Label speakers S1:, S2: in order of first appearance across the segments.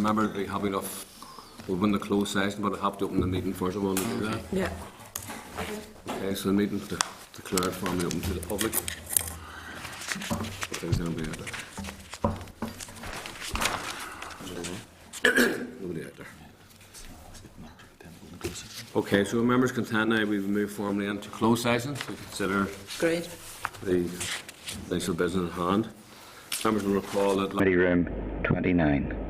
S1: Remember, we have enough. We'll open the closed session, but I have to open the meeting first of all to do that.
S2: Yeah.
S1: Okay, so the meeting declared formally open to the public. There's nobody out there. Nobody out there. Okay, so members content now, we will move formally into closed session to consider
S2: Great.
S1: the initial business at hand. Members will recall that.
S3: Committee room 29.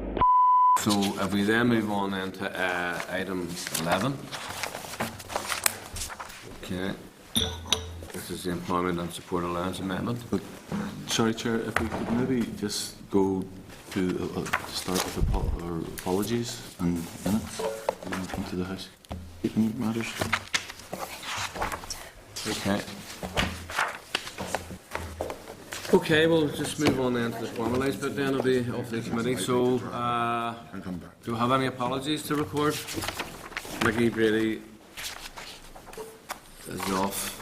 S1: So if we then move on then to item 11. Okay. This is the Employment and Support Allowance Amendment.
S4: Sorry, Chair, if we could maybe just go to start with apologies and minutes and then come to the housekeeping matters.
S1: Okay. Okay, we'll just move on then to the formalised bit then of the committee. So, do we have any apologies to record? Mickey Brady is off.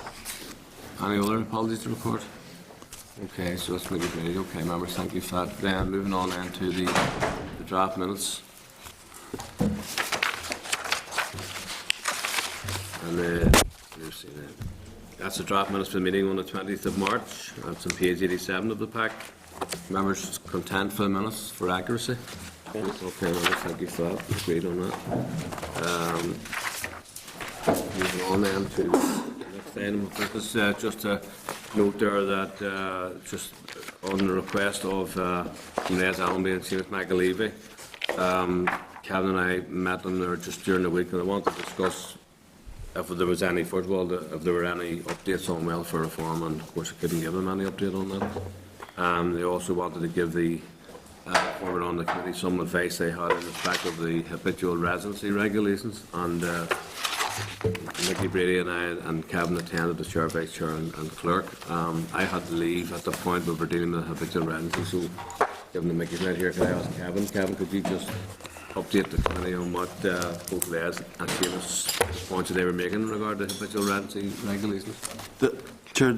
S1: Any other apologies to record? Okay, so it's Mickey Brady. Okay, members, thank you for that. Then moving on then to the draft minutes. And that's the draft minutes for the meeting on the 20th of March. That's on page 87 of the pack. Members content for the minutes for accuracy? Okay, members, thank you for that. Agreed on that. Moving on then to the next item of business, just to note there that just on the request of Les Allenby and Seamus McAlevey, Kevin and I met them there just during the week, and I want to discuss if there was any, first of all, if there were any updates on welfare reform, and of course I couldn't give them any update on that. They also wanted to give the forward on the committee some advice they had in respect of the habitual residency regulations, and Mickey Brady and I and Kevin attended, the chair, vice chair and clerk. I had to leave at the point where we're dealing with habitual residency, so given that Mickey's not here, could I ask Kevin? Kevin, could you just update the committee on what both Les and Seamus points that they were making in regard to habitual residency regulations?
S4: Chair,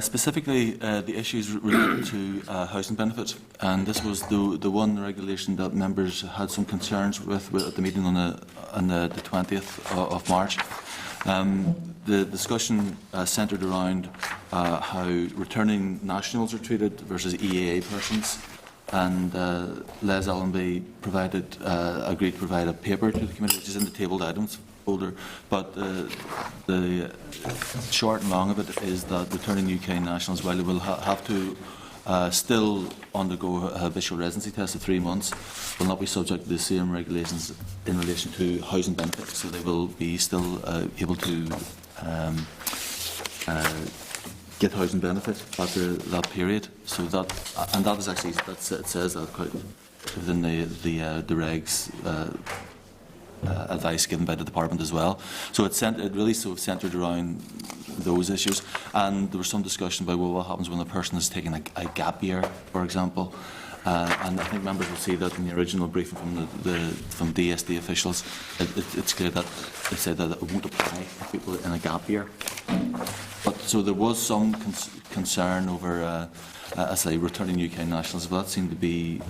S4: specifically the issues related to housing benefits, and this was the one regulation that members had some concerns with at the meeting on the 20th of March. The discussion centred around how returning nationals are treated versus EAA persons. And Les Allenby agreed to provide a paper to the committee, which is in the tabled items folder. But the short and long of it is that returning UK nationals, while they will have to still undergo a habitual residency test of 3 months, will not be subject to the same regulations in relation to housing benefits. So they will be still able to get housing benefit after that period. So that is actually, it says that quite within the regs advice given by the department as well. So it really sort of centred around those issues, and there was some discussion about, well, what happens when a person is taking a gap year, for example. And I think members will see that in the original briefing from DSD officials, it's clear that they said that it won't apply to people in a gap year. But so there was some concern over, I say, returning UK nationals, but that seemed to be.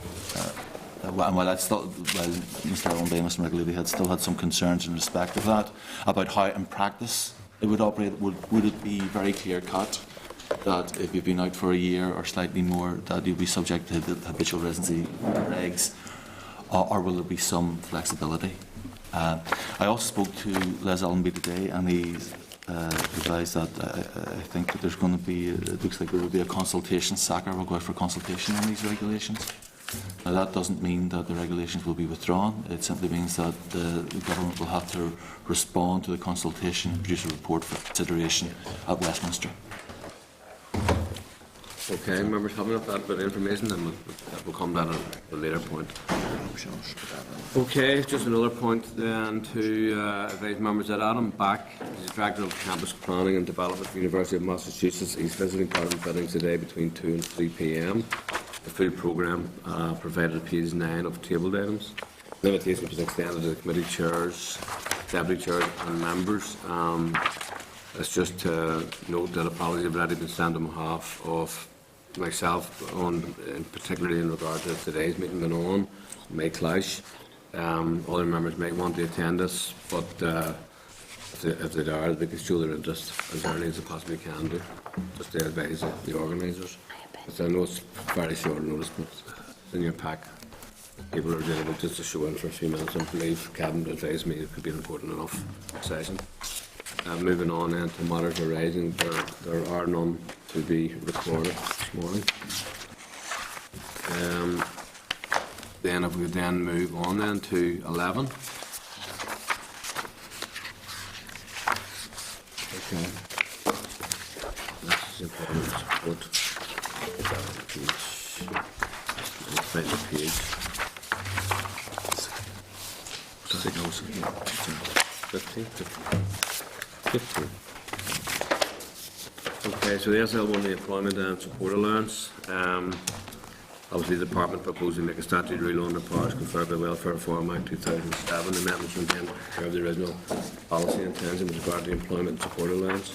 S4: While Mr. Allenby and Mr. McAlevey had still had some concerns in respect of that, about how in practice it would operate, would it be very clear cut that if you've been out for a year or slightly more, that you'll be subject to the habitual residency regs, or will there be some flexibility? I also spoke to Les Allenby today, and he advised that I think that there's going to be, it looks like there will be a consultation. SACR will go out for consultation on these regulations. Now that doesn't mean that the regulations will be withdrawn. It simply means that the government will have to respond to the consultation and produce a report for consideration at Westminster.
S1: Okay, members have enough that bit of information, then we'll come to that at a later point. Okay, just another point then to advise members that Adam Back is the Director of Campus Planning and Development at the University of Massachusetts. He's visiting Parliament buildings today between 2 and 3 p.m. The full programme provided at page 9 of tabled items. The invitation was extended to the committee chairs, deputy chairs and members. It's just to note that apologies have already been sent on behalf of myself on, particularly in regard to today's meeting going on, may clash. Other members may want to attend this, but if they are, they can show their interest as early as they possibly can do, just to advise the organisers. I know it's very short notice, but it's in your pack. People are available just to show in for a few minutes. I believe Kevin advised me it could be an important enough session. Moving on then to matters arising, there are none to be recorded this morning. Then if we then move on then to 11. Okay. This is important support. I'll find the page. 15. Okay, so the SL1, the Employment and Support Allowance. Obviously, the Department proposed to make a statute rule on the powers conferred by Welfare Reform Act 2007. The amendments were then of the original policy intention with regard to the Employment and Support Allowance.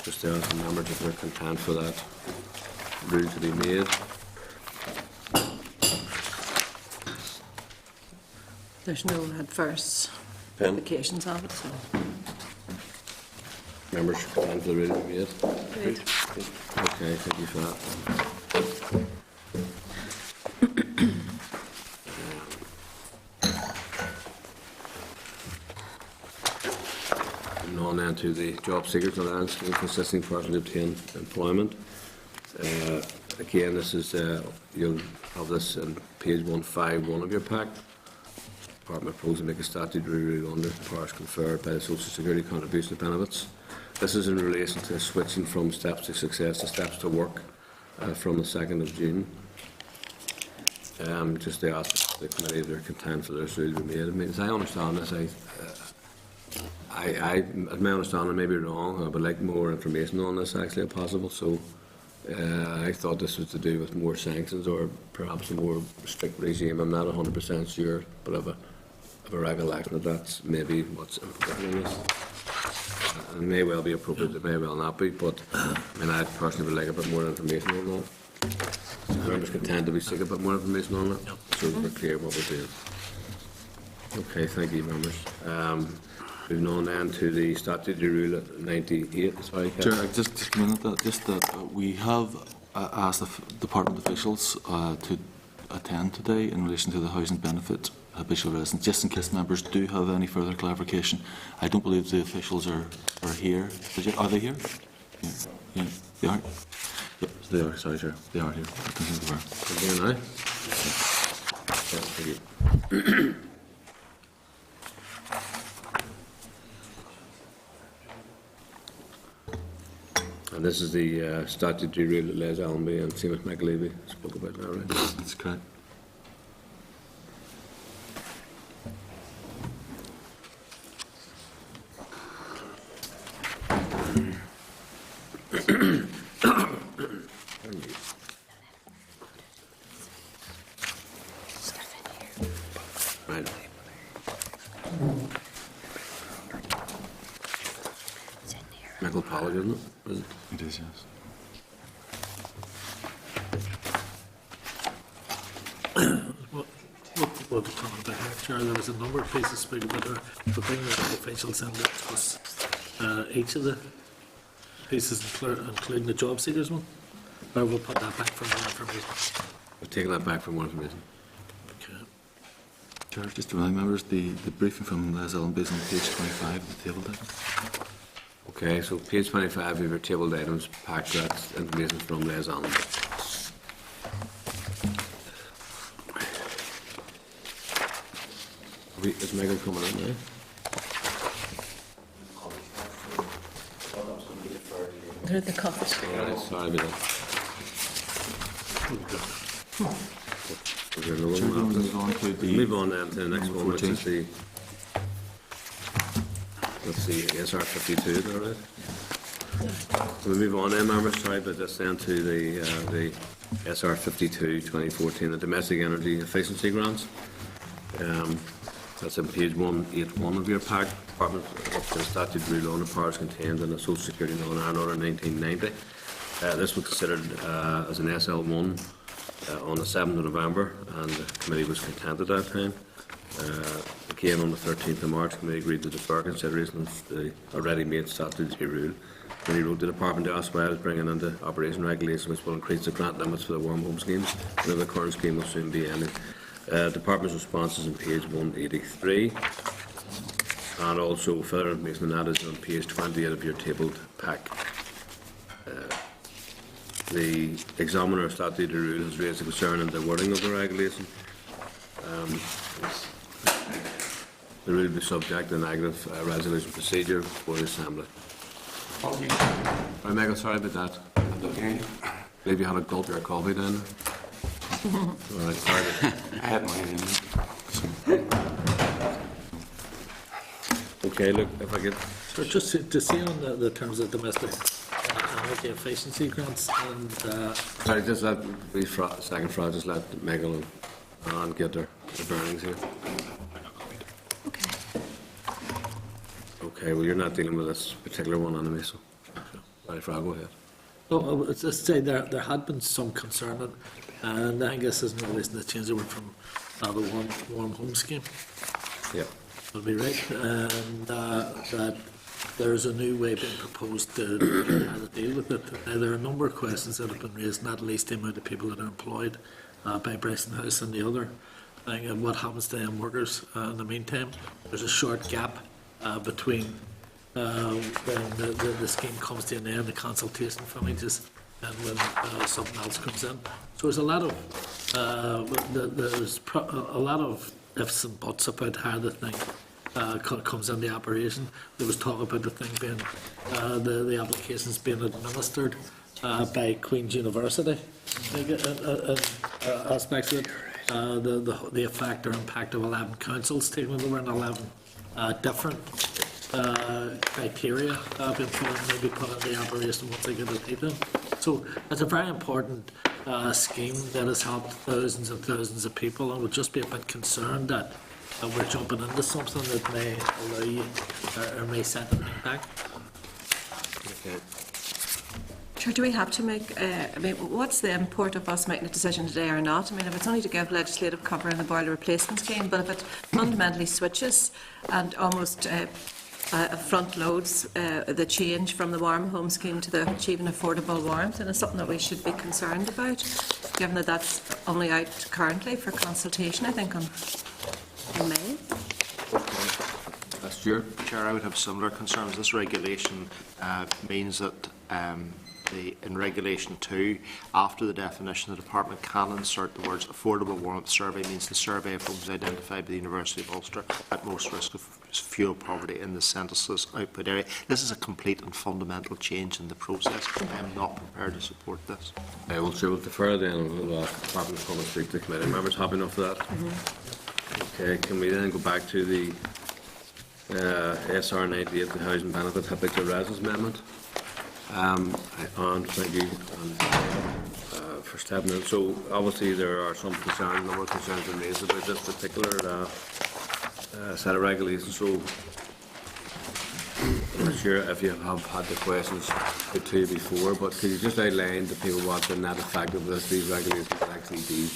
S1: Just there are some members if they're content for that rule to be made.
S2: There's no adverse implications of it, so.
S1: Members content for the rule to be made.
S2: Great.
S1: Okay, thank you for that. On then to the Job Seekers Allowance scheme for assisting persons to obtain employment. Again, this is you'll have this in page 151 of your pack. Department proposed to make a statutory rule on the powers conferred by the Social Security contribution benefits. This is in relation to switching from steps to success to steps to work from the 2nd of June. Just to ask the committee if they're content for this rule to be made. I mean, as I understand this, as my understanding, may be wrong. I would like more information on this actually, if possible. So I thought this was to do with more sanctions or perhaps a more strict regime. I'm not 100% sure, but I've a recollection that that's maybe what's implicated in this. It may well be appropriate, it may well not be, but I mean, I personally would like a bit more information on that. Members can tend to be seeking a bit more information on that, so we're clear what we're doing. Okay, thank you, members. Moving on then to the statutory rule at 98. Sorry, Kevin.
S4: Chair, just a minute. Just that we have asked the department officials to attend today in relation to the housing benefit habitual residents, just in case members do have any further clarification. I don't believe the officials are here. Are they here? Yeah, they are. Yep, they are. Sorry, Chair. They are here. I don't think they were.
S1: Are they now? Thank you. And this is the statutory rule that Les Allenby and Seamus McAlevey spoke about now, right?
S4: That's correct.
S1: Right. Michael Pollard, isn't it? Is it?
S4: It is, yes.
S5: What we talked about here, Chair, there was a number of places spoken about there, but bringing the officials in that was each of the pieces, including the job seekers one. Or we'll put that back for more information.
S1: We've taken that back for more information.
S5: Okay.
S4: Chair, just to remind members, the briefing from Les Allenby is on page 25 of the table item.
S1: Okay, so page 25 of your tabled items packed that information from Les Allenby. Is Megan coming in now?
S2: They're at the coffee.
S1: Alright, sorry about that. Is there another
S4: Chair,
S1: one
S4: we'll
S1: after
S4: move on to
S1: this?
S4: the
S1: Move on then to the next
S4: number
S1: one, which
S4: 14.
S1: is the, let's see, SR 52, is that right? We'll move on then, members, sorry about this then, to the SR 52 2014, the Domestic Energy Efficiency Grants. That's on page 181 of your pack. Department of the statute rule on the powers contained in the Social Security Law and Order 1990. This was considered as an SL1 on the 7th of November, and the committee was content at that time. Again, on the 13th of March, the committee agreed to defer consideration of the already made statutory rule. The committee wrote the department to ask why it was bringing into operation regulations which will increase the grant limits for the warm home schemes, and the current scheme will soon be ending. Department's response is on page 183, and also further information on that is on page 28 of your tabled pack. The examiner of statutory rule has raised a concern in the wording of the regulation. The rule will be subject to negative resolution procedure before the Assembly. Right, Michael, sorry about that. Maybe you had a gulp of your coffee then. All right, sorry.
S6: I had mine in.
S1: Okay, look, if I get...
S5: So just to see on the terms of domestic energy efficiency grants, and
S1: Sorry, just let me, second Fran, just let Michael and Anne get their bearings here.
S2: Okay.
S1: Okay, well, you're not dealing with this particular one anyway, so... Right, Fran, go ahead.
S5: oh, let's just say there had been some concern, and I think this is in relation to change over from the warm home scheme.
S1: Yeah.
S5: Will be right, and that there's a new way being proposed to how to deal with it. There are a number of questions that have been raised, not least the amount of people that are employed by Bryson House and the other thing, and what happens to them workers in the meantime. There's a short gap between when the scheme comes to an end, the consultation finishes, and when something else comes in. So there's a lot of a lot of ifs and buts about how the thing comes into operation. There was talk about the thing being the applications being administered by Queen's University. Aspects of it, the effect or impact of 11 councils taking over and 11 different criteria being maybe put into operation once they get the data. So it's a very important scheme that has helped thousands and thousands of people, and would just be a bit concerned that we're jumping into something that may allow you or may set an impact.
S1: Okay.
S2: Sure, do we have to make, I mean, what's the import of us making a decision today or not? I mean, if it's only to give legislative cover in the boiler replacement scheme, but if it fundamentally switches and almost front loads the change from the warm home scheme to the achieving affordable warmth, and it's something that we should be concerned about, given that that's only out currently for consultation, I think, in May.
S1: That's Stuart.
S6: Chair, I would have similar concerns. This regulation means that in Regulation 2, after the definition, the Department can insert the words affordable warmth survey, means the survey of homes identified by the University of Ulster at most risk of fuel poverty in the census output area. This is a complete and fundamental change in the process. I am not prepared to support this.
S1: We'll defer then. We'll ask the Department to come and speak to the committee members. Happy enough for that? Mm-hmm. Okay, can we then go back to the SR 98, the Housing Benefit Habitual Residence Amendment? And thank you for stepping in. So obviously there are some concerns, a number of concerns been raised about this particular set of regulations. So I'm not sure if you have had the questions put to you before, but could you just outline to people what the net effect of these regulations will actually be?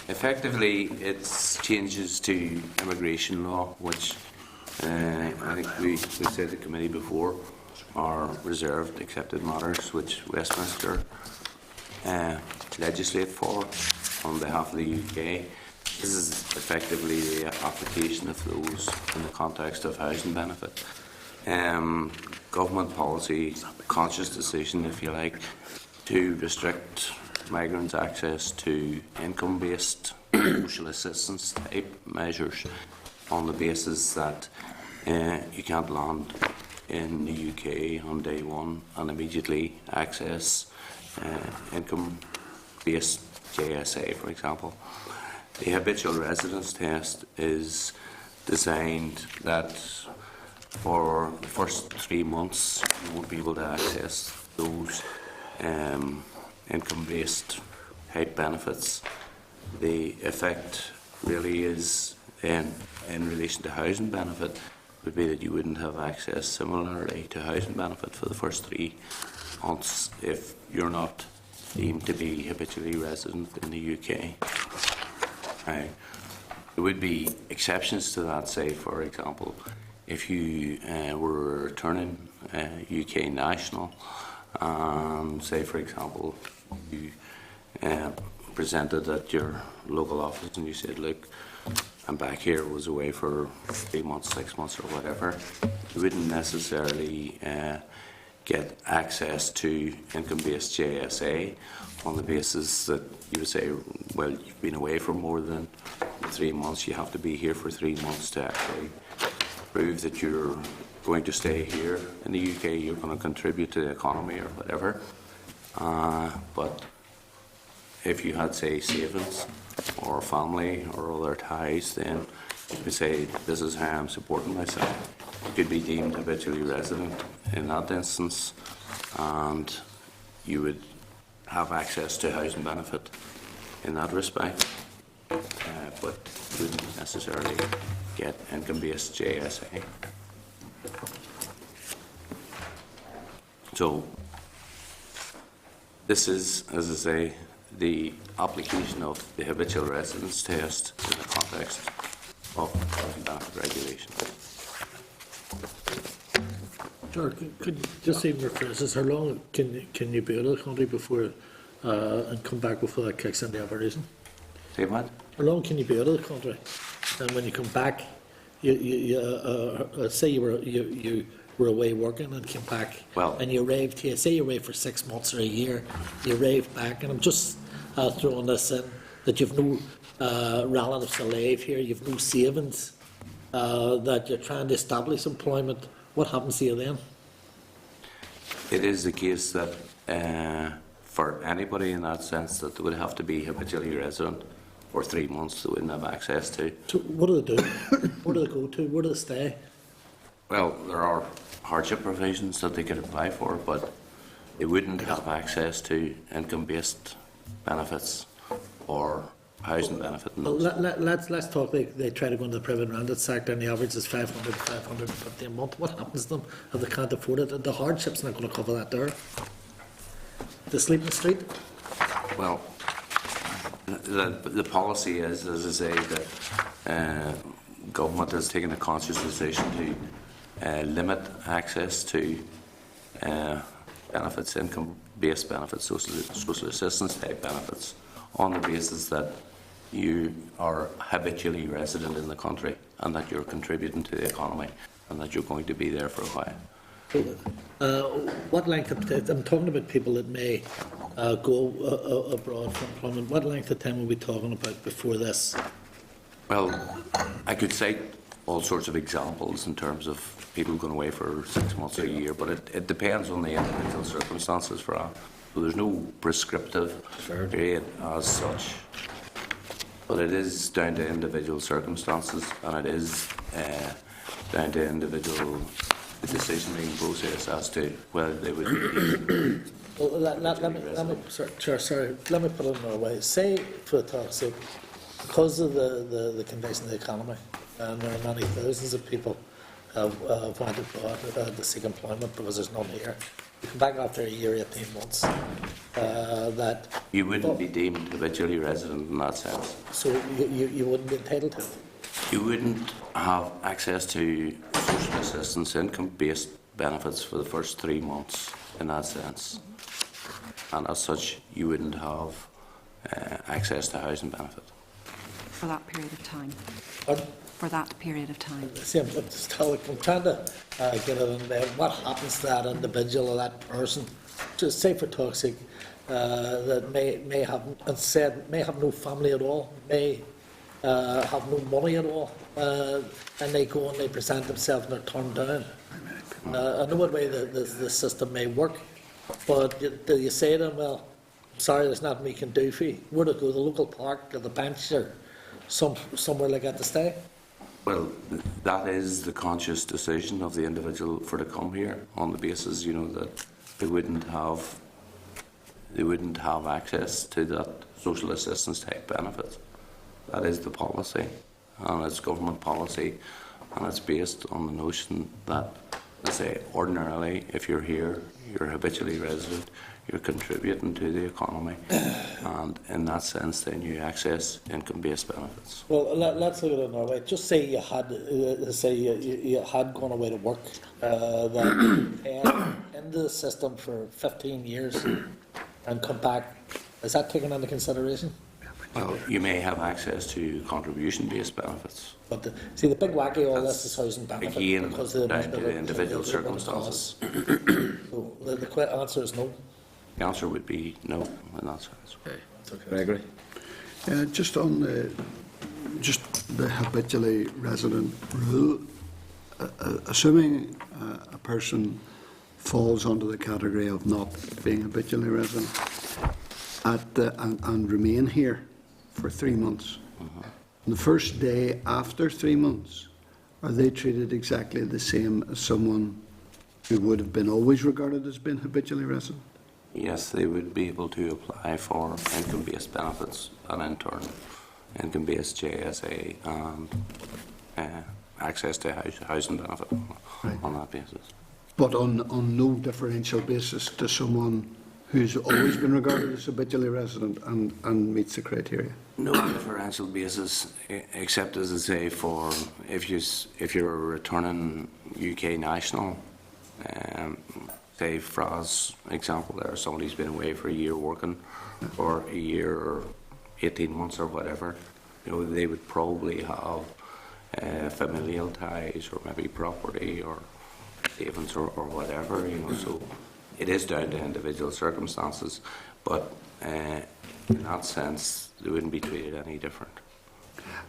S7: Effectively, it's changes to immigration law, which I think we said at the committee before are reserved, accepted matters which Westminster legislate for on behalf of the UK. This is effectively the application of those in the context of housing benefit. Government policy, conscious decision, if you like, to restrict migrants' access to income-based social assistance type measures on the basis that you can't land in the UK on day one and immediately access income-based JSA, for example. The habitual residence test is designed that for the first 3 months you won't be able to access those income-based type benefits. The effect really is in relation to housing benefit would be that you wouldn't have access similarly to housing benefit for the first 3 months if you're not deemed to be habitually resident in the UK. There would be exceptions to that, say, for example, if you were a returning UK national, say, for example, you presented at your local office and you said, look, I'm back here, was away for 3 months, 6 months or whatever, you wouldn't necessarily get access to income-based JSA on the basis that you would say, well, you've been away for more than 3 months, you have to be here for 3 months to actually prove that you're going to stay here in the UK, you're going to contribute to the economy or whatever. But if you had, say, savings or family or other ties, then you could say, this is how I'm supporting myself. You could be deemed habitually resident in that instance, and you would have access to housing benefit in that respect, but you wouldn't necessarily get income-based JSA. So this is, as I say, the application of the habitual residence test in the context of housing benefit regulation.
S5: George, could you just even rephrase this? How long can you be out of the country before and come back before that kicks into operation?
S7: Say what?
S5: How long can you be out of the country? And when you come back, say you were away working and came back,
S7: Well,
S5: and you arrived here. Say you arrived for 6 months or a year. You arrived back, and I'm just throwing this in that you've no relatives alive here. You've no savings. That you're trying to establish employment. What happens to you then?
S7: it is the case that for anybody in that sense that they would have to be habitually resident for 3 months they wouldn't have access to.
S5: So what do they do? Where do they go to? Where do they stay?
S7: Well, there are hardship provisions that they could apply for, but they wouldn't have access to income-based benefits or housing benefit.
S5: Well, let's talk. They try to go into the private rented sector, and the average is 500 to 550 a month. What happens to them if they can't afford it? The hardship's not going to cover that there. They sleep in the street.
S7: Well, the policy is, as I say, that government has taken a conscious decision to limit access to benefits, income-based benefits, social assistance type benefits, on the basis that you are habitually resident in the country and that you're contributing to the economy and that you're going to be there for a while.
S5: What length of time? I'm talking about people that may go abroad for employment. What length of time are we talking about before this?
S7: Well, I could cite all sorts of examples in terms of people going away for 6 months or a year, but it depends on the individual circumstances for that. So there's no prescriptive period as such, but it is down to individual circumstances, and it is down to individual decision-making process as to whether they would be.
S5: Well, let me put it another way. Say, for talk's sake, because of the condition of the economy, and there are many thousands of people have wanted to seek employment because there's none here. You come back after a year, 18 months. That
S7: you wouldn't be deemed habitually resident in that sense.
S5: So you wouldn't be entitled to it.
S7: You wouldn't have access to social assistance, income-based benefits for the first 3 months in that sense, and as such, you wouldn't have access to housing benefit.
S8: For that period of time.
S5: Pardon?
S8: For that period of time.
S5: See, I'm trying to get it in there. What happens to that individual or that person? Just say, for talk's sake, that may have no family at all, may have no money at all, and they go and they present themselves and they're turned down. I know what way the system may work, but do you say to them, well, sorry, there's nothing we can do for you? Where to go, the local park or the bench or somewhere like that to stay?
S7: Well, that is the conscious decision of the individual for to come here on the basis, that they wouldn't have access to that social assistance type benefit. That is the policy, and it's government policy and it's based on the notion that, let's say, ordinarily, if you're here, you're habitually resident, you're contributing to the economy, and in that sense, then you access income-based benefits.
S5: Well, let's look at it another way. Just say you had, you had gone away to work, that into the system for 15 years and come back. Is that taken into consideration?
S7: Well, you may have access to contribution-based benefits.
S5: But the big wacky all this is housing benefit.
S7: Again,
S5: because
S7: down to the individual circumstances.
S5: So the quick answer is no.
S7: The answer would be no in that sense.
S1: Gregory?
S9: Just on the habitually resident rule, assuming a person falls under the category of not being habitually resident and remain here for 3 months, on the first day after 3 months, are they treated exactly the same as someone who would have been always regarded as being habitually resident?
S7: Yes, they would be able to apply for income-based benefits and in turn income-based JSA and access to housing benefit on that basis.
S9: But on no differential basis to someone who's always been regarded as habitually resident and meets the criteria?
S7: No differential basis, except as I say, for if you're a returning UK national, say Fra's example there, somebody's been away for a year working, or a year or 18 months or whatever, they would probably have familial ties or maybe property or savings or whatever, so it is down to individual circumstances, but in that sense, they wouldn't be treated any different.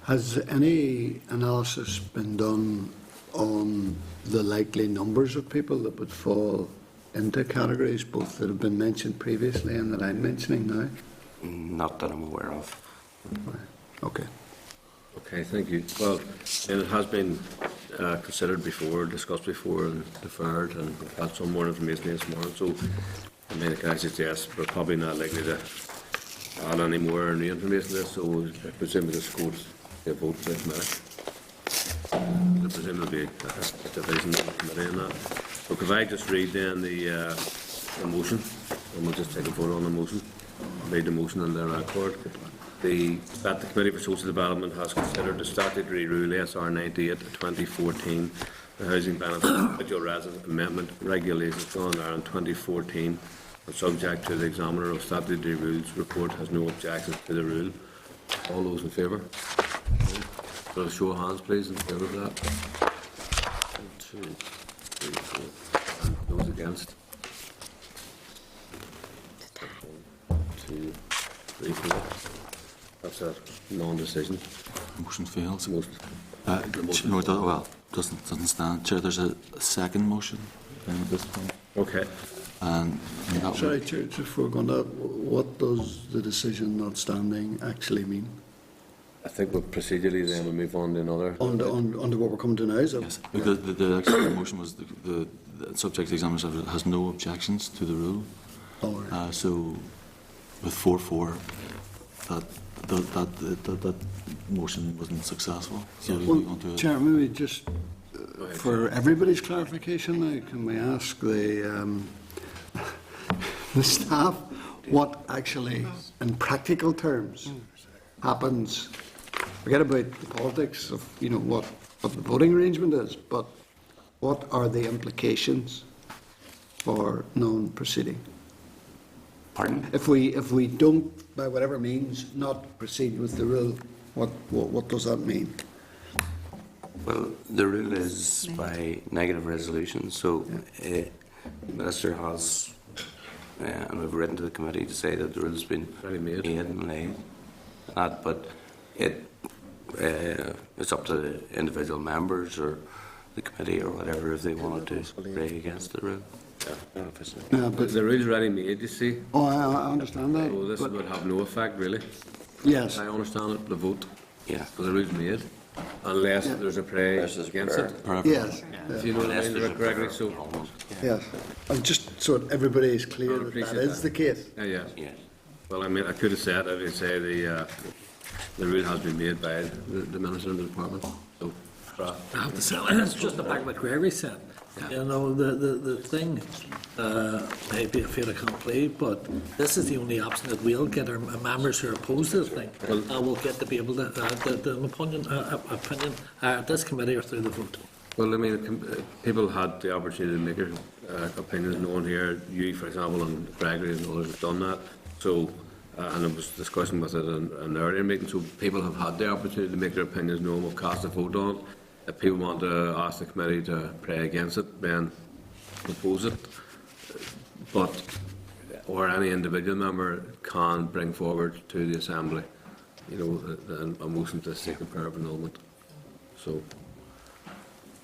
S9: Has any analysis been done on the likely numbers of people that would fall into categories, both that have been mentioned previously and that I'm mentioning now?
S7: Not that I'm aware of.
S9: Right. Okay.
S1: Okay, thank you. Well, and it has been considered before, discussed before and deferred, and we've had some more information this morning, so I mean, can I suggest we're probably not likely to add any more new information to this, so I presume this goes to a vote in the committee. I presume there'll be a division in the committee on that. So could I just read then the motion, and we'll just take a vote on the motion. Read the motion in their record. That the Committee for Social Development has considered the statutory rule SR 98/2014, the Housing Benefit Individual Resident Amendment Regulations for Northern Ireland 2014, and subject to the Examiner of Statutory Rules report, has no objections to the rule. All those in favour? So a show of hands, please, in favour of that. 1, 2, 3, 4. And those against? 1, 2, 3, 4. That's a non-decision.
S4: Motion fails.
S1: Motion.
S4: No, doesn't stand. Chair, there's a second motion at this point.
S1: Okay.
S4: And that
S9: Sorry, Chair, just before going on, what does the decision not standing actually mean?
S1: I think we'll procedurally then we'll move on to another.
S9: Under what we're coming to now, is it?
S4: Yes, because the actual motion was the subject examiner has no objections to the rule.
S9: All right.
S4: So with 4-4, that motion wasn't successful. So we
S9: Well,
S4: want to.
S9: Chair, maybe just for everybody's clarification now, can we ask the staff what actually, in practical terms, happens? Forget about the politics of what the voting arrangement is, but what are the implications for non-proceeding?
S7: Pardon?
S9: If we don't, by whatever means, not proceed with the rule, what does that mean?
S7: Well, the rule is by negative resolution, so the Minister has, and we've written to the committee to say that the rule has been made and laid, but it's up to the individual members or the committee or whatever if they wanted to pray against the rule.
S9: Yeah, but
S1: The rule's already made, you see.
S9: oh, I understand that.
S1: So this
S9: but
S1: would have no effect, really.
S9: yes,
S1: I understand it, the vote.
S7: Yeah.
S1: Because the rule's made. Unless there's a prayer against it.
S9: yes,
S1: If you know what I mean, Gregory, so.
S9: yes. I'm just so that everybody is clear
S1: I
S9: that
S1: appreciate
S9: that is
S1: that.
S9: the case.
S1: Yeah.
S7: Yeah.
S1: Well, I mean, I could have said, I would say the rule has been made by the Minister and the Department. So
S5: I have to say, it's just the back of what Gregory said. You know, the thing may be a fait accompli, but this is the only option that we'll get our members who are opposed to the thing. And we'll get to be able to, the opinion at this committee or through the vote.
S1: Well, I mean, people had the opportunity to make their opinions known here. You, for example, and Gregory and others have done that. So, and I was discussing with it in the earlier meeting, so people have had the opportunity to make their opinions known. We'll cast a vote on it. If people want to ask the committee to pray against it, then oppose it. But, or any individual member can bring forward to the Assembly, you know, a motion to seek the prayer of annulment. So.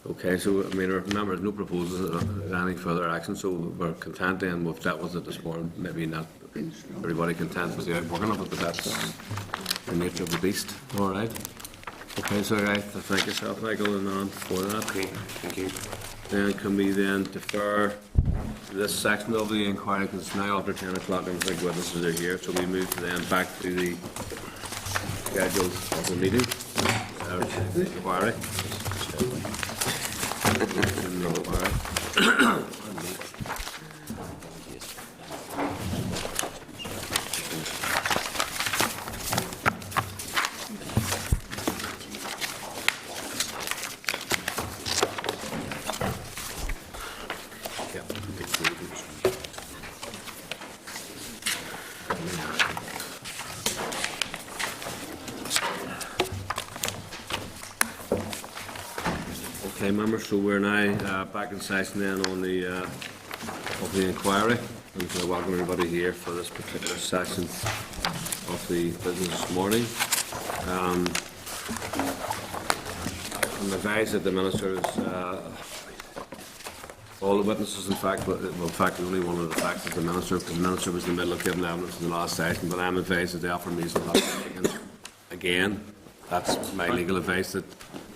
S1: Okay, so I mean, remember, no proposals of any further action, so we're content then we've dealt with it this morning. Maybe not everybody content with the outworking of it, but that's the nature of the beast. All right. Okay, so right, thank yourself, Michael, and Ann, for that.
S7: Okay, thank you.
S1: Then can we then defer this section of the inquiry, because it's now after 10 o'clock and I think witnesses are here, so we move then back to the schedule of the meeting, inquiry. Okay, members, so we're now back in session then on the of the inquiry. I'm going to welcome everybody here for this particular session of the business this morning. I'm advised that the Minister is all the witnesses, in fact, well, in fact, only one of the facts is the Minister, because the Minister was in the middle of giving evidence in the last session, but I'm advised that the affirmation will have to be taken again. That's my legal advice, that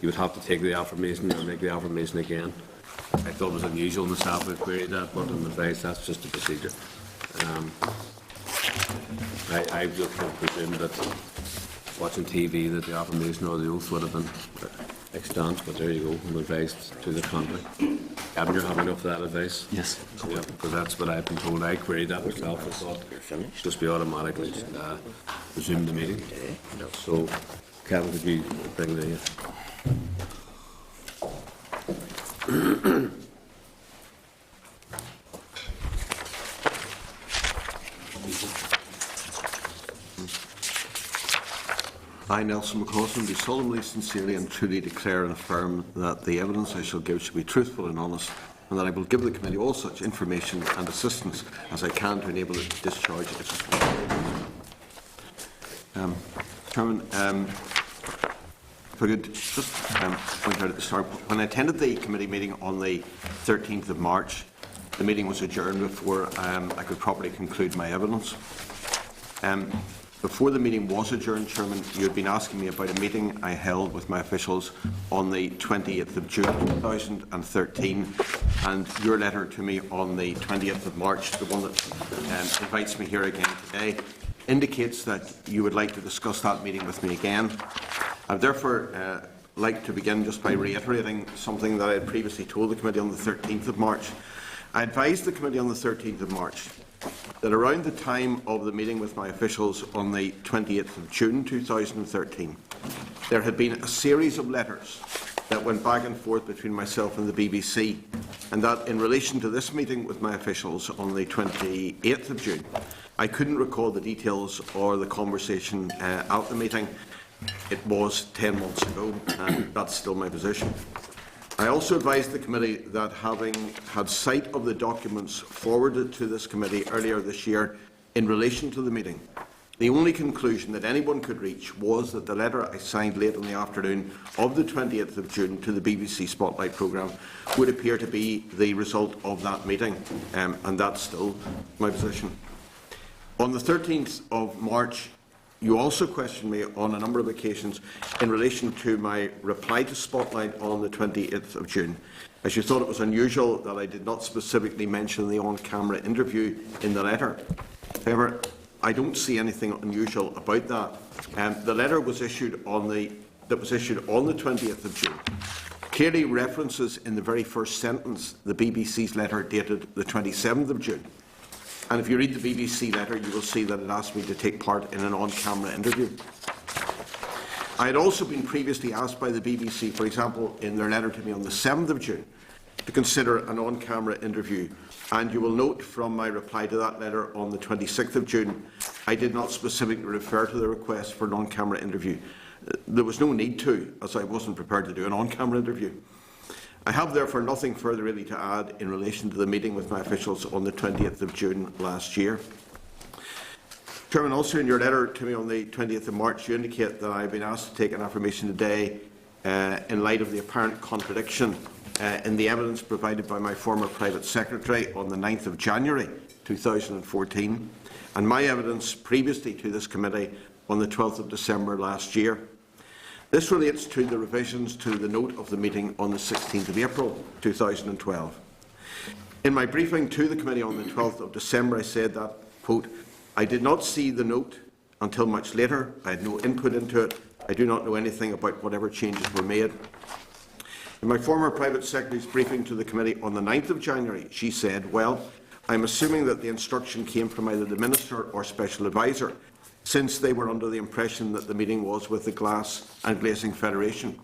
S1: you would have to take the affirmation and make the affirmation again. I thought it was unusual myself to query that, but I'm advised that's just a procedure. I just presume that watching TV that the affirmation or the oath would have been extant, but there you go, I'm advised to the contrary. Gavin, you're happy enough for that advice?
S4: Yes.
S1: Yeah, because that's what I've been told. I queried that myself. I thought just be automatically resume the meeting. So, Kevin, could you bring the...
S10: I, Nelson McCausland, do solemnly, sincerely and truly declare and affirm that the evidence I shall give shall be truthful and honest, and that I will give the committee all such information and assistance as I can to enable it to discharge its responsibilities. Chairman, if I could just point out at the start, when I attended the committee meeting on the 13th of March, the meeting was adjourned before I could properly conclude my evidence. Before the meeting was adjourned, Chairman, you had been asking me about a meeting I held with my officials on the 28th of June 2013, and your letter to me on the 20th of March, the one that invites me here again today, indicates that you would like to discuss that meeting with me again. I'd therefore like to begin just by reiterating something that I had previously told the committee on the 13th of March. I advised the committee on the 13th of March that around the time of the meeting with my officials on the 28th of June 2013, there had been a series of letters that went back and forth between myself and the BBC, and that in relation to this meeting with my officials on the 28th of June, I couldn't recall the details or the conversation at the meeting. It was 10 months ago, and that's still my position. I also advised the committee that having had sight of the documents forwarded to this committee earlier this year in relation to the meeting, the only conclusion that anyone could reach was that the letter I signed late in the afternoon of the 20th of June to the BBC Spotlight programme would appear to be the result of that meeting, and that's still my position. On the 13th of March, you also questioned me on a number of occasions in relation to my reply to Spotlight on the 28th of June, as you thought it was unusual that I did not specifically mention the on-camera interview in the letter. However, I don't see anything unusual about that. The letter was issued on the that was issued on the 20th of June clearly references in the very first sentence the BBC's letter dated the 27th of June. And if you read the BBC letter, you will see that it asked me to take part in an on-camera interview. I had also been previously asked by the BBC, for example, in their letter to me on the 7th of June, to consider an on-camera interview. And you will note from my reply to that letter on the 26th of June, I did not specifically refer to the request for an on-camera interview. There was no need to, as I wasn't prepared to do an on-camera interview. I have therefore nothing further really to add in relation to the meeting with my officials on the 20th of June last year. Chairman, also in your letter to me on the 20th of March, you indicate that I have been asked to take an affirmation today in light of the apparent contradiction in the evidence provided by my former private secretary on the 9th of January 2014 and my evidence previously to this committee on the 12th of December last year. This relates to the revisions to the note of the meeting on the 16th of April 2012. In my briefing to the committee on the 12th of December, I said that, quote, I did not see the note until much later. I had no input into it. I do not know anything about whatever changes were made. In my former private secretary's briefing to the committee on the 9th of January, she said, well, I'm assuming that the instruction came from either the Minister or Special Advisor, since they were under the impression that the meeting was with the Glass and Glazing Federation.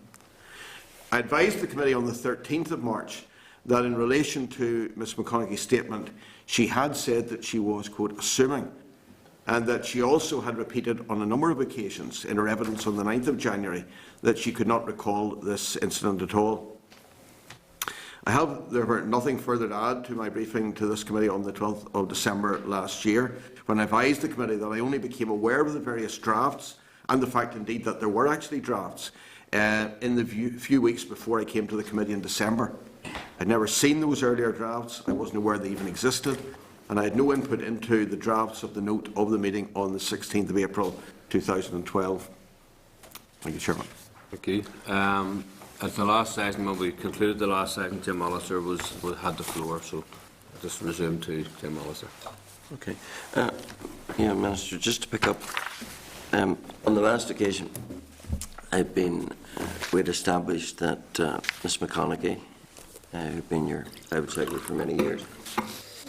S10: I advised the committee on the 13th of March that in relation to Ms McConaughey's statement, she had said that she was, quote, assuming, and that she also had repeated on a number of occasions in her evidence on the 9th of January that she could not recall this incident at all. I have, therefore, nothing further to add to my briefing to this committee on the 12th of December last year, when I advised the committee that I only became aware of the various drafts and the fact, indeed, that there were actually drafts in the few weeks before I came to the committee in December. I'd never seen those earlier drafts. I wasn't aware they even existed, and I had no input into the drafts of the note of the meeting on the 16th of April 2012. Thank you, Chairman.
S1: Thank you. At the last session, when we concluded the last session, Tim Hollister had the floor, so I'll just resume to Tim Hollister.
S11: Okay. Yeah, Minister, just to pick up, on the last occasion, we'd established that Ms McConaughey, who'd been your private secretary for many years,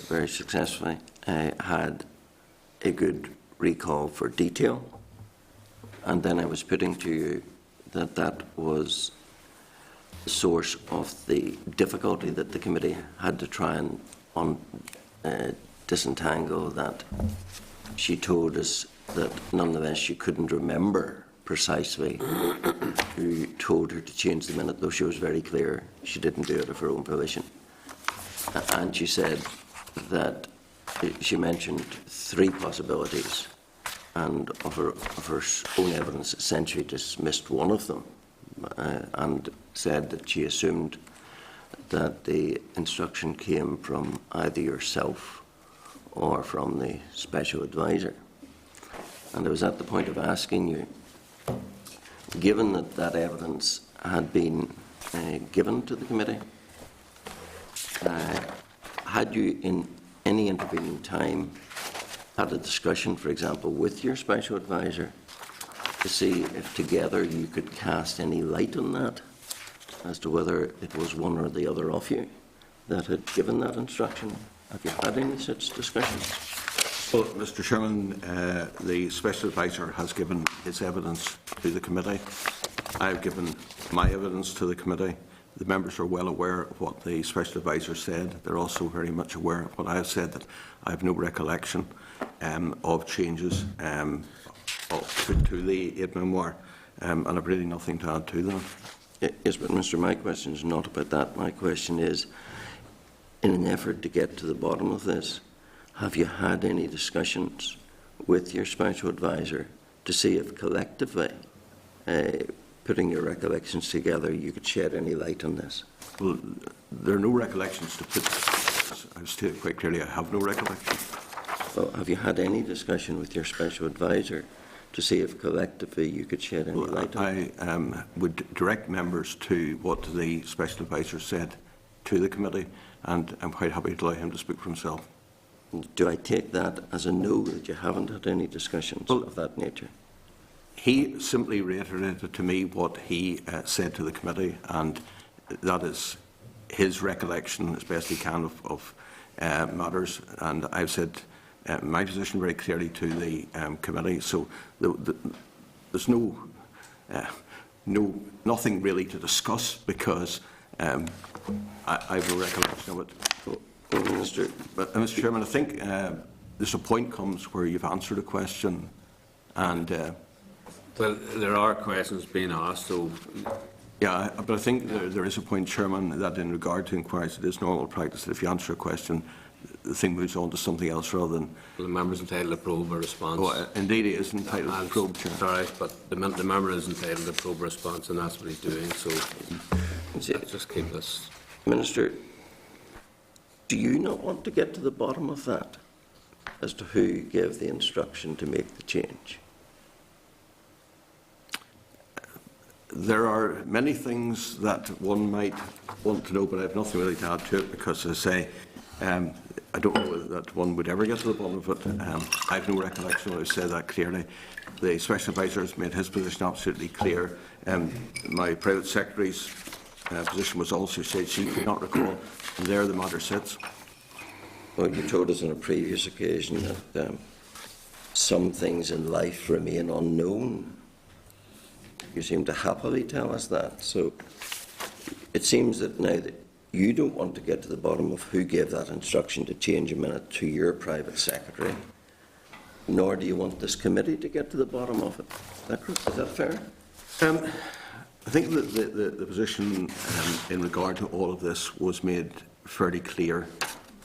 S11: very successfully, had a good recall for detail, and then I was putting to you that that was the source of the difficulty that the committee had to try and disentangle, that she told us that nonetheless she couldn't remember precisely who told her to change the minute, though she was very clear she didn't do it of her own volition. And she said that she mentioned three possibilities, and of her own evidence essentially dismissed one of them, and said that she assumed that the instruction came from either yourself or from the special advisor. And I was at the point of asking you, given that that evidence had been given to the committee, had you in any intervening time had a discussion, for example, with your special advisor to see if together you could cast any light on that as to whether it was one or the other of you that had given that instruction? Have you had any such discussions?
S10: Well, Mr. Chairman, the Special Advisor has given his evidence to the committee. I have given my evidence to the committee. The members are well aware of what the Special Advisor said. They're also very much aware of what I have said, that I have no recollection of changes to the aid memoir, and I've really nothing to add to that.
S11: Yes, but Mr. my question is not about that. My question is, in an effort to get to the bottom of this, have you had any discussions with your special advisor to see if collectively, putting your recollections together, you could shed any light on this?
S10: Well, there are no recollections to put. I've stated quite clearly I have no recollection.
S11: Well, have you had any discussion with your special advisor to see if collectively you could shed any light on it?
S10: I would direct members to what the Special Advisor said to the committee, and I'm quite happy to allow him to speak for himself.
S11: Do I take that as a no, that you haven't had any discussions of that nature?
S10: He simply reiterated to me what he said to the committee, and that is his recollection as best he can of matters. And I've said my position very clearly to the committee. So there's nothing really to discuss, because I have no recollection of it. Mr. Chairman, I think there's a point comes where you've answered a question, and
S1: Well, there are questions being asked, so
S10: yeah, but I think there is a point, Chairman, that in regard to inquiries, it is normal practice that if you answer a question, the thing moves on to something else rather than.
S1: the member's entitled to probe a response.
S10: Oh, indeed, he is entitled to probe, Chair.
S1: Sorry, but the member is entitled to probe a response, and that's what he's doing. So let's just keep this.
S11: Minister, do you not want to get to the bottom of that as to who gave the instruction to make the change?
S10: There are many things that one might want to know, but I have nothing really to add to it, because, as I say, I don't know that one would ever get to the bottom of it. I have no recollection of it. I say that clearly. The Special Advisor has made his position absolutely clear. My private secretary's position was also said she could not recall, and there the matter sits.
S11: Well, you told us on a previous occasion that some things in life remain unknown. You seem to happily tell us that. So it seems that now that you don't want to get to the bottom of who gave that instruction to change a minute to your private secretary, nor do you want this committee to get to the bottom of it. Is that fair?
S10: I think that the position in regard to all of this was made fairly clear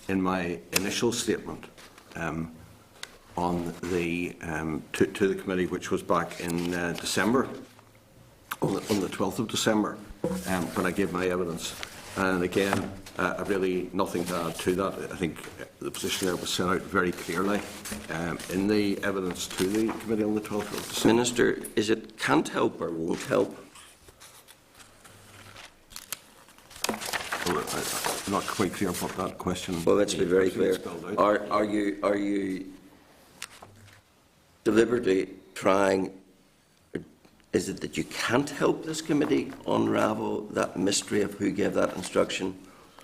S10: in my initial statement on the to the committee, which was back in December, on the 12th of December, when I gave my evidence. And again, I've really nothing to add to that. I think the position there was set out very clearly in the evidence to the committee on the 12th of December.
S11: Minister, is it can't help or won't help?
S10: Well, I'm not quite clear what that question.
S11: Well, let's be very clear. Are you deliberately trying? Is it that you can't help this committee unravel that mystery of who gave that instruction,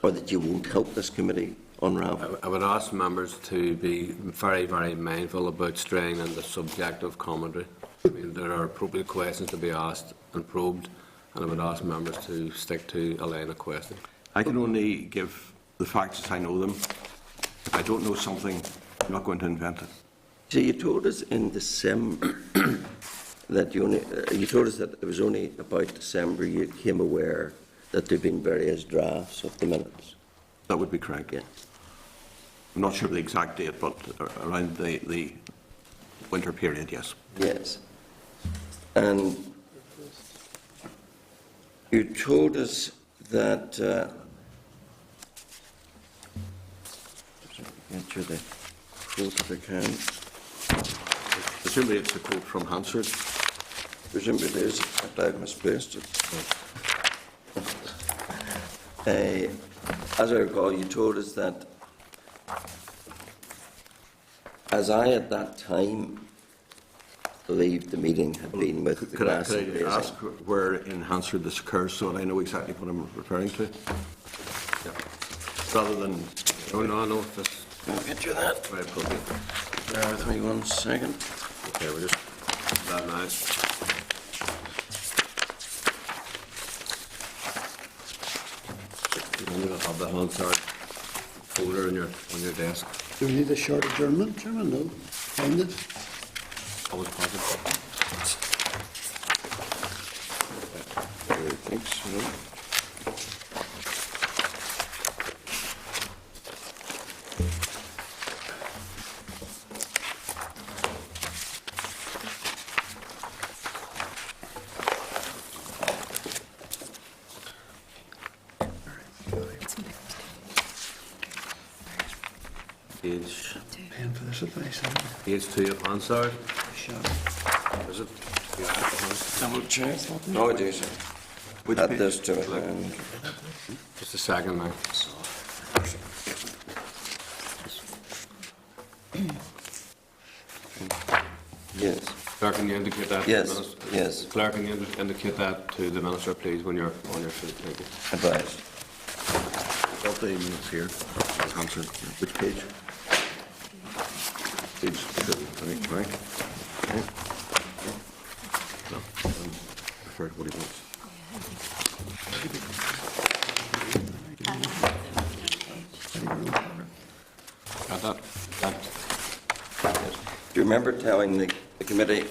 S11: or that you won't help this committee unravel?
S1: I would ask members to be very, very mindful about straying into subjective commentary. I mean, there are appropriate questions to be asked and probed, and I would ask members to stick to a line of questioning.
S10: I can only give the facts as I know them. If I don't know something, I'm not going to invent it.
S11: So you told us in December that you told us that it was only about December you became aware that there had been various drafts of the minutes.
S10: That would be correct.
S11: Yeah.
S10: I'm not sure of the exact date, but around the winter period, yes.
S11: Yes. And you told us that get you the quote if I can.
S10: Presumably it's a quote from Hansard.
S11: Presumably it is, but I've misplaced it. As I recall, you told us that as I at that time believed the meeting had been with the
S10: Could I
S11: Grassy
S10: ask where in Hansard this occurs so that I know exactly what I'm referring to? Yeah. Rather than...
S1: No,
S11: I'll get you that.
S1: very appropriate.
S11: Bear with me 1 second.
S1: Okay, we're just that now. You will have the Hansard folder on your desk.
S9: Do we need a short adjournment, Chairman? No. Find it.
S1: Always positive.
S11: I think so.
S9: Paying for this advice,
S1: Page 2 of Hansard. Is it?
S11: Double check. No, I do, sir. Add this to it. And
S1: Just a second, man.
S11: yes.
S1: Clerk, can you indicate that?
S11: Yes,
S1: to the Minister?
S11: yes.
S1: Clerk, can you indicate that to the Minister, please, when you're on your feet? Thank you.
S11: Advised.
S10: Got the minutes here. I'll answer. Which page? Page 2, right? Okay. No, refer to what he wants.
S1: Got that?
S11: Do you remember telling the committee,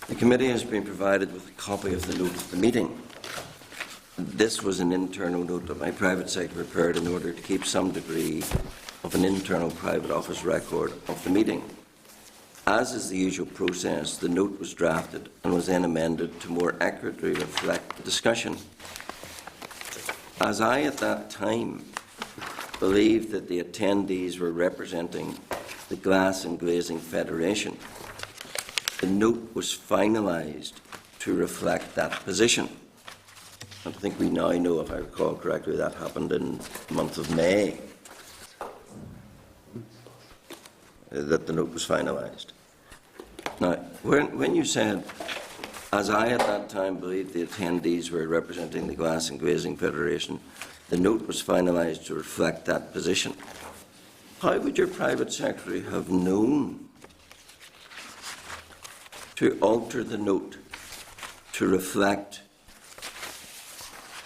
S11: the committee has been provided with a copy of the note of the meeting. This was an internal note that my private secretary prepared in order to keep some degree of an internal private office record of the meeting. As is the usual process, the note was drafted and was then amended to more accurately reflect the discussion. As I at that time believed that the attendees were representing the Glass and Glazing Federation, the note was finalised to reflect that position. I think we now know, if I recall correctly, that happened in the month of May, that the note was finalised. Now, when you said, as I at that time believed the attendees were representing the Glass and Glazing Federation, the note was finalised to reflect that position, how would your private secretary have known to alter the note to reflect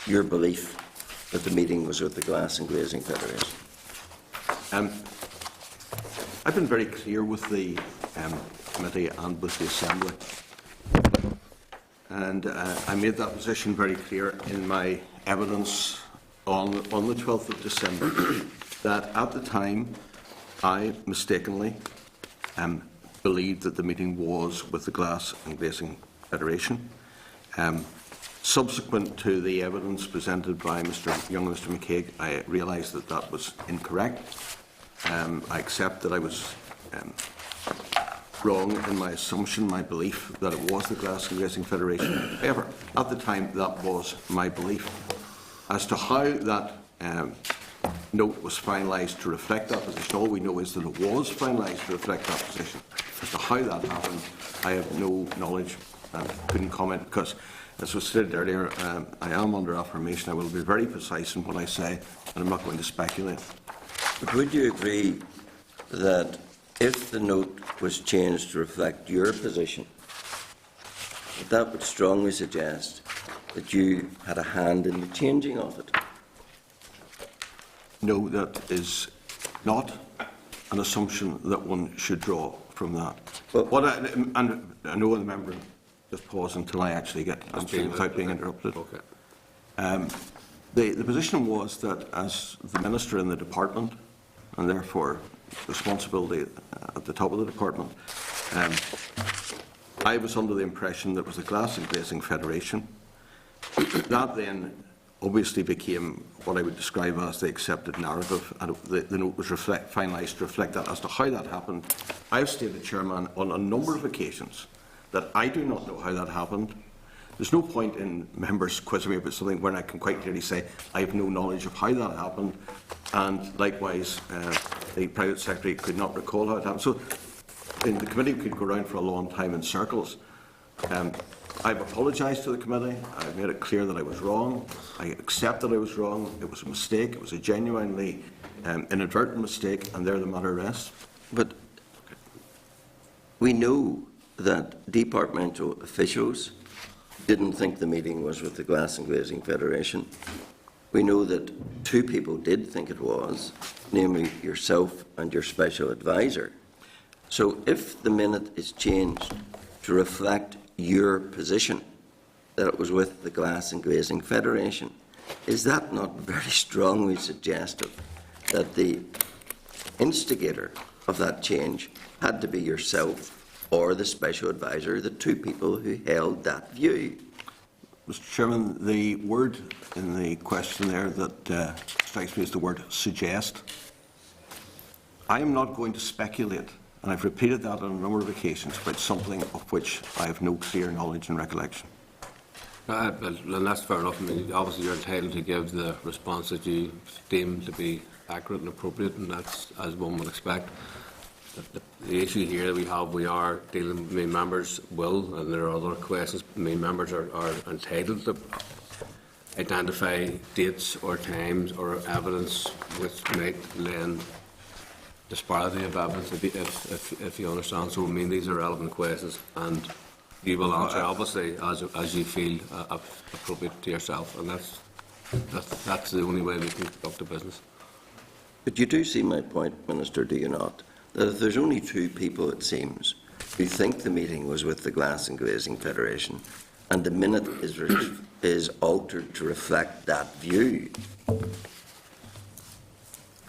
S11: your belief that the meeting was with the Glass and Glazing Federation?
S10: I've been very clear with the committee and with the Assembly, and I made that position very clear in my evidence on the 12th of December that at the time I mistakenly believed that the meeting was with the Glass and Glazing Federation. Subsequent to the evidence presented by Mr. Young and Mr. McCaig, I realised that that was incorrect. I accept that I was wrong in my assumption, my belief that it was the Glass and Glazing Federation. However, at the time, that was my belief. As to how that note was finalised to reflect that position, all we know is that it was finalised to reflect that position. As to how that happened, I have no knowledge and couldn't comment because, as was stated earlier, I am under affirmation. I will be very precise in what I say, and I'm not going to speculate.
S11: But would you agree that if the note was changed to reflect your position, that would strongly suggest that you had a hand in the changing of it?
S10: No, that is not an assumption that one should draw from that.
S11: Well,
S10: And I know the member, just pause until I actually get answering without being interrupted.
S1: Okay.
S10: The position was that as the Minister in the department, and therefore responsibility at the top of the department, I was under the impression that it was the Glass and Glazing Federation. That then obviously became what I would describe as the accepted narrative, and the note was finalised to reflect that. As to how that happened, I have stated, Chairman, on a number of occasions that I do not know how that happened. There's no point in members quizzing me about something when I can quite clearly say I have no knowledge of how that happened, and likewise the private secretary could not recall how it happened. So the committee could go around for a long time in circles. I've apologised to the committee. I've made it clear that I was wrong. I accept that I was wrong. It was a mistake. It was a genuinely inadvertent mistake, and there the matter rests.
S11: But we know that departmental officials didn't think the meeting was with the Glass and Glazing Federation. We know that two people did think it was, namely yourself and your special advisor. So if the minute is changed to reflect your position that it was with the Glass and Glazing Federation, is that not very strongly suggestive that the instigator of that change had to be yourself or the special advisor, the two people who held that view?
S10: Mr. Chairman, the word in the question there that strikes me is the word suggest. I am not going to speculate, and I've repeated that on a number of occasions, about something of which I have no clear knowledge and recollection.
S1: And that's fair enough. I mean, obviously you're entitled to give the response that you deem to be accurate and appropriate, and that's as one would expect. the issue here that we are dealing with main members will, and there are other questions, main members are entitled to identify dates or times or evidence which might lend disparity of evidence, if you understand. So, I mean, these are relevant questions, and you will answer, obviously, as you feel appropriate to yourself, and that's the only way we can conduct the business.
S11: But you do see my point, Minister, do you not? That if there's only two people, it seems, who think the meeting was with the Glass and Glazing Federation, and the minute is altered to reflect that view,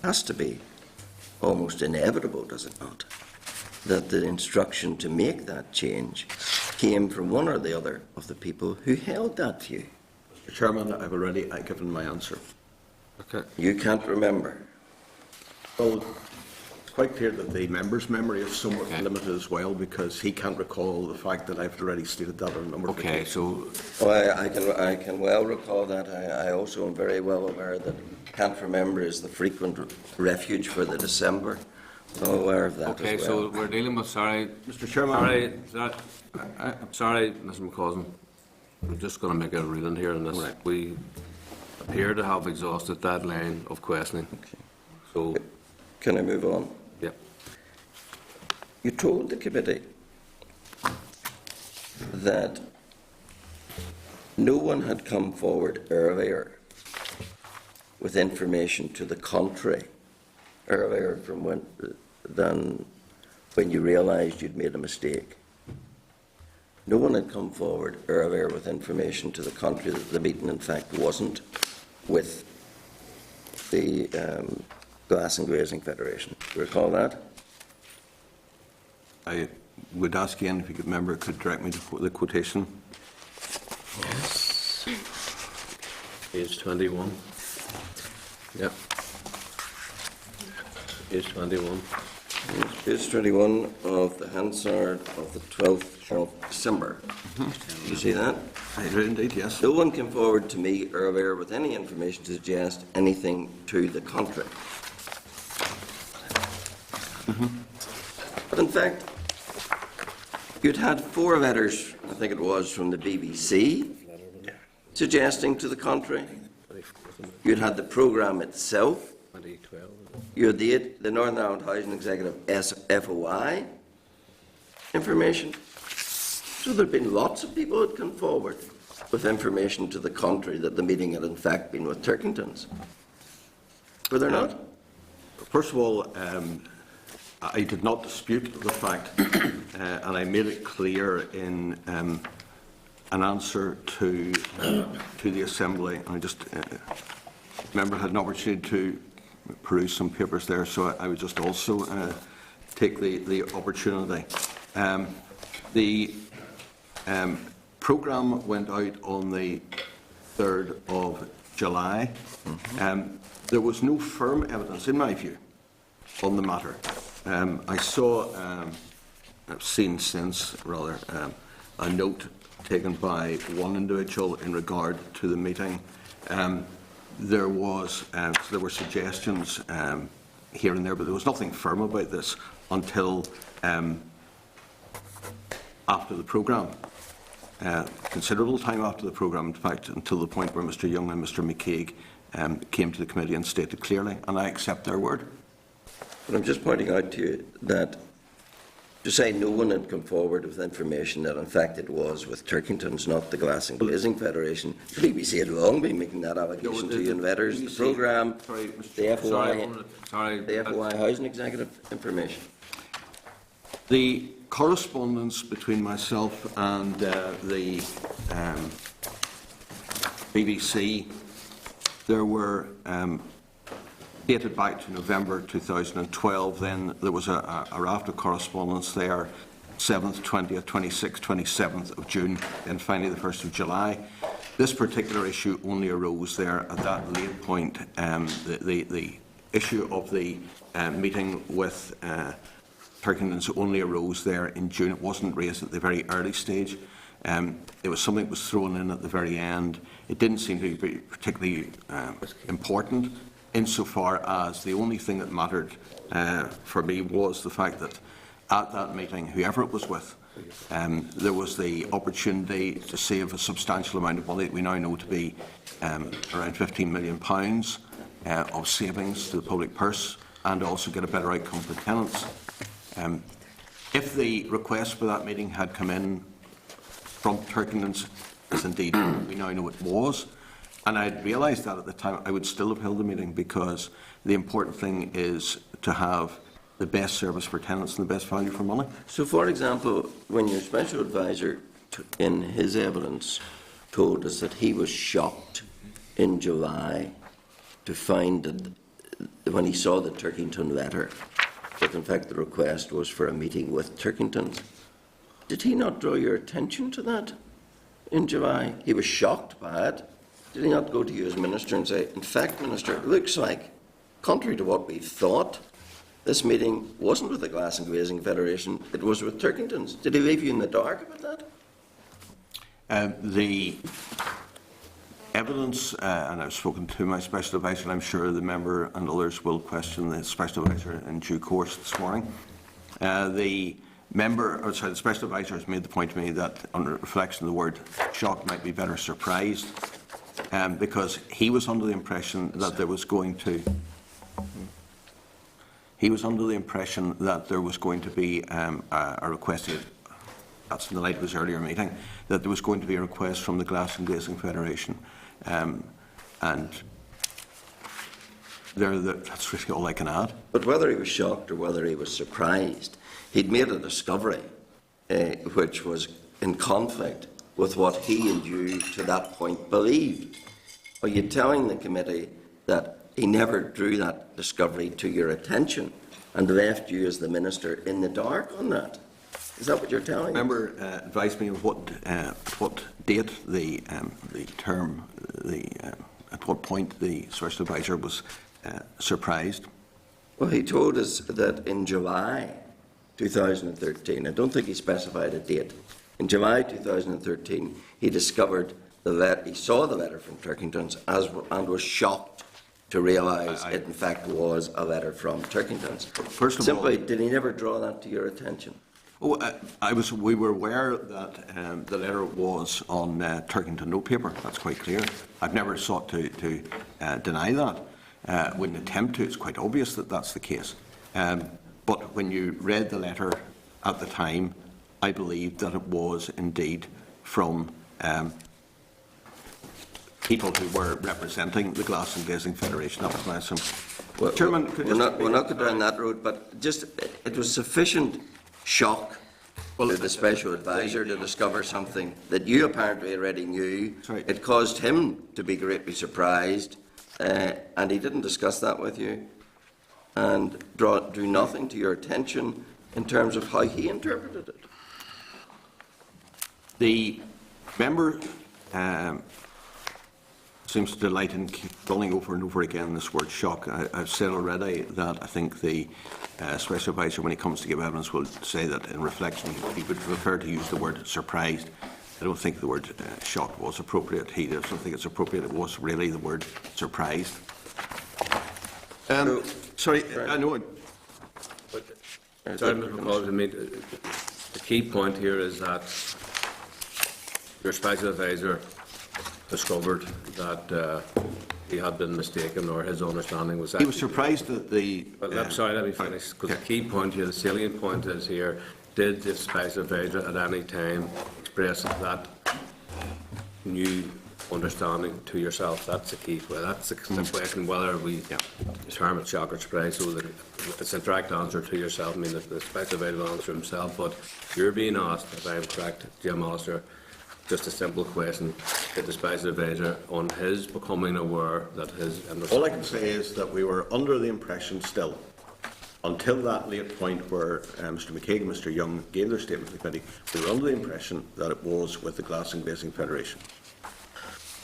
S11: has to be almost inevitable, does it not, that the instruction to make that change came from one or the other of the people who held that view.
S10: Mr. Chairman, I've already given my answer.
S1: Okay.
S11: You can't remember.
S10: Well, it's quite clear that the member's memory is somewhat limited as well, because he can't recall the fact that I've already stated that on a number of occasions.
S1: So
S11: I can well recall that. I also am very well aware that can't remember is the frequent refuge for the December. I'm aware of that
S1: okay,
S11: as well.
S1: so we're dealing with, sorry,
S10: Mr. Chairman.
S1: I'm sorry, Mr. McCausland. I'm just going to make a ruling here on this.
S10: Right.
S1: We appear to have exhausted that line of questioning.
S11: Okay.
S1: So,
S11: Can I move on?
S1: yeah.
S11: You told the committee that no one had come forward earlier with information to the contrary, earlier than when you realised you'd made a mistake. No one had come forward earlier with information to the contrary that the meeting, in fact, wasn't with the Glass and Glazing Federation. Do you recall that?
S10: I would ask again if you could remember, could direct me to the quotation.
S1: Yes. Page 21. Yep. Page 21.
S11: Page 21 of the Hansard of the 12th of December. Do you see that?
S10: I do indeed, yes.
S11: No one came forward to me earlier with any information to suggest anything to the contrary. But in fact, you'd had 4 letters, I think it was, from the BBC suggesting to the contrary. You'd had the programme itself.
S1: 2012.
S11: You had the Northern Ireland Housing Executive FOI information. So there had been lots of people who had come forward with information to the contrary that the meeting had in fact been with Turkingtons. Were there not?
S10: First of all, I did not dispute the fact, and I made it clear in an answer to the Assembly. I just, member had an opportunity to peruse some papers there, so I would just also take the opportunity. The programme went out on the 3rd of July. There was no firm evidence, in my view, on the matter. I saw, I've seen since, rather, a note taken by one individual in regard to the meeting. There were suggestions here and there, but there was nothing firm about this until after the programme. Considerable time after the programme, in fact, until the point where Mr. Young and Mr. McCaig came to the committee and stated clearly, and I accept their word.
S11: But I'm just pointing out to you that to say no one had come forward with information that in fact it was with Turkingtons, not the Glass and Glazing Federation. The BBC had long been making that allegation to you in letters, the programme, the FOI Housing Executive information.
S10: The correspondence between myself and the BBC, there were dated back to November 2012. Then there was a raft of correspondence there, 7th, 20th, 26th, 27th of June, and finally the 1st of July. This particular issue only arose there at that late point. The issue of the meeting with Turkingtons only arose there in June. It wasn't raised at the very early stage. It was something that was thrown in at the very end. It didn't seem to be particularly important. insofar as the only thing that mattered for me was the fact that at that meeting, whoever it was with, there was the opportunity to save a substantial amount of money that we now know to be around £15 million of savings to the public purse, and also get a better outcome for tenants. If the request for that meeting had come in from Turkingtons, as indeed we now know it was, and I had realised that at the time, I would still have held the meeting, because the important thing is to have the best service for tenants and the best value for money.
S11: So, for example, when your special advisor, in his evidence, told us that he was shocked in July to find that when he saw the Turkington letter, that in fact the request was for a meeting with Turkingtons, did he not draw your attention to that in July? He was shocked by it. Did he not go to you as Minister and say, in fact, Minister, it looks like, contrary to what we thought, this meeting wasn't with the Glass and Glazing Federation, it was with Turkingtons. Did he leave you in the dark about that?
S10: The evidence, and I've spoken to my special advisor, and I'm sure the member and others will question the special advisor in due course this morning. The special advisor has made the point to me that, on reflection, the word shocked might be better surprised, because he was under the impression that there was going to. He was under the impression that there was going to be a request, that's in the light of his earlier meeting, that there was going to be a request from the Glass and Glazing Federation. And that's really all I can add.
S11: But whether he was shocked or whether he was surprised, he'd made a discovery which was in conflict with what he and you to that point believed. Are you telling the committee that he never drew that discovery to your attention and left you as the Minister in the dark on that? Is that what you're telling me?
S10: Member advised me of what date at what point the special advisor was surprised.
S11: Well, he told us that in July 2013, I don't think he specified a date. In July 2013, he discovered he saw the letter from Turkingtons and was shocked to realise it in fact was a letter from Turkingtons.
S10: First of
S11: Simply,
S10: all,
S11: did he never draw that to your attention?
S10: Oh, we were aware that the letter was on Turkington notepaper. That's quite clear. I've never sought to deny that. Wouldn't attempt to. It's quite obvious that that's the case. But when you read the letter at the time, I believed that it was indeed from people who were representing the Glass and Glazing Federation. That was my assumption.
S11: Well,
S10: Chairman,
S11: we're not going down that road, but just it was sufficient shock to the special advisor to discover something that you apparently already knew.
S10: Right.
S11: It caused him to be greatly surprised, and he didn't discuss that with you, and drew nothing to your attention in terms of how he interpreted it.
S10: The member seems to delight in running over and over again this word shock. I've said already that I think the special advisor, when he comes to give evidence, will say that in reflection he would prefer to use the word surprised. I don't think the word shock was appropriate. He doesn't think it's appropriate. It was really the word surprised. Sorry, I know.
S1: Sorry, Mr. McCall, I mean, the key point here is that your special advisor discovered that he had been mistaken, or his understanding was that
S10: He was surprised that the.
S1: But I'm sorry, let me finish, because the key point here, the salient point is here: did the special advisor at any time express that new understanding to yourself? That's the key. Well, that's the question. Whether we term it shock or surprise, so that it's a direct answer to yourself. I mean, the special advisor will answer himself, but you're being asked, if I'm correct, Jim Alistair, just a simple question: did the special advisor, on his becoming aware that his understanding...
S10: All I can say is that we were under the impression still, until that late point where Mr McKaig and Mr Young gave their statement to the committee, we were under the impression that it was with the Glass and Glazing Federation.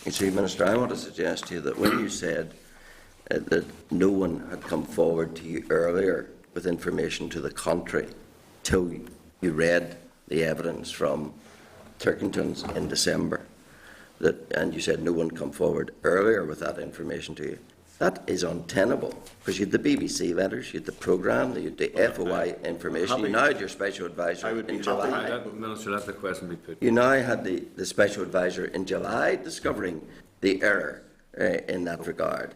S11: You see, Minister, I want to suggest to you that when you said that no one had come forward to you earlier with information to the contrary till you read the evidence from Turkingtons in December, and you said no one come forward earlier with that information to you, That is untenable, because you had the BBC letters, you had the programme, you had the FOI information, you now had your special advisor in July.
S1: Minister, let the question be put.
S11: You now had the special advisor in July discovering the error in that regard.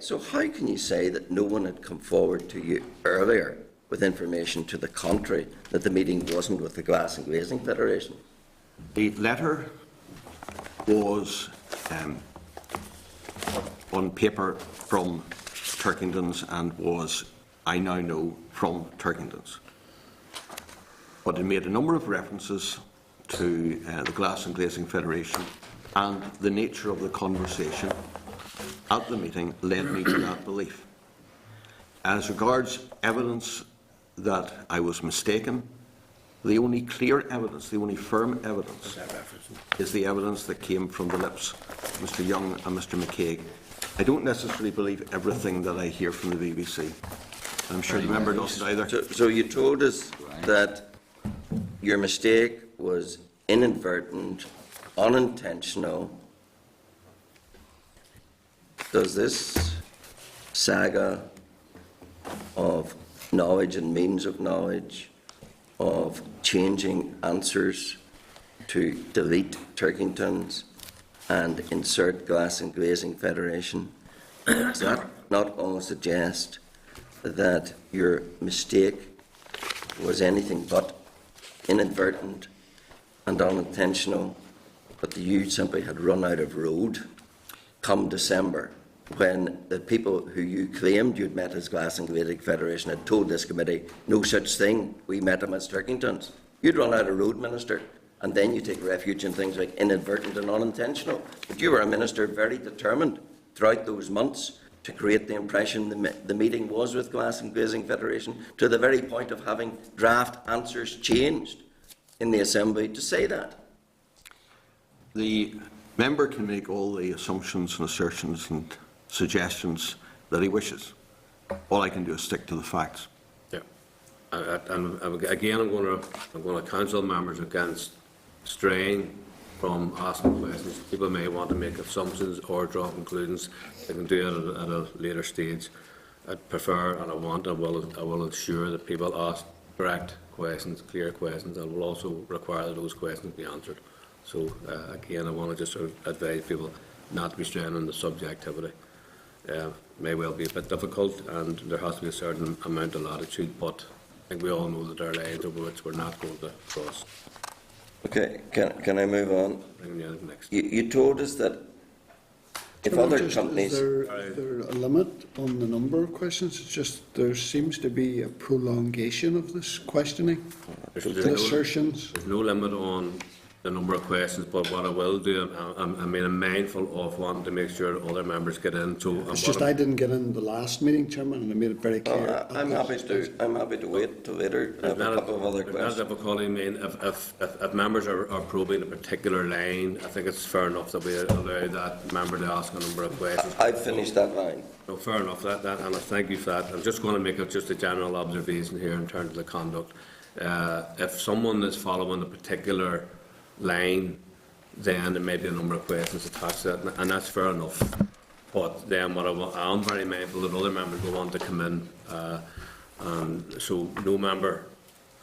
S11: So how can you say that no one had come forward to you earlier with information to the contrary, that the meeting wasn't with the Glass and Glazing Federation?
S10: The letter was on paper from Turkington's and was, I now know, from Turkington's. But it made a number of references to the Glass and Glazing Federation, and the nature of the conversation at the meeting led me to that belief. As regards evidence that I was mistaken, the only clear evidence, the only firm evidence, is the evidence that came from the lips of Mr. Young and Mr. McCaig. I don't necessarily believe everything that I hear from the BBC. I'm sure the member doesn't either.
S11: So you told us that your mistake was inadvertent, unintentional. Does this saga of knowledge and means of knowledge, of changing answers to delete Turkington's and insert Glass and Glazing Federation, does that not all suggest that your mistake was anything but inadvertent and unintentional, but you simply had run out of road come December, when the people who you claimed you'd met as Glass and Glazing Federation had told this committee no such thing, we met them as Turkingtons? You'd run out of road, Minister, and then you take refuge in things like inadvertent and unintentional. But you were a minister very determined throughout those months to create the impression the meeting was with Glass and Glazing Federation, to the very point of having draft answers changed in the Assembly to say that.
S10: The member can make all the assumptions and assertions and suggestions that he wishes. All I can do is stick to the facts.
S1: Yeah. And again, I'm going to counsel members against straying from asking questions. People may want to make assumptions or draw conclusions. They can do it at a later stage. I'd prefer, and I will ensure that people ask correct questions, clear questions, and will also require that those questions be answered. So again, I want to just sort of advise people not to be straying on the subjectivity. May well be a bit difficult, and there has to be a certain amount of latitude, but I think we all know that there are lines over which we're not going to cross.
S11: Okay, can I move on?
S1: Bring you next.
S11: You told us that if other companies...
S9: Is there a limit on the number of questions? It's just there seems to be a prolongation of this questioning, assertions.
S1: There's no limit on the number of questions, but what I will do, I'm mindful of wanting to make sure other members get in. So
S9: it's just I didn't get in the last meeting, Chairman, and I made it very clear.
S11: I'm happy to wait till later. I have a couple of other questions.
S1: Not difficulty. I mean, if members are probing a particular line, I think it's fair enough that we allow that member to ask a number of questions.
S11: I've finished that line.
S1: No, fair enough. And I thank you for that. I'm just going to make just a general observation here in terms of the conduct. If someone is following a particular line, then there may be a number of questions attached to that, and that's fair enough. But then what I am very mindful that other members will want to come in, and so no member,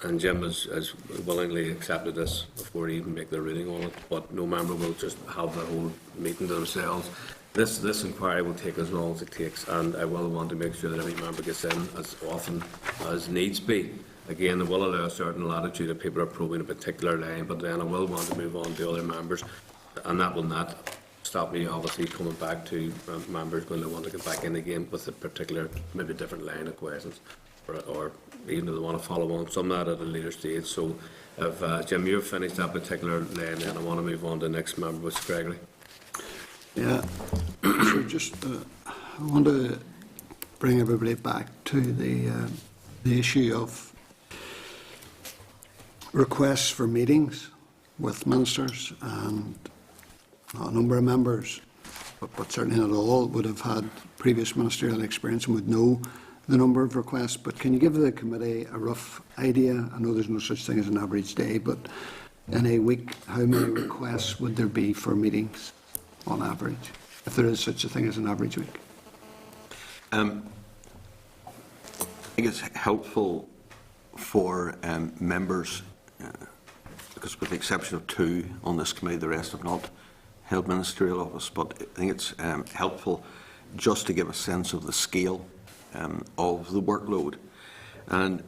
S1: and Jim has willingly accepted this before he even make the reading on it, but no member will just have the whole meeting to themselves. This inquiry will take as long as it takes, and I will want to make sure that every member gets in as often as needs be. Again, it will allow a certain latitude if people are probing a particular line, but then I will want to move on to other members, and that will not stop me, obviously, coming back to members when they want to get back in again with a particular, maybe different line of questions, or even if they want to follow on some of that at a later stage. So, if Jim, you've finished that particular line, then I want to move on to the next member, which is Gregory.
S9: Yeah. So just, I want to bring everybody back to the issue of requests for meetings with ministers, and a number of members, but certainly not all, would have had previous ministerial experience and would know the number of requests. But can you give the committee a rough idea? I know there's no such thing as an average day, but in a week, how many requests would there be for meetings on average, if there is such a thing as an average week?
S10: I think it's helpful for members, because with the exception of 2 on this committee, the rest have not held ministerial office, but I think it's helpful just to give a sense of the scale of the workload. And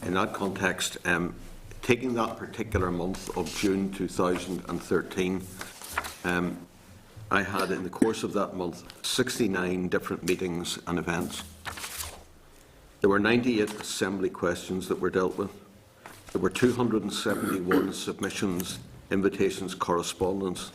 S10: in that context, taking that particular month of June 2013, I had in the course of that month 69 different meetings and events. There were 98 assembly questions that were dealt with. There were 271 submissions, invitations, correspondence.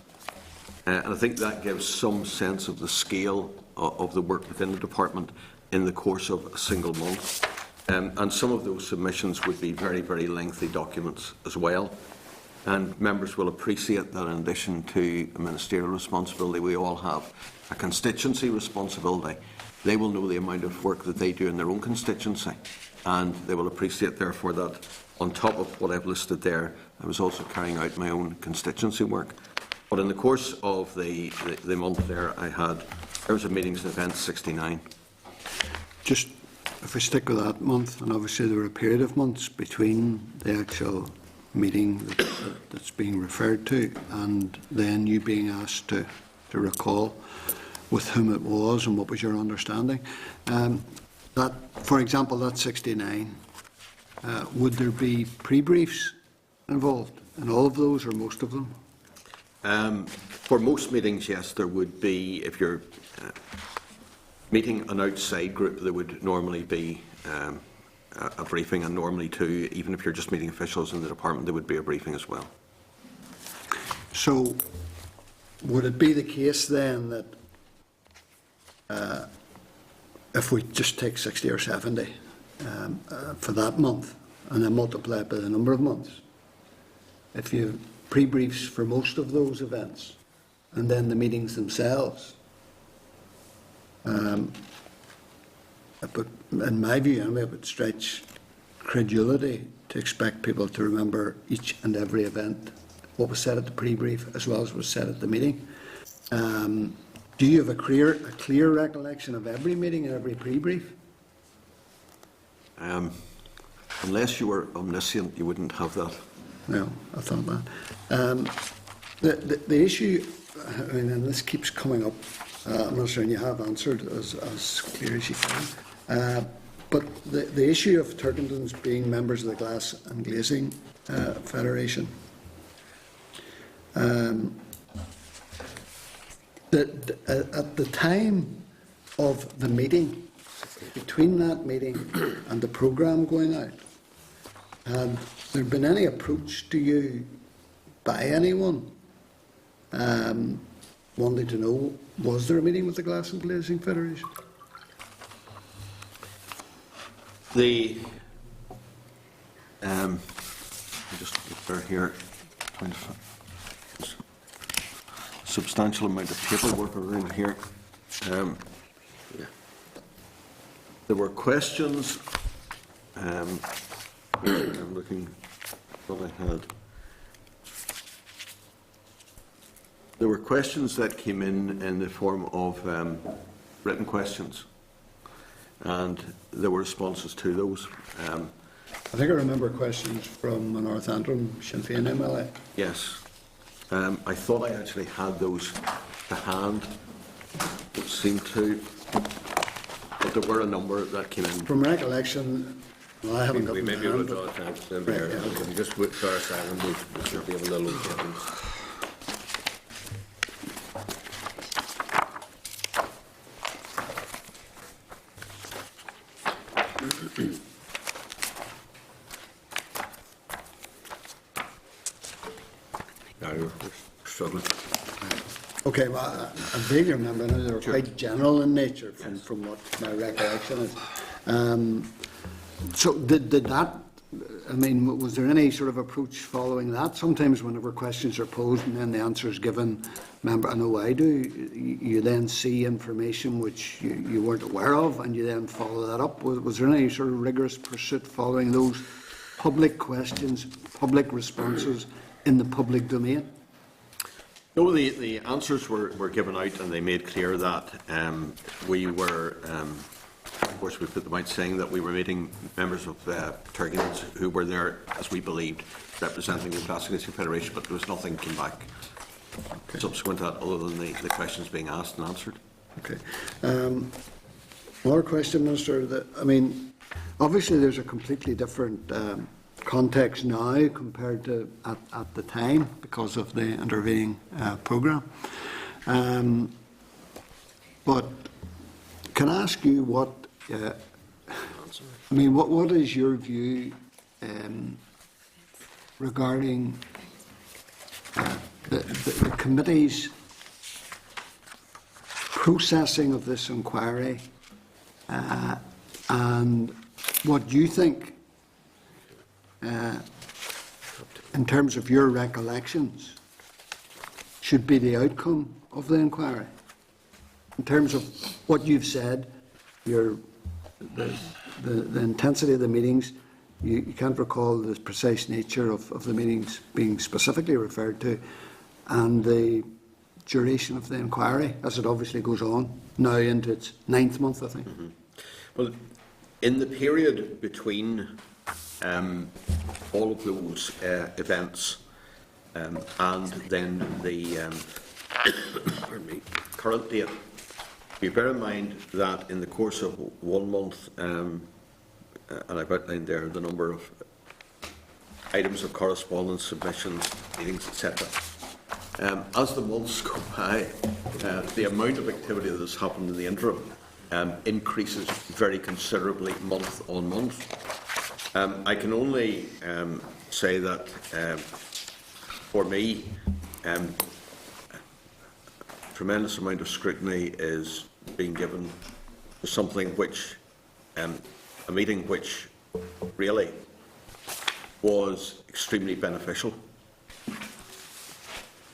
S10: And I think that gives some sense of the scale of the work within the department in the course of a single month. And some of those submissions would be very, very lengthy documents as well. And members will appreciate that in addition to a ministerial responsibility, we all have a constituency responsibility. They will know the amount of work that they do in their own constituency, and they will appreciate, therefore, that on top of what I've listed there, I was also carrying out my own constituency work. But in the course of the month there, I had hours of meetings and events 69.
S9: Just if we stick with that month, and obviously there were a period of months between the actual meeting that's being referred to and then you being asked to recall with whom it was and what was your understanding. That, for example, that 69, would there be pre-briefs involved in all of those or most of them?
S10: For most meetings, yes, there would be. If you're meeting an outside group, there would normally be a briefing, and normally too, even if you're just meeting officials in the department, there would be a briefing as well.
S9: So would it be the case then that if we just take 60 or 70 for that month and then multiply it by the number of months, if you have pre-briefs for most of those events and then the meetings themselves, but in my view, anyway, it would stretch credulity to expect people to remember each and every event, what was said at the pre-brief as well as was said at the meeting. Do you have a clear recollection of every meeting and every pre-brief?
S10: Unless you were omniscient, you wouldn't have that.
S9: No, I thought that. The issue, I mean, and this keeps coming up, I'm not sure you have answered as clear as you can, but the issue of Turkingtons being members of the Glass and Glazing Federation, at the time of the meeting, between that meeting and the programme going out, had there been any approach to you by anyone wanting to know, was there a meeting with the Glass and Glazing Federation?
S10: Just refer here. Substantial amount of paperwork around here. There were questions. I'm looking what I had. There were questions that came in the form of written questions, and there were responses to those.
S9: I think I remember questions from a North Antrim Sinn Féin MLA.
S10: Yes. I thought I actually had those to hand. It seemed to, but there were a number that came in.
S9: From recollection, well, I haven't got
S1: We
S9: them
S1: may
S9: to
S1: be able
S9: hand,
S1: to
S9: but-
S1: draw attention to them
S9: Right,
S1: here.
S9: yeah, okay.
S1: Just wait for a second, we should be able to locate them. No, we're struggling.
S9: Okay, well, I vaguely remember, I know they were quite general in nature from what my recollection is. So did that, I mean, was there any sort of approach following that? Sometimes whenever questions are posed and then the answer is given, remember, I know I do, you then see information which you weren't aware of and you then follow that up. Was there any sort of rigorous pursuit following those public questions, public responses in the public domain?
S10: No, the answers were given out, and they made clear that we were of course, we put them out saying that we were meeting members of Turkeyans who were there, as we believed, representing the Classic Racing Federation, but there was nothing came back subsequent to that other than the questions being asked and answered.
S9: Okay. Another question, Minister. I mean, obviously there's a completely different context now compared to at the time because of the intervening programme. But can I ask you what? I mean, what is your view regarding the committee's processing of this inquiry, and what you think, in terms of your recollections, should be the outcome of the inquiry? In terms of what you've said, the intensity of the meetings, you can't recall the precise nature of the meetings being specifically referred to, and the duration of the inquiry, as it obviously goes on, now into its 9th month, I think.
S10: Mm-hmm. Well, in the period between all of those events and then the current date, you bear in mind that in the course of 1 month, and I've outlined there the number of items of correspondence, submissions, meetings, etc. As the months go by, the amount of activity that has happened in the interim increases very considerably month on month. I can only say that for me, tremendous amount of scrutiny is being given to something which, a meeting which really was extremely beneficial.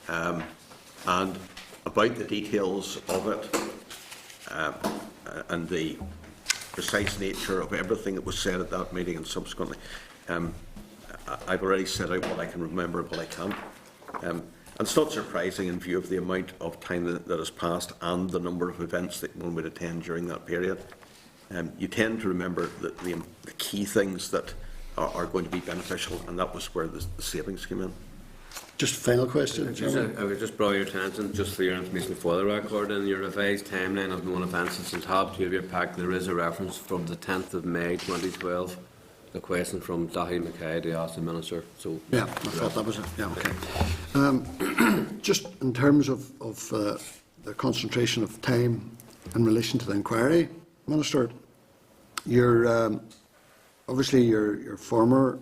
S10: And about the details of it and the precise nature of everything that was said at that meeting and subsequently, I've already set out what I can remember and what I can't. And it's not surprising in view of the amount of time that has passed and the number of events that one would attend during that period. You tend to remember the key things that are going to be beneficial, and that was where the savings came in.
S9: Just final question.
S1: I would just draw your attention, just for your information for the record, in your revised timeline of known events, it's in tab 2 of your pack, there is a reference from the 10th of May 2012, the question from Dahi Mackay to ask the Minister. So
S9: yeah, I thought that was it. Yeah, okay. Just in terms of the concentration of time in relation to the inquiry, Minister, obviously your former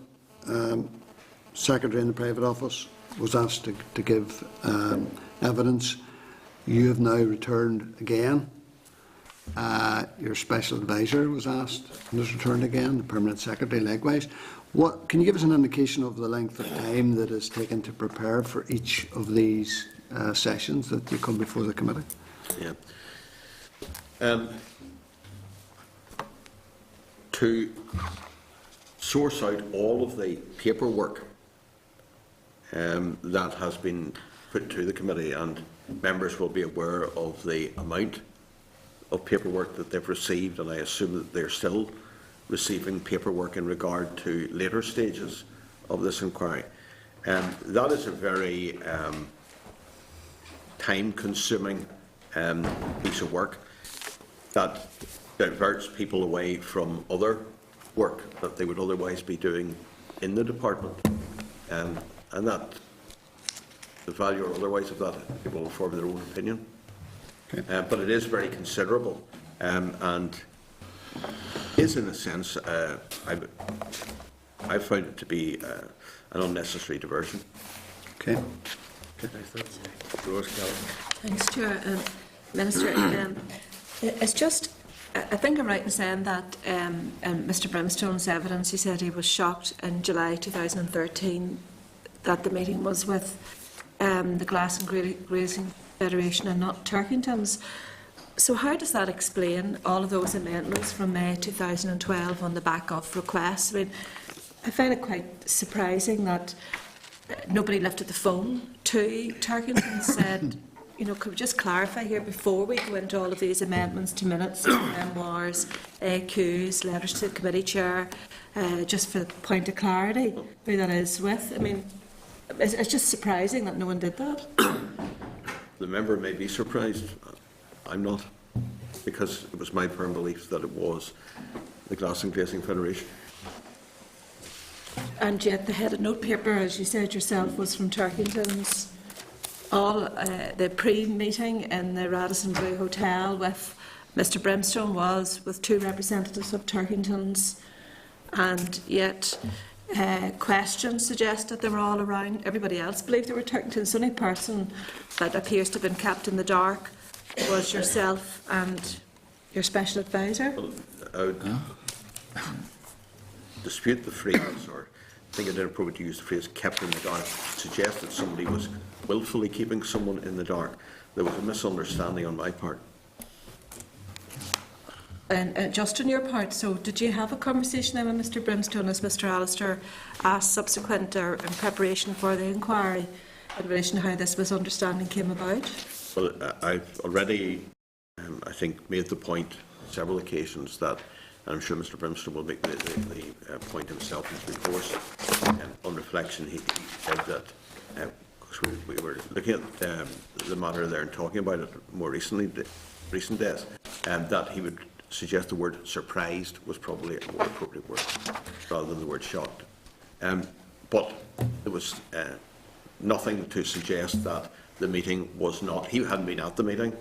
S9: secretary in the private office was asked to give evidence. You have now returned again. Your special advisor was asked and has returned again, the permanent secretary likewise. Can you give us an indication of the length of time that is taken to prepare for each of these sessions that you come before the committee?
S10: Yeah. To source out all of the paperwork that has been put to the committee, and members will be aware of the amount of paperwork that they've received, and I assume that they're still receiving paperwork in regard to later stages of this inquiry. That is a very time-consuming piece of work that diverts people away from other work that they would otherwise be doing in the department. And that, the value or otherwise of that, people will form their own opinion. Okay. But it is very considerable, and is in a sense, I found it to be an unnecessary diversion.
S9: Okay.
S2: Thanks, Chair. Minister, it's just, I think I'm right in saying that Mr Brimstone's evidence, he said he was shocked in July 2013 that the meeting was with the Glass and Grazing Federation and not Turkington's. So how does that explain all of those amendments from May 2012 on the back of requests? I mean, I find it quite surprising that nobody lifted the phone to Turkington and said, could we just clarify here before we go into all of these amendments to minutes, memoirs, AQs, letters to the committee chair, just for the point of clarity, who that is with? I mean, it's just surprising that no one did that.
S10: The member may be surprised. I'm not, because it was my firm belief that it was the Glass and Glazing Federation.
S2: And yet the headed note paper, as you said yourself, was from Turkington's. All the pre-meeting in the Radisson Blu Hotel with Mr Brimstone was with 2 representatives of Turkington's, and yet questions suggested they were all around. Everybody else believed they were Turkington's. The only person that appears to have been kept in the dark was yourself and your special advisor.
S10: Well, I would dispute the phrase, or I think it's inappropriate to use the phrase kept in the dark, suggest that somebody was willfully keeping someone in the dark. There was a misunderstanding on my part.
S2: And just on your part, so did you have a conversation then with Mr Brimstone, as Mr Allister asked subsequent or in preparation for the inquiry, in relation to how this misunderstanding came about?
S10: Well, I've already, I think, made the point on several occasions that, and I'm sure Mr Brimstone will make the point himself in due course. On reflection, he said that, because we were looking at the matter there and talking about it more recent days, that he would suggest the word surprised was probably a more appropriate word, rather than the word shocked. But there was nothing to suggest that the meeting was not. He hadn't been at the meeting.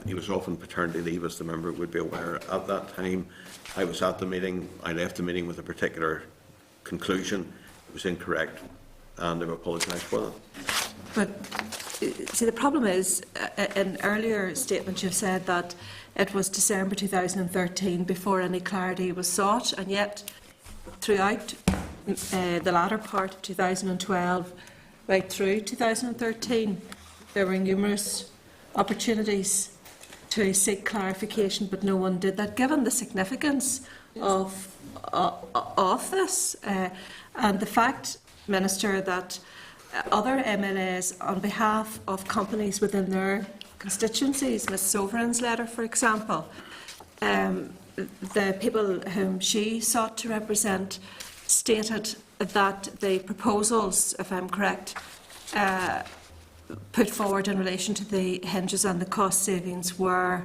S10: He was off on paternity leave, as the member would be aware at that time. I was at the meeting. I left the meeting with a particular conclusion. It was incorrect, and I've apologised for that.
S2: But see, the problem is, in earlier statements you've said that it was December 2013 before any clarity was sought, and yet throughout the latter part of 2012, right through 2013, there were numerous opportunities to seek clarification, but no one did that. Given the significance of this, and the fact, Minister, that other MLAs, on behalf of companies within their constituencies, Ms Sovereign's letter, for example, the people whom she sought to represent stated that the proposals, if I'm correct, put forward in relation to the hinges and the cost savings were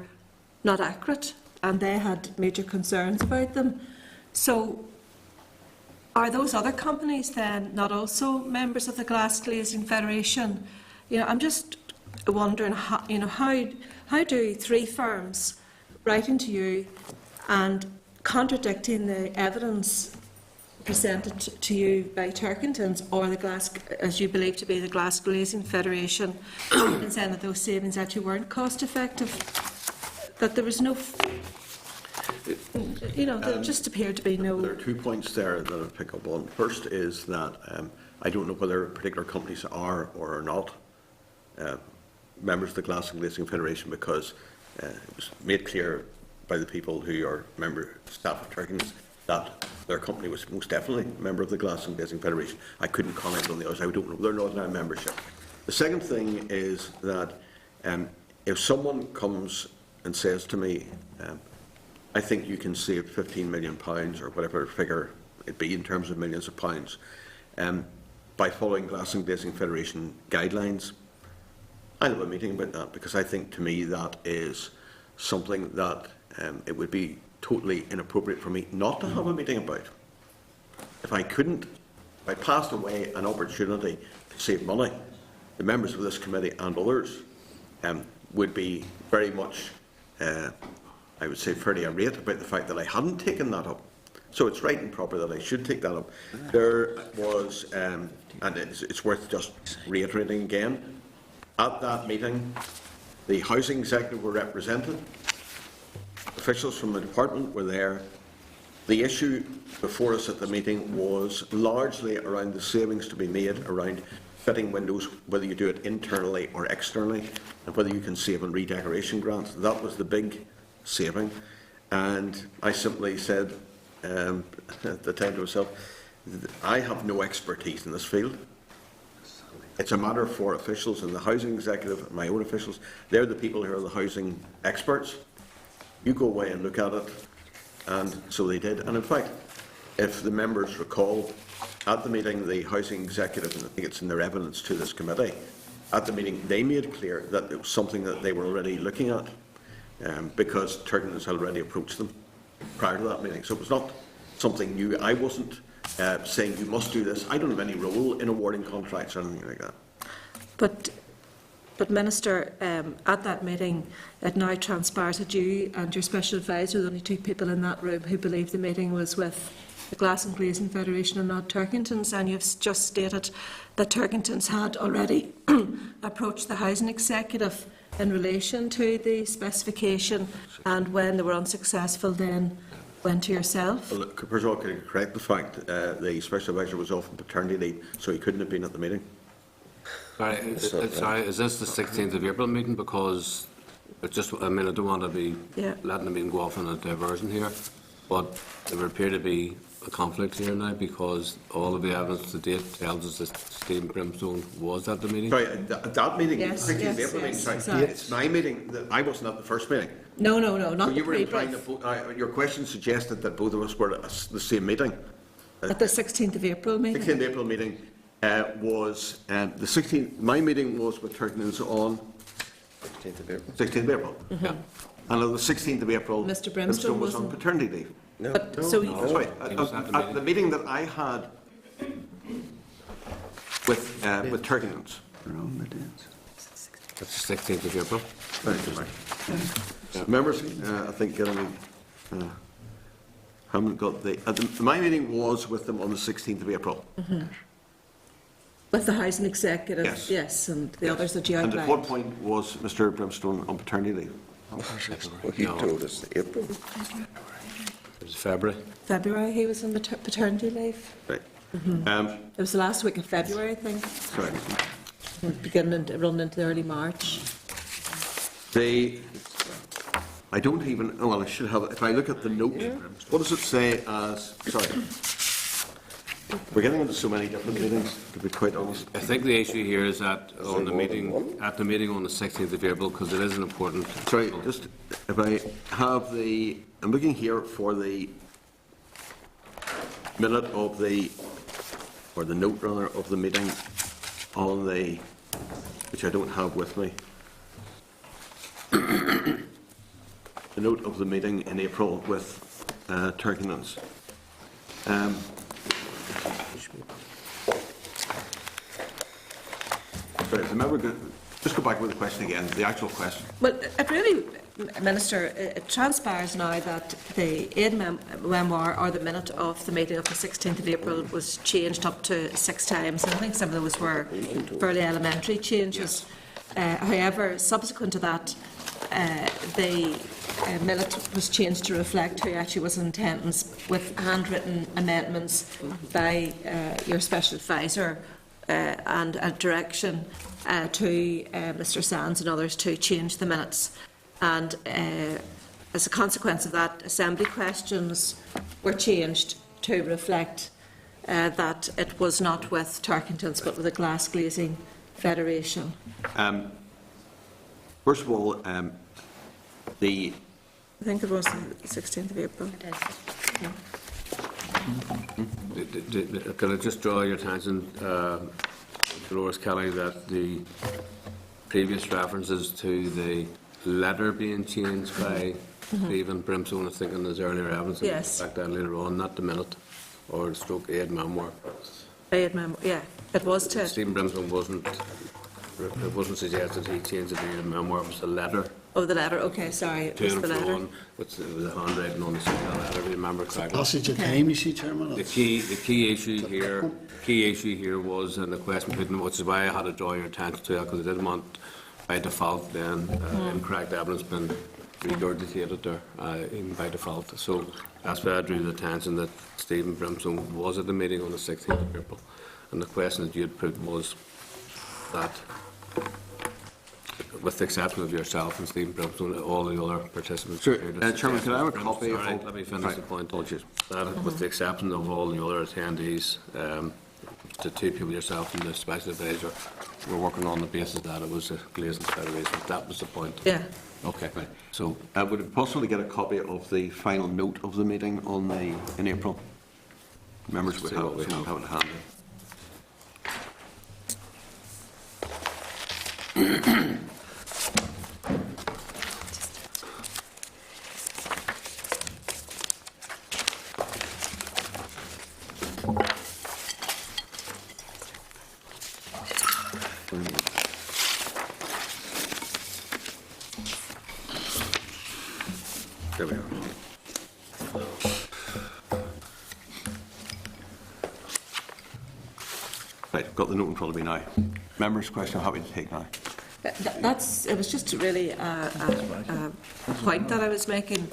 S2: not accurate, and they had major concerns about them. So are those other companies then not also members of the Glass Glazing Federation? I'm just wondering how do 3 firms writing to you and contradicting the evidence presented to you by Turkington's or the Glass, as you believe to be the Glass Glazing Federation, and saying that those savings actually weren't cost effective, that there was no, there just appeared to be no.
S10: There are 2 points there that I'll pick up on. First is that I don't know whether particular companies are or are not members of the Glass and Glazing Federation, because it was made clear by the people who are staff of Turkington's that their company was most definitely a member of the Glass and Glazing Federation. I couldn't comment on the others. I don't know. They're not in our membership. The second thing is that if someone comes and says to me, I think you can save £15 million or whatever figure it be in terms of millions of pounds by following Glass and Glazing Federation guidelines, I'll have a meeting about that, because I think, to me, that is something that it would be totally inappropriate for me not to have a meeting about. If I passed away an opportunity to save money, the members of this committee and others would be very much, I would say, fairly irate about the fact that I hadn't taken that up. So it's right and proper that I should take that up. There was, and it's worth just reiterating again, at that meeting, the housing executive were represented. Officials from the department were there. The issue before us at the meeting was largely around the savings to be made around fitting windows, whether you do it internally or externally, and whether you can save on redecoration grants. That was the big saving. And I simply said at the time to myself, I have no expertise in this field. it's a matter for officials in the housing executive and my own officials. They're the people who are the housing experts. You go away and look at it, and so they did. And in fact, if the members recall, at the meeting, the housing executive, and I think it's in their evidence to this committee, at the meeting they made clear that it was something that they were already looking at, because Turkington's had already approached them prior to that meeting. So it was not something new. I wasn't saying you must do this. I don't have any role in awarding contracts or anything like that.
S2: But Minister, at that meeting, it now transpires that you and your special advisor, the only two people in that room who believed the meeting was with the Glass and Glazing Federation and not Turkington's, and you've just stated that Turkington's had already approached the housing executive in relation to the specification, and when they were unsuccessful then went to yourself.
S10: Well, first of all, can I correct the fact the special advisor was off on paternity leave, so he couldn't have been at the meeting.
S1: Sorry, is this the 16th of April meeting? Because it's just, I mean, I don't want to be letting the meeting go off on a diversion here, but there would appear to be a conflict here now, because all of the evidence to date tells us that Stephen Brimstone was at the meeting.
S10: Sorry, that meeting,
S2: Yes,
S10: 16th of April meeting, sorry,
S2: exactly.
S10: it's my meeting. I wasn't at the first meeting.
S2: No, not
S10: So you
S2: the
S10: were implying
S2: pre-brief.
S10: that your question suggested that both of us were at the same meeting.
S2: At the 16th of April meeting.
S10: 16th April meeting was the 16th. My meeting was with Turkington's on 16th of April. 16th of April. Yeah. And on the 16th of April,
S2: Mr. Brimstone
S10: was on
S2: wasn't.
S10: paternity leave.
S2: But, so
S10: That's right.
S1: He was at the
S10: At the meeting that I had with Turkington's.
S1: That's the 16th of April.
S10: Members, I think haven't got my meeting was with them on the 16th of April.
S2: with the housing executive,
S10: Yes.
S2: and the others that you
S10: And
S2: outlined.
S10: at what point was Mr. Brimstone on paternity leave?
S11: Well, you told us April.
S1: It was February.
S2: February, he was on paternity leave.
S10: Right.
S2: It was the last week of February, I think,
S10: Sorry.
S2: running into early March.
S10: I don't even, well, I should have, if I look at the note, what does it say as, sorry. We're getting into so many different meetings, to be quite honest.
S1: I think the issue here is that on the meeting, at the meeting on the 16th of April, because it is an important.
S10: Sorry, just, if I have I'm looking here for the minute of or the note rather, of the meeting on which I don't have with me. The note of the meeting in April with Turkington's. Sorry, if the member just go back with the question again, the actual question.
S2: Well, it really, Minister, it transpires now that the aid memoir or the minute of the meeting of the 16th of April was changed up to 6 times, and I think some of those were fairly elementary changes. However, subsequent to that, the minute was changed to reflect who actually was in attendance, with handwritten amendments by your special advisor and a direction to Mr Sands and others to change the minutes. And as a consequence of that, assembly questions were changed to reflect that it was not with Turkington's but with the Glass Glazing Federation.
S10: First of all,
S2: I think it was the 16th of April.
S1: Can I just draw your attention, Dolores Kelly, that the previous references to the letter being changed by Stephen Brimstone, I think, in his earlier evidence,
S2: Yes.
S1: back then later on, not the minute or stroke aid memoir.
S2: Aid memoir, yeah, it was to.
S1: Stephen Brimstone it wasn't suggested he changed it to aid memoir, it was a letter.
S2: Oh, the letter. Okay, sorry, it
S1: To
S2: was
S1: and
S2: the
S1: fro
S2: letter.
S1: on, which it was a handwriting on the side of the letter, if you remember correctly.
S9: Passage of time, you see, Chairman.
S1: The key issue here was, and the question put in, which is why I had to draw your attention to it, because I didn't want by default then incorrect evidence being regurgitated there, even by default. So that's why I drew the attention that Stephen Brimstone was at the meeting on the 16th of April, and the question that you had put was that, with the exception of yourself and Stephen Brimstone, all the other participants.
S10: Sure. Chairman, can I have a copy of
S1: Sorry,
S10: all-
S1: let me finish
S10: Right.
S1: the point. With the exception of all the other attendees, the two people, yourself and the special advisor, were working on the basis that it was a glazing federation. That was the point.
S2: Yeah.
S1: Okay. Right. So
S10: would it be possible to get a copy of the final note of the meeting in April? Members would have it handy.
S1: there we are.
S10: Right, got the note in front of me now. Members' question, I'm happy to take now.
S2: It was just really a point that I was making,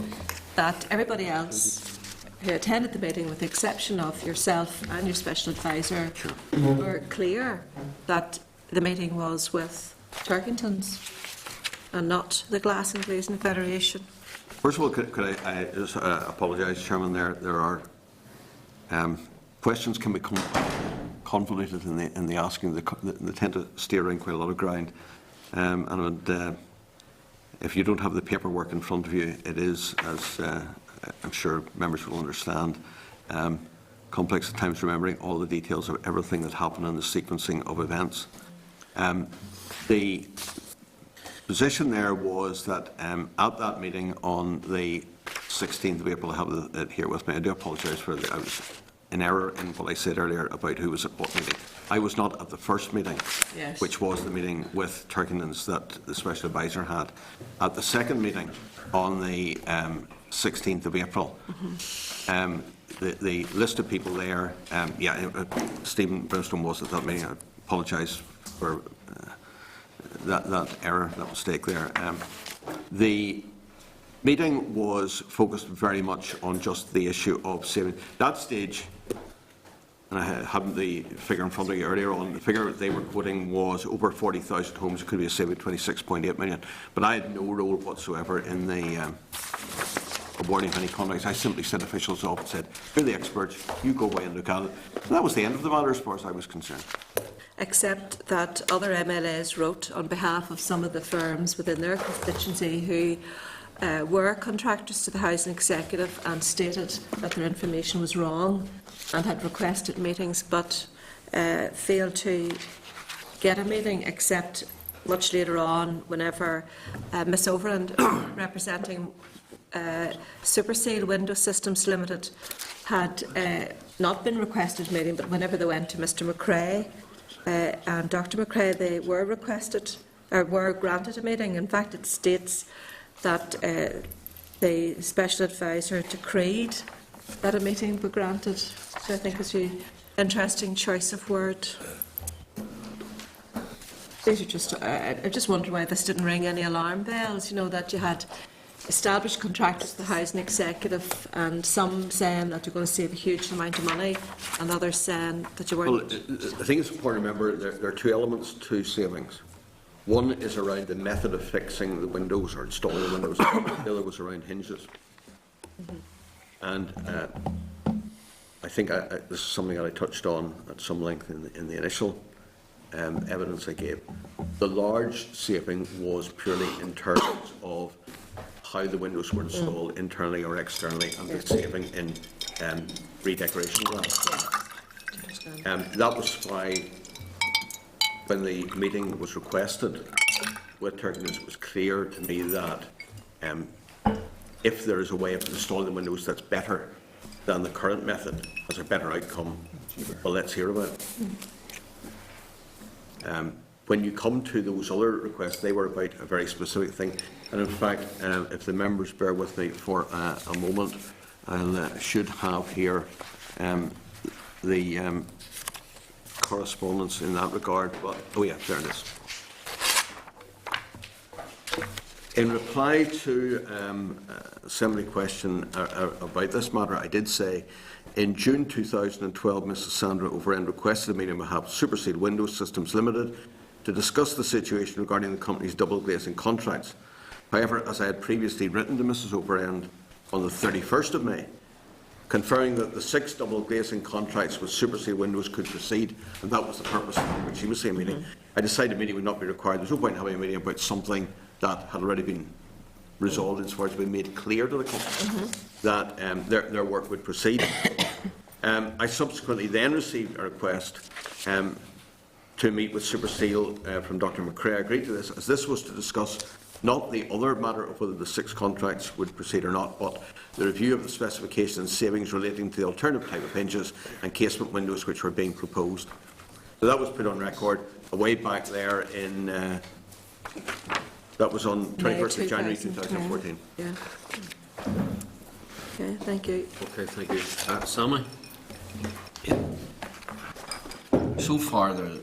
S2: that everybody else who attended the meeting, with the exception of yourself and your special advisor, were clear that the meeting was with Turkingtons and not the Glass and Glazing Federation.
S10: First of all, could I just apologise, Chairman? There are questions can become convoluted in the asking. They tend to steer around quite a lot of ground. And if you don't have the paperwork in front of you, it is, as I'm sure members will understand, complex at times remembering all the details of everything that happened in the sequencing of events. The position there was that at that meeting on the 16th of April, I have it here with me. I do apologise for I was in error in what I said earlier about who was at what meeting. I was not at the first meeting,
S2: yes,
S10: which was the meeting with Turkingtons that the special advisor had. At the second meeting on the 16th of April, the list of people there, Stephen Brimstone was at that meeting. I apologise for that error, that mistake there. The meeting was focused very much on just the issue of saving. That stage, and I hadn't the figure in front of you earlier on, the figure they were quoting was over 40,000 homes. It could be a saving 26.8 million. But I had no role whatsoever in the awarding of any contracts. I simply sent officials off and said, you're the experts, you go away and look at it. And that was the end of the matter as far as I was concerned.
S2: Except that other MLAs wrote on behalf of some of the firms within their constituency who were contractors to the Housing Executive and stated that their information was wrong and had requested meetings but failed to get a meeting, except much later on whenever Miss Overend, representing Superseal Window Systems Limited, had not been requested a meeting, but whenever they went to Mr McRae and Dr McRae, they were requested or were granted a meeting. In fact, it states that the special advisor decreed that a meeting be granted. So I think it's an interesting choice of word. These are just, I just wonder why this didn't ring any alarm bells, you know, that you had established contractors to the Housing Executive and some saying that you're going to save a huge amount of money and others saying that you weren't.
S10: Well, I think it's important to remember there are two elements to savings. One is around the method of fixing the windows or installing the windows. The other was around hinges. And I think this is something that I touched on at some length in the initial evidence I gave. The large saving was purely in terms of how the windows were installed internally or externally, and the saving in redecoration glass. That was why, when the meeting was requested with Turkingtons, it was clear to me that if there is a way of installing the windows that's better than the current method, as a better outcome, well, let's hear about it. When you come to those other requests, they were about a very specific thing. And in fact, if the members bear with me for a moment, I should have here the correspondence in that regard. But, oh yeah, there it is. In reply to Assembly question about this matter, I did say, in June 2012, Mrs Sandra Overend requested a meeting on behalf of Superseal Window Systems Limited to discuss the situation regarding the company's double glazing contracts. However, as I had previously written to Mrs Overend on the 31st of May, conferring that the 6 double glazing contracts with Superseal Windows could proceed, and that was the purpose of which he was saying meeting. I decided a meeting would not be required. There's no point in having a meeting about something that had already been resolved as far as being made clear to the company that their work would proceed. I subsequently then received a request to meet with Superseal from Dr McCrae. I agreed to this, as this was to discuss not the other matter of whether the 6 contracts would proceed or not, but the review of the specifications and savings relating to the alternative type of hinges and casement windows which were being proposed. So that was put on record way back there in, that was on 21st of January 2014.
S2: Yeah. Okay, thank you.
S1: Okay, thank you. Sammy?
S12: So far, the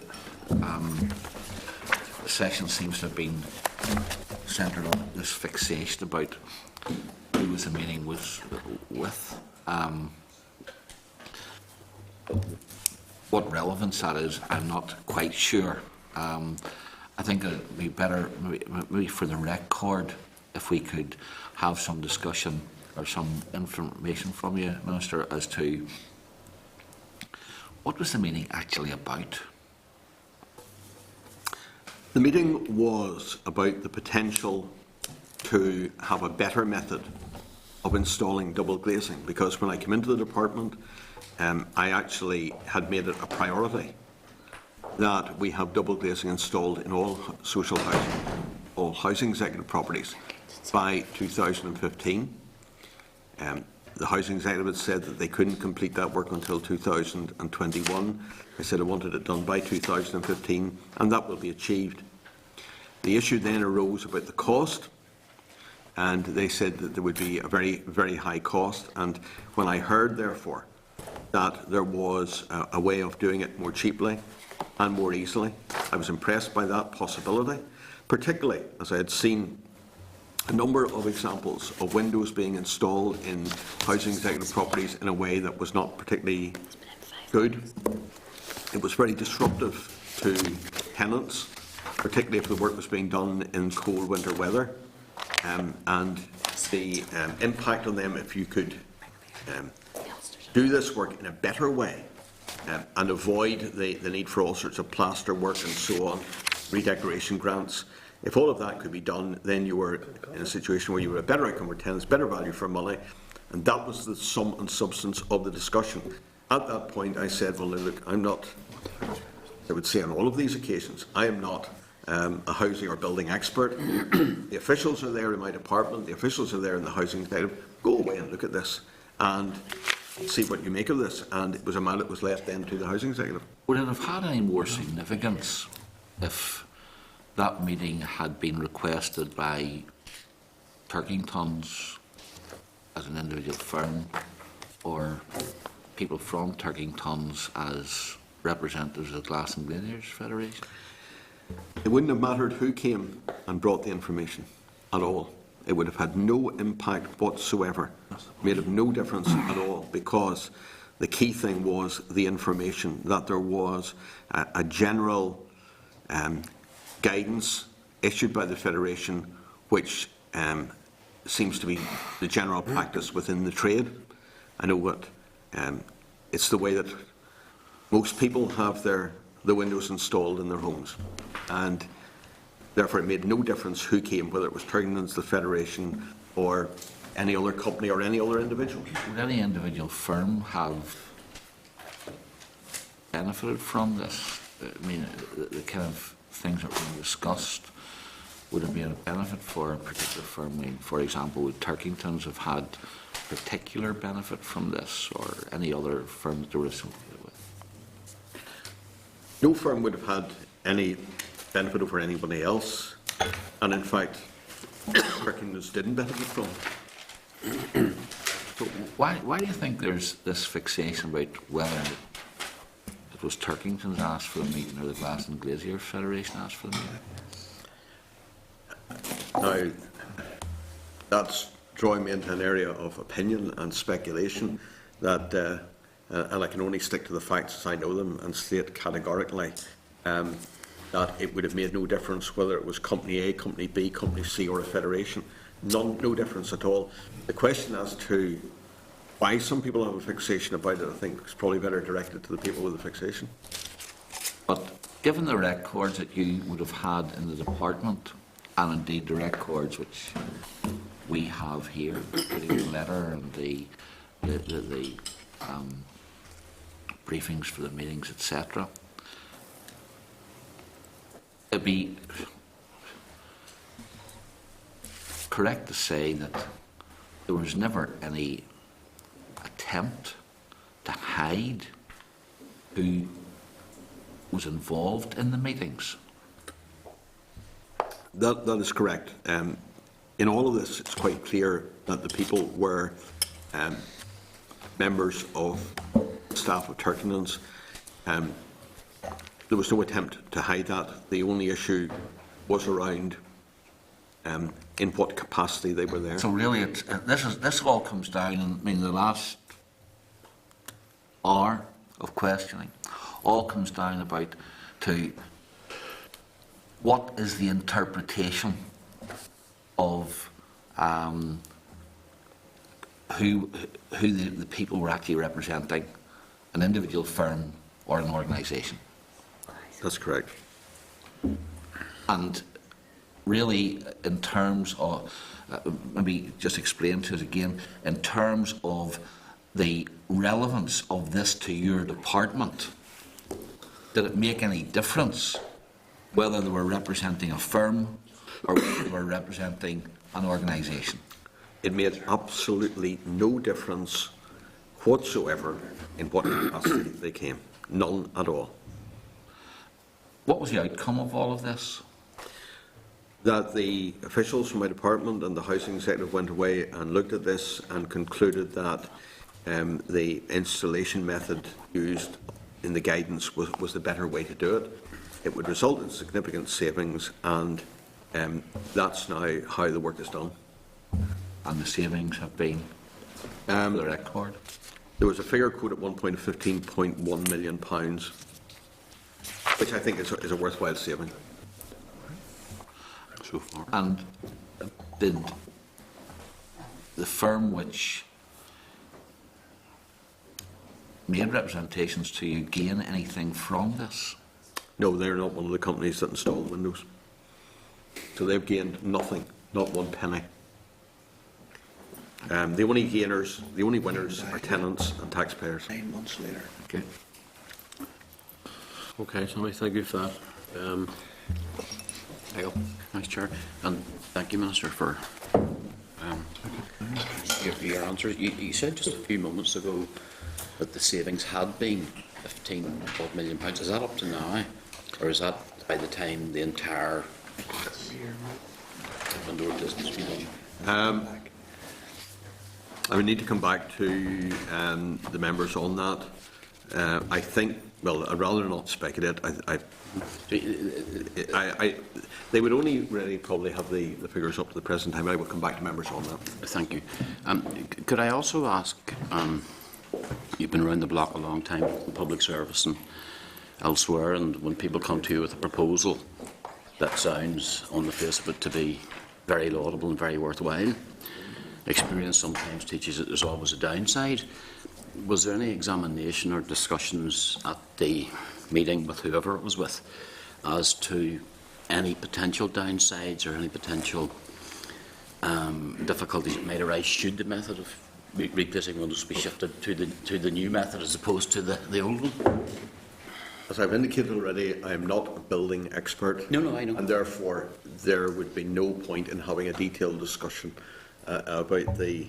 S12: session seems to have been centred on this fixation about who was the meeting was with. What relevance that is, I'm not quite sure. I think it would be better, maybe for the record, if we could have some discussion or some information from you, Minister, as to what was the meeting actually about?
S10: The meeting was about the potential to have a better method of installing double glazing, because when I came into the department, I actually had made it a priority that we have double glazing installed in all social housing, all housing executive properties by 2015. The housing executive had said that they couldn't complete that work until 2021. I said I wanted it done by 2015, and that will be achieved. The issue then arose about the cost, and they said that there would be a very, very high cost. And when I heard, therefore, that there was a way of doing it more cheaply and more easily, I was impressed by that possibility, particularly as I had seen a number of examples of windows being installed in housing executive properties in a way that was not particularly good. It was very disruptive to tenants, particularly if the work was being done in cold winter weather, and the impact on them if you could do this work in a better way and avoid the need for all sorts of plaster work and so on, redecoration grants. If all of that could be done, then you were in a situation where you were a better outcome for tenants, better value for money, and that was the sum and substance of the discussion. At that point, I said, well, look, I'm not, I would say on all of these occasions, I am not a housing or building expert. The officials are there in my department, the officials are there in the housing executive. Go away and look at this and see what you make of this. And it was a matter that was left then to the housing executive.
S12: Would it have had any more significance if that meeting had been requested by Turkingtons as an individual firm, or people from Turkingtons as representatives of Glass and Glaziers Federation?
S10: It wouldn't have mattered who came and brought the information at all. It would have had no impact whatsoever, made of no difference at all, because the key thing was the information, that there was a general guidance issued by the Federation, which seems to be the general practice within the trade. I know what it's the way that most people have the windows installed in their homes, and therefore it made no difference who came, whether it was Turkingtons, the Federation, or any other company or any other individual.
S12: Would any individual firm have benefited from this? I mean, the kind of things that were being discussed, would it be a benefit for a particular firm? I mean, for example, would Turkingtons have had particular benefit from this, or any other firm that they were associated with?
S10: No firm would have had any benefit over anybody else, and in fact, Turkingtons didn't benefit from it.
S12: So why do you think there's this fixation about whether it was Turkingtons asked for the meeting or the Glass and Glazier Federation asked for the meeting?
S10: Now, that's drawing me into an area of opinion and speculation that, and I can only stick to the facts as I know them and state categorically that it would have made no difference whether it was Company A, Company B, Company C or a federation. No difference at all. The question as to Why some people have a fixation about it, I think, is probably better directed to the people with the fixation.
S12: But given the records that you would have had in the department, and indeed the records which we have here, including the letter and the briefings for the meetings, etc., it'd be correct to say that there was never any attempt to hide who was involved in the meetings.
S10: That is correct. In all of this, it's quite clear that the people were members of staff of Turkington's. There was no attempt to hide that. The only issue was around in what capacity they were there.
S12: So really, this all comes down, and I mean, the last hour of questioning all comes down about to what is the interpretation of who the people were actually representing, an individual firm or an organisation.
S10: That's correct.
S12: And really, in terms of, maybe just explain to us again, in terms of the relevance of this to your department, did it make any difference whether they were representing a firm or whether they were representing an organisation?
S10: It made absolutely no difference whatsoever in what capacity they came. None at all.
S12: What was the outcome of all of this?
S10: That the officials from my department and the housing executive went away and looked at this and concluded that the installation method used in the guidance was the better way to do it. It would result in significant savings, and that's now how the work is done.
S12: And the savings have been the record?
S10: There was a figure quote at one point of £15.1 million, which I think is a worthwhile saving. So far.
S12: And did the firm which made representations to you gain anything from this?
S10: No, they're not one of the companies that installed windows. So they've gained nothing, not one penny. The only gainers, the only winners are tenants and taxpayers.
S7: 9 months later.
S12: Okay.
S1: Okay, Sammy, thank you for that.
S7: Thanks, Chair. And thank you, Minister, for your answers. You said just a few moments ago that the savings had been £15 million. Is that up to now? Or is that by the time the entire window distance be done?
S10: I would need to come back to the members on that. I think, well, I'd rather not speculate. They would only really probably have the figures up to the present time. I will come back to members on that.
S7: Thank you. Could I also ask, you've been around the block a long time in public service and elsewhere, and when people come to you with a proposal that sounds on the face of it to be very laudable and very worthwhile, experience sometimes teaches that there's always a downside. Was there any examination or discussions at the meeting with whoever it was with as to any potential downsides or any potential difficulties that might arise should the method of replacing windows be shifted to the new method as opposed to the old one?
S10: As I've indicated already, I am not a building expert.
S7: No, I know.
S10: And therefore, there would be no point in having a detailed discussion about the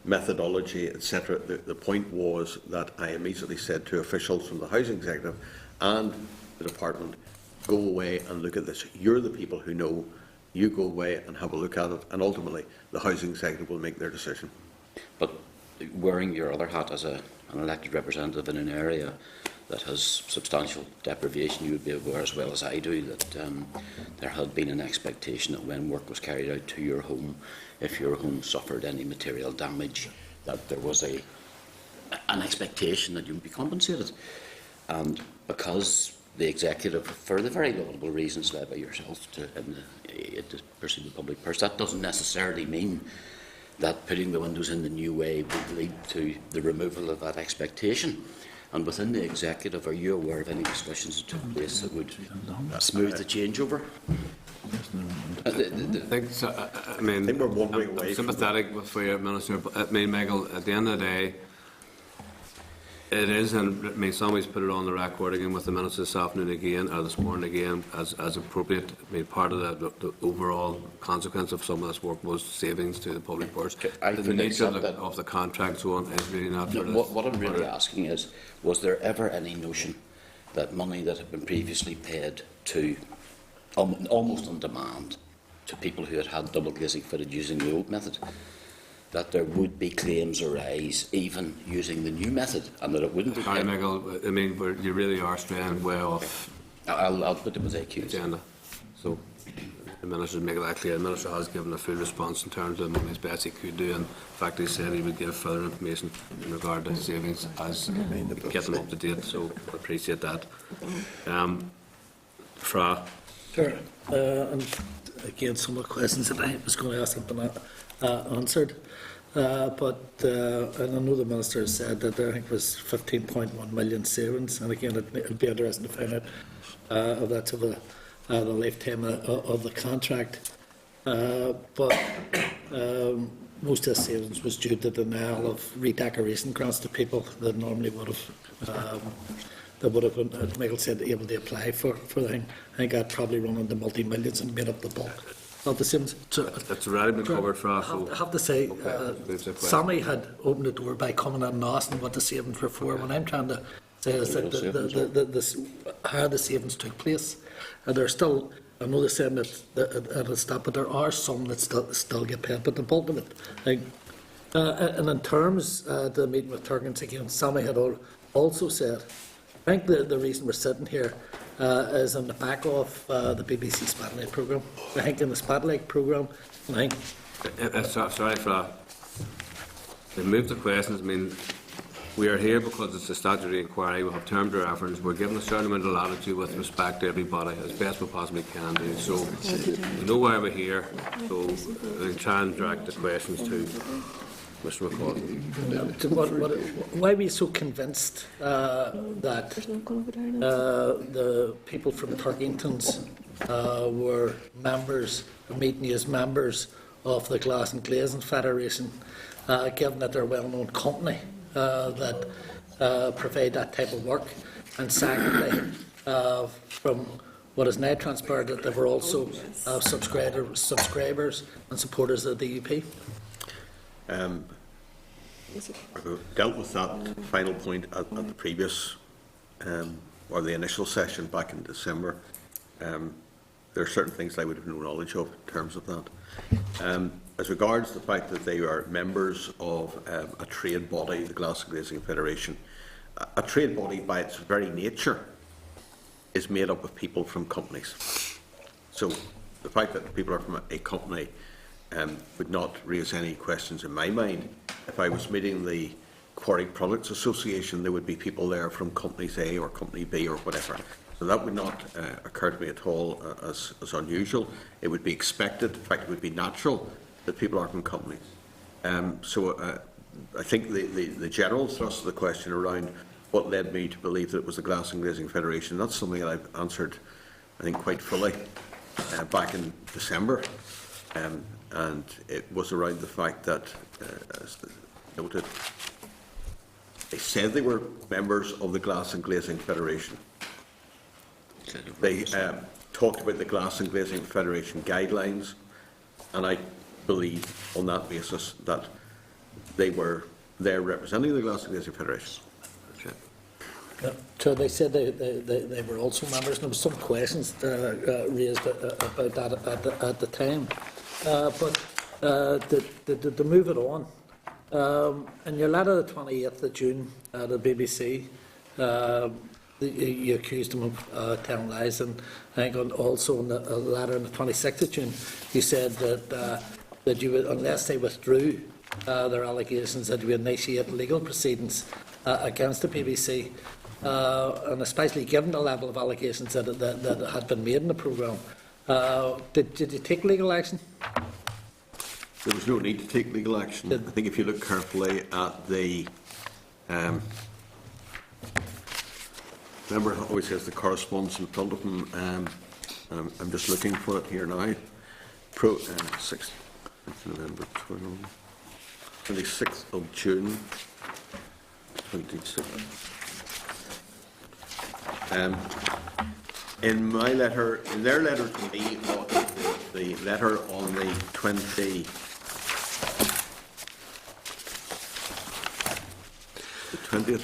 S10: methodology, etc. The point was that I immediately said to officials from the housing executive and the department, go away and look at this. You're the people who know. You go away and have a look at it, and ultimately the housing executive will make their decision.
S7: But wearing your other hat as an elected representative in an area that has substantial deprivation, you would be aware as well as I do that there had been an expectation that when work was carried out to your home, if your home suffered any material damage, that there was an expectation that you would be compensated. And because the executive, for the very laudable reasons led by yourself to pursue the public purse, that doesn't necessarily mean
S13: that putting the windows in the new way would lead to the removal of that expectation. And within the executive, are you aware of any discussions that took place that would smooth the changeover?
S1: I think so, I mean,
S10: I think we're one way
S1: I'm
S10: away from
S1: sympathetic with you, Minister, but I mean, Michael, at the end of the day, it is, and I mean, somebody's put it on the record again with the minutes this afternoon again, or this morning again, as appropriate. I mean, part of the overall consequence of some of this work was savings to the public purse.
S13: I
S1: The
S13: fully
S1: nature
S13: accept that.
S1: of the contract, so on, is really not
S13: No,
S1: for this.
S13: what I'm really asking is, was there ever any notion that money that had been previously paid to, almost on demand, to people who had double glazing fitted using the old method, that there would be claims arise even using the new method, and that it wouldn't be...
S1: Sorry, Michael, I mean, you really are straying way off
S13: I'll put it with
S1: the
S13: AQs.
S1: agenda. So the Minister make that clear. The Minister has given a full response in terms of as best he could do, and in fact he said he would give further information in regard to savings as get them up to date, so I appreciate that. Fra.
S5: Sure. And again, some of the questions that I was going to ask have been answered. But and I know the Minister has said that I think it was 15.1 million savings, and again, it'd be interesting to find out if that's over the lifetime of the contract. But most of the savings was due to the denial of redecoration grants to people that normally would have been, as Michael said, able to apply for the thing. I think I'd probably run into multi-millions and made up the bulk of the savings. So,
S1: That's already been covered for us.
S5: I have to say, Sammy had opened the door by coming in and asking what the savings were for. When I'm trying to say is that how the savings took place, and there's still, I know they're saying that it's that, but there are some that still get paid, but the bulk of it. And in terms of the meeting with Turkins again, Sammy had also said, I think the reason we're sitting here is on the back of the BBC Spotlight programme. I think in the Spotlight programme, I think...
S1: Sorry for that. To move the questions, I mean, we are here because it's a statutory inquiry. We have terms of reference. We're given a certain amount of latitude with respect to everybody, as best we possibly can do. So, we know why we're here, so we'll try and direct the questions to Mr. McCall.
S5: Why are we so convinced that the people from Turkingtons were members, meeting as members of the Glass and Glazing Federation, given that they're a well-known company that provide that type of work? And secondly, from what is now transpired, that they were also subscribers and supporters of the UP?
S10: Dealt with that final point at the previous or the initial session back in December. There are certain things I would have no knowledge of in terms of that. As regards the fact that they are members of a trade body, the Glass and Glazing Federation, a trade body by its very nature is made up of people from companies. So the fact that people are from a company would not raise any questions in my mind. If I was meeting the Quarry Products Association, there would be people there from companies A or company B or whatever. So that would not occur to me at all as unusual. It would be expected, in fact it would be natural, that people are from companies. So I think the general thrust of the question around what led me to believe that it was the Glass and Glazing Federation, that's something that I've answered, I think, quite fully back in December. And it was around the fact that, as noted, they said they were members of the Glass and Glazing Federation. They talked about the Glass and Glazing Federation guidelines, and I believe on that basis that they were there representing the Glass and Glazing Federation.
S5: So they said they were also members, and there were some questions raised about that at the time. But to move it on, in your letter the 28th of June at the BBC, you accused them of telling lies, and I think also in the letter on the 26th of June, you said that you would, unless they withdrew their allegations, that you would initiate legal proceedings against the BBC, and especially given the level of allegations that had been made in the programme. Did you take legal action?
S10: There was no need to take legal action. I think if you look carefully at the, remember, it always has the correspondence in front of them. I'm just looking for it here now. 6th November, 26th of June, 26th. In my letter, in their letter to me, the letter on the 20th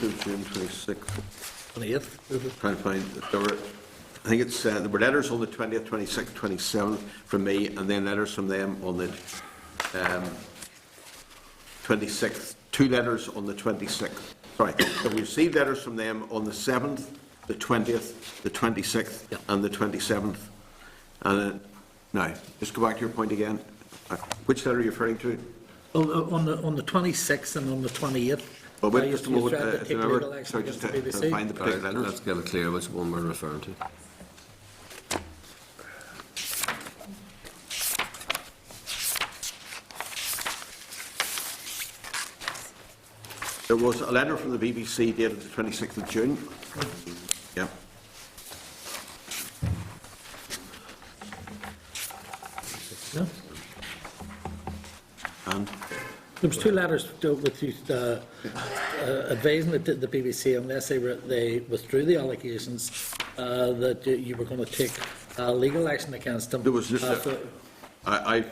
S10: of June, 26th.
S5: 28th.
S10: Trying to find, there were, I think it's, there were letters on the 20th, 26th, 27th from me, and then letters from them on the 26th. 2 letters on the 26th. Sorry, we received letters from them on the 7th, the 20th, the 26th, and the 27th. And now, just go back to your point again. Which letter are you referring to?
S5: On the 26th and on the 28th.
S10: Well, wait just a
S5: you
S10: moment.
S5: threatened to take
S10: Remember,
S5: legal action
S10: sorry, just
S5: against the
S10: to
S5: BBC.
S10: find the particular letters.
S1: Let's get it clear which one we're referring to.
S10: There was a letter from the BBC dated the 26th of June. Yeah.
S5: No?
S10: And
S5: There was 2 letters with you advising the BBC, unless they withdrew the allegations, that you were going to take legal action against them.
S10: there was just, I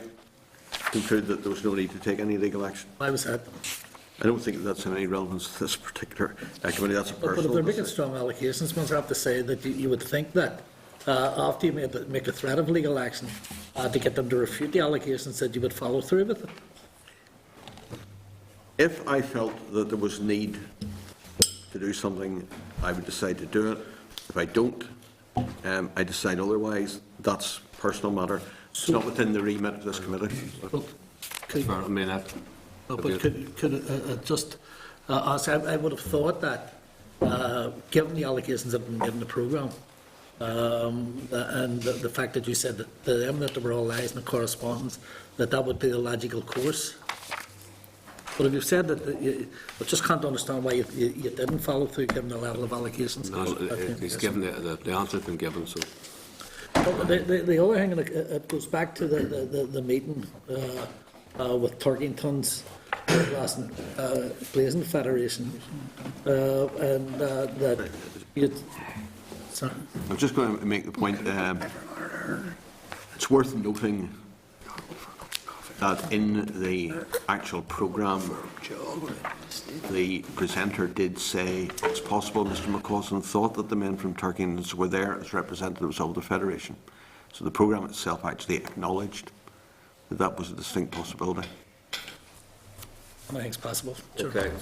S10: conclude that there was no need to take any legal action.
S5: Why was that?
S10: I don't think that's in any relevance to this particular committee. That's a
S5: But if
S10: personal
S5: they're making
S10: decision.
S5: strong allegations, one have to say that you would think that after you make a threat of legal action, to get them to refute the allegations, that you would follow through with it.
S10: If I felt that there was need to do something, I would decide to do it. If I don't, I decide otherwise. That's a personal matter. It's not within the remit of this committee.
S5: Well, could,
S1: I mean, that,
S5: but could just, I would have thought that, given the allegations that have been given the programme, and the fact that you said that to them that they were all lies in the correspondence, that would be the logical course. But if you've said that, I just can't understand why you didn't follow through given the level of allegations.
S1: he's given the answer has been given, so.
S5: But the other thing, and it goes back to the meeting with Turkington's Blazing Federation, and that you. Sorry.
S10: I'm just going to make the point. It's worth noting that in the actual programme, the presenter did say it's possible Mr McCausland thought that the men from Turkington were there as representatives of the Federation. So the programme itself actually acknowledged that that was a distinct possibility.
S5: Anything's possible. Sure.
S1: Okay.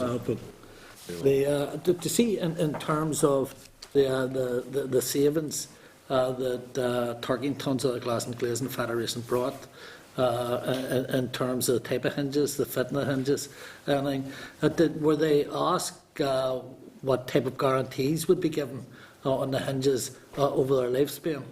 S5: But to see in terms of the savings that Turkington's or the Glass and Glazing Federation brought, in terms of the type of hinges, the fitting of hinges, anything, were they asked what type of guarantees would be given on the hinges over their lifespan?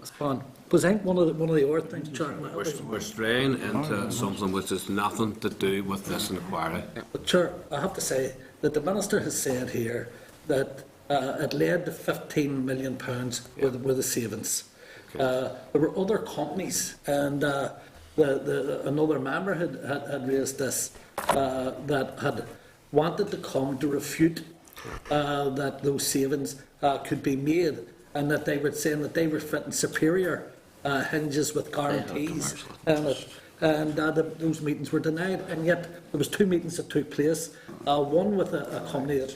S5: Because I think one of the other things, Chairman,
S1: We're straying into something which has nothing to do with this inquiry.
S5: But Chair, I have to say that the Minister has said here that it led to £15 million were the savings. There were other companies, and another member had raised this, that had wanted to come to refute that those savings could be made, and that they were saying that they were fitting superior hinges with guarantees, and those meetings were denied. And yet there was 2 meetings that took place, one with a company that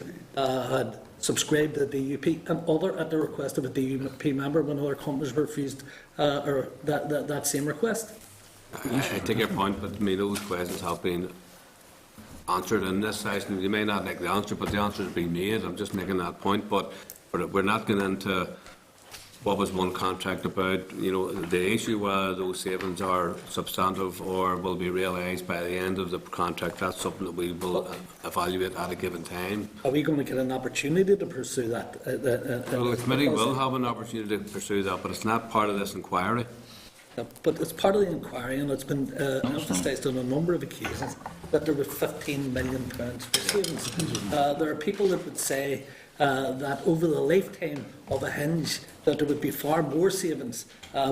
S5: had subscribed to the DUP, and other at the request of a DUP member when other companies refused or that same request.
S1: I take your point, but to me those questions have been answered in this session. You may not like the answer, but the answer has been made. I'm just making that point. But we're not going into what was one contract about. You know, the issue whether those savings are substantive or will be realised by the end of the contract. That's something that we will evaluate at a given time.
S5: Are we going to get an opportunity to pursue that?
S1: Well, the committee will have an opportunity to pursue that, but it's not part of this inquiry.
S5: But it's part of the inquiry, and it's been emphasised on a number of occasions that there was £15 million for savings. There are people that would say that over the lifetime of a hinge, that there would be far more savings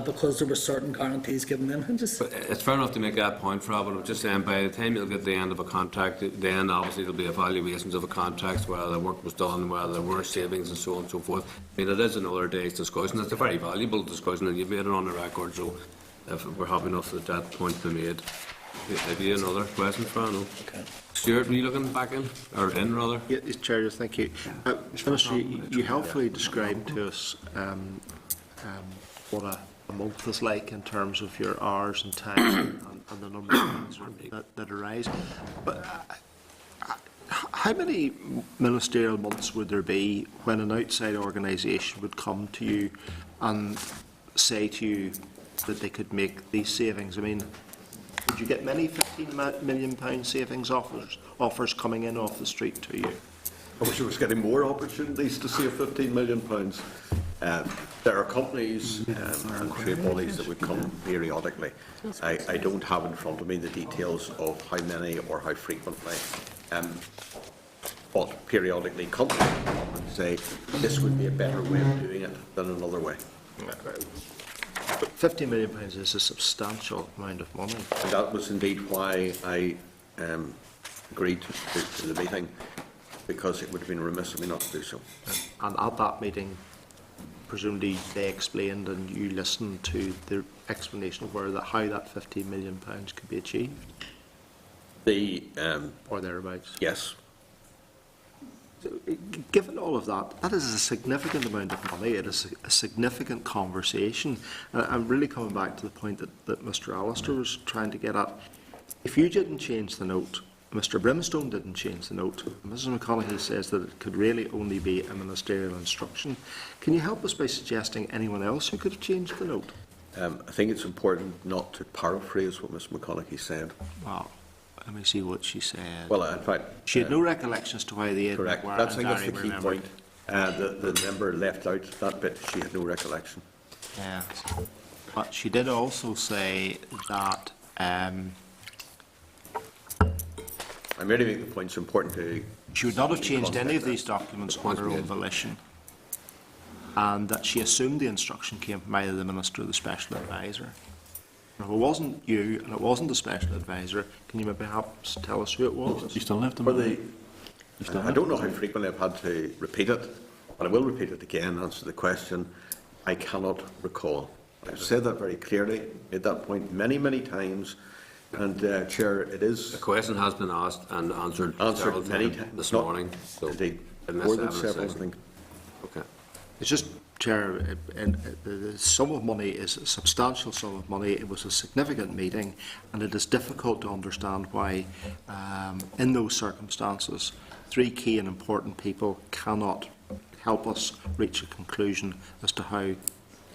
S5: because there were certain guarantees given them hinges.
S1: But it's fair enough to make that point, Rob, but I'm just saying by the time you'll get to the end of a contract, then obviously there'll be evaluations of a contract, whether the work was done, whether there were savings and so on and so forth. I mean, it is another day's discussion. It's a very valuable discussion and you've made it on the record, so if we're happy enough that that point be made. Maybe another question, Fran? No? Okay. Stuart, were you looking back in? Or in, rather?
S6: Yes, Chair, thank you. Minister, you helpfully described to us what a month is like in terms of your hours and time and the number of things that arise. But how many ministerial months would there be when an outside organisation would come to you and say to you that they could make these savings? I mean, would you get many £15 million savings offers coming in off the street to you?
S10: I wish I was getting more opportunities to save £15 million. There are companies and trade bodies that would come periodically. I don't have in front of me the details of how many or how frequently, but periodically companies come up and say this would be a better way of doing it than another way.
S6: But £15 million is a substantial amount of money.
S10: And that was indeed why I agreed to the meeting, because it would have been remiss of me not to do so.
S6: And at that meeting, presumably they explained and you listened to the explanation of how that £15 million could be achieved? Or thereabouts?
S10: Yes.
S6: So, given all of that, that is a significant amount of money. It is a significant conversation. I'm really coming back to the point that Mr. Allister was trying to get at. If you didn't change the note, Mr. Brimstone didn't change the note, Mrs. McConaughey says that it could really only be a ministerial instruction. Can you help us by suggesting anyone else who could have changed the note?
S10: I think it's important not to paraphrase what Ms. McConaughey said.
S6: Wow. Let me see what she said.
S10: Well, in fact,
S6: she had no recollection as to why the
S10: correct. I think that's the key point. The member left out that bit. She had no recollection.
S6: Yeah, but she did also say that. I
S10: merely make the point. It's important to.
S6: She would not have changed any of these documents on her own volition, and that she assumed the instruction came from either the Minister or the Special Advisor. If it wasn't you and it wasn't the Special Advisor, can you perhaps tell us who it was?
S4: You still left them?
S10: I don't know how frequently I've had to repeat it, but I will repeat it again, answer the question. I cannot recall. I've said that very clearly, made that point many, many times, and Chair, it is...
S1: The question has been asked and answered
S10: many times
S1: this morning. So
S10: indeed, more than several, I think.
S1: Okay.
S6: It's just, Chair, the sum of money is a substantial sum of money. It was a significant meeting, and it is difficult to understand why, in those circumstances, three key and important people cannot help us reach a conclusion as to how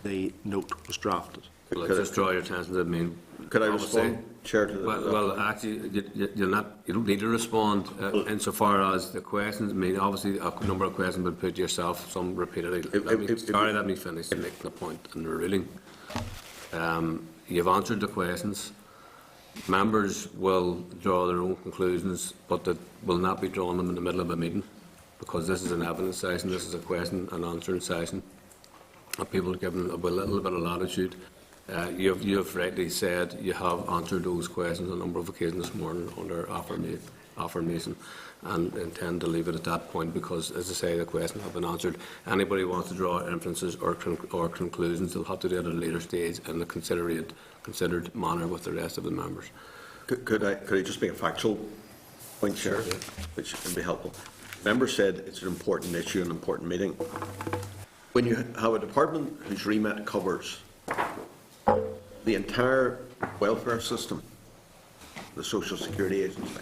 S6: the note was drafted.
S1: Well, I just draw your attention to the
S10: Could I respond, Chair, to that?
S1: Well, actually, you don't need to respond insofar as the questions. I mean, obviously, a number of questions have been put to yourself, some repeatedly. Let me finish to make the point in the ruling. You've answered the questions. Members will draw their own conclusions, but they will not be drawing them in the middle of a meeting, because this is an evidence session, this is a question and answering session, and people are given a little bit of latitude. You have rightly said you have answered those questions on a number of occasions this morning under affirmation, and intend to leave it at that point, because, as I say, the questions have been answered. Anybody who wants to draw inferences or conclusions, they'll have to do it at a later stage in a considered manner with the rest of the members.
S10: Could I just make a factual point, Chair, which would be helpful? The member said it's an important issue, an important meeting. When you have a department whose remit covers the entire welfare system, the Social Security Agency,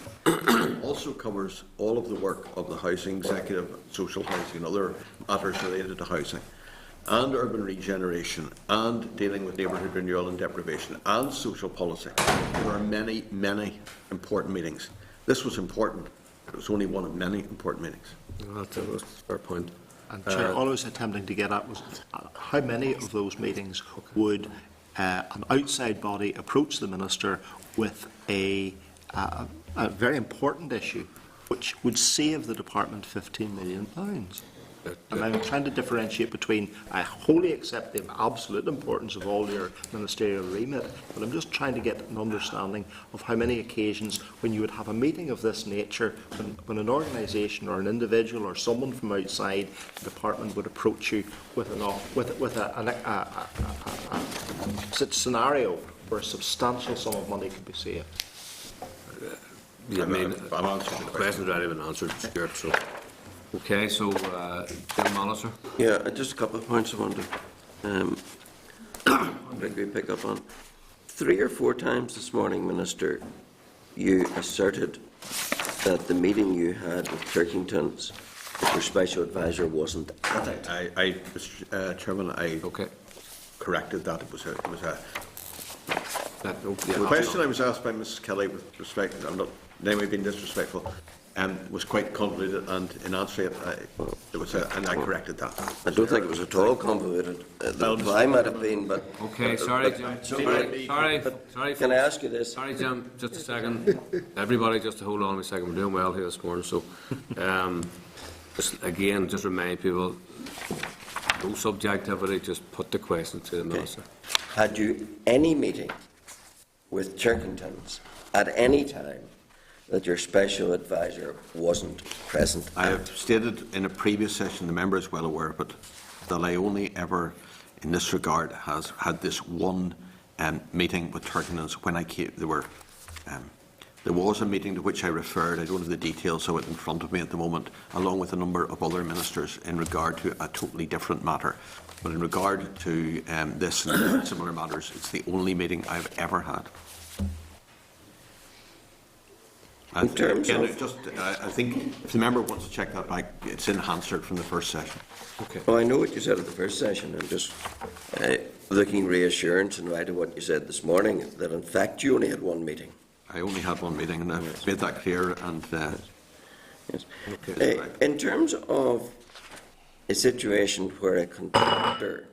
S10: also covers all of the work of the housing executive, social housing and other matters related to housing, and urban regeneration, and dealing with neighbourhood renewal and deprivation, and social policy. There are many, many important meetings. This was important. It was only one of many important meetings.
S1: That's a fair point.
S6: And Chair, all I was attempting to get at was how many of those meetings would an outside body approach the Minister with a very important issue, which would save the Department £15 million. And I'm trying to differentiate between, I wholly accept the absolute importance of all your ministerial remit, but I'm just trying to get an understanding of how many occasions when you would have a meeting of this nature, when an organisation or an individual or someone from outside the department would approach you with a scenario where a substantial sum of money could be saved.
S1: I mean, the question's already been answered, Stuart, so. Okay, so, Jim Molliser?
S11: Yeah, just a couple of points I wanted to pick up on. 3 or 4 times this morning, Minister, you asserted that the meeting you had with Turkingtons, your special advisor, wasn't at it.
S10: Mr. Chairman, I corrected that. It was the question I was asked by Mrs. Kelly with respect, I'm not in any way being disrespectful, was quite convoluted, and in answering it, and I corrected that.
S11: I don't think it was at all convoluted. I might have been, but...
S1: Okay, sorry, Jim. Sorry.
S11: Can I ask you this?
S1: Sorry, Jim, just a second. Everybody, just to hold on a second. We're doing well here this morning, so just remind people, no subjectivity, just put the question to the Minister.
S11: Had you any meeting with Turkingtons at any time that your special advisor wasn't present?
S10: I have stated in a previous session, the member is well aware, but that I only ever, in this regard, has had this one meeting with Turkingtons when I came. There was a meeting to which I referred. I don't have the details of it in front of me at the moment, along with a number of other ministers in regard to a totally different matter. But in regard to this and similar matters, it's the only meeting I've ever had. I think if the member wants to check that back, it's in Hansard from the first session.
S11: Okay. Well, I know what you said at the first session. I'm just looking reassurance in light of what you said this morning, that in fact you only had one meeting.
S10: I only had one meeting, and I've made that clear. And
S11: yes. In terms of a situation where a contractor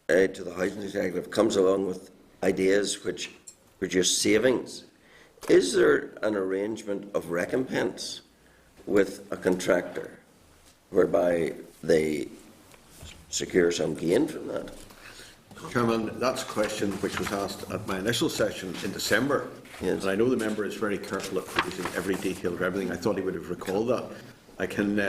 S11: to the housing executive comes along with ideas which produce savings, is there an arrangement of recompense with a contractor whereby they secure some gain from that?
S10: Chairman, that's a question which was asked at my initial session in December.
S11: Yes.
S10: And I know the member is very careful at producing every detail of everything. I thought he would have recalled that. I think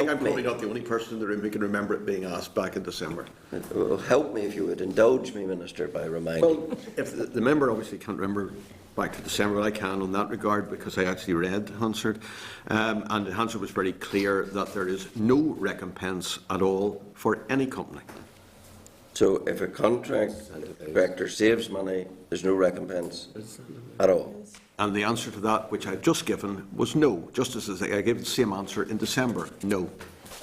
S10: I'm probably not the only person in the room who can remember it being asked back in December.
S11: It will help me if you would indulge me, Minister, by reminding.
S10: Well, if the member obviously can't remember back to December, I can on that regard, because I actually read Hansard. And Hansard was very clear that there is no recompense at all for any company.
S11: So if a contractor saves money, there's no recompense at all?
S10: And the answer to that, which I've just given, was no, just as I gave the same answer in December, no.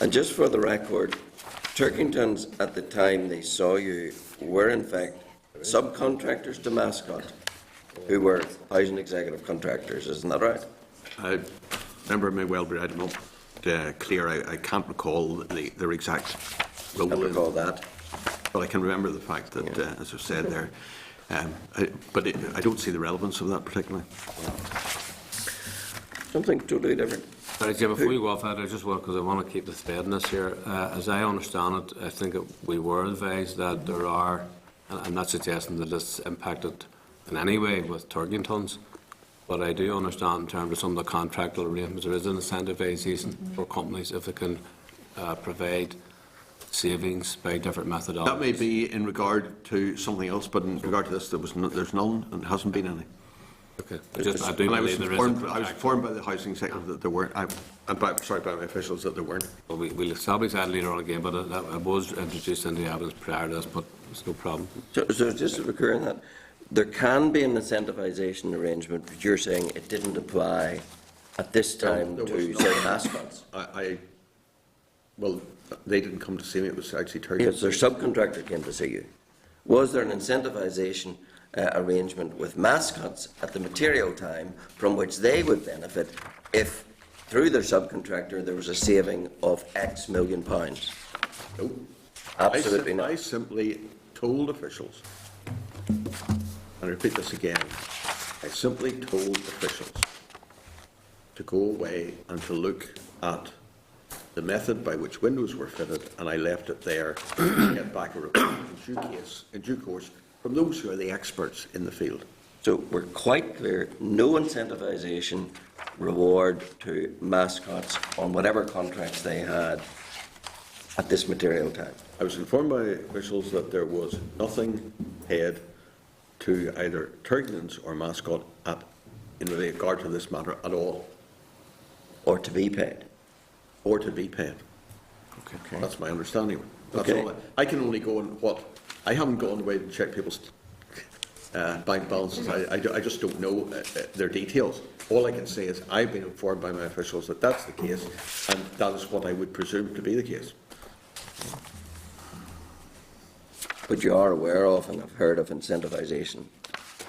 S11: And just for the record, Turkingtons at the time they saw you were in fact subcontractors to Mascot, who were housing executive contractors, isn't that right?
S10: I remember may well be, I'm not clear, I can't recall their exact role.
S11: I recall that.
S10: But I can remember the fact that, as I've said there, I don't see the relevance of that particularly.
S11: Something totally different.
S1: Sorry, Jim, before you go off that, I just want, because I want to keep the thread in this here. As I understand it, I think we were advised that there are, and I'm not suggesting that this impacted in any way with Turkingtons, but I do understand in terms of some of the contractual arrangements, there is an incentivization for companies if they can provide savings by different methodologies. That
S10: may be in regard to something else, but in regard to this, there's none, and hasn't been any.
S1: Okay. I was
S10: informed by the housing sector that there weren't. By my officials that there weren't.
S1: Well, we'll establish that later on again, but it was introduced into the evidence prior to this, but it's no problem.
S11: So just to be clear on that, there can be an incentivisation arrangement, but you're saying it didn't apply at this time to, say, Mascots?
S10: Well, they didn't come to see me, it was actually Turkey.
S11: Yes, their subcontractor came to see you. Was there an incentivisation arrangement with Mascots at the material time from which they would benefit if, through their subcontractor, there was a saving of X million pounds?
S10: No.
S11: Absolutely not.
S10: I simply told officials, and I repeat this again, I simply told officials to go away and to look at the method by which windows were fitted, and I left it there to get back a report in due course from those who are the experts in the field.
S11: So we're quite clear, no incentivisation reward to mascots on whatever contracts they had at this material time.
S10: I was informed by officials that there was nothing paid to either Turkingtons or Mascot in regard to this matter at all.
S11: Or to be paid.
S10: Or to be paid.
S11: Okay.
S10: That's my understanding. That's
S11: Okay.
S10: all. I can only go on what I haven't gone away to check people's bank balances. I just don't know their details. All I can say is I've been informed by my officials that that's the case, and that is what I would presume to be the case.
S11: But you are aware of and have heard of incentivisation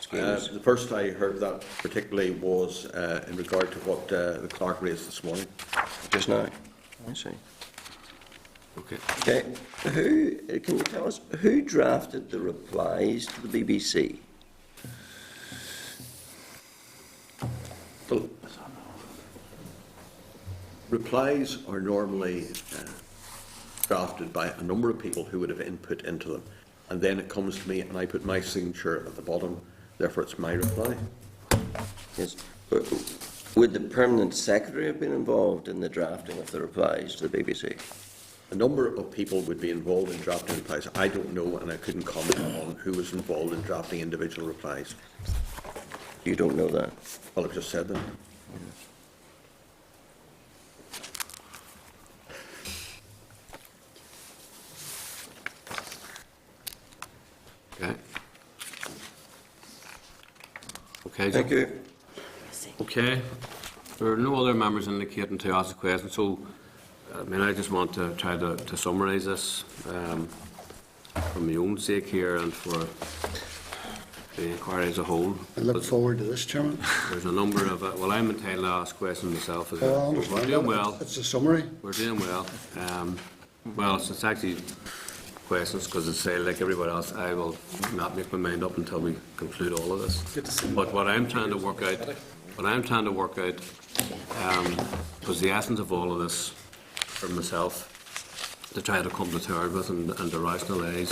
S11: schemes?
S10: The first I heard of that particularly was in regard to what the clerk raised this morning.
S11: Just now? I see.
S1: Okay.
S11: Okay. Can you tell us, who drafted the replies to the BBC?
S10: Well, replies are normally drafted by a number of people who would have input into them, and then it comes to me and I put my signature at the bottom, therefore it's my reply.
S11: Yes. Would the permanent secretary have been involved in the drafting of the replies to the BBC?
S10: A number of people would be involved in drafting replies. I don't know, and I couldn't comment on who was involved in drafting individual replies.
S11: You don't know that?
S10: Well, I've just said that.
S1: Okay. Okay,
S11: Thank you.
S1: Okay. There are no other members indicating to ask a question, so I just want to try to summarise this for my own sake here and for the inquiry as a whole.
S9: I look forward to this, Chairman.
S1: There's a number of, I'm entitled to ask questions myself as
S9: Well, I
S1: well.
S9: understand
S1: We're doing
S9: that.
S1: well.
S9: It's a summary.
S1: We're doing well. It's actually questions because it's like everybody else, I will not make my mind up until we conclude all of this. But what I'm trying to work out, was the essence of all of this for myself to try to come to terms with and to rationalise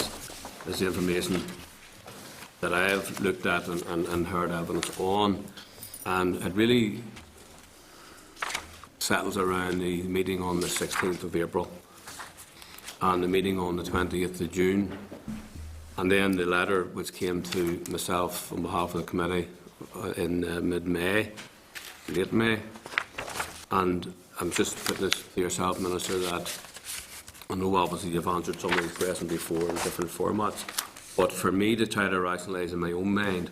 S1: is the information that I have looked at and heard evidence on, and it really settles around the meeting on the 16th of April and the meeting on the 20th of June, and then the letter which came to myself on behalf of the committee in mid-May, late May, and I'm just putting this to yourself, Minister, that I know obviously you've answered some of these questions before in different formats, but for me to try to rationalise in my own mind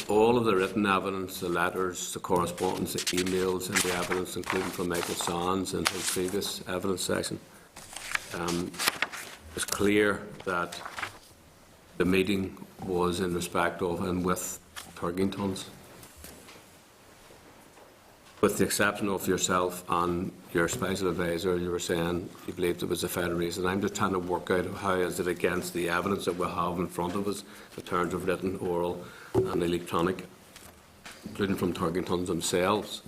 S1: all of the written evidence, the letters, the correspondence, the emails and the evidence, including from Michael Sands in his previous evidence session, it's clear that the meeting was in respect of and with Turkingtons, with the exception of yourself and your special advisor. You were saying you believed it was a federation. I'm just trying to work out how is it against the evidence that we have in front of us in terms of written, oral and electronic, including from Turkingtons themselves,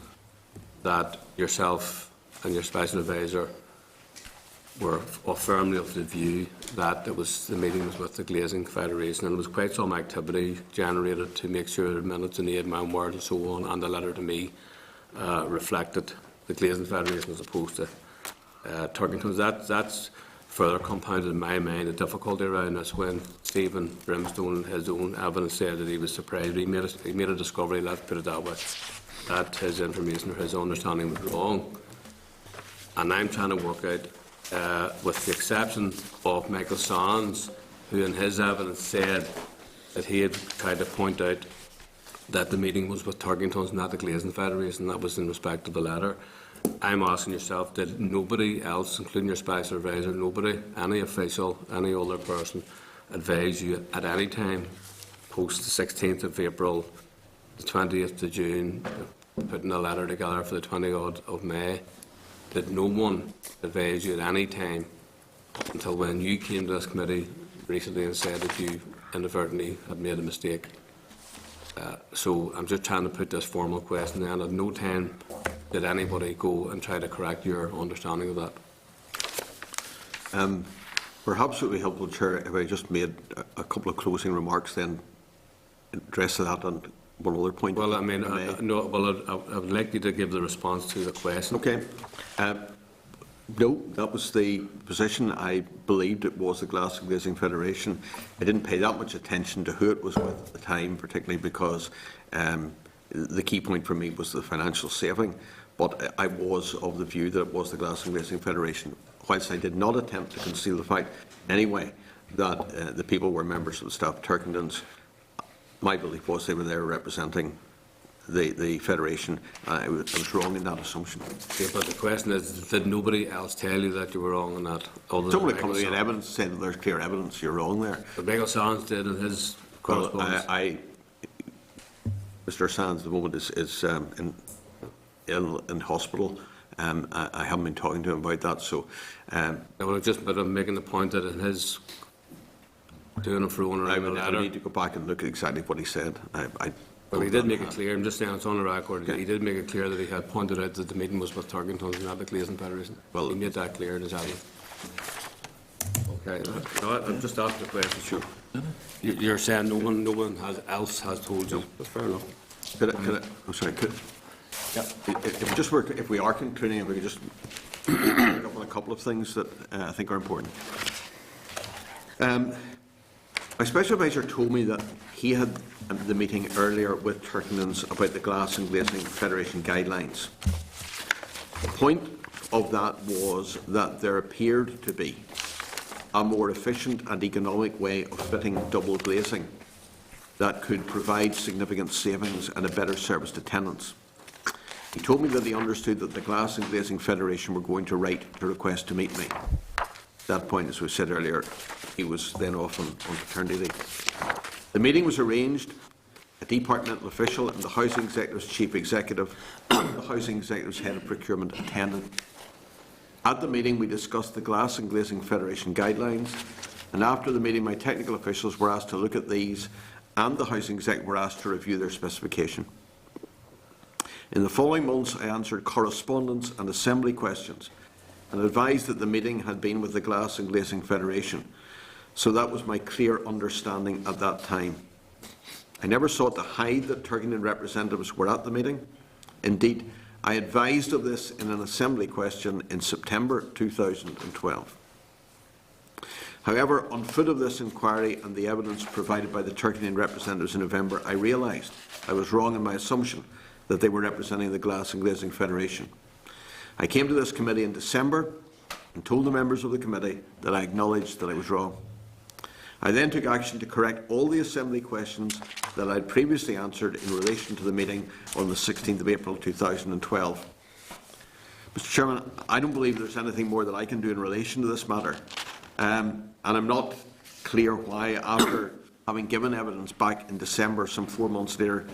S1: that yourself and your special advisor were firmly of the view that it was the meeting was with the Glazing Federation, and there was quite some activity generated to make sure the minutes and the 8-man word and so on, and the letter to me reflected the Glazing Federation as opposed to Turkingtons. That's further compounded in my mind the difficulty around this when Stephen Brimstone, his own evidence, said that he was surprised. He made a discovery, let's put it that way, that his information or his understanding was wrong. And I'm trying to work out, with the exception of Michael Sands, who in his evidence said that he had tried to point out that the meeting was with Turkingtons, not the Glazing Federation. That was in respect of the letter. I'm asking yourself, did nobody else, including your special advisor, nobody, any official, any other person, advise you at any time post the 16th of April, the 20th of June, putting a letter together for the 20th of May? Did no one advise you at any time until when you came to this committee recently and said that you inadvertently had made a mistake. So I'm just trying to put this formal question in. At no time did anybody go and try to correct your understanding of that.
S10: Perhaps it would be helpful, Chair, if I just made a couple of closing remarks, then address that on one other point.
S1: Well, I mean, no. Well, I would like you to give the response to the question.
S10: Okay. No, that was the position. I believed it was the Glass and Glazing Federation. I didn't pay that much attention to who it was with at the time, particularly because the key point for me was the financial saving. But I was of the view that it was the Glass and Glazing Federation, whilst I did not attempt to conceal the fact anyway that the people were members of the staff of Turkingtons. My belief was they were there representing the Federation. I was wrong in that assumption.
S1: Yeah, but the question is, did nobody else tell you that you were wrong on that?
S10: Somebody come to me in evidence saying that there's clear evidence you're wrong there.
S1: But Michael Sands did in his correspondence.
S10: Well, Mr. Sands at the moment is in hospital. I haven't been talking to him about that. So,
S1: well, just but I'm making the point that in his doing a throwing around the letter,
S10: I need to go back and look at exactly what he said.
S1: Well, he did make it clear. I'm just saying it's on the record. He did make it clear that he had pointed out that the meeting was with Turkingtons and not the Glazing Federation. Well, he made that clear in his evidence. Okay. No, I'm just asking the question. Sure. You're saying no one else has told you. That's fair enough.
S10: I'm sorry. If we are concluding, if we could just pick up on a couple of things that I think are important. My special advisor told me that he had the meeting earlier with Turkingtons about the Glass and Glazing Federation guidelines. The point of that was that there appeared to be a more efficient and economic way of fitting double glazing that could provide significant savings and a better service to tenants. He told me that he understood that the Glass and Glazing Federation were going to write a request to meet me. At that point, as we said earlier, he was then off on paternity leave. The meeting was arranged. A departmental official and the Housing Executive's Chief Executive and the Housing Executive's Head of Procurement attended. At the meeting, we discussed the Glass and Glazing Federation guidelines, and after the meeting, my technical officials were asked to look at these, and the Housing Executive were asked to review their specification. In the following months, I answered correspondence and assembly questions and advised that the meeting had been with the Glass and Glazing Federation. So that was my clear understanding at that time. I never sought to hide that Turkington representatives were at the meeting. Indeed, I advised of this in an assembly question in September 2012. However, on foot of this inquiry and the evidence provided by the Turkington representatives in November, I realised I was wrong in my assumption that they were representing the Glass and Glazing Federation. I came to this committee in December and told the members of the committee that I acknowledged that I was wrong. I then took action to correct all the assembly questions that I had previously answered in relation to the meeting on the 16th of April 2012. Mr. Chairman, I don't believe there's anything more that I can do in relation to this matter. And I'm not clear why, after having given evidence back in December, some 4 months later,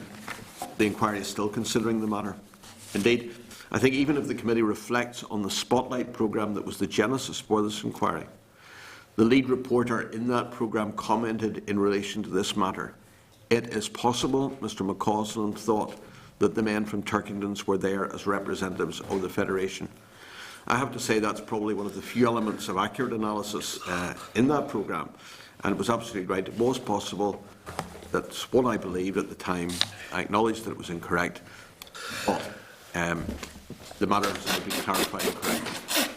S10: the inquiry is still considering the matter. Indeed, I think even if the committee reflects on the Spotlight programme that was the genesis for this inquiry, the lead reporter in that programme commented in relation to this matter. It is possible Mr McCausland thought that the men from Turkingtons were there as representatives of the Federation. I have to say that's probably one of the few elements of accurate analysis in that programme, and it was absolutely right. It was possible. That's what I believed at the time. I acknowledge that it was incorrect, but the matter has now been clarified and corrected.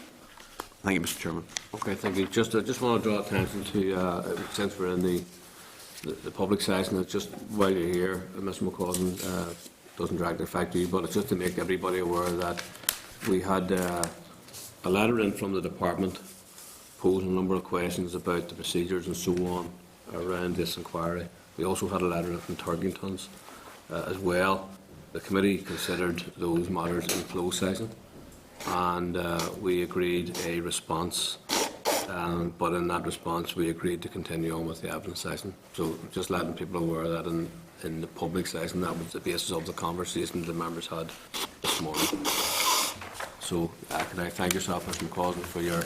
S10: Thank you, Mr. Chairman.
S1: Okay, thank you. I just want to draw attention to, since we're in the public session, that just while you're here, Mr McCausland doesn't drag the fact to you, but it's just to make everybody aware that we had a letter in from the department posing a number of questions about the procedures and so on around this inquiry. We also had a letter in from Turkingtons as well. The committee considered those matters in closed session, and we agreed a response, but in that response we agreed to continue on with the evidence session. So just letting people aware that in the public session, that was the basis of the conversation the members had this morning. So can I thank yourself, Mr. McCausland, for your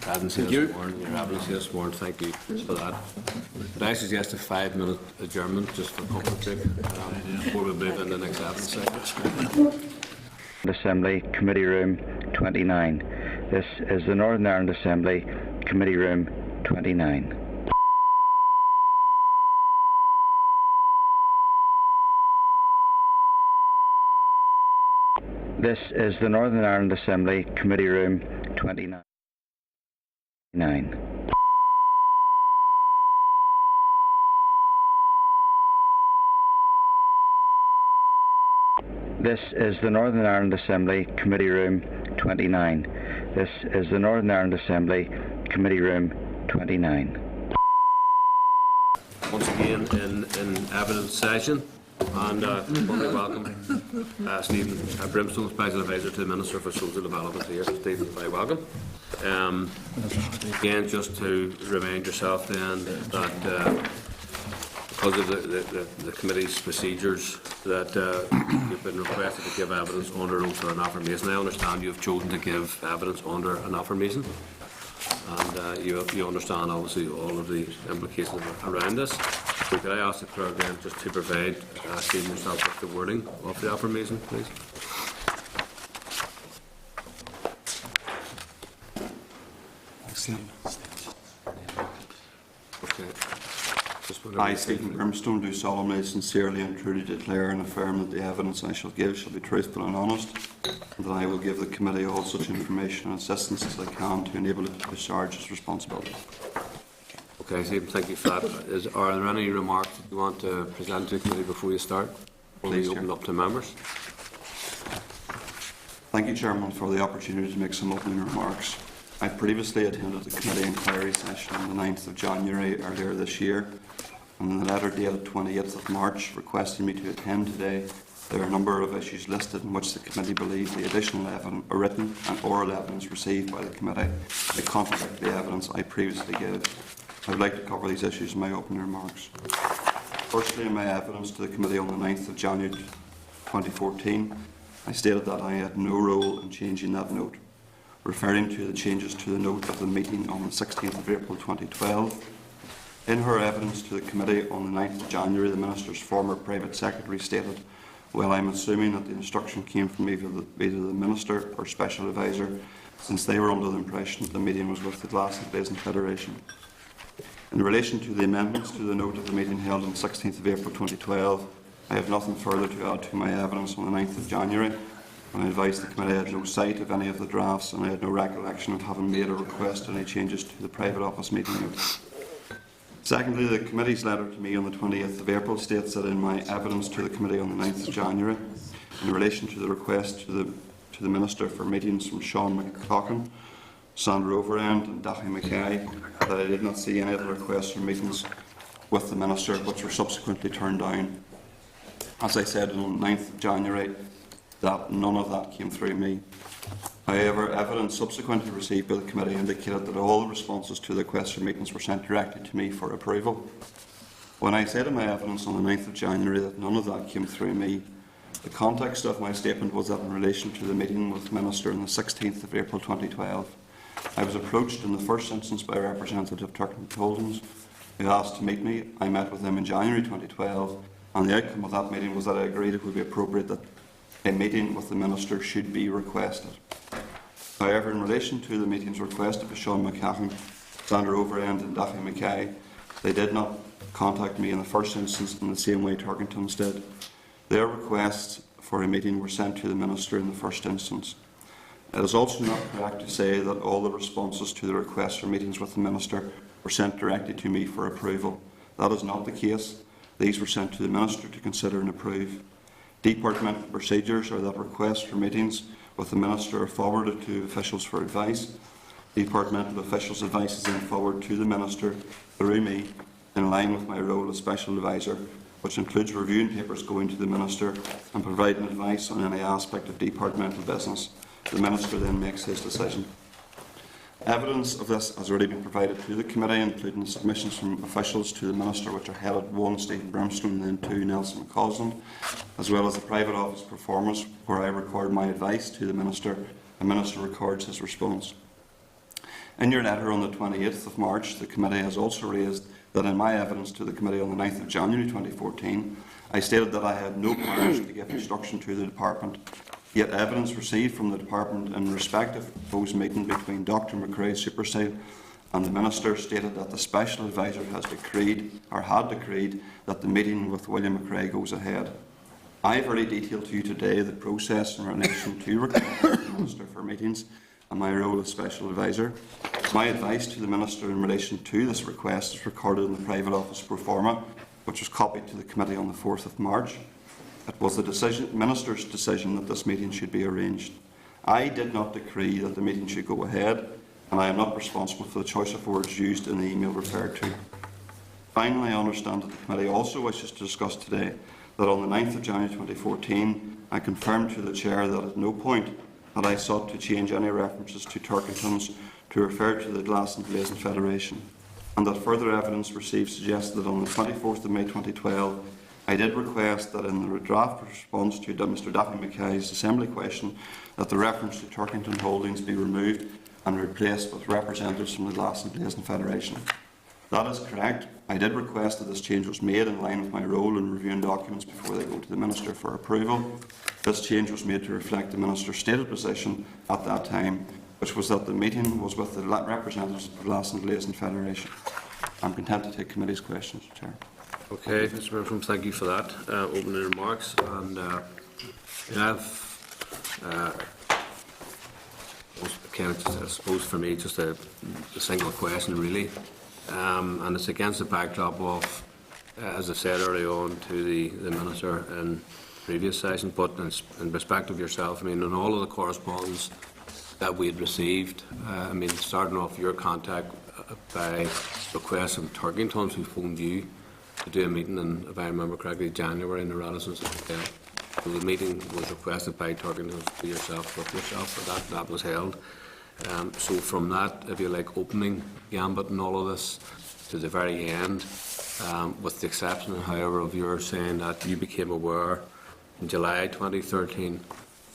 S1: advocacy this morning, your advocacy this morning. Thank you for that. Could I suggest a 5-minute adjournment just for comfort sake before we move into the next advocacy segment?
S3: Assembly, Committee Room 29. This is the Northern Ireland Assembly, Committee Room 29. This is the Northern Ireland Assembly, Committee Room 29. This is the Northern Ireland Assembly, Committee Room 29. This is the Northern Ireland Assembly, Committee Room 29.
S1: Once again in evidence session, and warmly welcome Stephen Brimstone, Special Advisor to the Minister for Social Development here. Stephen, very welcome. Again, just to remind yourself then that because of the committee's procedures that you've been requested to give evidence under oath or an affirmation. I understand you've chosen to give evidence under an affirmation, and you understand obviously all of the implications around this. So could I ask the clerk then just to provide Stephen yourself with the wording of the affirmation, please? Okay.
S14: I, Stephen Brimstone, do solemnly, sincerely and truly declare and affirm that the evidence I shall give shall be truthful and honest, and that I will give the committee all such information and assistance as I can to enable it to discharge its responsibilities.
S1: Okay, Stephen, thank you for that. Are there any remarks that you want to present to the committee before you start? Before we open up to members?
S14: Thank you, Chairman, for the opportunity to make some opening remarks. I previously attended the committee inquiry session on the 9th of January earlier this year, and in the letter dated 28th of March requesting me to attend today, there are a number of issues listed in which the committee believes the additional evidence, written and oral evidence received by the committee may contradict the evidence I previously gave. I would like to cover these issues in my opening remarks. Firstly, in my evidence to the committee on the 9th of January 2014, I stated that I had no role in changing that note, referring to the changes to the note of the meeting on the 16th of April 2012. In her evidence to the committee on the 9th of January, the Minister's former private secretary stated, "Well, I'm assuming that the instruction came from either the Minister or Special Advisor, since they were under the impression that the meeting was with the Glass and Blazing Federation." In relation to the amendments to the note of the meeting held on 16th of April 2012, I have nothing further to add to my evidence on the 9th of January, when I advised the committee I had no sight of any of the drafts and I had no recollection of having made or requested any changes to the private office meeting notes. Secondly, the committee's letter to me on the 20th of April states that in my evidence to the committee on the 9th of January, in relation to the request to the Minister for meetings from Sean McLaughlin, Sandra Overend and Daithí Mackay, that I did not see any of the requests for meetings with the Minister which were subsequently turned down. As I said on the 9th of January, that none of that came through me. However, evidence subsequently received by the committee indicated that all the responses to the requests for meetings were sent directly to me for approval. When I said in my evidence on the 9th of January that none of that came through me, the context of my statement was that in relation to the meeting with the Minister on the 16th of April 2012, I was approached in the first instance by Representative Turton Holdens, who asked to meet me. I met with him in January 2012, and the outcome of that meeting was that I agreed it would be appropriate that a meeting with the Minister should be requested. However, in relation to the meetings requested by Sean McLaughlin, Sandra Overend and Daithí Mackay, they did not contact me in the first instance in the same way Turkingtons did. Their requests for a meeting were sent to the Minister in the first instance. It is also not correct to say that all the responses to the requests for meetings with the Minister were sent directly to me for approval. That is not the case. These were sent to the Minister to consider and approve. Departmental procedures are that requests for meetings with the Minister are forwarded to officials for advice. Departmental officials' advice is then forwarded to the Minister through me, in line with my role as Special Advisor, which includes reviewing papers going to the Minister and providing advice on any aspect of departmental business. The Minister then makes his decision. Evidence of this has already been provided to the committee, including submissions from officials to the Minister, which are headed 1, Stephen Brimstone, and then 2, Nelson McCausland, as well as the private office performance, where I record my advice to the Minister The Minister records his response. In your letter on the 28th of March, the committee has also raised that in my evidence to the committee on the 9th of January 2014, I stated that I had no powers to give instruction to the department. Yet evidence received from the department in respect of the proposed meeting between Dr McRae Superstyle and the Minister stated that the Special Advisor has decreed, or had decreed, that the meeting with William McRae goes ahead. I have already detailed to you today the process in relation to requests to the Minister for meetings and my role as Special Advisor. My advice to the Minister in relation to this request is recorded in the Private Office pro forma, which was copied to the committee on the 4th of March. It was the Minister's decision that this meeting should be arranged. I did not decree that the meeting should go ahead, and I am not responsible for the choice of words used in the email referred to. Finally, I understand that the committee also wishes to discuss today that on the 9th of January 2014, I confirmed to the Chair that at no point had I sought to change any references to Turkingtons to refer to the Glass and Glazing Federation, and that further evidence received suggested that on the 24th of May 2012, I did request that in the draft response to Mr Daphne Mackay's Assembly question that the reference to Turkington Holdings be removed and replaced with representatives from the Glass and Glazing Federation. That is correct. I did request that this change was made in line with my role in reviewing documents before they go to the Minister for approval. This change was made to reflect the Minister's stated position at that time, which was that the meeting was with the representatives of the Glass and Glazing Federation. I'm content to take committee's questions, Chair.
S1: Okay, Mr. Murphy, thank you for that opening remarks. And I suppose for me, just a single question really, and it's against the backdrop of, as I said earlier on to the Minister in previous session, but in respect of yourself, I mean, in all of the correspondence that we had received, I mean, starting off your contact by request from Turkingtons who phoned you to do a meeting in, if I remember correctly, January in the Radisson's Hotel. So the meeting was requested by Turkingtons to yourself, with yourself, but that was held. So from that, if you like, opening gambit and all of this to the very end, with the exception, however, of your saying that you became aware in July 2013,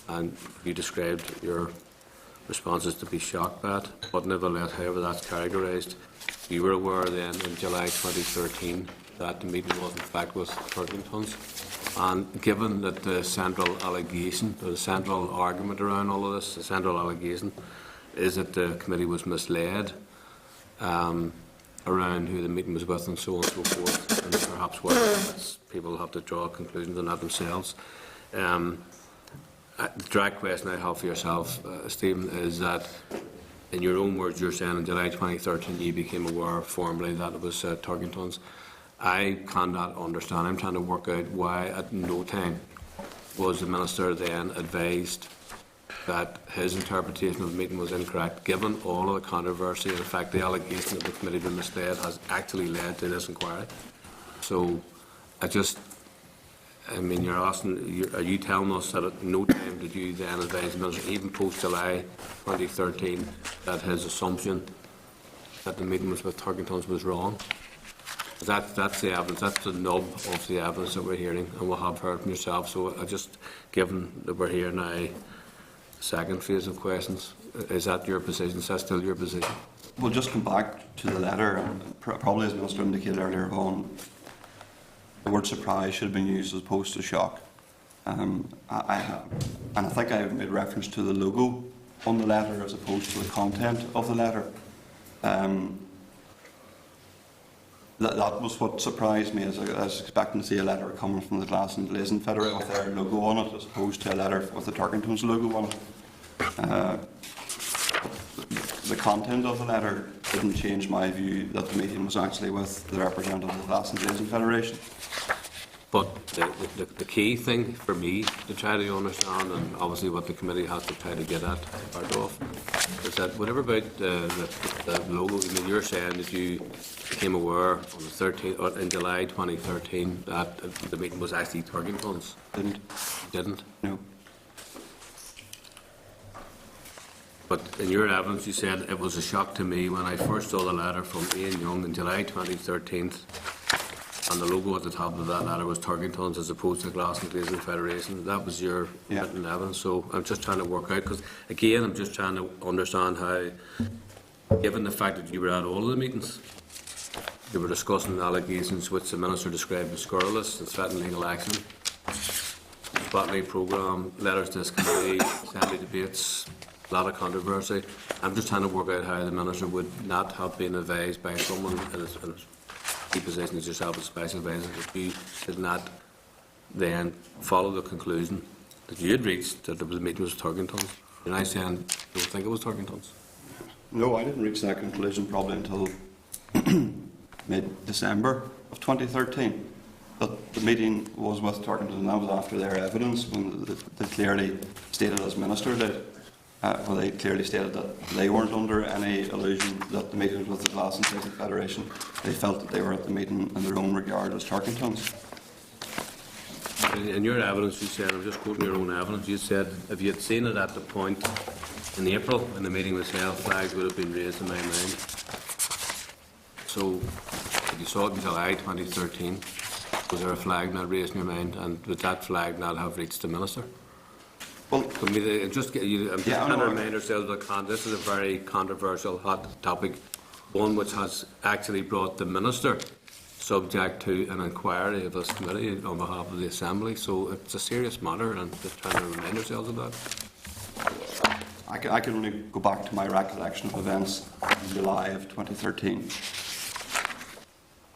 S1: and you described your responses to be shocked by it, but nevertheless, however that's characterised, you were aware then in July 2013 that the meeting was in fact with Turkingtons. And given that the central allegation, or the central argument around all of this, the central allegation is that the committee was misled around who the meeting was with and so on and so forth, and perhaps what people have to draw conclusions on that themselves. The direct question I have for yourself, Stephen, is that in your own words you're saying in July 2013 you became aware formally that it was Turkingtons. I cannot understand. I'm trying to work out why at no time was the Minister then advised that his interpretation of the meeting was incorrect, given all of the controversy and in fact the allegation that the committee had been misled has actually led to this inquiry. So I mean, you're asking, are you telling us that at no time did you then advise the Minister, even post-July 2013, that his assumption that the meeting was with Turkingtons was wrong? That's the evidence, that's the nub of the evidence that we're hearing and we'll have heard from yourself. So given that we're here now, the second phase of questions, is that your position? Is that still your position?
S14: We'll just come back to the letter, and probably as the Minister indicated earlier on, the word surprise should have been used as opposed to shock. And I think I made reference to the logo on the letter as opposed to the content of the letter. That was what surprised me, as I was expecting to see a letter coming from the Glass and Glazing Federation with their logo on it, as opposed to a letter with the Turkingtons logo on it. The content of the letter didn't change my view that the meeting was actually with the representative of the Glass and Glazing Federation.
S1: But the key thing for me to try to understand, and obviously what the committee has to try to get at, part off, is that whatever about the logo, I mean, you're saying that you became aware on the 13th, or in July 2013 that the meeting was actually Turkingtons. Didn't?
S14: No.
S1: But in your evidence, you said it was a shock to me when I first saw the letter from Ian Young in July 2013, and the logo at the top of that letter was Turkingtons as opposed to Glass and Glazing Federation. That was your written evidence. So I'm just trying to work out, because again, I'm just trying to understand how, given the fact that you were at all of the meetings, you were discussing allegations which the Minister described as scurrilous and threatened legal action, spotlight programme, letters to this committee, assembly debates, a lot of controversy. I'm just trying to work out how the Minister would not have been advised by someone in his key position as yourself as Special Advisor that you did not then follow the conclusion that you had reached that there was a meeting with Turkingtons. You're now saying you don't think it was Turkingtons?
S14: No, I didn't reach that conclusion probably until mid-December of 2013. But the meeting was with Turkington, and that was after their evidence, when they clearly stated, as Minister did, well, they clearly stated that they weren't under any illusion that the meeting was with the Glass and Glazing Federation. They felt that they were at the meeting in their own regard as Turkingtons.
S1: In your evidence, you said, I'm just quoting your own evidence, you said if you had seen it at the point in April when the meeting was held, flags would have been raised in my mind. So, if you saw it in July 2013, was there a flag not raised in your mind, and would that flag not have reached the Minister?
S14: Well,
S1: I'm just trying to remind ourselves that this is a very controversial, hot topic, one which has actually brought the Minister subject to an inquiry of this committee on behalf of the Assembly. So it's a serious matter, and just trying to remind ourselves of that.
S14: I can only go back to my recollection of events in July of 2013.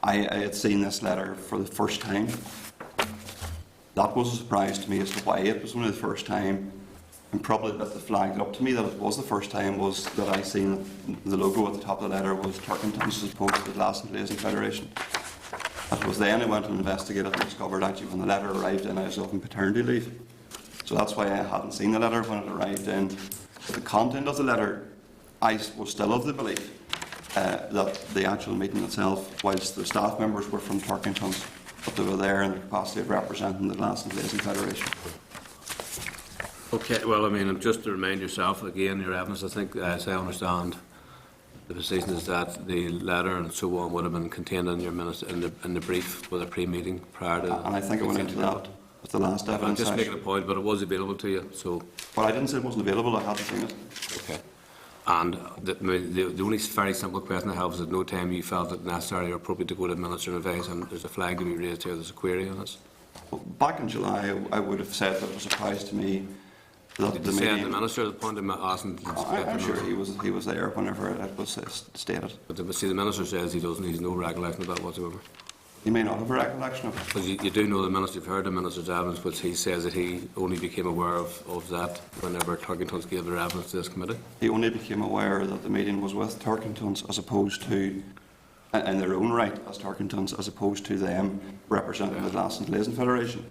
S14: I had seen this letter for the first time. That was a surprise to me as to why it was only the first time, and probably that the flagged up to me that it was the first time was that I seen the logo at the top of the letter was Turkingtons as opposed to the Glass and Glazing Federation. It was then I went and investigated and discovered actually when the letter arrived in I was off on paternity leave. So that's why I hadn't seen the letter when it arrived in. But the content of the letter, I was still of the belief that the actual meeting itself, whilst the staff members were from Turkingtons, but they were there in the capacity of representing the Glass and Glazing Federation.
S1: Okay, well, I mean, just to remind yourself, again, your evidence, I think, as I understand, the position is that the letter and so on would have been contained in your minutes, in the brief with a pre-meeting prior to...
S14: And I think I went into that with the last evidence.
S1: I'm just making a point, but it was available to you, so...
S14: Well, I didn't say it wasn't available, I hadn't seen it.
S1: Okay. And the only very simple question I have is at no time you felt it necessary or appropriate to go to the Minister and advise, and there's a flag to be raised here, there's a query on this.
S14: Well, back in July, I would have said that it was a surprise to me that
S1: Did
S14: the
S1: you say
S14: meeting...
S1: the Minister at the point of asking...
S14: I'm sure he was there whenever it was stated.
S1: But see, the Minister says he doesn't, he's no recollection of that whatsoever.
S14: He may not have a recollection of it.
S1: Because you do know the Minister, you've heard the Minister's evidence, which he says that he only became aware of that whenever Turkingtons gave their evidence to this committee.
S14: He only became aware that the meeting was with Turkingtons as opposed to, in their own right, as Turkingtons, as opposed to them representing the Glass and Glazing Federation.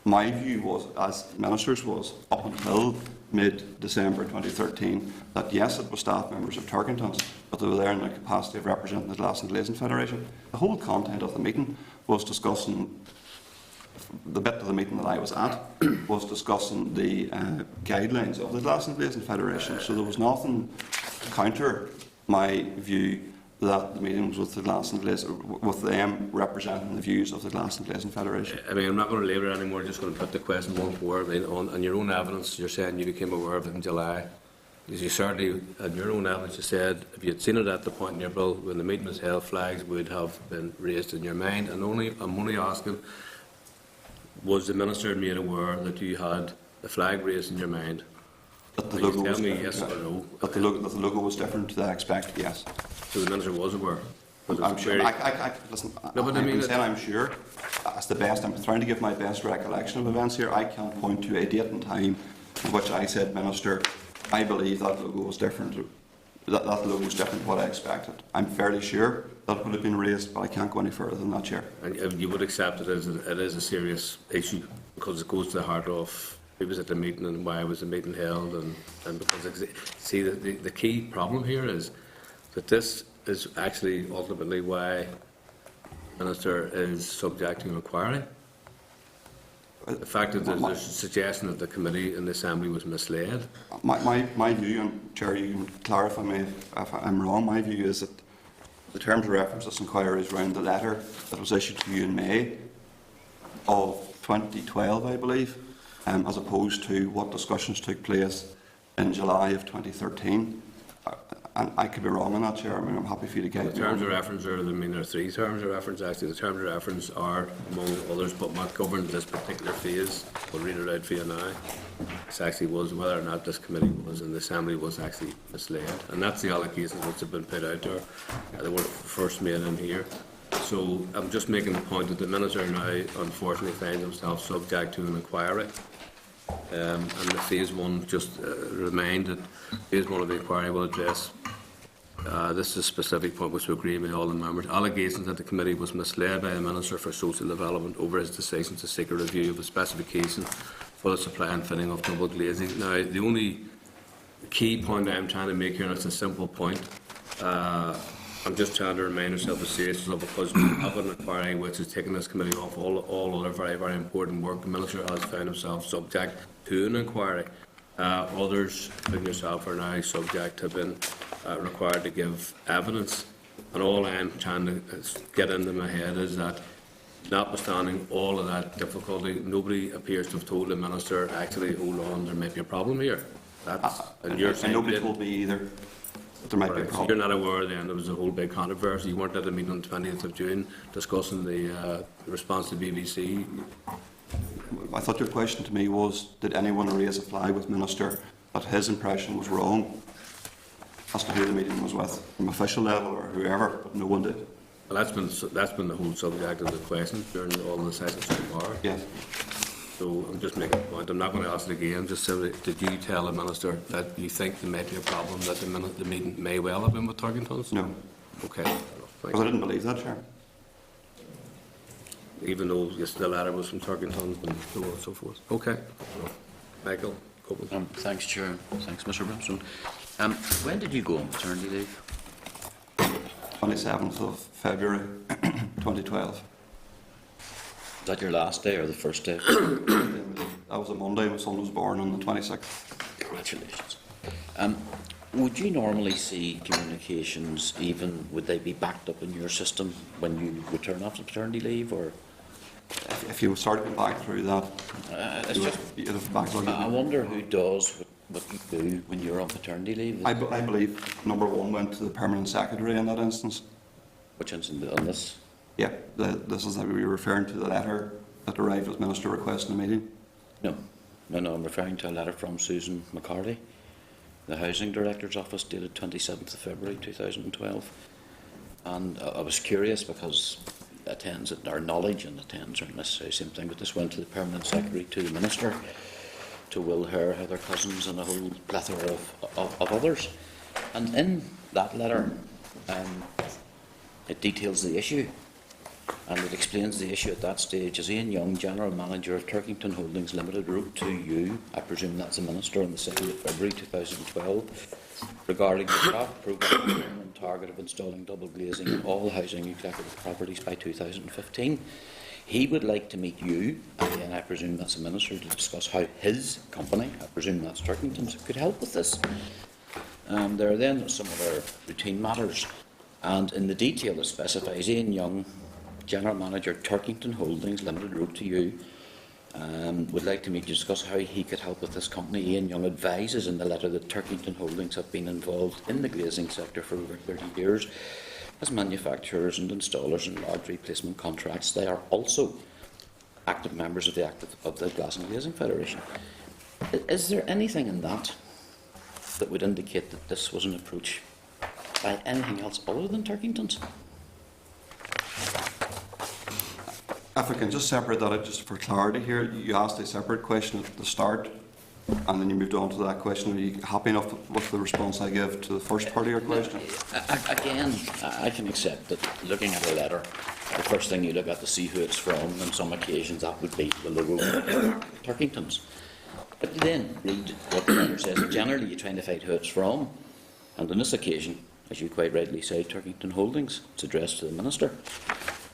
S14: My view was, as Minister's was, up until mid-December 2013, that yes, it was staff members of Turkingtons, but they were there in the capacity of representing the Glass and Glazing Federation. The whole content of the meeting was discussing, the bit of the meeting that I was at, was discussing the guidelines of the Glass and Glazing Federation. So there was nothing to counter my view that the meeting was with the Glass and Glazing, with them representing the views of the Glass and Glazing Federation.
S1: I mean, I'm not going to labour anymore, just going to put the question once more. I mean, on your own evidence, you're saying you became aware of it in July. Because you certainly, in your own evidence, you said if you had seen it at the point in April when the meeting was held, flags would have been raised in your mind. And I'm only asking, was the Minister made aware that you had the flag raised in your mind?
S14: That the logo was
S1: different, yes or no?
S14: That the logo was different to that I expect, yes.
S1: So the Minister was aware?
S14: I'm sure. Listen,
S1: no, but I'm
S14: saying I'm sure. That's the best. I'm trying to give my best recollection of events here. I can't point to a date and time in which I said, Minister, I believe that logo was different. That logo was different to what I expected. I'm fairly sure that would have been raised, but I can't go any further than that, Chair.
S1: And you would accept it as it is a serious issue because it goes to the heart of who was at the meeting and why was the meeting held, and because see the key problem here is that this is actually ultimately why the Minister is subjecting inquiry. The fact that there's a suggestion that the committee and the Assembly was misled.
S14: My view, and Chair, you can clarify me if I'm wrong, my view is that the terms of reference this inquiry is around the letter that was issued to you in May of 2012, I believe, as opposed to what discussions took place in July of 2013. And I could be wrong on that, Chairman. I'm happy for you to get
S1: The terms of reference are, there are 3 terms of reference actually. The terms of reference are, among others, but what governed this particular phase. We'll read it out for you now. This actually was whether or not this committee was in the Assembly was actually misled. And that's the allegations which have been put out there. They were first made in here. So I'm just making the point that the Minister now unfortunately finds himself subject to an inquiry. And the phase 1 just remind that phase 1 of the inquiry will address this is a specific point which we agree with all the members. Allegations that the committee was misled by the Minister for Social Development over his decision to seek a review of the specification for the supply and fitting of double glazing. Now, the only key point I'm trying to make here, and it's a simple point, I'm just trying to remind ourselves of the seriousness of it, because we have an inquiry which has taken this committee off all other very, very important work. The Minister has found himself subject to an inquiry. Others, including yourself, are now subject to being required to give evidence. And all I'm trying to get into my head is that, notwithstanding all of that difficulty, nobody appears to have told the Minister, actually, hold on, there might be a problem here. That's, and you're saying
S14: nobody told me either that there might be a problem.
S1: So you're not aware then there was a whole big controversy. You weren't at the meeting on the 20th of June discussing the response to BBC.
S14: I thought your question to me was, did anyone raise a flag with Minister that his impression was wrong as to who the meeting was with, from official level or whoever? But no one did.
S1: Well, that's been the whole subject of the question during all the sessions so far.
S14: Yes.
S1: So I'm just making a point. I'm not going to ask it again. Just simply, did you tell the Minister that you think there may be a problem, that the meeting may well have been with Turkingtons?
S14: No.
S1: Okay.
S14: Because I didn't believe that, Chair.
S1: Even though yes, the letter was from Turkingtons and so on and so forth. Okay. Michael, Copeland.
S13: Thanks, Chair. Thanks, Mr. Brimstone. When did you go on maternity leave?
S14: 27th of February 2012.
S13: Is that your last day or the first day?
S14: That was a Monday. My son was born on the 26th.
S13: Congratulations. Would you normally see communications, even would they be backed up in your system when you return after paternity leave, or?
S14: If you started to go back through that, you'd have backlog.
S13: I wonder who does what you do when you're on paternity leave.
S14: I believe number 1 went to the Permanent Secretary in that instance.
S13: Which instance on this?
S14: Yeah, this is that we were referring to the letter that arrived with Minister requesting a meeting.
S13: No, I'm referring to a letter from Susan McCarthy, the Housing Director's Office, dated 27th of February 2012. And I was curious because attends our knowledge and attends aren't necessarily the same thing, but this went to the Permanent Secretary, to the Minister, to Will Hare, Heather Cousins, and a whole plethora of others. And in that letter, it details the issue, and it explains the issue at that stage. As Ian Young, General Manager of Turkington Holdings Limited, wrote to you, I presume that's the Minister, on the 2nd of February 2012, regarding the draft programme and target of installing double glazing in all housing executive properties by 2015. He would like to meet you, and I presume that's the Minister, to discuss how his company, I presume that's Turkington's, could help with this. There are then some other routine matters, and in the detail it specifies Ian Young, General Manager, Turkington Holdings Limited, wrote to you, would like to meet you to discuss how he could help with this company. Ian Young advises in the letter that Turkington Holdings have been involved in the glazing sector for over 30 years as manufacturers and installers in large replacement contracts. They are also active members of the Glass and Glazing Federation. Is there anything in that would indicate that this was an approach by anything else other than Turkington's?
S14: If I can just separate that out just for clarity here, you asked a separate question at the start, and then you moved on to that question. Are you happy enough with the response I gave to the first part of your question?
S13: Again, I can accept that looking at a letter, the first thing you look at to see who it's from, on some occasions that would be the logo Turkington's. But then read what the letter says. Generally, you're trying to find who it's from, and on this occasion, as you quite rightly say, Turkington Holdings, it's addressed to the Minister,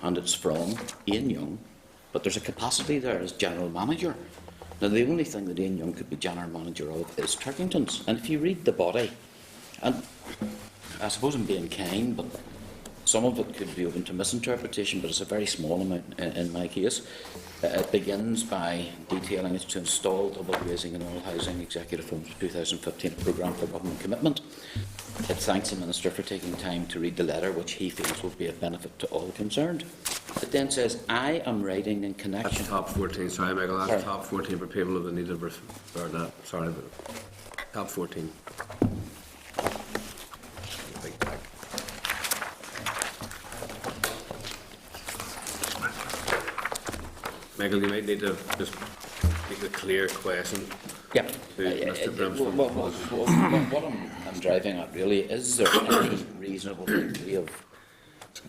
S13: and it's from Ian Young, but there's a capacity there as General Manager. Now, the only thing that Ian Young could be General Manager of is Turkington's, and if you read the body, and I suppose I'm being kind, but some of it could be open to misinterpretation, but it's a very small amount in my case. It begins by detailing it's to install double glazing in all housing executive homes 2015, a programme for government commitment. It thanks the Minister for taking time to read the letter, which he feels will be of benefit to all concerned. It then says, I am writing in connection...
S1: That's top 14, sorry Michael, that's
S13: Sorry.
S1: top 14 for people who need to refer that, sorry, but top 14. Big pack. Michael, you might need to just make a clear question.
S13: Yeah.
S1: To Mr. Brimson.
S13: What I'm driving at really, is there any reasonable degree of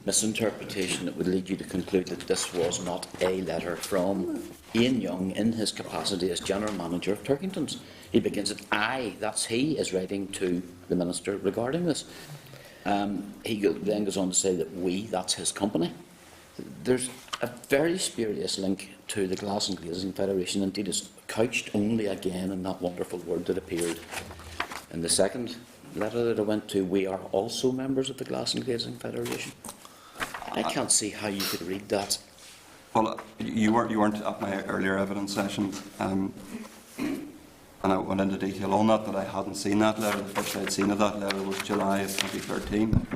S13: misinterpretation that would lead you to conclude that this was not a letter from Ian Young in his capacity as General Manager of Turkingtons? He begins at I, that's he, is writing to the Minister regarding this. He then goes on to say that we, that's his company. There's a very spurious link to the Glass and Glazing Federation. Indeed, it's couched only again in that wonderful word that appeared in the second letter that I went to. We are also members of the Glass and Glazing Federation. I can't see how you could read that.
S14: Well, you weren't at my earlier evidence session, and I went into detail on that I hadn't seen that letter. The first I'd seen of that letter was July of 2013.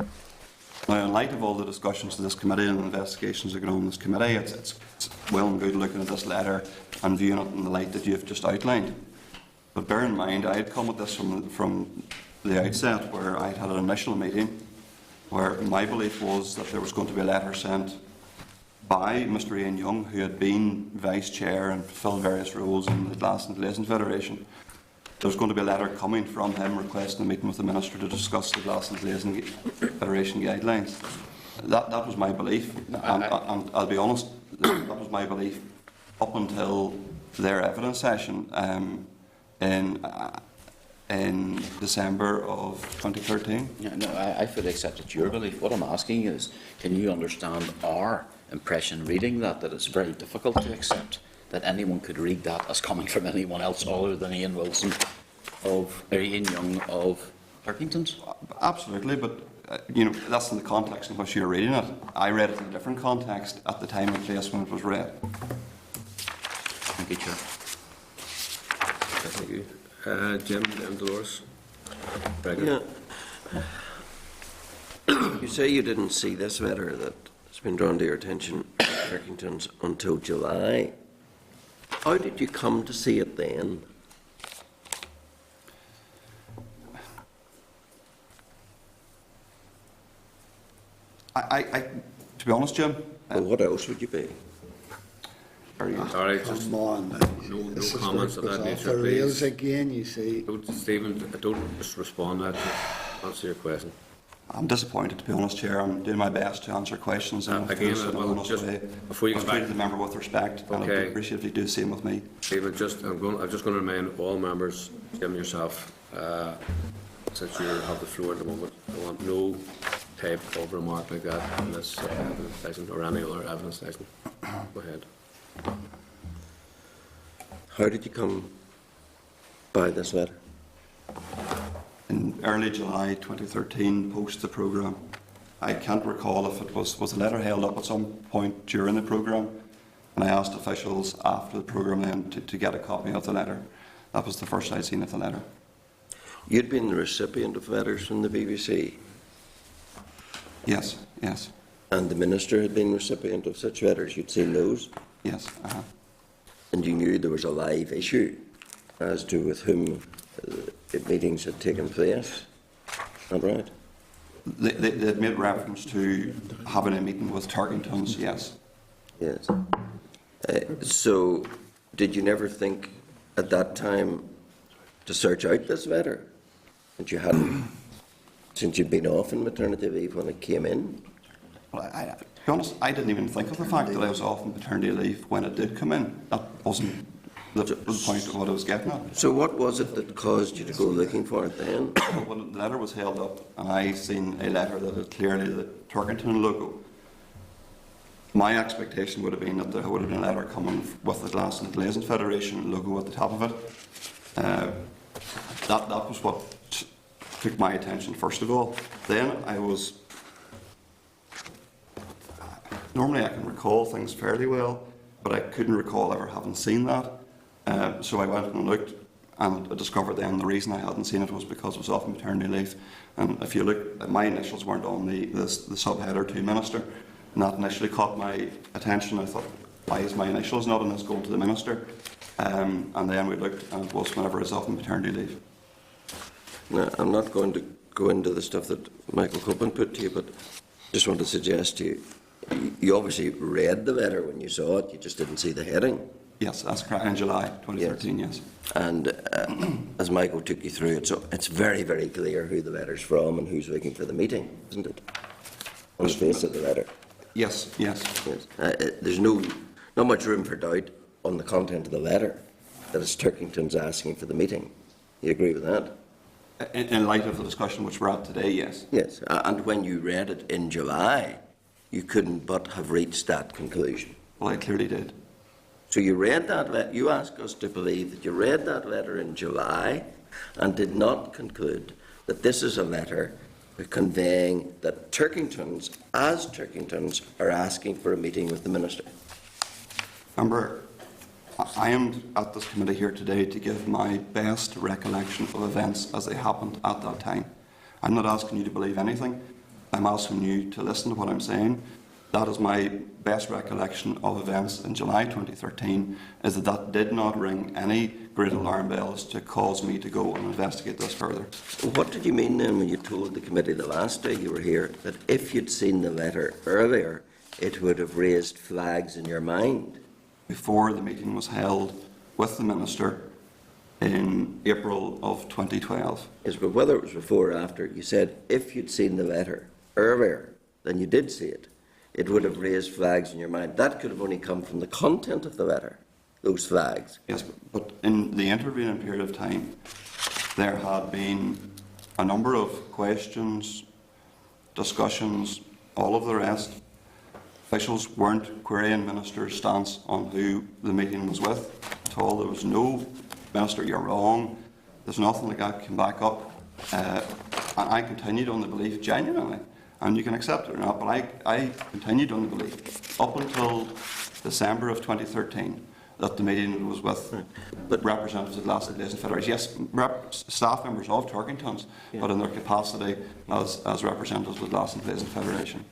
S14: Now, in light of all the discussions of this committee and the investigations that go on in this committee, it's well and good looking at this letter and viewing it in the light that you've just outlined. But bear in mind, I had come at this from the outset, where I had an initial meeting where my belief was that there was going to be a letter sent by Mr. Ian Young, who had been Vice Chair and fulfilled various roles in the Glass and Glazing Federation. There was going to be a letter coming from him requesting a meeting with the Minister to discuss the Glass and Glazing Federation guidelines. That was my belief, and I'll be honest, that was my belief up until their evidence session in December of 2013.
S13: Yeah, no, I fully accept it's your belief. What I'm asking you is, can you understand our impression reading that it's very difficult to accept that anyone could read that as coming from anyone else other than Ian Wilson or Ian Young of Turkingtons?
S14: Absolutely, but that's in the context in which you're reading it. I read it in a different context at the time and place when it was read.
S13: Thank you, Chair.
S1: Thank you. Jim and Dolores.
S11: Yeah. You say you didn't see this letter that's been drawn to your attention, Turkingtons, until July. How did you come to see it then?
S14: To be honest, Jim.
S11: Well, what else would you be?
S1: Sorry, just
S9: Come on,
S1: no comments of that nature,
S9: the rails
S1: please.
S9: again, you see.
S1: Stephen, don't just respond. Just answer your question.
S14: I'm disappointed, to be honest, Chair. I'm doing my best to answer questions. And
S1: Again, well, just before you
S14: I'll
S1: get
S14: treat
S1: back,
S14: the member with respect, and I'd
S1: Okay.
S14: appreciate if you do the same with me.
S1: Stephen, I'm just going to remind all members, Jim yourself, since you have the floor at the moment, I want no type of remark like that in this evidence session or any other evidence session. Go ahead.
S11: How did you come by this letter?
S14: In early July 2013, post the programme. I can't recall if it was the letter held up at some point during the programme, and I asked officials after the programme then to get a copy of the letter. That was the first I'd seen of the letter.
S11: You'd been the recipient of letters from the BBC?
S14: Yes, yes.
S11: And the Minister had been recipient of such letters? You'd seen those?
S14: Yes,
S11: And you knew there was a live issue as to with whom meetings had taken place? Is that right?
S14: They made reference to having a meeting with Turkingtons, yes.
S11: Yes. So, did you never think at that time to search out this letter? That you hadn't, since you'd been off on maternity leave when it came in?
S14: Well, to be honest, I didn't even think of the fact that I was off on paternity leave when it did come in. That wasn't the point of what I was getting at.
S11: So what was it that caused you to go looking for it then?
S14: Well, the letter was held up, and I seen a letter that had clearly the Turkington logo. My expectation would have been that there would have been a letter coming with the Glass and Glazing Federation logo at the top of it. That was what took my attention first of all. Then I was Normally I can recall things fairly well, but I couldn't recall ever having seen that. So I went and looked, and I discovered then the reason I hadn't seen it was because I was off maternity leave. And if you look, my initials weren't on the subheader to Minister, and that initially caught my attention. I thought, why is my initials not on this going to the Minister? And then we looked, and it was whenever I was off on maternity leave.
S11: Now, I'm not going to go into the stuff that Michael Copeland put to you, but just want to suggest to you, you obviously read the letter when you saw it, you just didn't see the heading.
S14: Yes, that's correct, in July 2013, yes.
S11: And as Michael took you through it, so it's very, very clear who the letter's from and who's looking for the meeting, isn't it? On the face of the letter.
S14: Yes, yes.
S11: There's not much room for doubt on the content of the letter that it's Turkington's asking for the meeting. You agree with that?
S14: In light of the discussion which we're at today, yes.
S11: Yes, and when you read it in July, you couldn't but have reached that conclusion.
S14: Well, I clearly did.
S11: So you read that letter, you ask us to believe that you read that letter in July and did not conclude that this is a letter conveying that Turkingtons, as Turkingtons, are asking for a meeting with the Minister.
S14: Remember, I am at this committee here today to give my best recollection of events as they happened at that time. I'm not asking you to believe anything. I'm asking you to listen to what I'm saying. That is my best recollection of events in July 2013, is that did not ring any great alarm bells to cause me to go and investigate this further.
S11: What did you mean then when you told the committee the last day you were here that if you'd seen the letter earlier, it would have raised flags in your mind?
S14: Before the meeting was held with the Minister in April of 2012.
S11: Yes, but whether it was before or after, you said if you'd seen the letter earlier than you did see it, it would have raised flags in your mind. That could have only come from the content of the letter, those flags.
S14: Yes, but in the intervening period of time, there had been a number of questions, discussions, all of the rest. Officials weren't querying Minister's stance on who the meeting was with at all. There was no, Minister, you're wrong. There's nothing like that can back up. And I continued on the belief genuinely, and you can accept it or not, but I continued on the belief up until December of 2013 that the meeting was with representatives of the Glasgow Glazing Federation. Yes, staff members of Turkingtons, but in their capacity as representatives of the Glasgow Glazing Federation.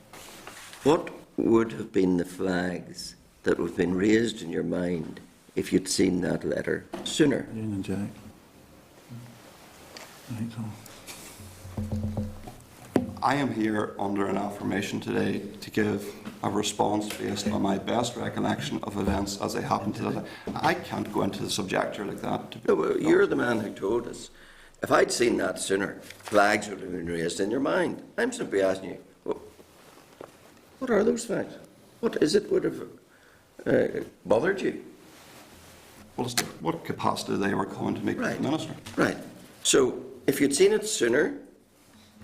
S11: What would have been the flags that would have been raised in your mind if you'd seen that letter sooner?
S4: Jack.
S14: I am here under an affirmation today to give a response based on my best recollection of events as they happened today. I can't go into the subjecture like that.
S11: No, well, you're the man who told us. If I'd seen that sooner, flags would have been raised in your mind. I'm simply asking you, what are those flags? What is it would have bothered you?
S14: Well, it's what capacity they were coming to meet with the Minister.
S11: Right. So, if you'd seen it sooner,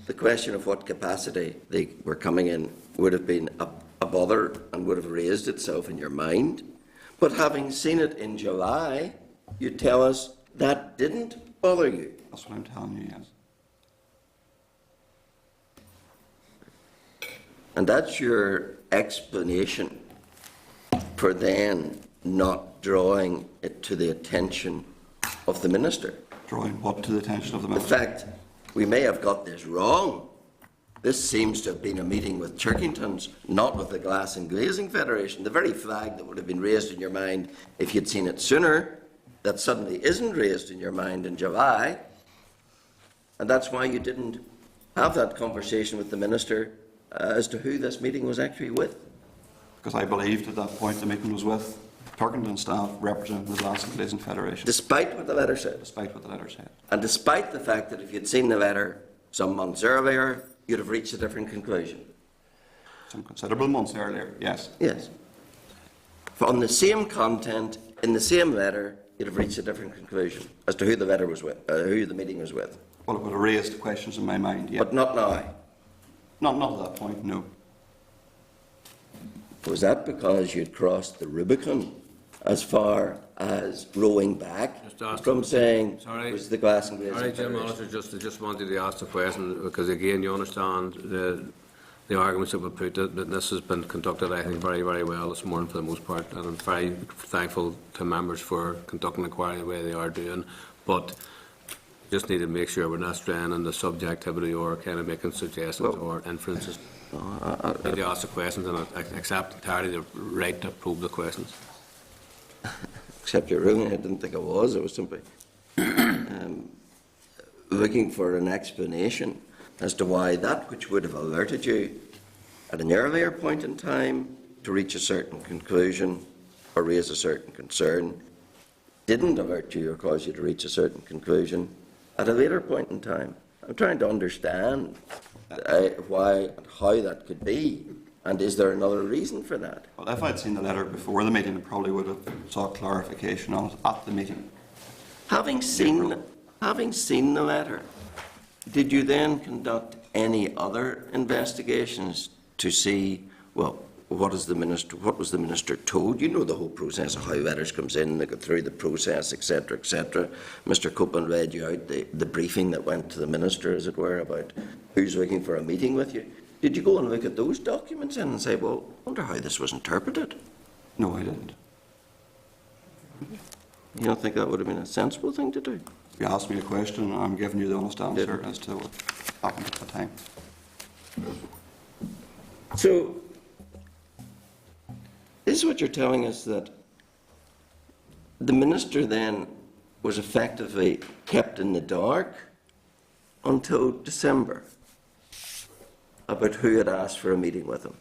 S11: the question of what capacity they were coming in would have been a bother and would have raised itself in your mind. But having seen it in July, you tell us that didn't bother you.
S14: That's what I'm telling you, yes.
S11: And that's your explanation for then not drawing it to the attention of the Minister.
S14: Drawing what to the attention of the Minister?
S11: The fact, we may have got this wrong. This seems to have been a meeting with Turkingtons, not with the Glass and Glazing Federation. The very flag that would have been raised in your mind if you'd seen it sooner, that suddenly isn't raised in your mind in July. And that's why you didn't have that conversation with the Minister as to who this meeting was actually with.
S14: Because I believed at that point the meeting was with Turkington staff representing the Glass and Glazing Federation.
S11: Despite what the letter said?
S14: Despite what the letter said.
S11: And despite the fact that if you'd seen the letter some months earlier, you'd have reached a different conclusion?
S14: Some considerable months earlier, yes.
S11: Yes. On the same content, in the same letter, you'd have reached a different conclusion as to who the letter was with, who the meeting was with.
S14: Well, it would have raised questions in my mind, yes.
S11: But not now?
S14: Not at that point, no.
S11: Was that because you'd crossed the Rubicon as far as rowing back from saying it was the Glass and Glazing
S1: Sorry, Jim
S11: Federation?
S1: Oliver, I just wanted to ask the question, because again, you understand the the arguments that were put, that this has been conducted, I think, very, very well this morning for the most part, and I'm very thankful to members for conducting the inquiry the way they are doing. But just need to make sure we're not straying the subjectivity or kind of making suggestions or inferences. Need to ask the questions and accept entirely the right to probe the questions.
S11: Except you're wrong, I didn't think I was. I was simply looking for an explanation as to why that which would have alerted you at an earlier point in time to reach a certain conclusion or raise a certain concern didn't alert you or cause you to reach a certain conclusion at a later point in time. I'm trying to understand why and how that could be, and is there another reason for that?
S14: Well, if I'd seen the letter before the meeting, I probably would have sought clarification on it at the meeting.
S11: Having seen the letter, did you then conduct any other investigations to see, well, what was the minister told? You know the whole process of how letters comes in, they go through the process, etc., etc. Mr. Copeland read you out the briefing that went to the minister, as it were, about who's looking for a meeting with you. Did you go and look at those documents in and say, well, I wonder how this was interpreted?
S14: No, I didn't.
S11: You don't think that would have been a sensible thing to do?
S14: You asked me a question, and I'm giving you the honest answer as to what happened at the time.
S11: So, this is what you're telling us, that the minister then was effectively kept in the dark until December about who had asked for a meeting with him.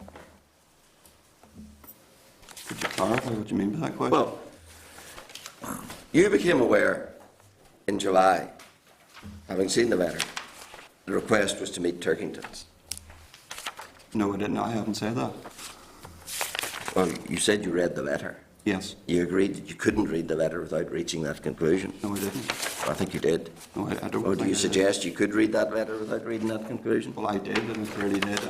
S14: Could you clarify what you mean by that question?
S11: Well, you became aware in July, having seen the letter, the request was to meet Turkington's.
S14: No, I didn't. I haven't said that.
S11: Well, you said you read the letter.
S14: Yes.
S11: You agreed that you couldn't read the letter without reaching that conclusion.
S14: No, I didn't.
S11: I think you did.
S14: No, I don't.
S11: Or do you suggest you could read that letter without reading that conclusion?
S14: Well, I did, and I really did.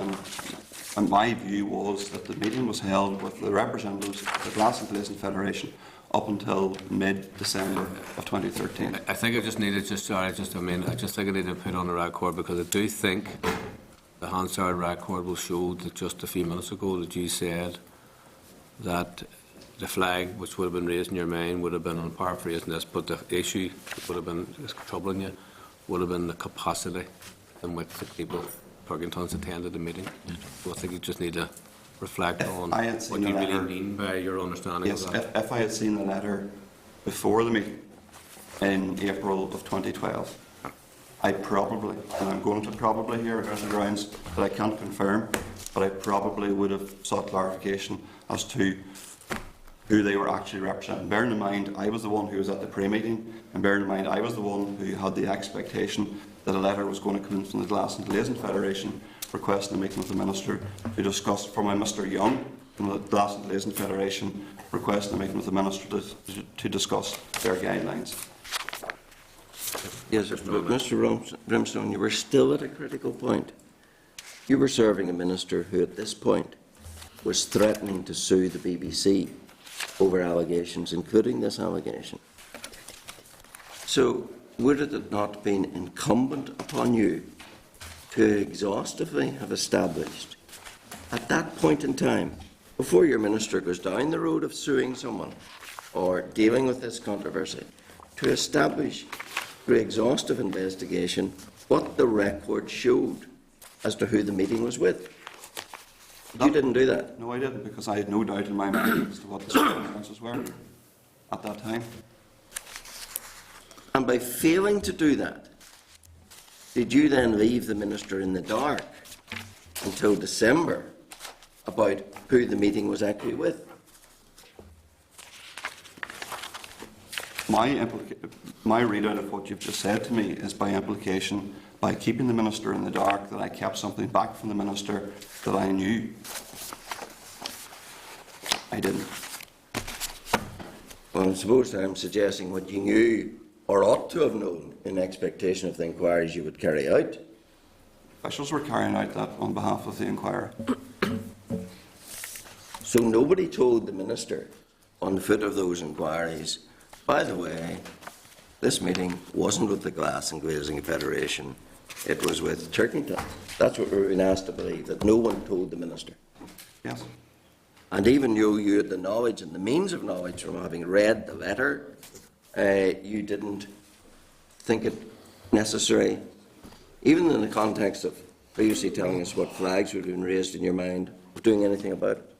S14: And my view was that the meeting was held with the representatives of the Glass and Glazing Federation up until mid-December of 2013.
S1: I think I just need to I just think I need to put on the record, because I do think the Hansard record will show that just a few minutes ago that you said that the flag which would have been raised in your mind would have been, on paraphrasing this, but the issue that would have been troubling you would have been the capacity in which the people, Turkingtons, attended the meeting. So I think you just need to reflect on what you really mean by your understanding of that.
S14: Yes, if I had seen the letter before the meeting in April of 2012, I probably, and I'm going to probably here on the grounds that I can't confirm, but I probably would have sought clarification as to who they were actually representing. Bearing in mind, I was the one who was at the pre-meeting, and bearing in mind, I was the one who had the expectation that a letter was going to come in from the Glass and Glazing Federation requesting a meeting with the Minister to discuss, from Mr Young from the Glass and Glazing Federation requesting a meeting with the Minister to discuss their guidelines.
S11: Yes, but Mr. Brimstone, you were still at a critical point. You were serving a minister who at this point was threatening to sue the BBC over allegations, including this allegation. So, would it have not been incumbent upon you to exhaustively have established, at that point in time, before your minister goes down the road of suing someone or dealing with this controversy, to establish through exhaustive investigation what the record showed as to who the meeting was with? You didn't do that?
S14: No, I didn't, because I had no doubt in my mind as to what the circumstances were at that time.
S11: And by failing to do that, did you then leave the minister in the dark until December about who the meeting was actually with?
S14: My readout of what you've just said to me is by implication, by keeping the minister in the dark, that I kept something back from the minister that I knew. I didn't.
S11: Well, I suppose I'm suggesting what you knew or ought to have known in expectation of the inquiries you would carry out.
S14: Officials were carrying out that on behalf of the inquiry.
S11: So nobody told the minister on the foot of those inquiries, by the way, this meeting wasn't with the Glass and Glazing Federation, It was with Turkington. That's what we're being asked to believe, that no one told the Minister.
S14: Yes.
S11: And even though you had the knowledge and the means of knowledge from having read the letter, you didn't think it necessary, even in the context of previously telling us what flags would have been raised in your mind, of doing anything about it.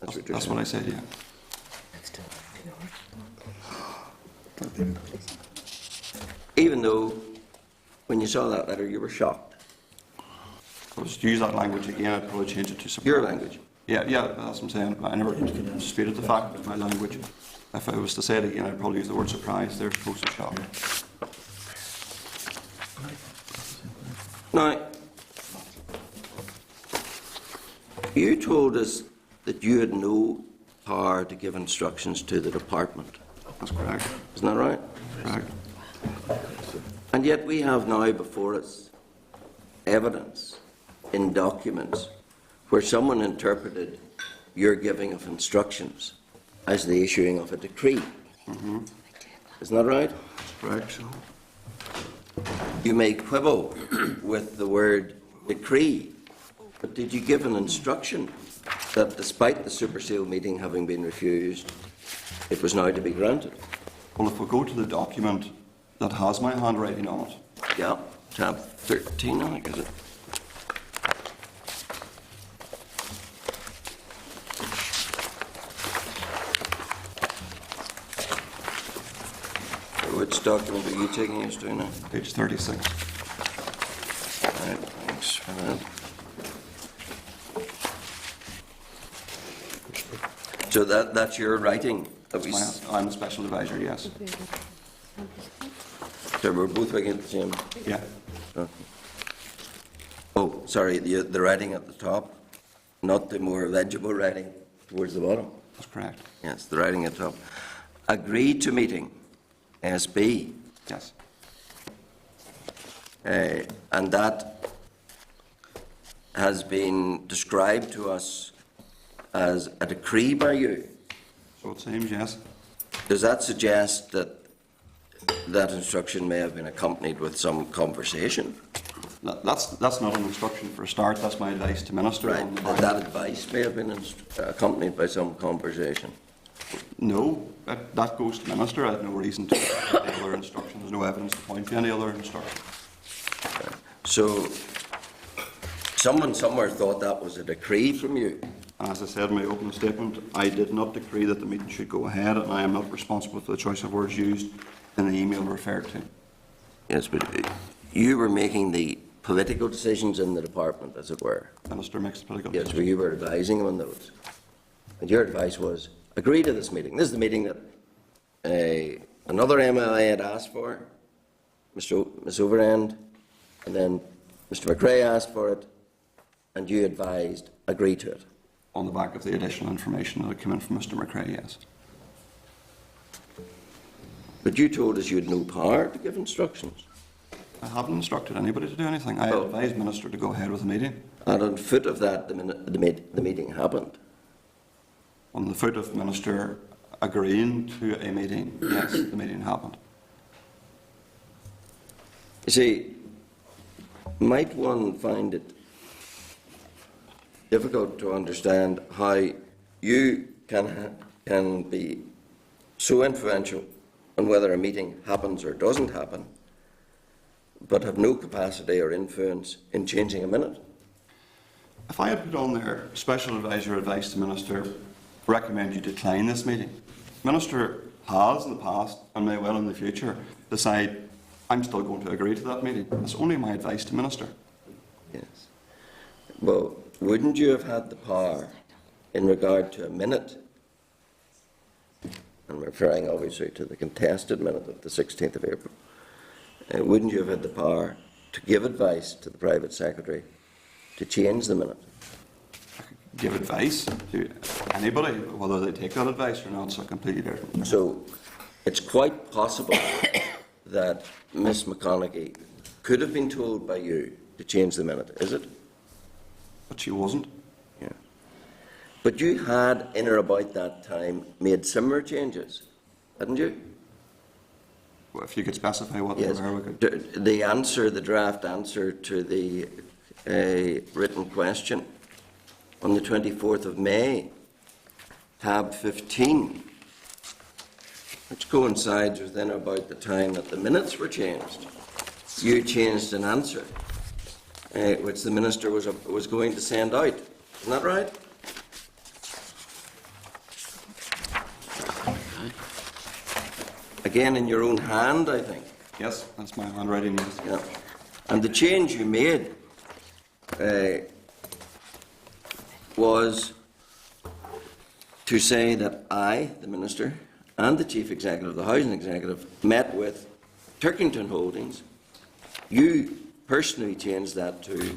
S14: That's what I said, yeah.
S11: Even though, when you saw that letter, you were shocked.
S14: If I was to use that language again, I'd probably change it to surprise.
S11: Your language?
S14: Yeah, that's what I'm saying. I never disputed the fact of my language. If I was to say it again, I'd probably use the word surprise. They're supposed to shock.
S11: Now, you told us that you had no power to give instructions to the department.
S14: That's correct.
S11: Isn't that right?
S14: Correct.
S11: And yet we have now before us evidence in documents where someone interpreted your giving of instructions as the issuing of a decree.
S14: Mm-hmm.
S11: Isn't that right?
S14: Correct.
S11: You may quibble with the word decree, but did you give an instruction that despite the super sale meeting having been refused, it was now to be granted?
S14: Well, if we go to the document that has my handwriting on it.
S11: Yeah, tab 13, I think, is it? Which document are you taking us to now?
S14: Page 36.
S11: Right, thanks for that. So that's your writing?
S14: I'm the special advisor, yes.
S11: So we're both looking at the same?
S14: Yeah.
S11: Oh, sorry, the writing at the top, not the more legible writing towards the bottom.
S14: That's correct.
S11: Yes, the writing at the top. Agreed to meeting, SB.
S14: Yes.
S11: And that has been described to us as a decree by you.
S14: So it seems, yes.
S11: Does that suggest that that instruction may have been accompanied with some conversation?
S14: That's not an instruction for a start. That's my advice to Minister.
S11: Right. That advice may have been accompanied by some conversation?
S14: No, that goes to Minister. I have no reason to any other instruction. There's no evidence to point to any other instruction.
S11: Right. So, someone somewhere thought that was a decree from you?
S14: As I said in my opening statement, I did not decree that the meeting should go ahead, and I am not responsible for the choice of words used in the email referred to.
S11: Yes, but you were making the political decisions in the department, as it were.
S14: Minister makes the political
S11: decisions. Yes, where you were advising on those. And your advice was, agree to this meeting. This is the meeting that another MLA had asked for, Ms. Overend, and then Mr. McRae asked for it, and you advised, agree to it.
S14: On the back of the additional information that had come in from Mr. McRae, yes.
S11: But you told us you had no power to give instructions.
S14: I haven't instructed anybody to do anything. I advised Minister to go ahead with the meeting.
S11: And on foot of that, the meeting happened?
S14: On the foot of Minister agreeing to a meeting, yes, the meeting happened.
S11: You see, might one find it difficult to understand how you can be so influential on whether a meeting happens or doesn't happen, but have no capacity or influence in changing a minute?
S14: If I had put on there special advisor advice to Minister, recommend you decline this meeting, Minister has in the past and may well in the future decide I'm still going to agree to that meeting. That's only my advice to Minister.
S11: Yes. Well, wouldn't you have had the power in regard to a minute? I'm referring obviously to the contested minute of the 16th of April. Wouldn't you have had the power to give advice to the private secretary to change the minute?
S14: Give advice to anybody, whether they take that advice or not, is completely different.
S11: So it's quite possible that Miss McConaughey could have been told by you to change the minute, is it?
S14: But she wasn't.
S11: Yeah. But you had, in or about that time, made similar changes, hadn't you?
S14: if you could specify what they
S11: Yes.
S14: were, we could.
S11: The answer, the draft answer to the written question on the 24th of May, tab 15, which coincides with then about the time that the minutes were changed. You changed an answer, which the Minister was going to send out. Isn't that right? Again, in your own hand, I think.
S14: Yes, that's my handwriting, yes.
S11: Yeah. And the change you made was to say that I, the Minister, and the Chief Executive, the Housing Executive, met with Turkington Holdings. You personally changed that to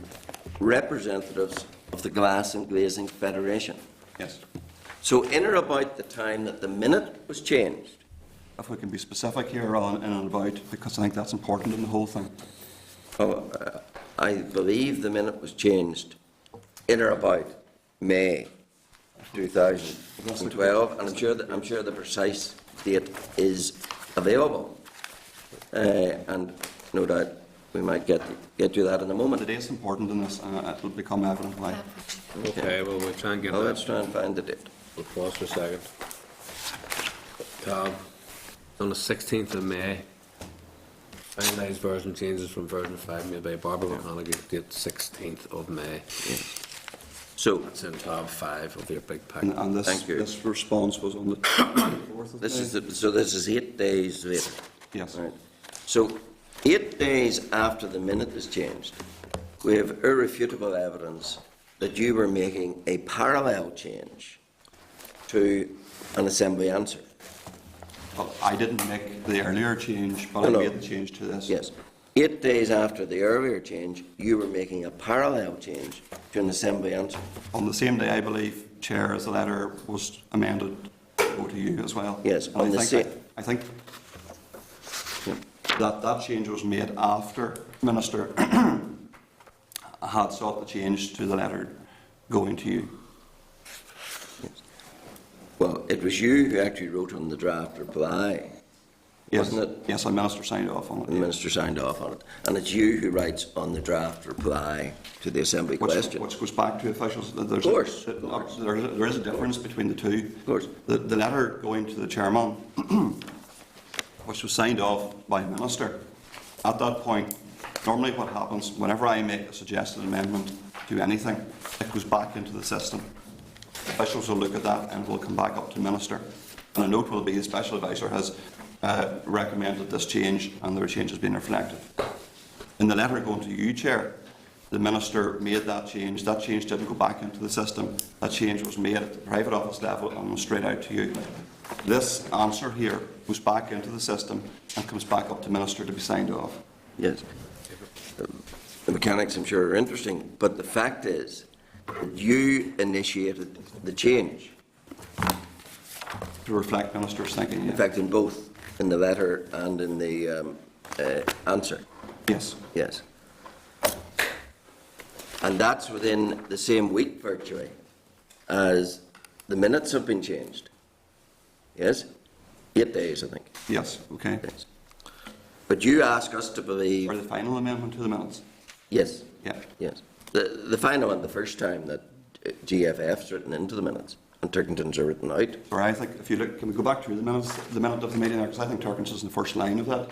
S11: representatives of the Glass and Glazing Federation.
S14: Yes.
S11: So in or about the time that the minute was changed,
S14: If we can be specific here on in and about, because I think that's important in the whole thing.
S11: I believe the minute was changed in or about May 2012, and I'm sure the precise date is available, and no doubt we might get to that in a moment.
S14: The date's important in this, and it will become evident why.
S1: Okay, well, we'll try and get
S11: Well,
S1: that.
S11: let's try and find the date.
S1: We'll pause for a second. On the 16th of May, finalised version changes from version 5 made by Barbara McConaughey, date 16th of May.
S11: So
S1: That's in tab 5 of your big packet.
S14: And this,
S11: Thank you.
S14: this response was on the 24th of
S11: this
S14: May.
S11: is 8 days later.
S14: Yes.
S11: Right. So 8 days after the minute is changed, we have irrefutable evidence that you were making a parallel change to an Assembly answer.
S14: Well, I didn't make the earlier change, but I
S11: No.
S14: made the change to this.
S11: Yes. 8 days after the earlier change, you were making a parallel change to an Assembly answer.
S14: On the same day, I believe, Chair, as the letter was amended to go to you as well.
S11: Yes,
S14: And
S11: on the same.
S14: I think that change was made after Minister had sought the change to the letter going to you.
S11: Well, it was you who actually wrote on the draft reply,
S14: Yes,
S11: wasn't it?
S14: yes, the Minister signed off on it.
S11: The Minister signed off on it. And it's you who writes on the draft reply to the Assembly question.
S14: Which goes back to officials. There's
S11: Of course.
S14: There is a difference between the two.
S11: Of course.
S14: The letter going to the chairman, which was signed off by the Minister, at that point, normally what happens, whenever I make a suggested amendment to anything, it goes back into the system. Officials will look at that and will come back up to the Minister. And a note will be the Special Advisor has recommended this change, and the change has been reflected. In the letter going to you, Chair, the Minister made that change. That change didn't go back into the system. That change was made at the private office level and went straight out to you. This answer here goes back into the system and comes back up to Minister to be signed off.
S11: Yes. The mechanics, I'm sure, are interesting, but the fact is that you initiated the change.
S14: To reflect Minister's thinking,
S11: In fact, in both, in the letter and in the answer.
S14: Yes.
S11: Yes. And that's within the same week, virtually, as the minutes have been changed. Yes? 8 days, I think.
S14: Yes, okay.
S11: Yes. But you ask us to believe...
S14: For the final amendment to the minutes?
S11: Yes.
S14: Yeah.
S11: Yes. The final one, the first time that GFF's written into the minutes and Turkington's are written out.
S14: Or I think, if you look, can we go back to the minutes, the minute of the meeting there, because I think Turkington's in the first line of that.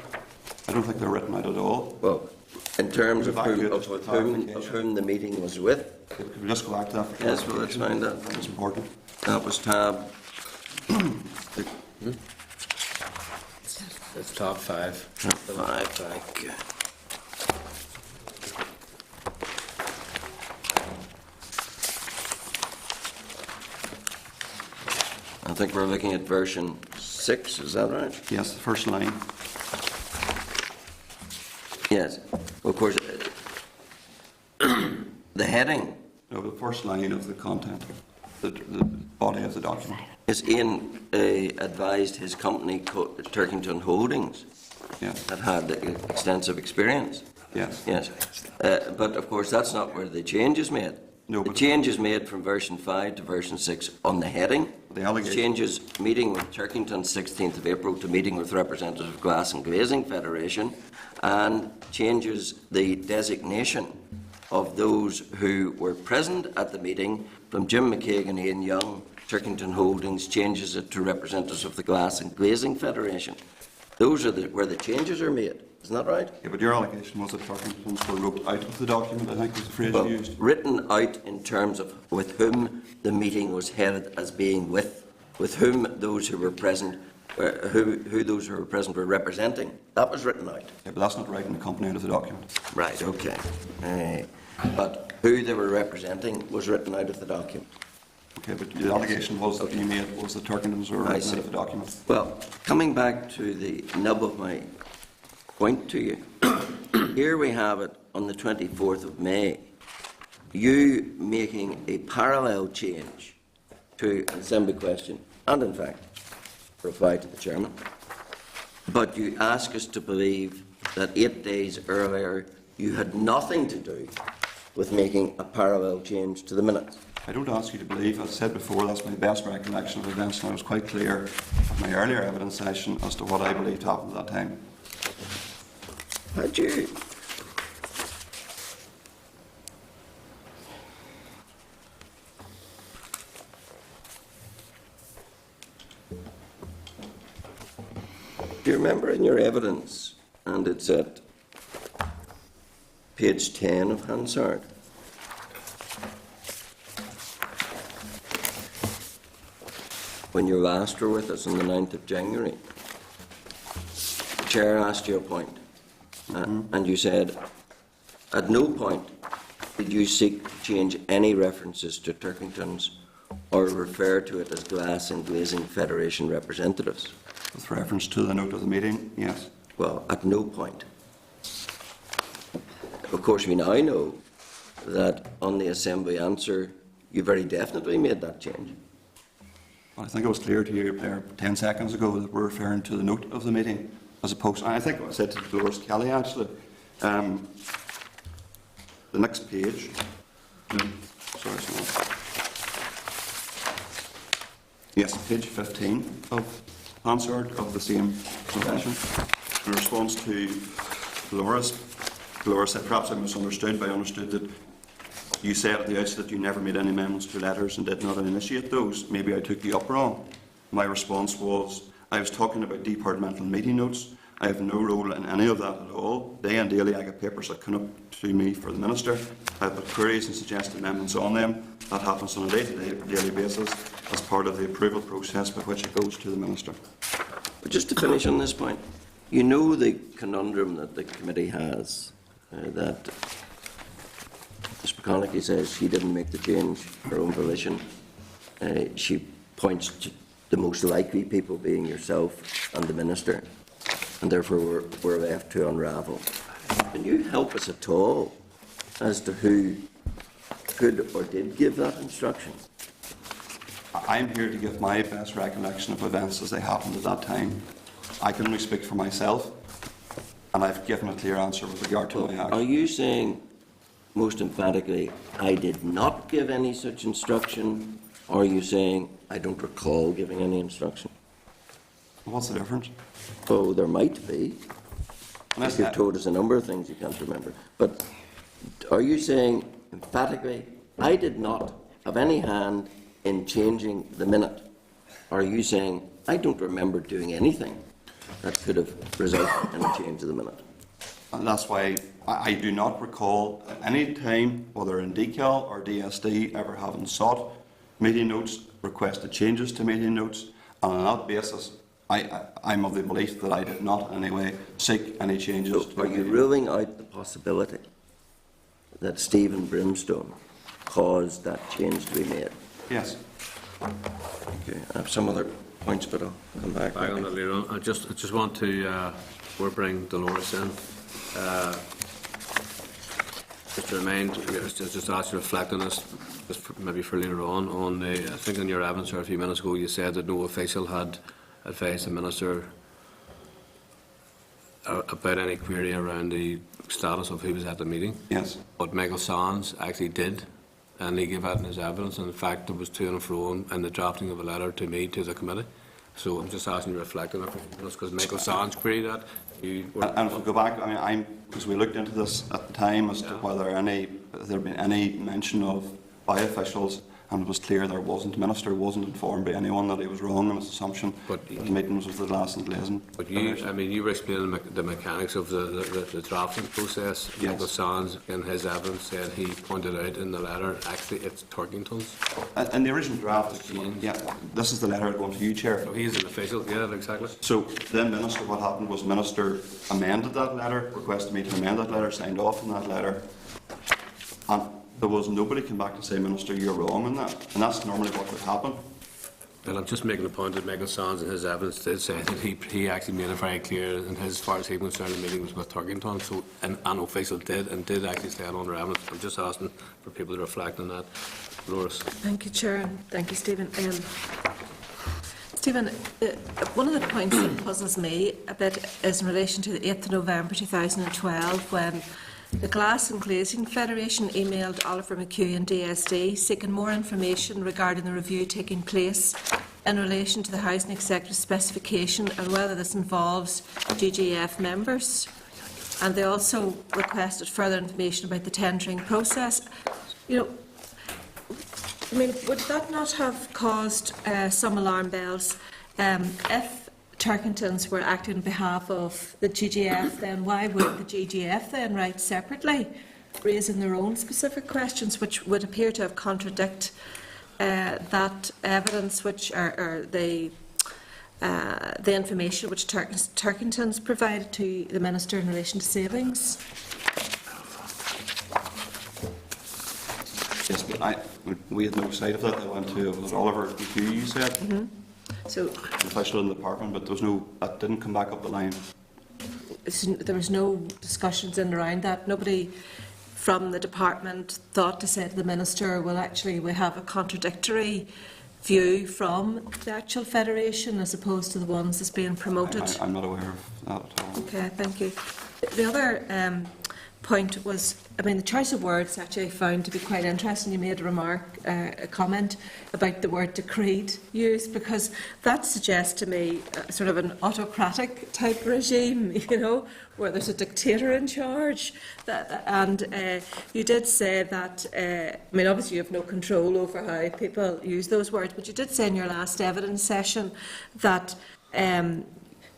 S14: I don't think they're written out at all.
S11: Well, in terms of
S14: Go back to it
S11: whom,
S14: just for clarification.
S11: of whom the meeting was with.
S14: Could we just go back to that? For
S11: Yes, well, let's find out.
S14: That's important.
S11: That was tab.
S1: It's tab 5.
S11: Tab 5, thank you. I think we're looking at version 6, is that right?
S14: Yes, the first line.
S11: Yes. Well, of course, the heading
S14: No, the first line of the content, the body of the document.
S11: is Ian advised his company, Turkington Holdings,
S14: Yes.
S11: that had extensive experience.
S14: Yes.
S11: Yes. But of course, that's not where the change is made. The change is made from version 5 to version 6 on the heading.
S14: The allegation.
S11: Changes meeting with Turkington 16th of April to meeting with representatives of Glass and Glazing Federation, and changes the designation of those who were present at the meeting from Jim McKagan, Ian Young, Turkington Holdings, changes it to representatives of the Glass and Glazing Federation. Those are where the changes are made. Isn't that right?
S14: Yeah, but your allegation was that Turkingtons were wrote out of the document, I think was the phrase you used.
S11: Written out in terms of with whom the meeting was headed as being with whom those who were present, who those who were present were representing. That was written out.
S14: Yeah, but that's not right in the company out of the document.
S11: Right, okay. But who they were representing was written out of the document.
S14: Okay, but the allegation was that you made was that Turkingtons were written out of the document.
S11: Well, coming back to the nub of my point to you, here we have it on the 24th of May, you making a parallel change to an Assembly question, and in fact, reply to the Chairman, but you ask us to believe that 8 days earlier you had nothing to do with making a parallel change to the minutes.
S14: I don't ask you to believe, as I said before, that's my best recollection of events, and I was quite clear at my earlier evidence session as to what I believed happened at that time.
S11: Had you? Do you remember in your evidence, and it's at page 10 of Hansard, when you last were with us on the 9th of January, the Chair asked you a point. And you said, at no point did you seek to change any references to Turkingtons or refer to it as Glass and Glazing Federation representatives.
S14: With reference to the note of the meeting, yes.
S11: Well, at no point. Of course, we now know that on the Assembly answer, you very definitely made that change.
S14: Well, I think it was clear to you there 10 seconds ago that we're referring to the note of the meeting. As opposed, I think I said to Dolores Kelly actually, the next page. Yes, page 15 of Hansard of the same confession. In response to Dolores said, perhaps I misunderstood, but I understood that you said at the outset that you never made any amendments to letters and did not initiate those. Maybe I took you up wrong. My response was, I was talking about departmental meeting notes. I have no role in any of that at all. Day and daily I get papers that come up to me for the Minister. I put queries and suggested amendments on them. That happens on a daily basis as part of the approval process by which it goes to the Minister.
S11: But just to finish on this point, you know the conundrum that the committee has, that Ms McConaughey says she didn't make the change her own volition. She points to the most likely people being yourself and the Minister, and therefore we're left to unravel. Can you help us at all as to who could or did give that instruction?
S14: I'm here to give my best recollection of events as they happened at that time. I can only speak for myself, and I've given a clear answer with regard to my action.
S11: Are you saying, most emphatically, I did not give any such instruction, or are you saying, I don't recall giving any instruction?
S14: What's the difference?
S11: Oh, there might be. You've told us a number of things you can't remember. But are you saying, emphatically, I did not have any hand in changing the minute? Or are you saying, I don't remember doing anything that could have resulted in a change of the minute?
S14: And that's why I do not recall at any time, whether in DCAL or DSD, ever having sought meeting notes, requested changes to meeting notes, and on that basis, I'm of the belief that I did not in any way seek any changes.
S11: So are you ruling out the possibility that Stephen Brimstone caused that change to be made?
S14: Yes.
S11: Okay, I have some other points, but I'll come back.
S1: Back on that later on. I just want to bring Dolores in. Just to remind, just ask you to reflect on this, maybe for later on the, I think in your evidence a few minutes ago you said that no official had advised the Minister about any query around the status of who was at the meeting.
S14: Yes.
S1: But Michael Sands actually did and he gave that in his evidence. And in fact, there was to and fro in the drafting of a letter to me, to the committee. So I'm just asking you to reflect on it, because Michael Sands queried that.
S14: And if we go back, I mean, because we looked into this at the time as to whether there had been any mention of by officials, and it was clear there wasn't. The Minister wasn't informed by anyone that he was wrong in his assumption that the meeting was with the Glasson Glazing.
S1: But you were explaining the mechanics of the drafting process.
S14: Yes.
S1: Michael Sands, in his evidence, said he pointed out in the letter, actually it's Turkington's.
S14: And the original draft, this is the letter going to you, Chair.
S1: So he's an official, yeah, exactly.
S14: So then, Minister, what happened was Minister amended that letter, requested me to amend that letter, signed off on that letter, and there was nobody came back to say, Minister, you're wrong on that. And that's normally what would happen.
S1: Well, I'm just making the point that Michael Sands in his evidence did say that he actually made it very clear, and as far as he was concerned, the meeting was with Turkington, so an official did actually stand on their evidence. I'm just asking for people to reflect on that. Loris.
S2: Thank you, Chair, and thank you, Stephen. Stephen, one of the points that puzzles me a bit is in relation to the 8th of November 2012, when the Glass and Glazing Federation emailed Oliver McHugh and DSD seeking more information regarding the review taking place in relation to the Housing Executive Specification and whether this involves GGF members. And they also requested further information about the tendering process. You know, I mean, would that not have caused some alarm bells if Turkingtons were acting on behalf of the GGF? Then why would the GGF then write separately, raising their own specific questions, which would appear to have contradict that evidence, which are the information which Turkingtons provided to the Minister in relation to savings?
S14: Yes, but we had no sight of that. I went to Oliver McHugh, you said.
S2: Mm-hmm. So,
S14: official in the department, but there was no, that didn't come back up the line.
S2: There was no discussions in around that. Nobody from the department thought to say to the Minister, well, actually, we have a contradictory view from the actual federation as opposed to the ones that's being promoted.
S14: I'm not aware of that at all.
S2: Okay, thank you. The other point was, I mean, the choice of words actually I found to be quite interesting. You made a remark, a comment about the word decreed used, because that suggests to me sort of an autocratic type regime, you know, where there's a dictator in charge. And you did say that, I mean, obviously you have no control over how people use those words, but you did say in your last evidence session that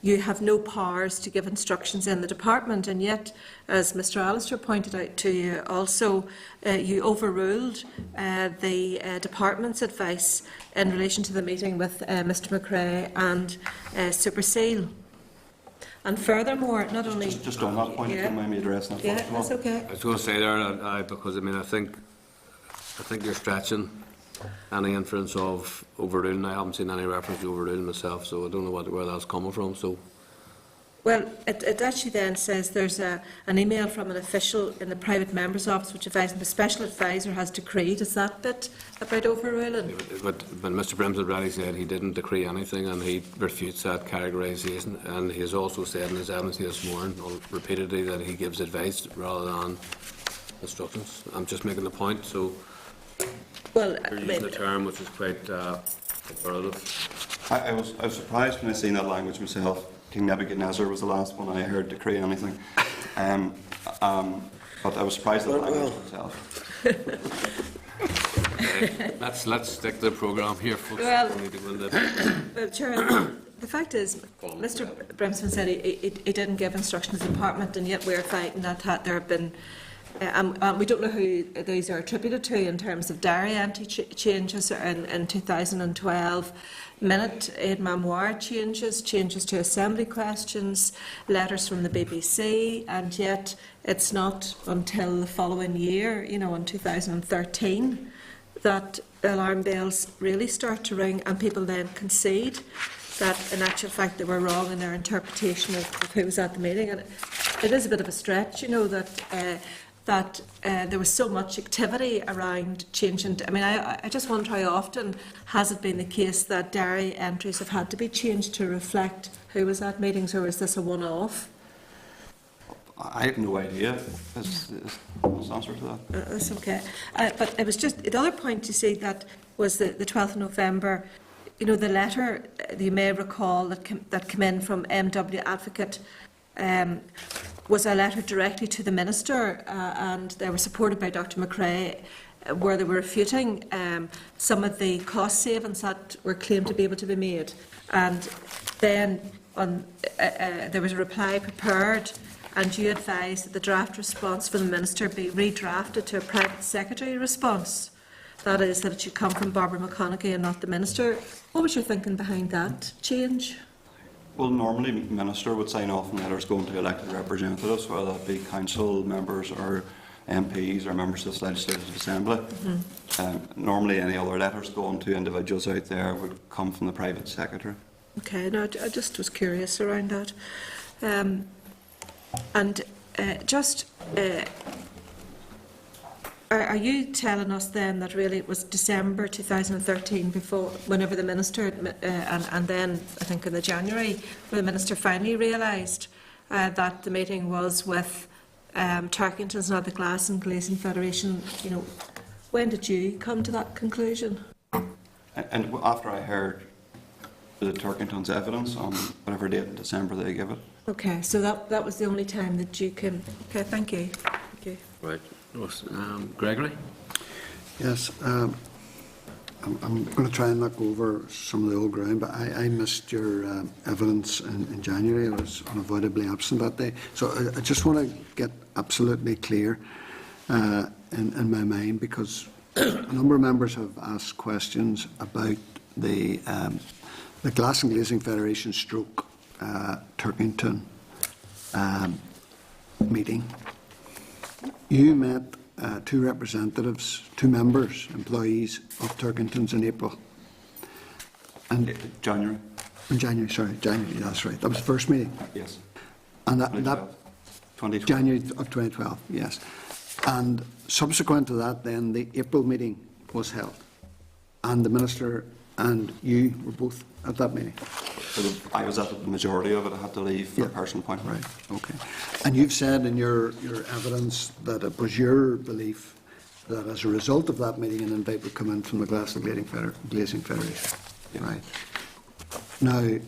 S2: you have no powers to give instructions in the department, and yet, as Mr Alistair pointed out to you, also you overruled the department's advice in relation to the meeting with Mr McRae and Superseel. And furthermore, not only...
S14: Just on that point, if you don't mind me addressing that first of all.
S2: That's okay.
S1: I was going to say there, because I mean, I think you're stretching any inference of overruling. I haven't seen any reference to overruling myself, so I don't know where that's coming from. So,
S2: well, it actually then says there's an email from an official in the private member's office which advising the special advisor has decreed. Is that bit about overruling?
S1: But Mr Brimson already said he didn't decree anything, and he refutes that categorisation. And he has also said in his evidence this morning repeatedly that he gives advice rather than instructions. I'm just making the point. So.
S2: Well,
S1: you're using a term which is quite pejorative.
S14: I was surprised when I seen that language myself. King Nebuchadnezzar was the last one I heard decree anything. But I was surprised at the language myself.
S1: Let's stick to the programme here, folks.
S2: Well, Chair, the fact is, Mr Brimson said he didn't give instructions to the department, and yet we're fighting that there have been. We don't know who these are attributed to in terms of diary entry changes in 2012, minute aid memoir changes to assembly questions, letters from the BBC, and yet it's not until the following year, you know, in 2013, that alarm bells really start to ring, and people then concede that in actual fact they were wrong in their interpretation of who was at the meeting. And it is a bit of a stretch, you know, that there was so much activity around changing. I mean, I just wonder how often has it been the case that diary entries have had to be changed to reflect who was at meetings, or is this a one-off?
S14: I have no idea. Is the answer to that?
S2: That's okay. But it was just, the other point you see that was the 12th of November, you know, the letter, you may recall, that came in from MW Advocate was a letter directly to the Minister, and they were supported by Dr McRae, where they were refuting some of the cost savings that were claimed to be able to be made. And then there was a reply prepared, and you advised that the draft response from the Minister be redrafted to a private secretary response. That is, that it should come from Barbara McConaughey and not the Minister. What was your thinking behind that change?
S14: Well, normally the Minister would sign off on letters going to elected representatives, whether that be council members or MPs or members of the Legislative Assembly. Normally any other letters going to individuals out there would come from the private secretary.
S2: Okay, no, I just was curious around that. Are you telling us then that really it was December 2013 before, whenever the Minister, and then I think in the January, when the Minister finally realised that the meeting was with Turkington's, not the Glass and Glazing Federation? You know, when did you come to that conclusion?
S14: And after I heard the Turkington's evidence on whatever date in December they give it.
S2: Okay, so that was the only time that you came. Okay, thank you. Thank you.
S1: Right. Gregory?
S9: Yes, I'm going to try and not go over some of the old ground, but I missed your evidence in January. I was unavoidably absent that day. So I just want to get absolutely clear in my mind, because a number of members have asked questions about the Glass and Glazing Federation stroke Turkington meeting. You met two representatives, two members, employees of Turkington's in April. And
S14: January.
S9: In January, sorry, January, that's right. That was the first meeting?
S14: Yes.
S9: And that
S14: 2012.
S9: January of 2012, yes. And subsequent to that, then, the April meeting was held. And the Minister and you were both at that meeting?
S14: I was at the majority of it. I had to leave for a personal point.
S9: Right, okay. And you've said in your evidence that it was your belief that as a result of that meeting an invite would come in from the Glass and Glazing Federation.
S14: Yes.
S9: Right. Now,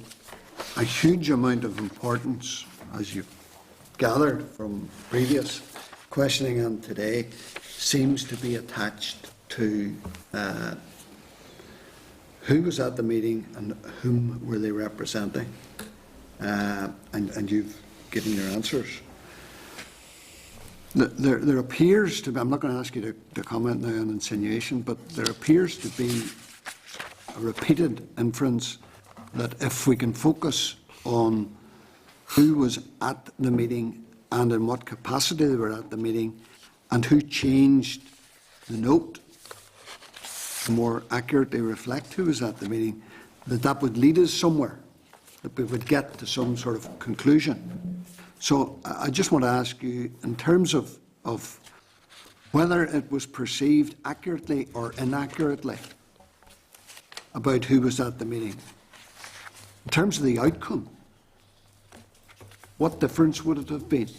S9: a huge amount of importance, as you've gathered from previous questioning and today, seems to be attached to who was at the meeting and whom were they representing, and you've given your answers. There appears to be, I'm not going to ask you to comment now on insinuation, but there appears to be a repeated inference that if we can focus on who was at the meeting and in what capacity they were at the meeting and who changed the note to more accurately reflect who was at the meeting, that would lead us somewhere, that we would get to some sort of conclusion. So I just want to ask you, in terms of whether it was perceived accurately or inaccurately about who was at the meeting, in terms of the outcome, what difference would it have been?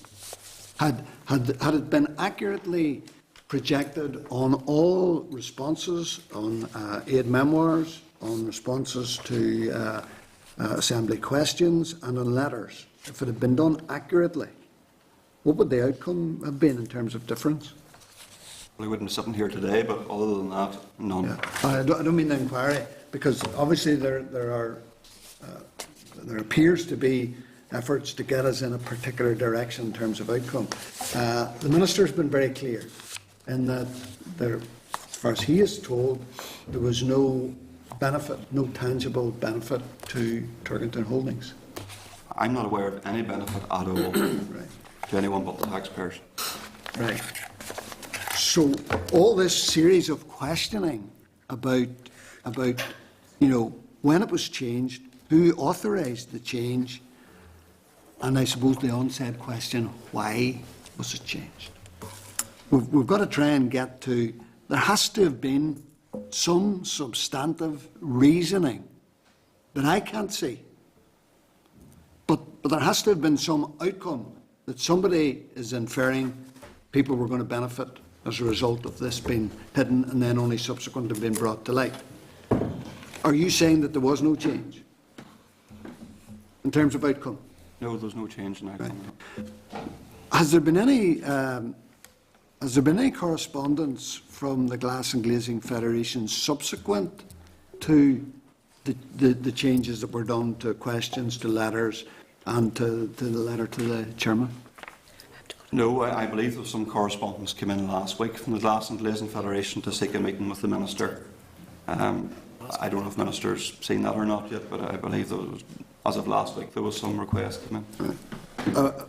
S9: Had it been accurately projected on all responses, on aid memoirs, on responses to Assembly questions and on letters, if it had been done accurately, what would the outcome have been in terms of difference?
S14: Well, I wouldn't be sitting here today, but other than that, none.
S9: Yeah. I don't mean the inquiry, because obviously there appears to be efforts to get us in a particular direction in terms of outcome. The Minister has been very clear in that there, as far as he is told, there was no benefit, no tangible benefit to Turkington Holdings.
S14: I'm not aware of any benefit at all
S9: Right.
S14: to anyone but the taxpayers.
S9: Right. So all this series of questioning about when it was changed, who authorised the change, and I suppose the onset question, why was it changed? We've got to try and get to, there has to have been some substantive reasoning that I can't see. But there has to have been some outcome that somebody is inferring people were going to benefit as a result of this being hidden and then only subsequent to being brought to light. Are you saying that there was no change in terms of outcome?
S14: No, there's no change in outcome.
S9: Right. Has there been any correspondence from the Glass and Glazing Federation subsequent to the changes that were done to questions, to letters, and to the letter to the chairman?
S14: No, I believe there was some correspondence came in last week from the Glass and Glazing Federation to seek a meeting with the Minister. I don't know if Minister's seen that or not yet, but I believe there was, as of last week, there was some request come in.
S9: Right.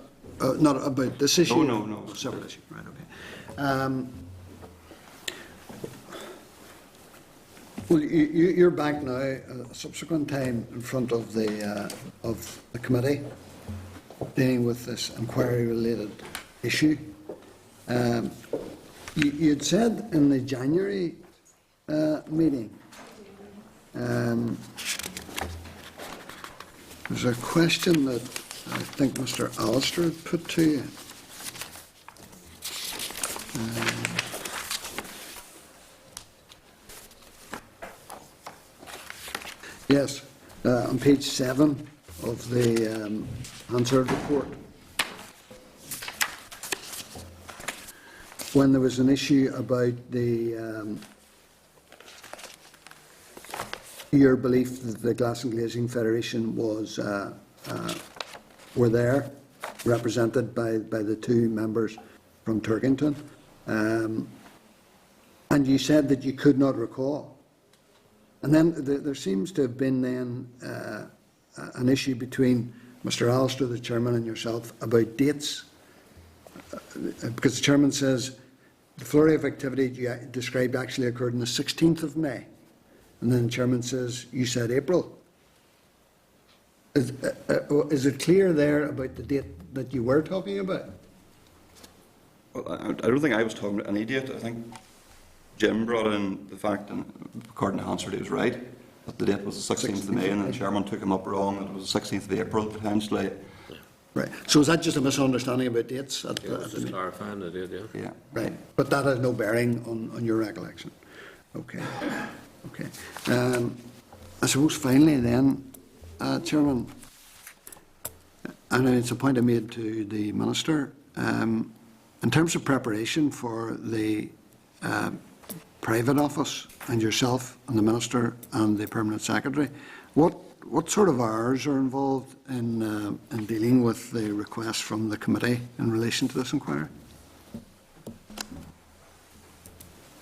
S9: Not about this issue?
S14: No.
S9: Separate issue, right, okay. Well, you're back now, a subsequent time in front of the committee dealing with this inquiry-related issue. You had said in the January meeting, there's a question that I think Mr. Allister had put to you. Yes, on page 7 of the Hansard report. When there was an issue about your belief that the Glass and Glazing Federation was were there, represented by the two members from Turkington, and you said that you could not recall. And then there seems to have been then an issue between Mr. Allister, the chairman, and yourself about dates, because the chairman says the flurry of activity you described actually occurred on the 16th of May, and then the chairman says you said April. Is it clear there about the date that you were talking about?
S14: Well, I don't think I was talking about any date. I think Jim brought in the fact, and according to Hansard, he was right, that the date was the 16th of May, and the chairman took him up wrong, that it was the 16th of April, potentially.
S9: Right. So is that just a misunderstanding about dates?
S1: Just clarifying the date,
S14: Yeah.
S9: Right. But that has no bearing on your recollection. Okay. Okay. I suppose finally then, Chairman, and it's a point I made to the Minister, in terms of preparation for the private office and yourself and the Minister and the Permanent Secretary, what sort of hours are involved in dealing with the request from the committee in relation to this inquiry?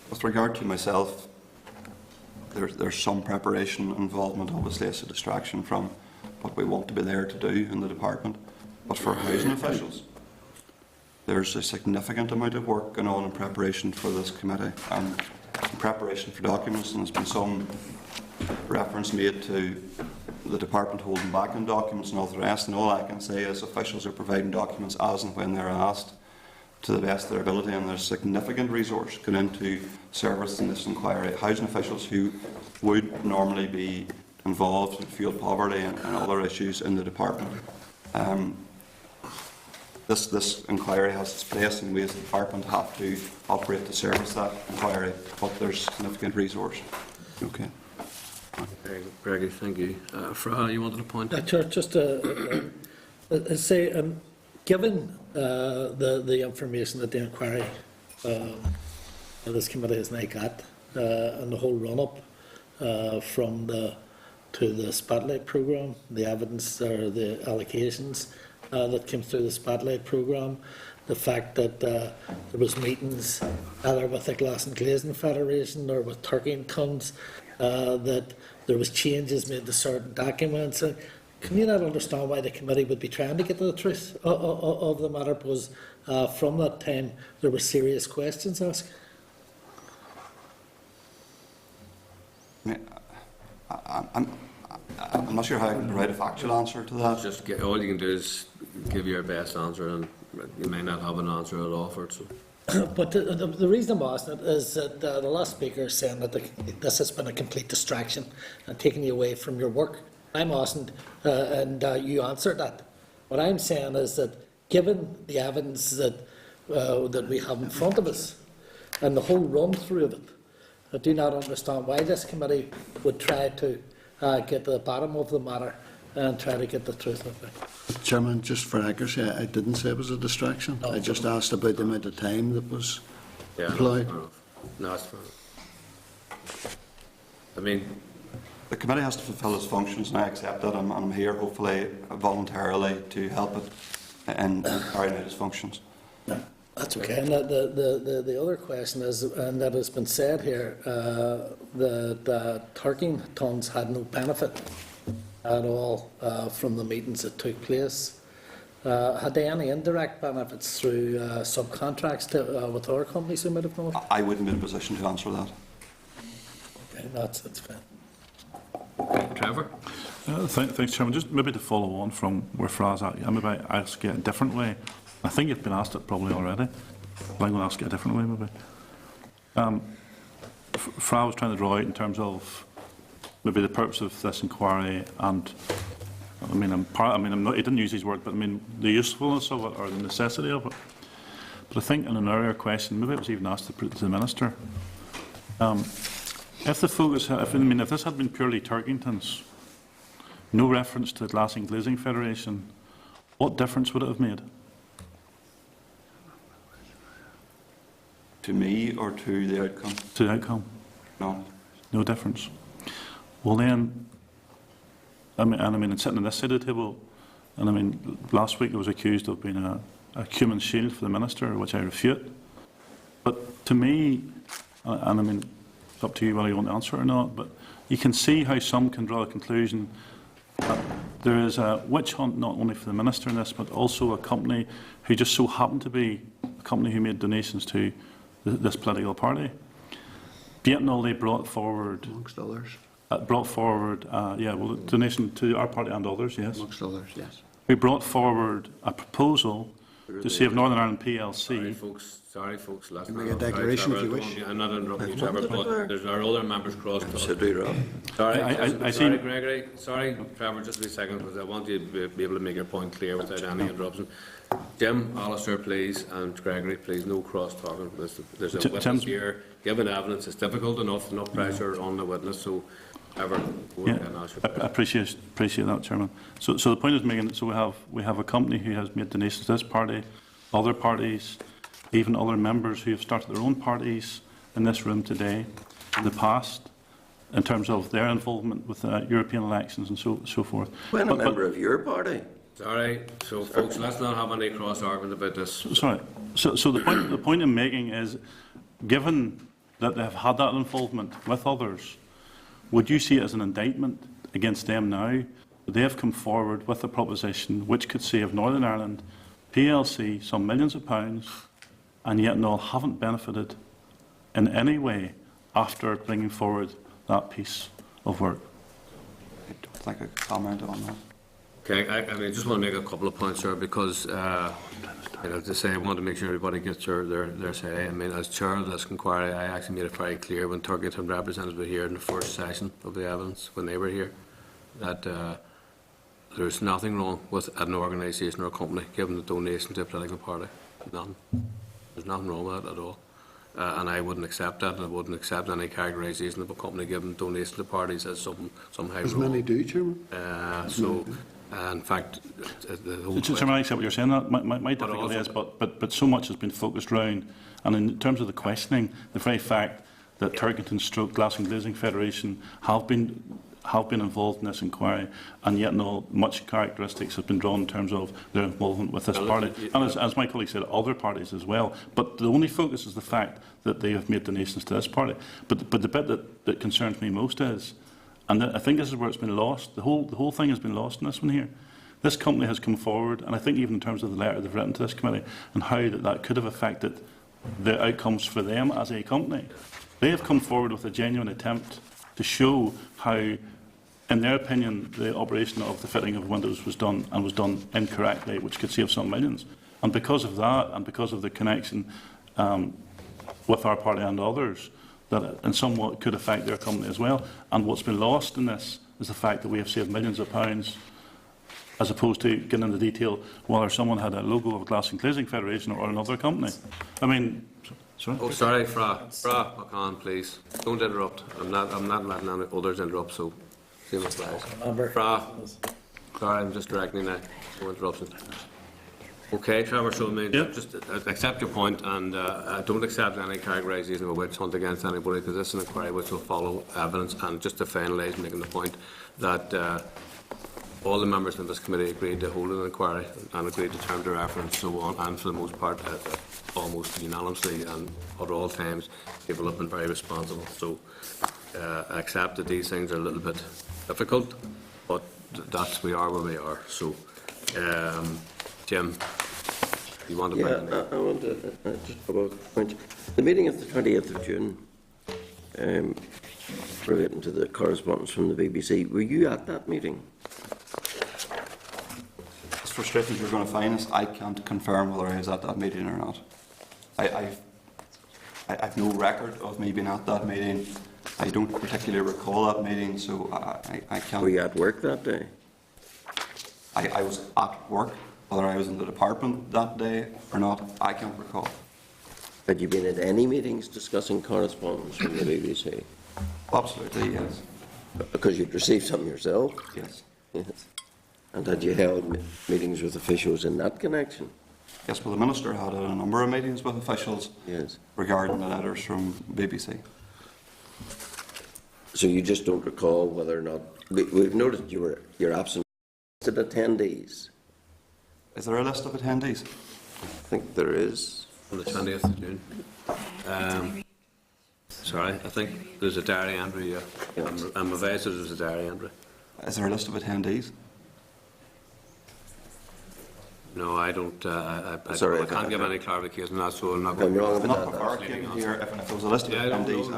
S14: With regard to myself, there's some preparation involvement. Obviously, it's a distraction from what we want to be there to do in the department. But for housing officials, there's a significant amount of work going on in preparation for this committee and in preparation for documents, and there's been some reference made to the department holding back on documents and all the rest, and all I can say is officials are providing documents as and when they're asked to the best of their ability, and there's significant resource going into service in this inquiry. Housing officials who would normally be involved in fuel poverty and other issues in the department. This inquiry has its place in ways the department have to operate to service that inquiry, but there's significant resource. Okay.
S1: Greggy, thank you. Fra, you wanted to point?
S5: Chair, just to say, given the information that the inquiry this committee has now got, and the whole run-up to the Spotlight programme, the evidence or the allocations that came through the Spotlight programme, the fact that there was meetings either with the Glass and Glazing Federation or with Turkingtons, that there was changes made to certain documents. Can you not understand why the committee would be trying to get to the truth of the matter? Because from that time there were serious questions asked.
S14: I'm not sure how I can provide a factual answer to that.
S1: Just all you can do is give your best answer, and you may not have an answer at all for it. So.
S5: But the reason I'm asking it is that the last speaker is saying that this has been a complete distraction and taking you away from your work. I'm asking, and you answered that. What I'm saying is that given the evidence that we have in front of us and the whole run-through of it, I do not understand why this committee would try to get to the bottom of the matter and try to get the truth of it.
S9: Chairman, just for accuracy, I didn't say it was a distraction. I just asked about the amount of time that was employed.
S1: No, that's fair enough. I mean,
S14: The committee has to fulfil its functions, and I accept that. I'm here, hopefully, voluntarily to help it in carrying out its functions.
S5: That's okay. And the other question is, and that has been said here, that Turkingtons had no benefit at all from the meetings that took place. Had they any indirect benefits through subcontracts with other companies who might have known?
S14: I wouldn't be in a position to answer that.
S5: Okay, that's fine.
S1: Trevor?
S15: Thanks, Chairman. Just maybe to follow on from where Fra's at, maybe I ask it a different way. I think you've been asked it probably already, but I'm going to ask it a different way maybe. Fra was trying to draw out in terms of maybe the purpose of this inquiry and, he didn't use these words, but I mean the usefulness of it or the necessity of it. But I think in an earlier question, maybe it was even asked to the Minister, if the focus, if this had been purely Turkingtons, no reference to the Glassing Glazing Federation, what difference would it have made?
S14: To me or to the outcome?
S15: To the outcome?
S14: No.
S15: No difference. Well then, and sitting on this side of the table, and last week I was accused of being a human shield for the Minister, which I refute. But to me, it's up to you whether you want to answer it or not, but you can see how some can draw a conclusion that there is a witch hunt not only for the Minister in this, but also a company who just so happened to be a company who made donations to this political party. Yet all they brought forward,
S9: amongst others,
S15: donation to our party and others, yes.
S9: Amongst others, yes.
S15: We brought forward a proposal to save Northern Ireland PLC.
S1: Sorry, folks. Let's
S9: make a declaration if you wish.
S1: I'm not interrupting you, Trevor, but there's our other members crossed.
S15: I
S1: Sorry, Gregory. Sorry, Trevor, just a second, because I want you to be able to make your point clear without any interruption. Jim, Alistair, please, and Gregory, please, no cross-talking. There's a witness here. Given evidence, it's difficult enough pressure on the witness, so Trevor,
S15: I appreciate that, Chairman. So the point is making, so we have a company who has made donations to this party, other parties, even other members who have started their own parties in this room today, in the past, in terms of their involvement with European elections and so forth.
S11: When a member of your party?
S1: Sorry, so folks, let's not have any cross-argument about this.
S15: Sorry. So the point I'm making is, given that they have had that involvement with others, would you see it as an indictment against them now? They have come forward with a proposition which could save Northern Ireland PLC some millions of pounds, and yet no haven't benefited in any way after bringing forward that piece of work.
S14: I don't think I could comment on that.
S1: Okay, I just want to make a couple of points here because, to say, I want to make sure everybody gets their say. As chair of this inquiry, I actually made it very clear when Turkington representatives were here in the first session of the evidence, when they were here, that there's nothing wrong with an organisation or a company giving a donation to a political party. None. There's nothing wrong with that at all. And I wouldn't accept that, and I wouldn't accept any characterisation of a company giving donation to parties as somehow
S9: As
S1: wrong.
S9: many do, Chairman.
S1: In fact, the whole
S15: Chairman, I accept what you're saying. That my difficulty is, but so much has been focused around, and in terms of the questioning, the very fact that Turkington Stroke Glassing Glazing Federation have been involved in this inquiry, and yet no much characteristics have been drawn in terms of their involvement with this party, and as my colleague said, other parties as well. But the only focus is the fact that they have made donations to this party. But the bit that concerns me most is, and I think this is where it's been lost, the whole thing has been lost in this one here. This company has come forward, and I think even in terms of the letter they've written to this committee, and how that could have affected the outcomes for them as a company. They have come forward with a genuine attempt to show how, in their opinion, the operation of the fitting of windows was done, and was done incorrectly, which could save some millions. And because of that, and because of the connection with our party and others, that in somewhat could affect their company as well. And what's been lost in this is the fact that we have saved millions of pounds as opposed to getting into detail whether someone had a logo of Glass and Glazing Federation or another company. I mean, sorry.
S1: Oh, sorry, Fra McCann, please. Don't interrupt. I'm not letting any others interrupt, so same applies. Fra, sorry, I'm just directing you now. No interruption. Okay, Trevor, so I mean, just accept your point, and I don't accept any characterisation of a witch hunt against anybody, because this is an inquiry which will follow evidence. And just to finalise, making the point that all the members of this committee agreed to hold an inquiry and agreed to terms of reference, so on, and for the most part, almost unanimously and at all times, people have been very responsible. So I accept that these things are a little bit difficult, but we are where we are. So, Jim, you want to bring
S11: I want to just about a point. The meeting of the 20th of June, relating to the correspondence from the BBC, were you at that meeting?
S14: As frustrating as you're going to find us, I can't confirm whether I was at that meeting or not. I've no record of me being at that meeting. I don't particularly recall that meeting, so I can't.
S11: Were you at work that day?
S14: I was at work. Whether I was in the department that day or not, I can't recall.
S11: Had you been at any meetings discussing correspondence from the BBC?
S14: Absolutely, yes.
S11: Because you'd received some yourself?
S14: Yes.
S11: Yes. And had you held meetings with officials in that connection?
S14: Yes, well, the Minister had a number of meetings with officials regarding the letters from BBC.
S11: So you just don't recall whether or not... We've noted you're absent. Listed attendees.
S14: Is there a list of attendees?
S11: I think there is.
S1: On the 20th of June. Sorry, I think there's a diary entry, yeah. I'm advised there's a diary entry.
S14: Is there a list of attendees?
S1: No, I don't. I can't give any clarification on that, so I'm not
S11: going to...
S14: I'm not clarificating here. If there was a list of attendees...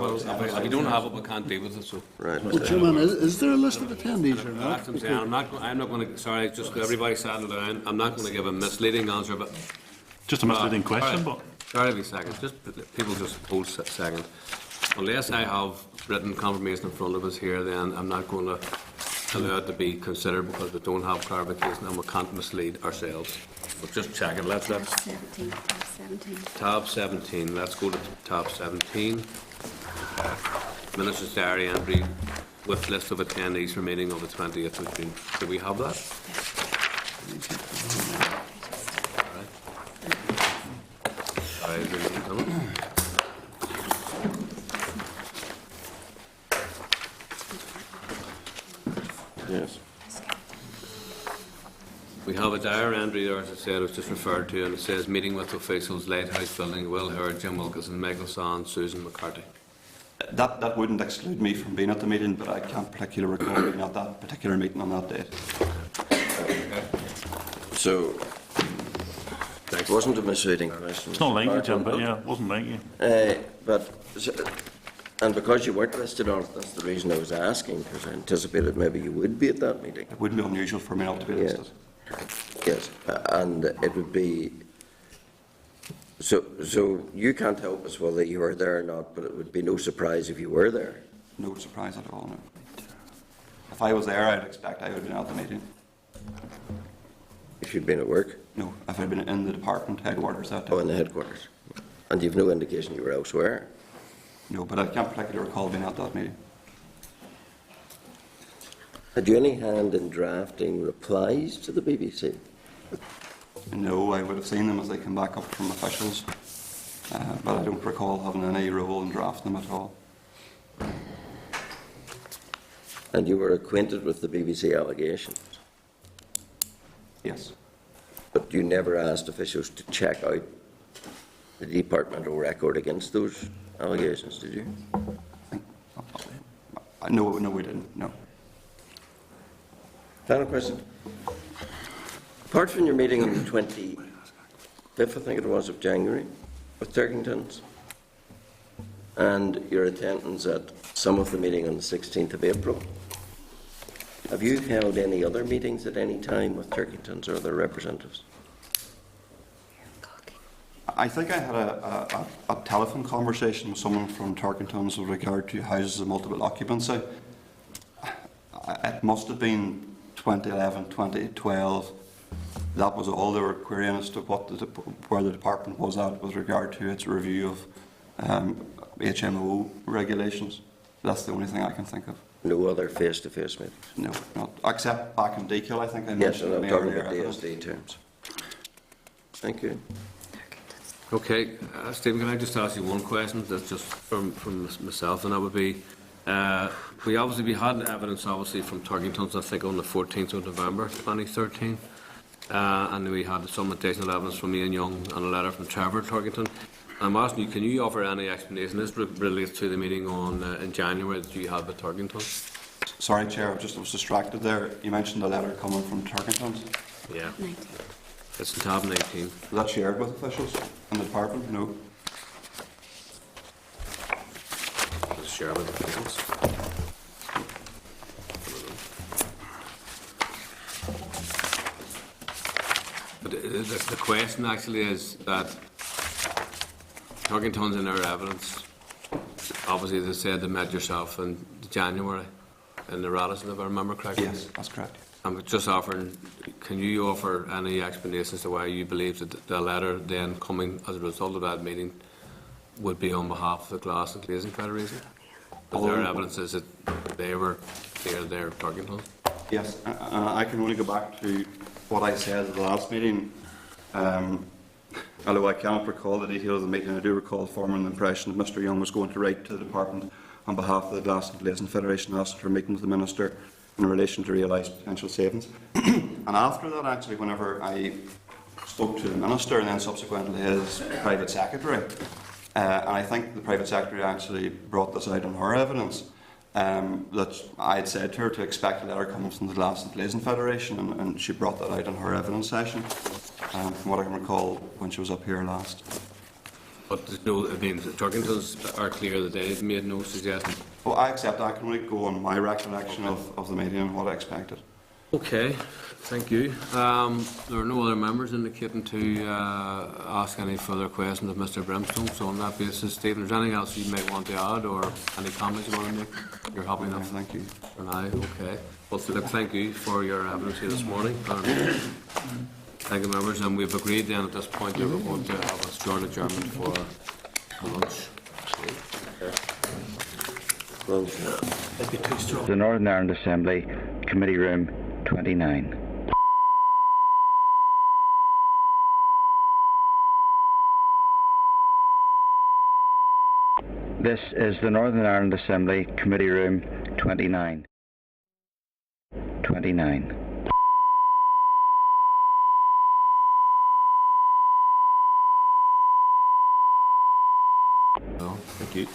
S1: If you don't have it, we can't deal with it, so...
S11: Right.
S9: Well, Chairman, is there a list of attendees or not?
S1: I'm not going to... Sorry, just everybody settle down. I'm not going to give a misleading answer, but...
S15: Just a misleading question, but...
S1: Sorry, a second. People just hold a second. Unless I have written confirmation in front of us here, then I'm not going to allow it to be considered, because we don't have clarification and we can't mislead ourselves. But just check it. Let's tab 17. Let's go to tab 17. Minister's diary entry with list of attendees for meeting of the 20th of June. Do we have that? All right.
S11: Yes.
S1: We have a diary entry there, as I said, it was just referred to, and it says meeting with officials, Lighthouse Building, Will Hurd, Jim Wilkinson, Michael Sands, Susan McCarthy.
S14: That wouldn't exclude me from being at the meeting, but I can't particularly recall being at that particular meeting on that date.
S1: Okay.
S11: So, it wasn't a misleading question.
S15: It's not like you, Jim, but yeah, it wasn't like you.
S11: And because you weren't listed on it, that's the reason I was asking, because I anticipated maybe you would be at that meeting.
S14: It wouldn't be unusual for me not to be listed.
S11: Yes, and it would be... So you can't help us whether you were there or not, but it would be no surprise if you were there.
S14: No surprise at all, no. If I was there, I'd expect I would have been at the meeting.
S11: If you'd been at work?
S14: No, if I'd been in the department headquarters that day.
S11: Oh, in the headquarters. And you've no indication you were elsewhere?
S14: No, but I can't particularly recall being at that meeting.
S11: Had you any hand in drafting replies to the BBC?
S14: No, I would have seen them as they come back up from officials, but I don't recall having any role in drafting them at all.
S11: And you were acquainted with the BBC allegations?
S14: Yes.
S11: But you never asked officials to check out the departmental record against those allegations, did you?
S14: No, we didn't, no.
S11: Final question. Apart from your meeting on the 25th, I think it was, of January, with Turkingtons, and your attendance at some of the meeting on the 16th of April, have you held any other meetings at any time with Turkingtons or their representatives?
S14: I think I had a telephone conversation with someone from Turkingtons with regard to houses of multiple occupancy. It must have been 2011, 2012. That was all they were querying as to what where the department was at with regard to its review of HMO regulations. That's the only thing I can think of.
S11: No other face-to-face meetings?
S14: No, not except back in Deakill, I think I
S11: Yes,
S14: mentioned
S11: and I'm
S14: in
S11: talking
S14: earlier
S11: about
S14: evidence.
S11: DSD terms. Thank you.
S1: Okay, Stephen, can I just ask you one question that's just from myself, and that would be, we had evidence obviously from Turkingtons, I think on the 14th of November 2013, and we had some additional evidence from Ian Young and a letter from Trevor Turkington. I'm asking you, can you offer any explanation? This relates to the meeting in January that you had with Turkington.
S14: Sorry, Chair, I was distracted there. You mentioned a letter coming from Turkingtons.
S1: Yeah. It's in tab 19.
S14: Was that shared with officials in the department? No.
S1: It's shared with officials. But the question actually is that Turkington's in their evidence. Obviously, they said they met yourself in January in the Radisson, if I remember correctly.
S14: Yes, that's correct.
S1: I'm just offering, can you offer any explanations to why you believe that the letter then coming as a result of that meeting would be on behalf of the Glass and Glazing Federation? Because their evidence is that they were there Turkington.
S14: Yes, I can only go back to what I said at the last meeting. Although I cannot recall the details of the meeting, I do recall forming the impression that Mr Young was going to write to the department on behalf of the Glass and Glazing Federation, asking for a meeting with the Minister in relation to realised potential savings. And after that, actually, whenever I spoke to the Minister and then subsequently his private secretary, and I think the private secretary actually brought this out in her evidence, that I had said to her to expect a letter coming from the Glass and Glazing Federation, and she brought that out in her evidence session, from what I can recall when she was up here last.
S1: But there's no, I mean, the Turkingtons are clear that they made no suggestion.
S14: Well, I accept that. I can only go on my recollection of the meeting and what I expected.
S1: Okay, thank you. There are no other members indicating to ask any further questions of Mr Brimstone, so on that basis, Stephen, is there anything else you may want to add or any comments you want to make? You're happy enough?
S14: Thank you.
S1: And okay. Well, look, thank you for your evidence here this morning. And thank you, members. And we've agreed then at this point that we're going to have a short adjournment for lunch.
S3: The Northern Ireland Assembly, Committee Room 29. This is the Northern Ireland Assembly, Committee Room 29. 29.
S1: Well, thank you.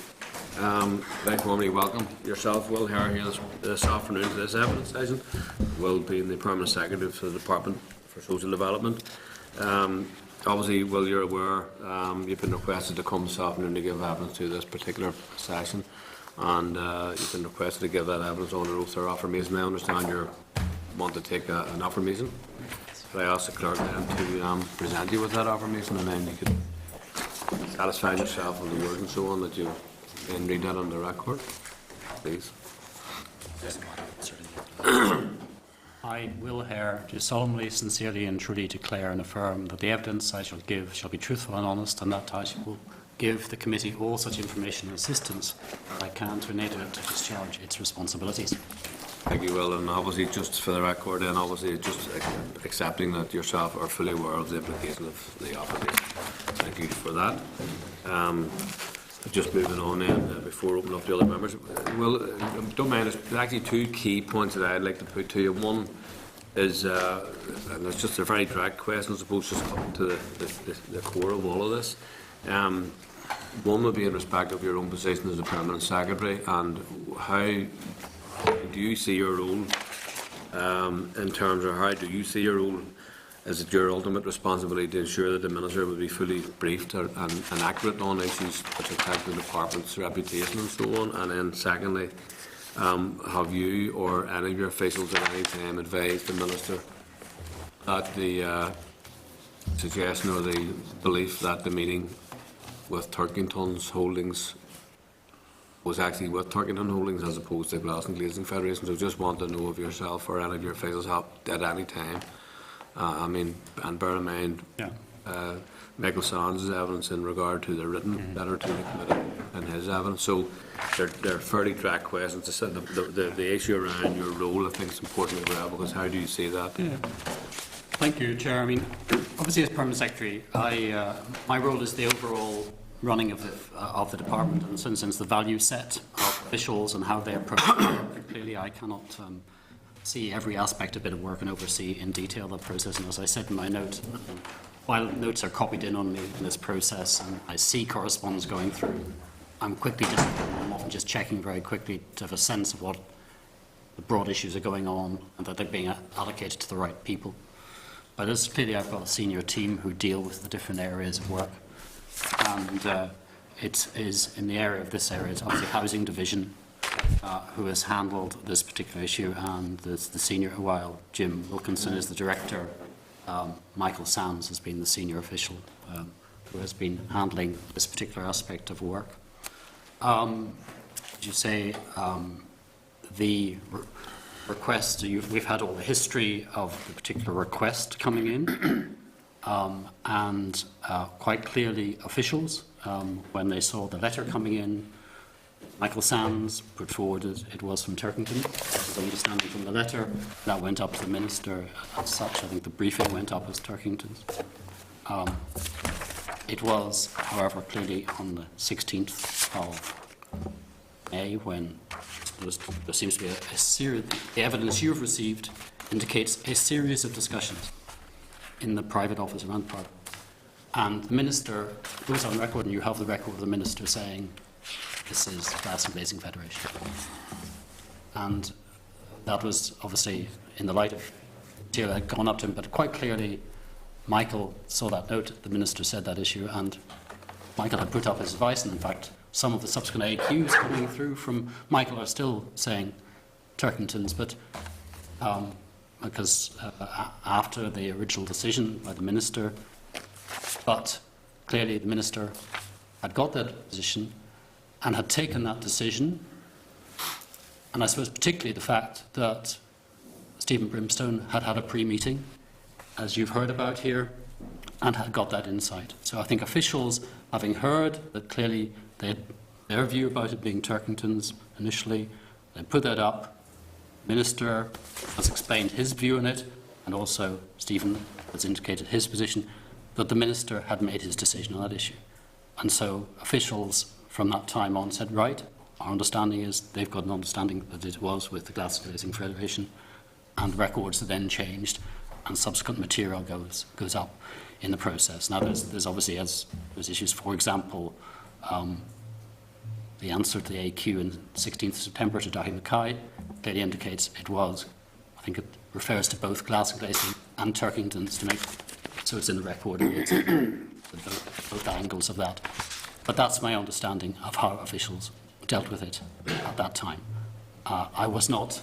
S1: Very warmly welcome yourself, Will Hare, here this afternoon to this evidence session. Will being the Permanent Secretary for the Department for Social Development. Obviously, Will, you're aware you've been requested to come this afternoon to give evidence to this particular session, and you've been requested to give that evidence on an oath or affirmation. I understand you want to take an affirmation. Could I ask the clerk then to present you with that affirmation, and then you could satisfy yourself with the words and so on that you can read that on the record, please.
S16: I, Will Hare, do solemnly, sincerely and truly declare and affirm that the evidence I shall give shall be truthful and honest, and that I will give the committee all such information and assistance that I can to enable it to discharge its responsibilities.
S1: Thank you, Will, and obviously just for the record and obviously just accepting that yourself are fully aware of the implication of the affirmation. Thank you for that. Just moving on then, before opening up the other members. Well, don't mind, there's actually two key points that I'd like to put to you. One is, and it's just a very direct question, I suppose, just coming to the core of all of this. One would be in respect of your own position as a Permanent Secretary, and how do you see your role in terms of how do you see your role? Is it your ultimate responsibility to ensure that the Minister will be fully briefed and accurate on issues which affect the Department's reputation and so on? And then secondly, have you or any of your officials at any time advised the Minister that the suggestion or the belief that the meeting with Turkington's Holdings was actually with Turkington Holdings as opposed to Glass and Glazing Federation. So just want to know if yourself or any of your officials have at any time. And bear in mind, Michael Sands' evidence in regard to the written letter to the committee and his evidence. So they're fairly direct questions. The issue around your role, I think, is important as well, because how do you see that?
S16: Yeah. Thank you, Chair. Obviously, as Permanent Secretary, my role is the overall running of the department, and since the value set of officials and how they approach it, clearly I cannot see every aspect of a bit of work and oversee in detail the process. And as I said in my note, while notes are copied in on me in this process and I see correspondence going through, I'm often just checking very quickly to have a sense of what the broad issues are going on and that they're being allocated to the right people. But as clearly I've got a senior team who deal with the different areas of work. And it is in the area of this area, it's obviously Housing Division who has handled this particular issue, and the senior, while Jim Wilkinson is the director, Michael Sands has been the senior official who has been handling this particular aspect of work. Did you say the request, we've had all the history of the particular request coming in, and quite clearly officials, when they saw the letter coming in, Michael Sands put forward it was from Turkington. His understanding from the letter, that went up to the Minister as such. I think the briefing went up as Turkington's. It was, however, clearly on the 16th of May when there seems to be a series, the evidence you've received indicates a series of discussions in the private office around Parliament. And the Minister goes on record, and you have the record of the Minister saying, this is Glass and Glazing Federation. And that was obviously in the light of Taylor had gone up to him, but quite clearly Michael saw that note, the Minister said that issue, and Michael had put up his advice, and in fact some of the subsequent AQs coming through from Michael are still saying Turkington's, but because after the original decision by the Minister, but clearly the Minister had got that position and had taken that decision, and I suppose particularly the fact that Stephen Brimstone had had a pre-meeting, as you've heard about here, and had got that insight. So I think officials, having heard that clearly they had their view about it being Turkington's initially, they put that up. The Minister has explained his view on it, and also Stephen has indicated his position, that the Minister had made his decision on that issue. And so officials from that time on said, right, our understanding is they've got an understanding that it was with the Glass and Glazing Federation, and records are then changed and subsequent material goes up in the process. Now there's obviously, as there's issues, for example, the answer to the AQ on 16th September to Dahi Mackay clearly indicates it was, I think it refers to both Glass and Glazing and Turkington's to make, so it's in the record, and it's both angles of that. But that's my understanding of how officials dealt with it at that time. I was not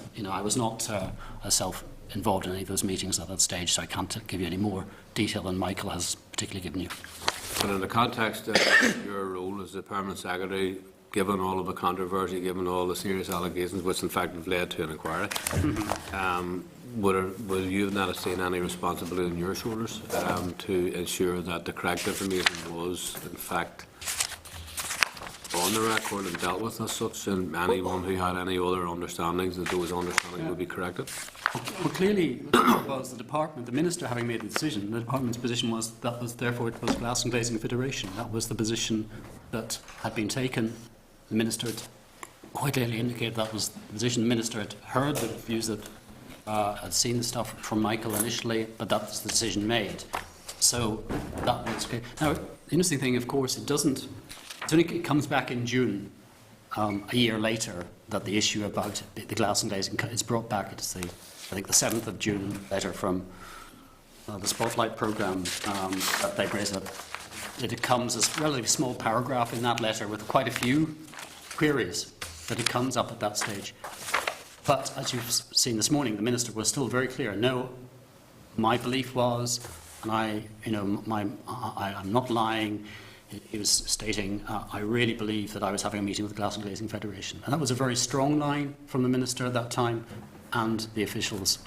S16: myself involved in any of those meetings at that stage, so I can't give you any more detail than Michael has particularly given you.
S1: But in the context of your role as the Permanent Secretary, given all of the controversy, given all the serious allegations, which in fact have led to an inquiry, would you not have seen any responsibility on your shoulders to ensure that the correct information was in fact on the record and dealt with as such, and anyone who had any other understandings, that those understandings would be corrected?
S16: Well, clearly, it was the department, the Minister having made the decision, the department's position was that was therefore it was Glass and Glazing Federation. That was the position that had been taken. The Minister had quite clearly indicated that was the position. The Minister had heard the views that had seen the stuff from Michael initially, but that was the decision made. So that was clear. Now, the interesting thing, of course, it comes back in June, a year later, that the issue about the Glass and Glazing is brought back. It's I think the 7th of June letter from the Spotlight programme that they raised. It comes as a relatively small paragraph in that letter with quite a few queries that it comes up at that stage. But as you've seen this morning, the Minister was still very clear. No, my belief was, and I'm not lying, he was stating, I really believe that I was having a meeting with the Glass and Glazing Federation. And that was a very strong line from the Minister at that time, and the officials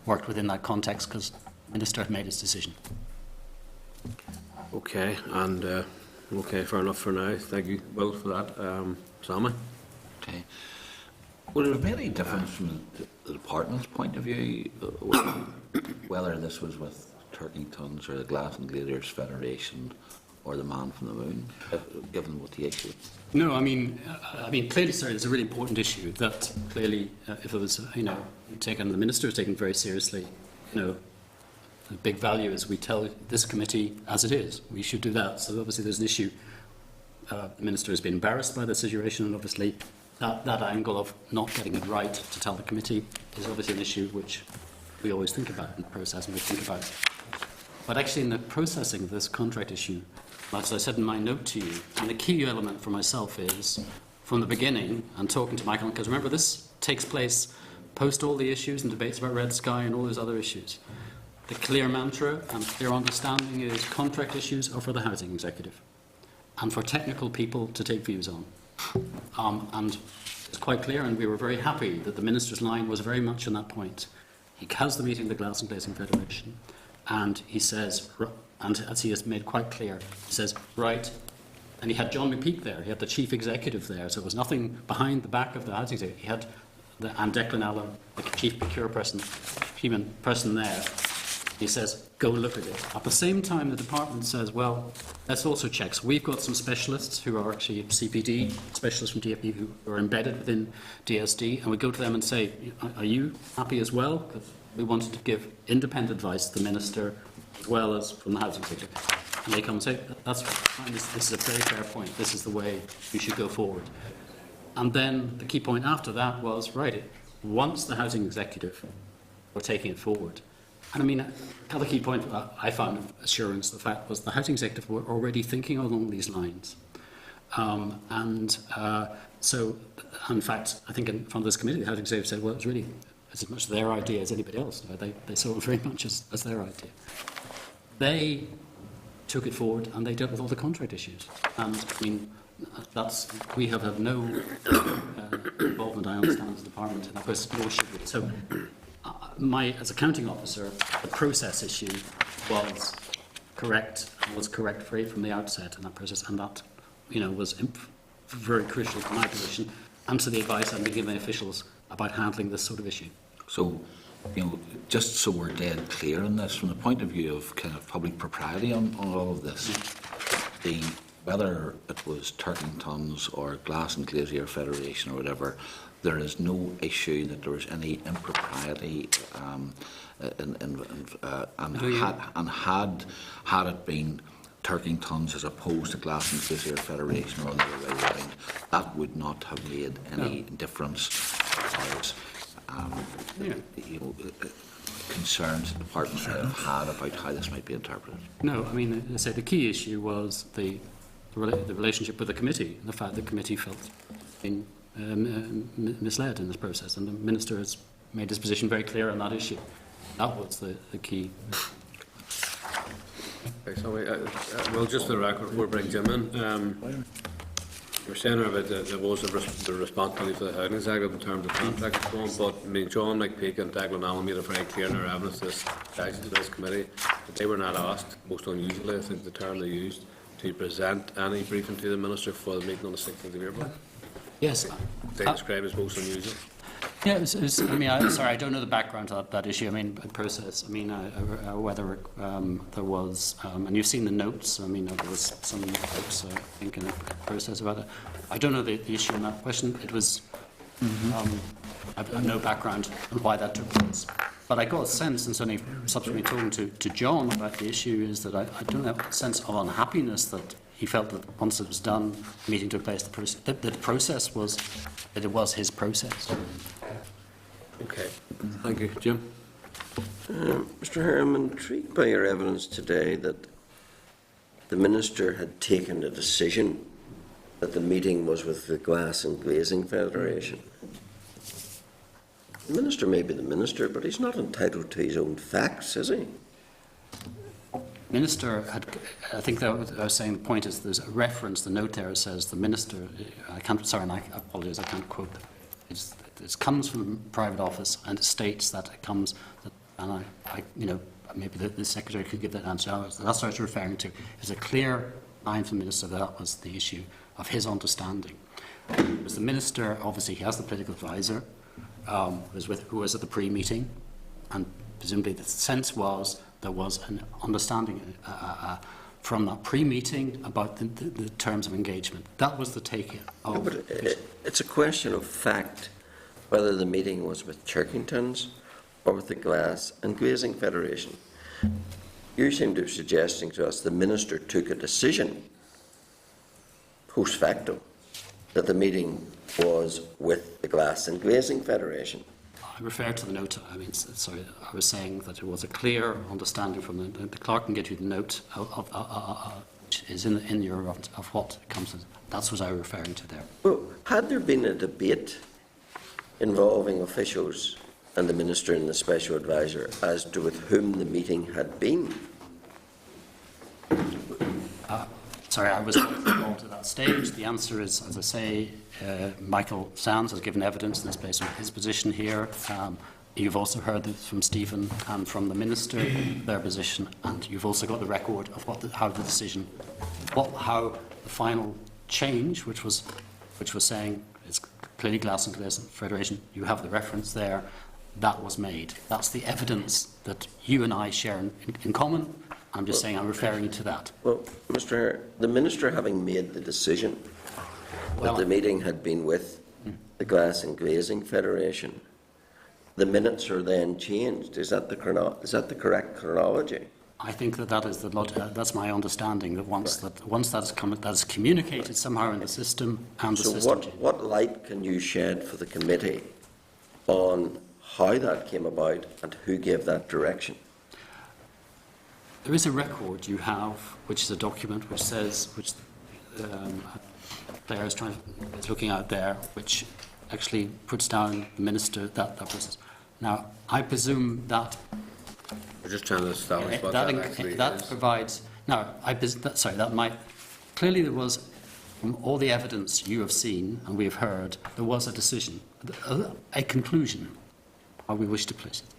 S16: worked within that context because the Minister had made his decision.
S1: Okay, and okay, fair enough for now. Thank you, Will, for that. Sammy?
S12: Okay. Would it have made any difference from the department's point of view, whether this was with Turkingtons or the Glass and Glazers Federation or the Man from the Moon, given what the issue is?
S16: No, I mean, clearly, sorry, it's a really important issue that clearly, if it was, taken, the Minister is taken very seriously, the big value is we tell this committee as it is. We should do that. So obviously there's an issue. The Minister has been embarrassed by the situation, and obviously that angle of not getting it right to tell the committee is obviously an issue which we always think about in the process, and we think about. But actually in the processing of this contract issue, as I said in my note to you, and the key element for myself is, from the beginning, and talking to Michael, because remember this takes place post all the issues and debates about Red Sky and all those other issues. The clear mantra and clear understanding is contract issues are for the housing executive and for technical people to take views on. And it's quite clear, and we were very happy that the Minister's line was very much on that point. He has the meeting of the Glass and Glazing Federation, and he says, and as he has made quite clear, he says, right, and he had John McPeak there, he had the chief executive there, so it was nothing behind the back of the housing executive. He had and Declan Allen, the chief procurement person there. He says, go look at it. At the same time, the department says, well, let's also check. So we've got some specialists who are actually CPD, specialists from DFE who are embedded within DSD, and we go to them and say, are you happy as well? Because we wanted to give independent advice to the Minister as well as from the Housing Executive. And they come and say, that's fine, this is a very fair point. This is the way we should go forward. And then the key point after that was, right, once the Housing Executive were taking it forward, and I mean, the other key point I found of assurance, the fact was the Housing Executive were already thinking along these lines. So, in fact, I think in front of this committee, the Housing Executive said, well, it was really as much their idea as anybody else. They saw it very much as their idea. They took it forward and they dealt with all the contract issues. And, I mean, we have had no involvement, I understand, as a department in that process, no issue with it. So, as accounting officer, the process issue was correct from the outset in that process, and that, was very crucial to my position and to the advice I've been giving officials about handling this sort of issue.
S12: So, just so we're dead clear on this, from the point of view of kind of public propriety on all of this, whether it was Turkingtons or Glass and Glazier Federation or whatever, there is no issue that there was any impropriety, had it been Turkingtons as opposed to Glass and Glazier Federation or the other way around, that would not have made any difference as far as concerns the department have had about how this might be interpreted.
S16: No, I mean, as I say, the key issue was the relationship with the committee, and the fact that the committee felt being misled in this process, and the Minister has made his position very clear on that issue. That was the key.
S1: Okay, so well, just for the record, before we bring Jim in, you're saying about there was the responsibility for the housing executive in terms of contract reform, but I mean, John McPeak and Declan Allen made it very clear in their evidence to this committee that they were not asked, most unusually, I think the term they used, to present any briefing to the Minister for the meeting on the 16th of April.
S16: Yes.
S1: They describe as most unusual.
S16: Yeah, I don't know the background to that issue. I mean, process. I mean, whether there was, and you've seen the notes. I mean, there was some notes, I think, in the process about it. I don't know the issue in that question. It was, I have no background on why that took place. But I got a sense, and certainly subsequently talking to John about the issue, is that I don't have a sense of unhappiness that he felt that once it was done, the meeting took place, the process was, that it was his process.
S1: Okay. Thank you. Jim?
S11: Mr. Hare, I'm intrigued by your evidence today that the Minister had taken a decision that the meeting was with the Glass and Glazing Federation. The Minister may be the Minister, but he's not entitled to his own facts, is he?
S16: Minister had, I think that I was saying the point is there's a reference, the note there says the Minister, I apologise, I can't quote it comes from the private office and it states that it comes, and maybe the Secretary could give that answer. That's what I was referring to. There's a clear line from the Minister that was the issue of his understanding. Because the Minister, obviously, he has the political advisor who was at the pre-meeting, and presumably the sense was there was an understanding from that pre-meeting about the terms of engagement. That was the take of...
S11: No, but it's a question of fact whether the meeting was with Chirkingtons or with the Glass and Glazing Federation. You seem to be suggesting to us the Minister took a decision post facto that the meeting was with the Glass and Glazing Federation.
S16: I refer to the note. I was saying that it was a clear understanding from the clerk can get you the note which is in your of what comes. That's what I was referring to there.
S11: Well, had there been a debate involving officials and the Minister and the Special Advisor as to with whom the meeting had been?
S16: I was not to that stage. The answer is, as I say, Michael Sands has given evidence, and it's based on his position here. You've also heard from Stephen and from the Minister their position, and you've also got the record of how the final change, which was saying it's clearly Glass and Glazing Federation. You have the reference there. That was made. That's the evidence that you and I share in common. I'm just saying I'm referring to that.
S11: Well, Mr. Hare, the Minister having made the decision that the meeting had been with the Glass and Glazing Federation, the minutes are then changed. Is that the correct chronology?
S16: I think that is that's my understanding, that once that's communicated somehow in the system and the system.
S11: So what light can you shed for the committee on how that came about and who gave that direction?
S16: There is a record you have, which is a document which says, Claire is looking at there, which actually puts down the Minister that process. Now, I presume that
S1: we're just trying to establish what that actually is.
S16: Provides. Now, that might clearly there was, from all the evidence you have seen and we have heard, there was a decision, a conclusion, how we wish to place it,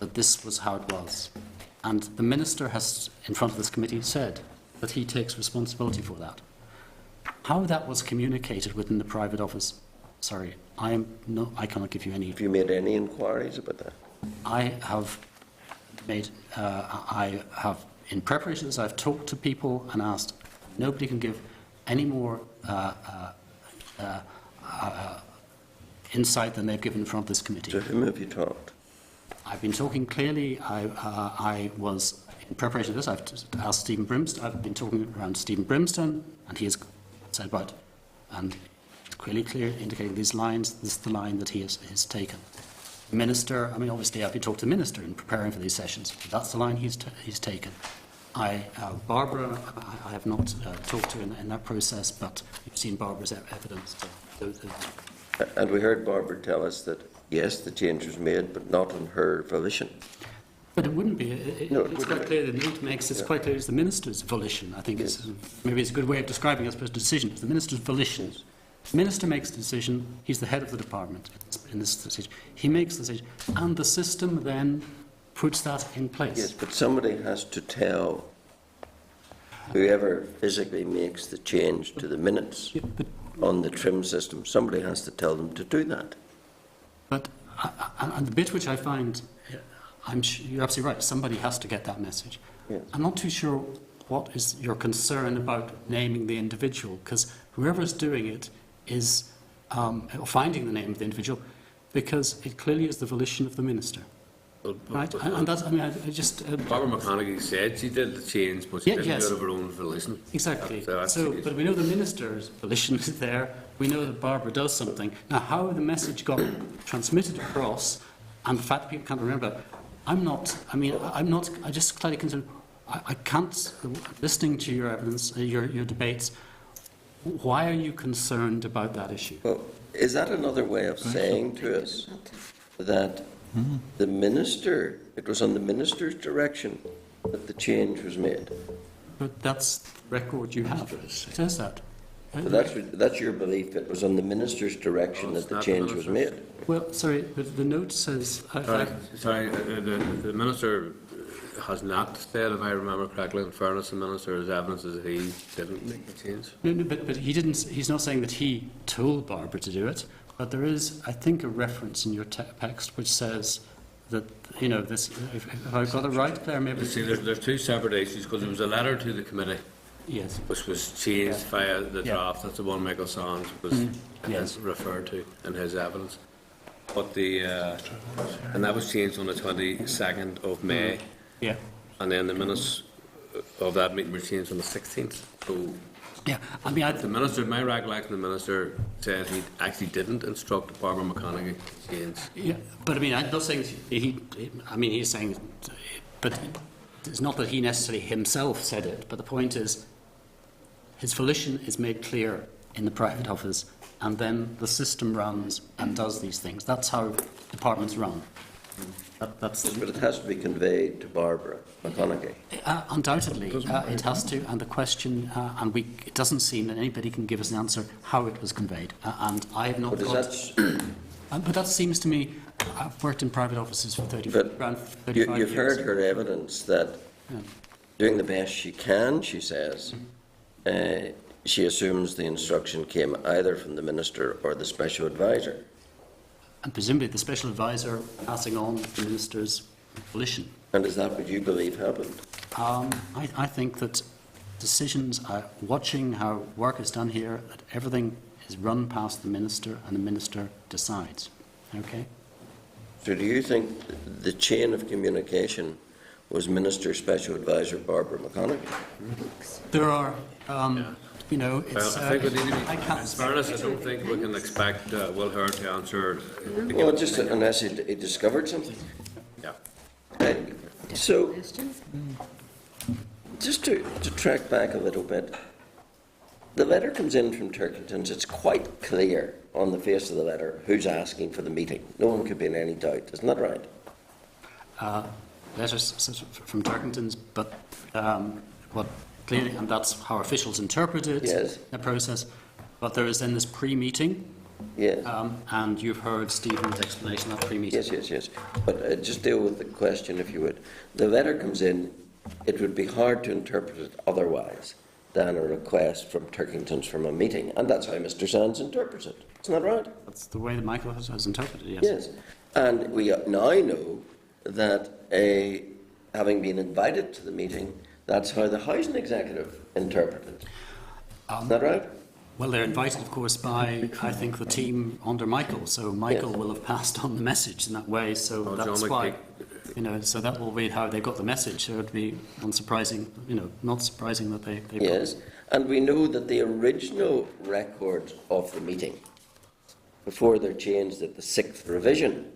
S16: that this was how it was. And the Minister has, in front of this committee, said that he takes responsibility for that. How that was communicated within the private office, I cannot give you any.
S11: Have you made any inquiries about that?
S16: I have in preparations, I've talked to people and asked. Nobody can give any more insight than they've given in front of this committee.
S11: To whom have you talked?
S16: I've been talking clearly. I was, in preparation of this, I've asked Stephen Brimstone. I've been talking around Stephen Brimstone, and he has said about, and clear indicating these lines, this is the line that he has taken. The Minister, obviously I've been talking to the Minister in preparing for these sessions. That's the line he's taken. Barbara, I have not talked to in that process, but you've seen Barbara's evidence.
S11: And we heard Barbara tell us that, yes, the change was made, but not on her volition.
S16: But it wouldn't be. It's quite clear, the note makes it's quite clear it's the Minister's volition. I think maybe it's a good way of describing it as a decision. It's the Minister's volition. The Minister makes the decision. He's the head of the department in this decision. He makes the decision. And the system then puts that in place.
S11: Yes, but somebody has to tell whoever physically makes the change to the minutes on the trim system, somebody has to tell them to do that.
S16: But and the bit which I find, you're absolutely right, somebody has to get that message.
S11: Yes.
S16: I'm not too sure what is your concern about naming the individual, because whoever's doing it is finding the name of the individual, because it clearly is the volition of the Minister. Right? And that's, I just...
S1: Barbara McConaughey said she did the change, but she didn't do it of her own volition.
S16: Exactly. But we know the Minister's volition is there. We know that Barbara does something. Now, how the message got transmitted across, and the fact that people can't remember, I just slightly concerned. I can't, listening to your evidence, your debates, why are you concerned about that issue?
S11: Well, is that another way of saying to us that the Minister, it was on the Minister's direction that the change was made?
S16: But that's the record you have. It says that.
S11: But that's your belief. It was on the minister's direction that the change was made.
S16: Well, sorry, but the note says...
S1: The minister has not said, if I remember correctly, in fairness, the minister's evidence is that he didn't make the change.
S16: No, but he didn't. He's not saying that he told Barbara to do it. But there is, I think, a reference in your text which says that, you know, this. If I've got it right, Claire, maybe.
S1: You see, there's two separate issues, because there was a letter to the committee.
S16: Yes.
S1: Which was changed via the draft. That's the one Michael Sands was referred to in his evidence. But and that was changed on the 22nd of May.
S16: Yeah.
S1: And then the minutes of that meeting were changed on the 16th. So
S16: yeah, I mean,
S1: the minister, my recollection, the minister said he actually didn't instruct Barbara McConaughey to change.
S16: Yeah, but I mean, I'm not saying he's saying, but it's not that he necessarily himself said it. But the point is, his volition is made clear in the private office, and then the system runs and does these things. That's how departments run. But
S11: it has to be conveyed to Barbara McConaughey.
S16: Undoubtedly, it has to. And the question, it doesn't seem that anybody can give us an answer how it was conveyed. And I have not but that seems to me, I've worked in private offices for around 35 years.
S11: You've heard her evidence that doing the best she can, she says, she assumes the instruction came either from the minister or the special advisor.
S16: And presumably the special advisor passing on the minister's volition.
S11: And is that what you believe happened?
S16: I think that decisions, watching how work is done here, that everything is run past the minister and the minister decides. Okay?
S11: So do you think the chain of communication was Minister Special Advisor Barbara McConaughey?
S16: There are... you know, it's...
S1: I think we need to be, in fairness, I don't think we can expect Will Hurd to answer...
S11: Well, just unless he discovered something.
S1: Yeah.
S11: So, just to track back a little bit, the letter comes in from Turkington's. It's quite clear on the face of the letter who's asking for the meeting. No one could be in any doubt. Isn't that right?
S16: Letters from Turkington's, but what... Clearly, and that's how officials interpret it, the process. But there is then this pre-meeting.
S11: Yes.
S16: And you've heard Stephen's explanation of pre-meeting.
S11: Yes. But just deal with the question, if you would. The letter comes in, it would be hard to interpret it otherwise than a request from Turkington's from a meeting. And that's how Mr. Sands interprets it. Isn't that right?
S16: That's the way that Michael has interpreted it,
S11: yes. And we now know that having been invited to the meeting, that's how the housing executive interpreted it. Is that right?
S16: Well, they're invited, of course, by, I think, the team under Michael. So Michael will have passed on the message in that way. So that's why, you know, so that will be how they got the message. So it would be unsurprising, you know, not surprising that they
S11: yes, and we know that the original record of the meeting, before they're changed at the 6th revision,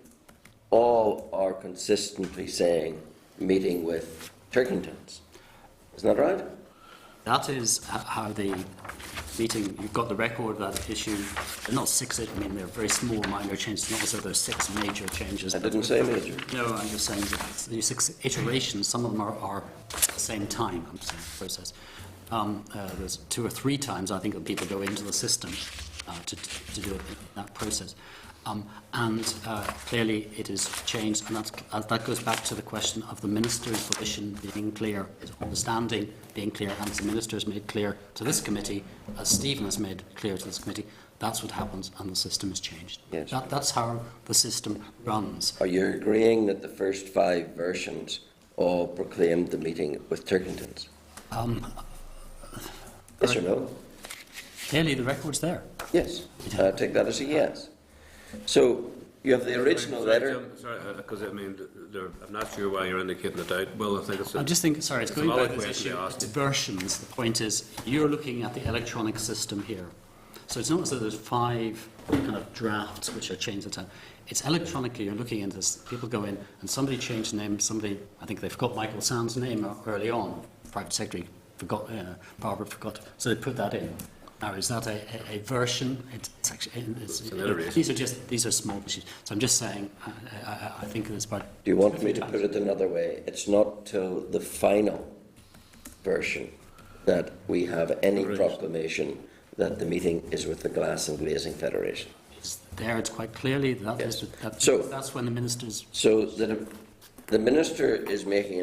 S11: all are consistently saying meeting with Turkington's. Isn't that right?
S16: That is how the meeting, you've got the record of that issue. They're not 6, I mean, they're very small, minor changes. Not as though there's 6 major changes.
S11: I didn't say major.
S16: No, I'm just saying that the 6 iterations, some of them are at the same time, I'm saying, process. There's 2 or 3 times, I think, that people go into the system to do that process. Clearly it is changed, and that goes back to the question of the minister's volition being clear, his understanding being clear, and as the minister has made clear to this committee, as Stephen has made clear to this committee, that's what happens, and the system is changed.
S11: Yes.
S16: That's how the system runs.
S11: Are you agreeing that the first 5 versions all proclaimed the meeting with Turkington's? Yes or no?
S16: Clearly the record's there.
S11: Yes. I take that as a yes. So you have the original letter.
S1: Sorry, because I mean, I'm not sure why you're indicating the doubt. Well, I think it's.
S16: I just think, sorry, it's going back to this issue. It's versions. The point is, you're looking at the electronic system here. So it's not as though there's 5 kind of drafts which are changed at a time. It's electronically, you're looking into this. People go in and somebody changed the name. Somebody, I think they forgot Michael Sands' name early on. Private secretary forgot, Barbara forgot. So they put that in. Now, is that a version? It's actually,
S1: an iteration.
S16: these are small issues. So I'm just saying, I think it's about.
S11: Do you want me to put it another way? It's not till the final version that we have any proclamation that the meeting is with the Glass and Glazing Federation.
S16: There, it's quite clearly that
S11: Yes.
S16: that's when the ministers.
S11: So the minister is making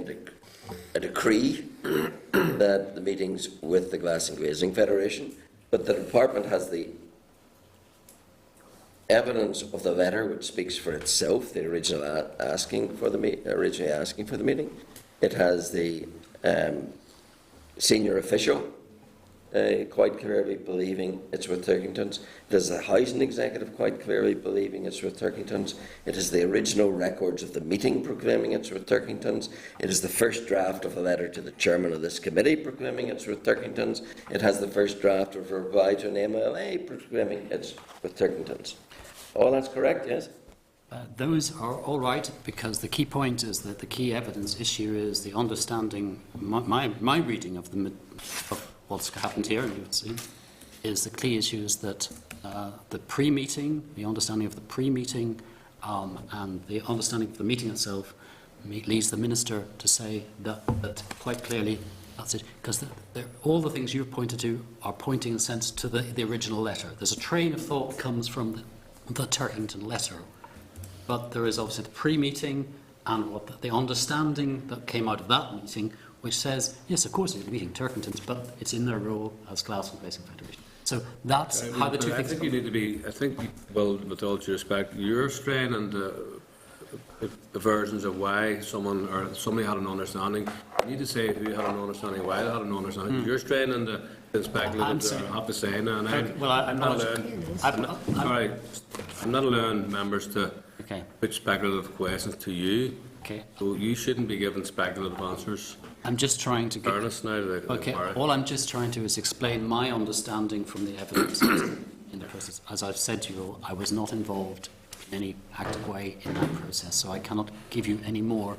S11: a decree that the meeting's with the Glass and Glazing Federation, but the department has the evidence of the letter, which speaks for itself. The original asking for the meeting. It has the senior official quite clearly believing it's with Turkingtons. It is the housing executive quite clearly believing it's with Turkingtons. It is the original records of the meeting proclaiming it's with Turkingtons. It is the first draft of a letter to the chairman of this committee proclaiming it's with Turkingtons. It has the first draft of a reply to an MLA proclaiming it's with Turkingtons. All that's correct, yes?
S16: Those are all right, because the key point is that the key evidence issue is the understanding, my reading of what's happened here, and you've seen, is the key issue is that the pre-meeting, the understanding of the pre-meeting, and the understanding of the meeting itself leads the minister to say that quite clearly that's it, because all the things you've pointed to are pointing, in a sense, to the original letter. There's a train of thought that comes from the Turkington letter, but there is obviously the pre-meeting and what the understanding that came out of that meeting, which says, yes, of course, it's meeting Turkingtons, but it's in their role as Glass and Glazing Federation. So that's how the two things.
S1: I think you need to be. I think, well, with all due respect, your strain and the versions of why somebody had an understanding. You need to say who had an understanding, why they had an understanding. Your strain and the speculative, I have to say now, and I'm not allowing members to put speculative questions to you.
S16: Okay.
S1: So you shouldn't be giving speculative answers.
S16: I'm just trying to
S1: fairness now to the
S16: okay.
S1: Party.
S16: All I'm just trying to is explain my understanding from the evidence in the process. As I've said to you, I was not involved in any active way in that process, so I cannot give you any more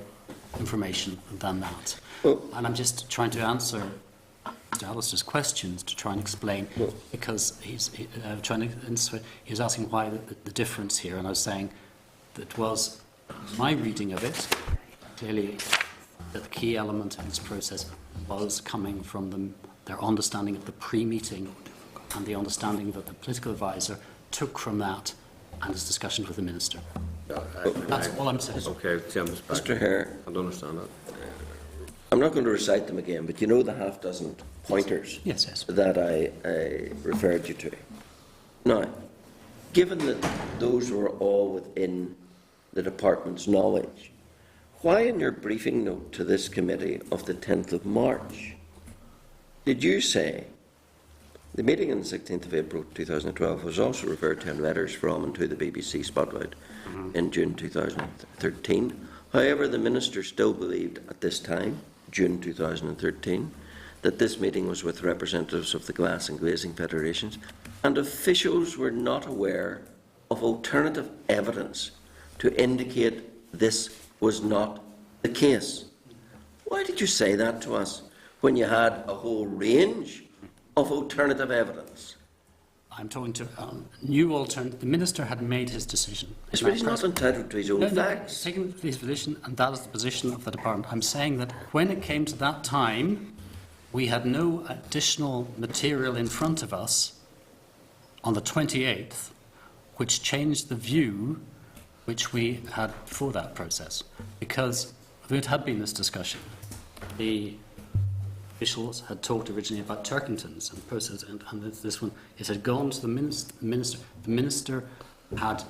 S16: information than that. And I'm just trying to answer Mr. Alistair's questions to try and explain, because he's asking why the difference here, and I was saying that was my reading of it. Clearly, that the key element in this process was coming from their understanding of the pre-meeting and the understanding that the political advisor took from that and his discussions with the minister. That's all I'm saying.
S1: Okay, James,
S11: Mr. Hare,
S1: I don't understand that.
S11: I'm not going to recite them again, but you know the half-dozen pointers that I referred you to. Now, given that those were all within the department's knowledge, why in your briefing note to this committee of the 10th of March did you say the meeting on the 16th of April 2012 was also referred to in letters from and to the BBC Spotlight in June 2013? However, the minister still believed at this time, June 2013, that this meeting was with representatives of the Glass and Glazing Federations, and officials were not aware of alternative evidence to indicate this was not the case. Why did you say that to us when you had a whole range of alternative evidence?
S16: I'm talking to new alternative. The minister had made his decision.
S11: Yes, but he's not entitled to his own facts.
S16: Taking his position, and that is the position of the department. I'm saying that when it came to that time, we had no additional material in front of us on the 28th, which changed the view which we had before that process. Because there had been this discussion. The officials had talked originally about Turkingtons and process, and this one, it had gone to the minister. The minister had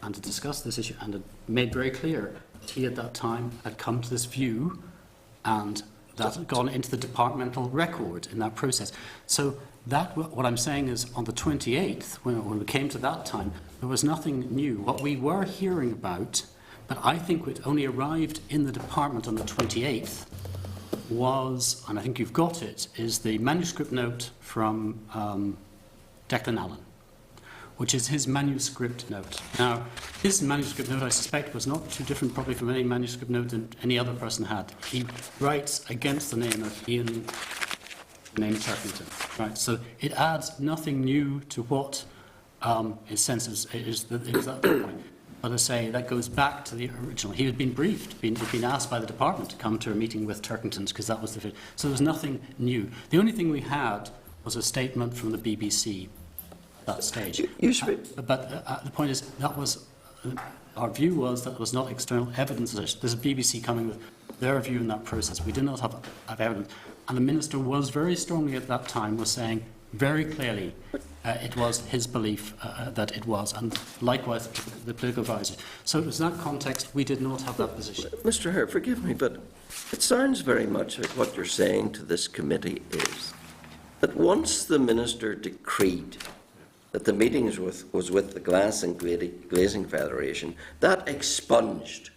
S16: to discuss this issue and had made very clear that he at that time had come to this view, and that had gone into the departmental record in that process. So that, what I'm saying is, on the 28th, when we came to that time, there was nothing new. What we were hearing about, but I think it only arrived in the department on the 28th, was, and I think you've got it, is the manuscript note from Declan Allen, which is his manuscript note. Now, his manuscript note, I suspect, was not too different probably from any manuscript note that any other person had. He writes against the name of Ian named Turkington. Right? So it adds nothing new to what his sense is that point. But I say that goes back to the original. He had been briefed, he'd been asked by the department to come to a meeting with Turkingtons because that was the fit. So there was nothing new. The only thing we had was a statement from the BBC at that stage. But the point is, that was our view was that there was not external evidence of this. There's a BBC coming with their view in that process. We did not have evidence. And the Minister was very strongly at that time was saying very clearly it was his belief that it was, and likewise the political advisor. So it was in that context we did not have that position.
S11: Mr. Hare, forgive me, but it sounds very much like what you're saying to this committee is that once the Minister decreed that the meetings was with the Glass and Glazing Federation, that expunged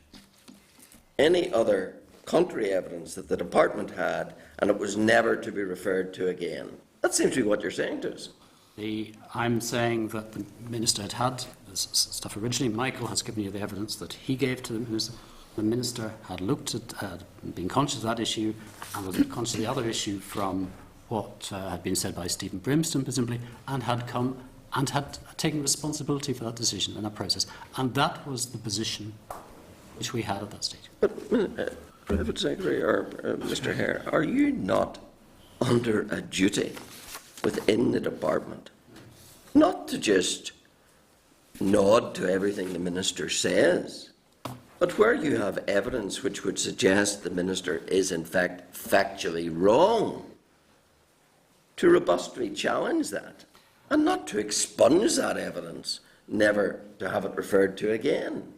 S11: any other contrary evidence that the department had, and it was never to be referred to again. That seems to be what you're saying to us.
S16: I'm saying that the Minister had this stuff originally. Michael has given you the evidence that he gave to the Minister. The Minister had looked at, been conscious of that issue, and was conscious of the other issue from what had been said by Stephen Brimston, presumably, and had come and had taken responsibility for that decision and that process. And that was the position which we had at that stage.
S11: But, Private Secretary, or Mr. Hare, are you not under a duty within the department not to just nod to everything the Minister says, but where you have evidence which would suggest the Minister is in fact factually wrong, to robustly challenge that, and not to expunge that evidence, never to have it referred to again?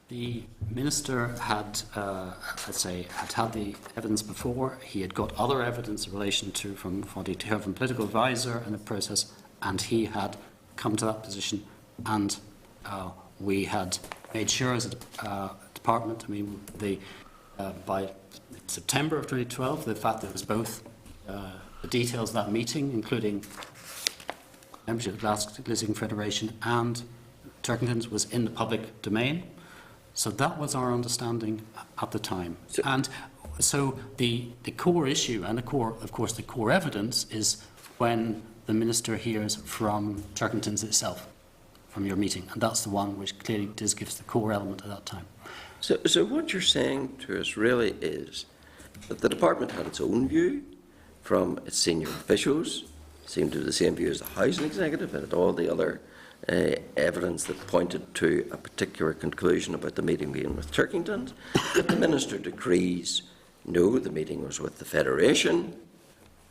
S16: The Minister had, had the evidence before. He had got other evidence in relation to from what he'd heard from political advisor in the process, and he had come to that position. And we had made sure as a department, by September of 2012, the fact that it was both the details of that meeting, including membership of the Glass Glazing Federation and Turkington's, was in the public domain. So that was our understanding at the time. And so the core issue and of course the core evidence is when the Minister hears from Turkington's itself, from your meeting. And that's the one which clearly gives the core element at that time.
S11: So what you're saying to us really is that the department had its own view from its senior officials, seemed to have the same view as the Housing Executive and all the other evidence that pointed to a particular conclusion about the meeting being with Turkington, that the Minister decrees, no, the meeting was with the Federation,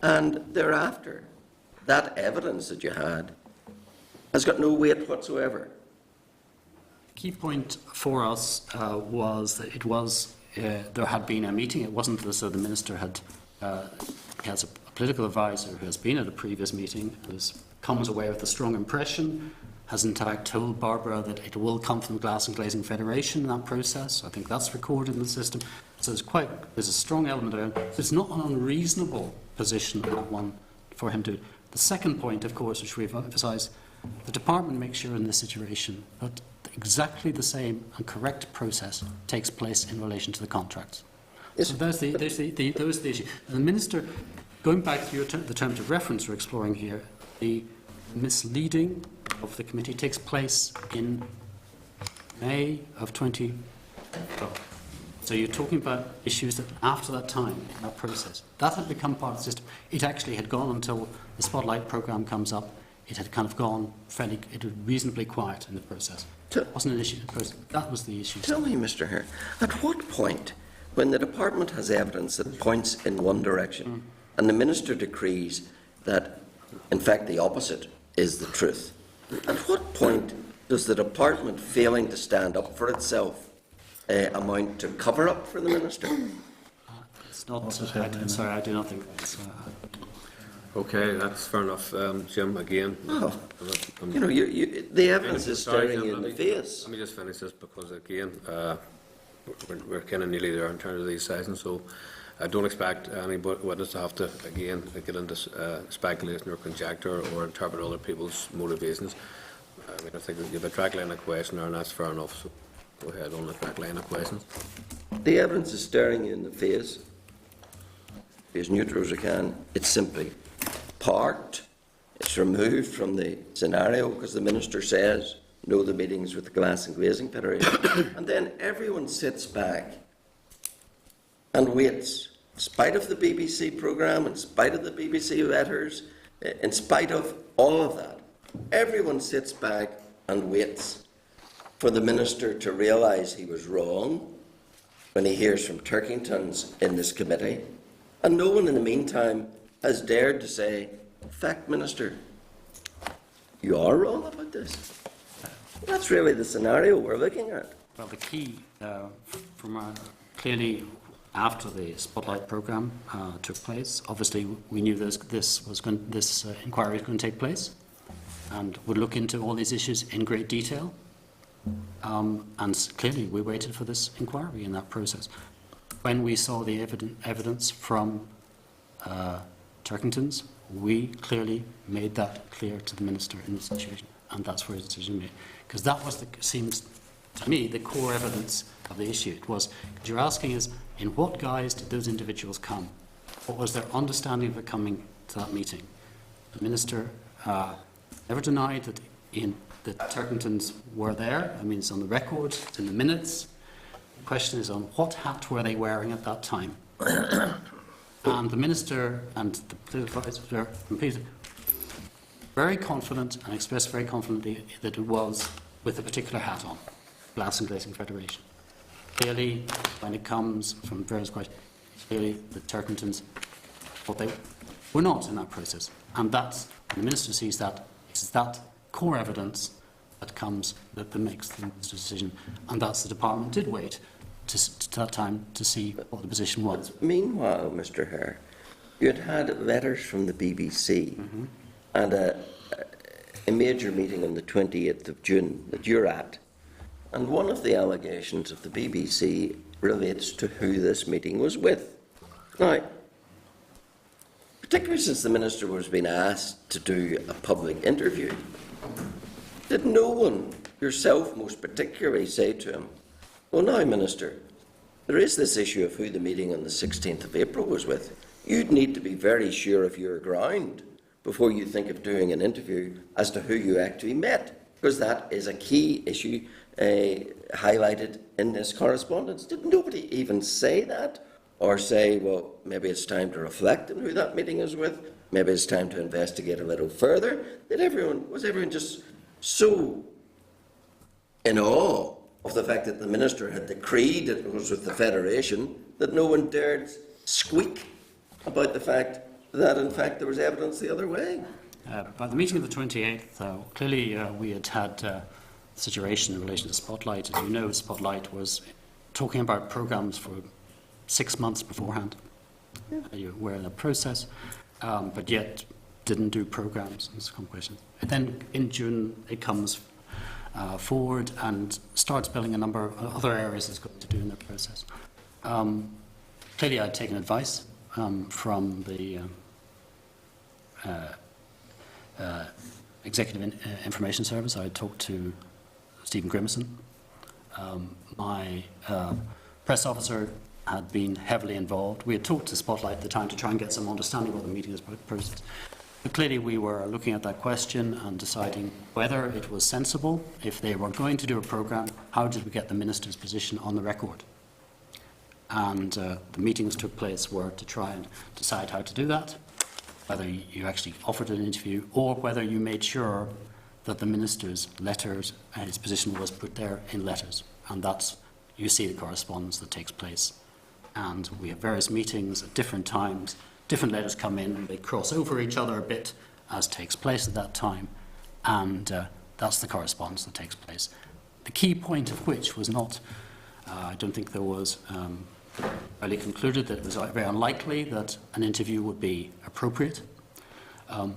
S11: and thereafter, that evidence that you had has got no weight whatsoever.
S16: Key point for us was that it was there had been a meeting. It wasn't as though the Minister had he has a political advisor who has been at a previous meeting, comes away with a strong impression, has in fact told Barbara that it will come from the Glass and Glazing Federation in that process. I think that's recorded in the system. So there's a strong element of it. It's not an unreasonable position that one for him to. The second point, of course, which we've emphasised, the department makes sure in this situation that exactly the same and correct process takes place in relation to the contracts. Yes. So those are the issue. And the Minister, going back to the terms of reference we're exploring here, the misleading of the committee takes place in May of 2012. So you're talking about issues that after that time, in that process, that had become part of the system. It actually had gone until the Spotlight programme comes up. It had kind of gone it was reasonably quiet in the process. It wasn't an issue in the process. That was the issue.
S11: Tell me, Mr. Hare, at what point, when the department has evidence that points in one direction, and the Minister decrees that, in fact, the opposite is the truth, at what point does the department failing to stand up for itself amount to cover up for the Minister?
S16: It's not. Sorry, I do not think that's.
S1: Okay, that's fair enough, Jim. Again,
S11: the evidence is staring you in the face.
S1: Let me just finish this because again, we're kind of nearly there in terms of these sessions, so I don't expect any witness to have to again get into speculation or conjecture or interpret other people's motivations. I mean, I think you have a track line of question there, and that's fair enough. So go ahead on the track line of questions.
S11: The evidence is staring you in the face. Be as neutral as I can. It's simply parked. It's removed from the scenario because the Minister says, no, the meetings with the Glass and Glazing Federation. And then everyone sits back and waits, in spite of the BBC programme, in spite of the BBC letters, in spite of all of that. Everyone sits back and waits for the Minister to realise he was wrong when he hears from Turkingtons in this committee. And no one in the meantime has dared to say, in fact, Minister, you are wrong about this. That's really the scenario we're looking at.
S16: Well, the key, clearly, after the Spotlight programme took place, obviously we knew this inquiry was going to take place, and would look into all these issues in great detail. And clearly, we waited for this inquiry in that process. When we saw the evidence from Turkingtons, we clearly made that clear to the Minister in the situation, and that's where his decision made. Because that was, seems to me, the core evidence of the issue. It was, because you're asking us, in what guise did those individuals come? What was their understanding of coming to that meeting? The Minister never denied that the Turkingtons were there. I mean, it's on the record, it's in the minutes. The question is on what hat were they wearing at that time? And the Minister and the political advisors were very confident and expressed very confidently that it was with a particular hat on, Glass and Glazing Federation. Clearly, when it comes from various questions, clearly the Turkingtons, what they were not in that process. And that's, the Minister sees that, it's that core evidence that comes, that makes the decision. And that's the Department did wait to that time to see what the position was.
S11: Meanwhile, Mr. Hare, you had letters from the BBC and a major meeting on the 28th of June that you're at. And one of the allegations of the BBC relates to who this meeting was with. Now, particularly since the Minister was being asked to do a public interview, did no one, yourself most particularly, say to him, well, now, Minister, there is this issue of who the meeting on the 16th of April was with. You'd need to be very sure of your ground before you think of doing an interview as to who you actually met, because that is a key issue highlighted in this correspondence. Did nobody even say that? Or say, well, maybe it's time to reflect on who that meeting is with, maybe it's time to investigate a little further? Was everyone just so in awe of the fact that the Minister had decreed it was with the Federation that no one dared squeak about the fact that, in fact, there was evidence the other way?
S16: By the meeting of the 28th, clearly we had the situation in relation to Spotlight. As you know, Spotlight was talking about programmes for 6 months beforehand. You were in the process, but yet didn't do programmes. And then in June, it comes forward and starts building a number of other areas it's going to do in the process. Clearly, I'd taken advice from the Executive Information Service. I talked to Stephen Grimison. My press officer had been heavily involved. We had talked to Spotlight at the time to try and get some understanding of what the meeting was process. But clearly we were looking at that question and deciding whether it was sensible, if they were going to do a programme, how did we get the Minister's position on the record? And the meetings took place were to try and decide how to do that, whether you actually offered an interview or whether you made sure that the Minister's letters and his position was put there in letters. And that's, you see the correspondence that takes place. And we have various meetings at different times. Different letters come in and they cross over each other a bit as takes place at that time. And that's the correspondence that takes place. The key point of which was not, I don't think there was early concluded that it was very unlikely that an interview would be appropriate.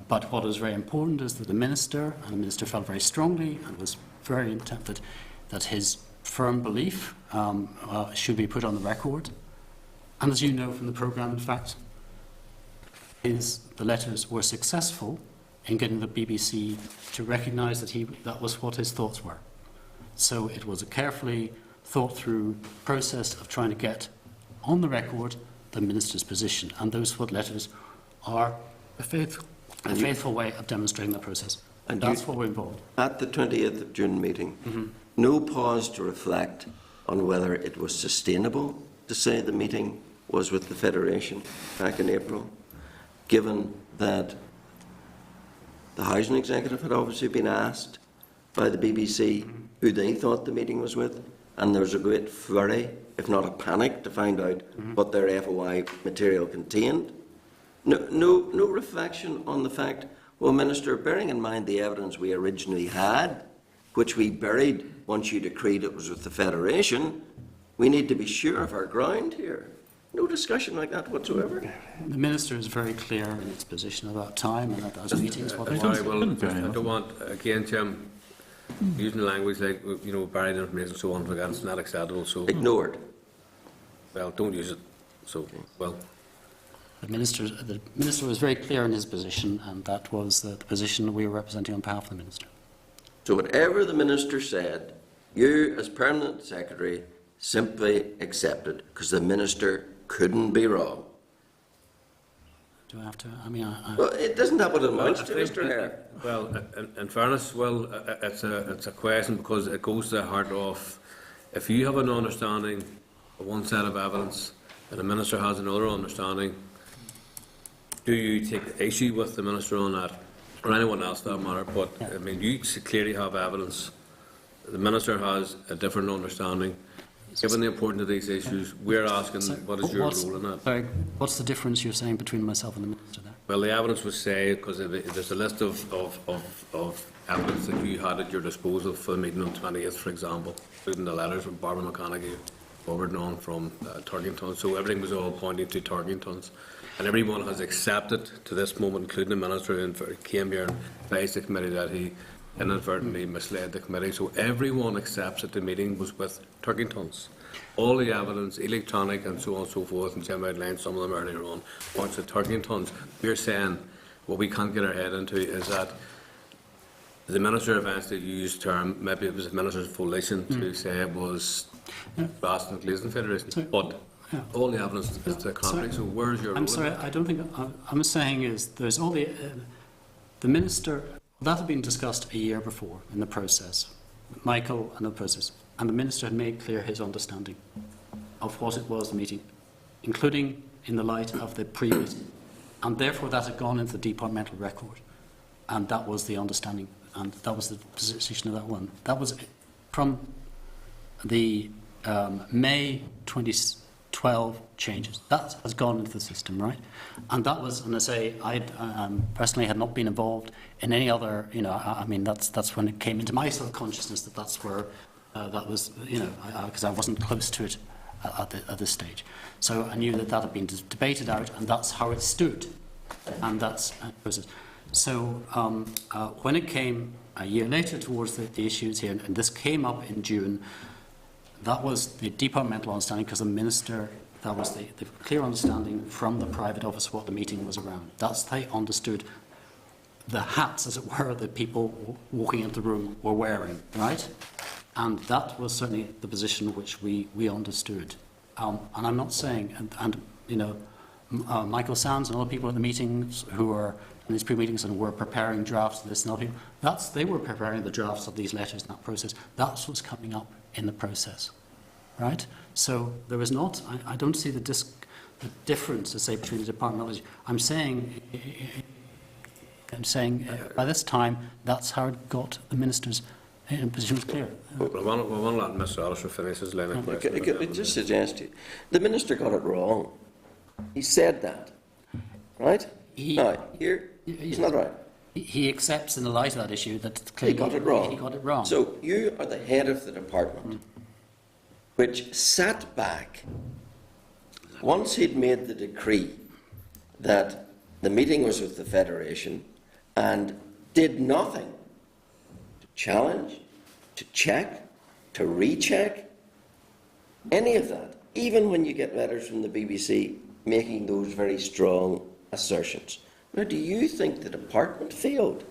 S16: But what is very important is that the Minister, and the Minister felt very strongly and was very intent that his firm belief should be put on the record. And as you know from the programme, in fact, the letters were successful in getting the BBC to recognise that was what his thoughts were. So it was a carefully thought through process of trying to get on the record the Minister's position, and those letters are a a faithful way of demonstrating the process.
S11: And
S16: that's what we're involved.
S11: At the 20th of June meeting, no pause to reflect on whether it was sustainable to say the meeting was with the Federation back in April, given that the Housing Executive had obviously been asked by the BBC who they thought the meeting was with, and there was a great flurry, if not a panic, to find out what their FOI material contained. No reflection on the fact, well, Minister, bearing in mind the evidence we originally had, which we buried once you decreed it was with the Federation, we need to be sure of our ground here. No discussion like that whatsoever.
S16: The Minister is very clear in its position at that time, and at those meetings. What
S1: Sorry, well, I don't want, again, Jim, using language like, buried information and so on, it's not acceptable. So
S11: ignored.
S1: Well, don't use it. So, well.
S16: The Minister was very clear in his position, and that was the position we were representing on behalf of the Minister.
S11: So whatever the Minister said, you as Permanent Secretary simply accepted, because the Minister couldn't be wrong.
S16: Do I have to? I mean,
S11: well, it doesn't have what it amounts to, Mr. Hare.
S1: Well, in fairness, well, it's a question because it goes to the heart of, if you have an understanding of one set of evidence and the Minister has another understanding, do you take issue with the Minister on that, or anyone else for that matter? But I mean, you clearly have evidence. The Minister has a different understanding. Given the importance of these issues, we're asking, what is your role in that?
S16: Sorry, what's the difference you're saying between myself and the Minister there?
S1: Well, the evidence was say, because there's a list of evidence that you had at your disposal for the meeting on 20th, for example, including the letters from Barbara McConaughey forwarding on from Turkington. So everything was all pointing to Turkingtons. And everyone has accepted to this moment, including the Minister, who came here and advised the committee that he inadvertently misled the committee. So everyone accepts that the meeting was with Turkingtons. All the evidence, electronic and so on and so forth, and Jim outlined some of them earlier on, points to Turkingtons. We're saying what we can't get our head into is that the Minister eventually used the term, maybe it was the Minister's volition to say it was Boston Glazing Federation, but all the evidence is to the contrary. So where's your role?
S16: I'm sorry, I don't think I'm saying is there's all the Minister. That had been discussed a year before in the process, Michael and the process, and the Minister had made clear his understanding of what it was the meeting, including in the light of the pre-meeting, and therefore that had gone into the departmental record, and that was the understanding, and that was the position of that one. That was from the May 2012 changes. That has gone into the system, right? And that was, and I say, I personally had not been involved in any other, I mean, that's when it came into my self-consciousness that that's where that was, because I wasn't close to it at this stage. So I knew that that had been debated out, and that's how it stood. And that's so when it came a year later towards the issues here, and this came up in June, that was the departmental understanding, because the Minister, that was the clear understanding from the private office what the meeting was around. That's how they understood the hats, as it were, that people walking into the room were wearing, right? And that was certainly the position which we understood. And I'm not saying, Michael Sands and other people at the meetings who were in these pre-meetings and were preparing drafts of this and other people, they were preparing the drafts of these letters in that process. That's what's coming up in the process, right? So there was not, I don't see the difference, to say, between the departmental. I'm saying by this time, that's how it got the Minister's position was clear.
S1: Well, I want to let Mr. Allister finish his line of questioning.
S11: Could I just suggest to you, the Minister got it wrong. He said that, right? He's not right.
S16: He accepts in the light of that issue that
S11: he got it wrong.
S16: He got it wrong.
S11: So you are the head of the department, which sat back once he'd made the decree that the meeting was with the Federation and did nothing to challenge, to check, to recheck, any of that, even when you get letters from the BBC making those very strong assertions. Now, do you think the department failed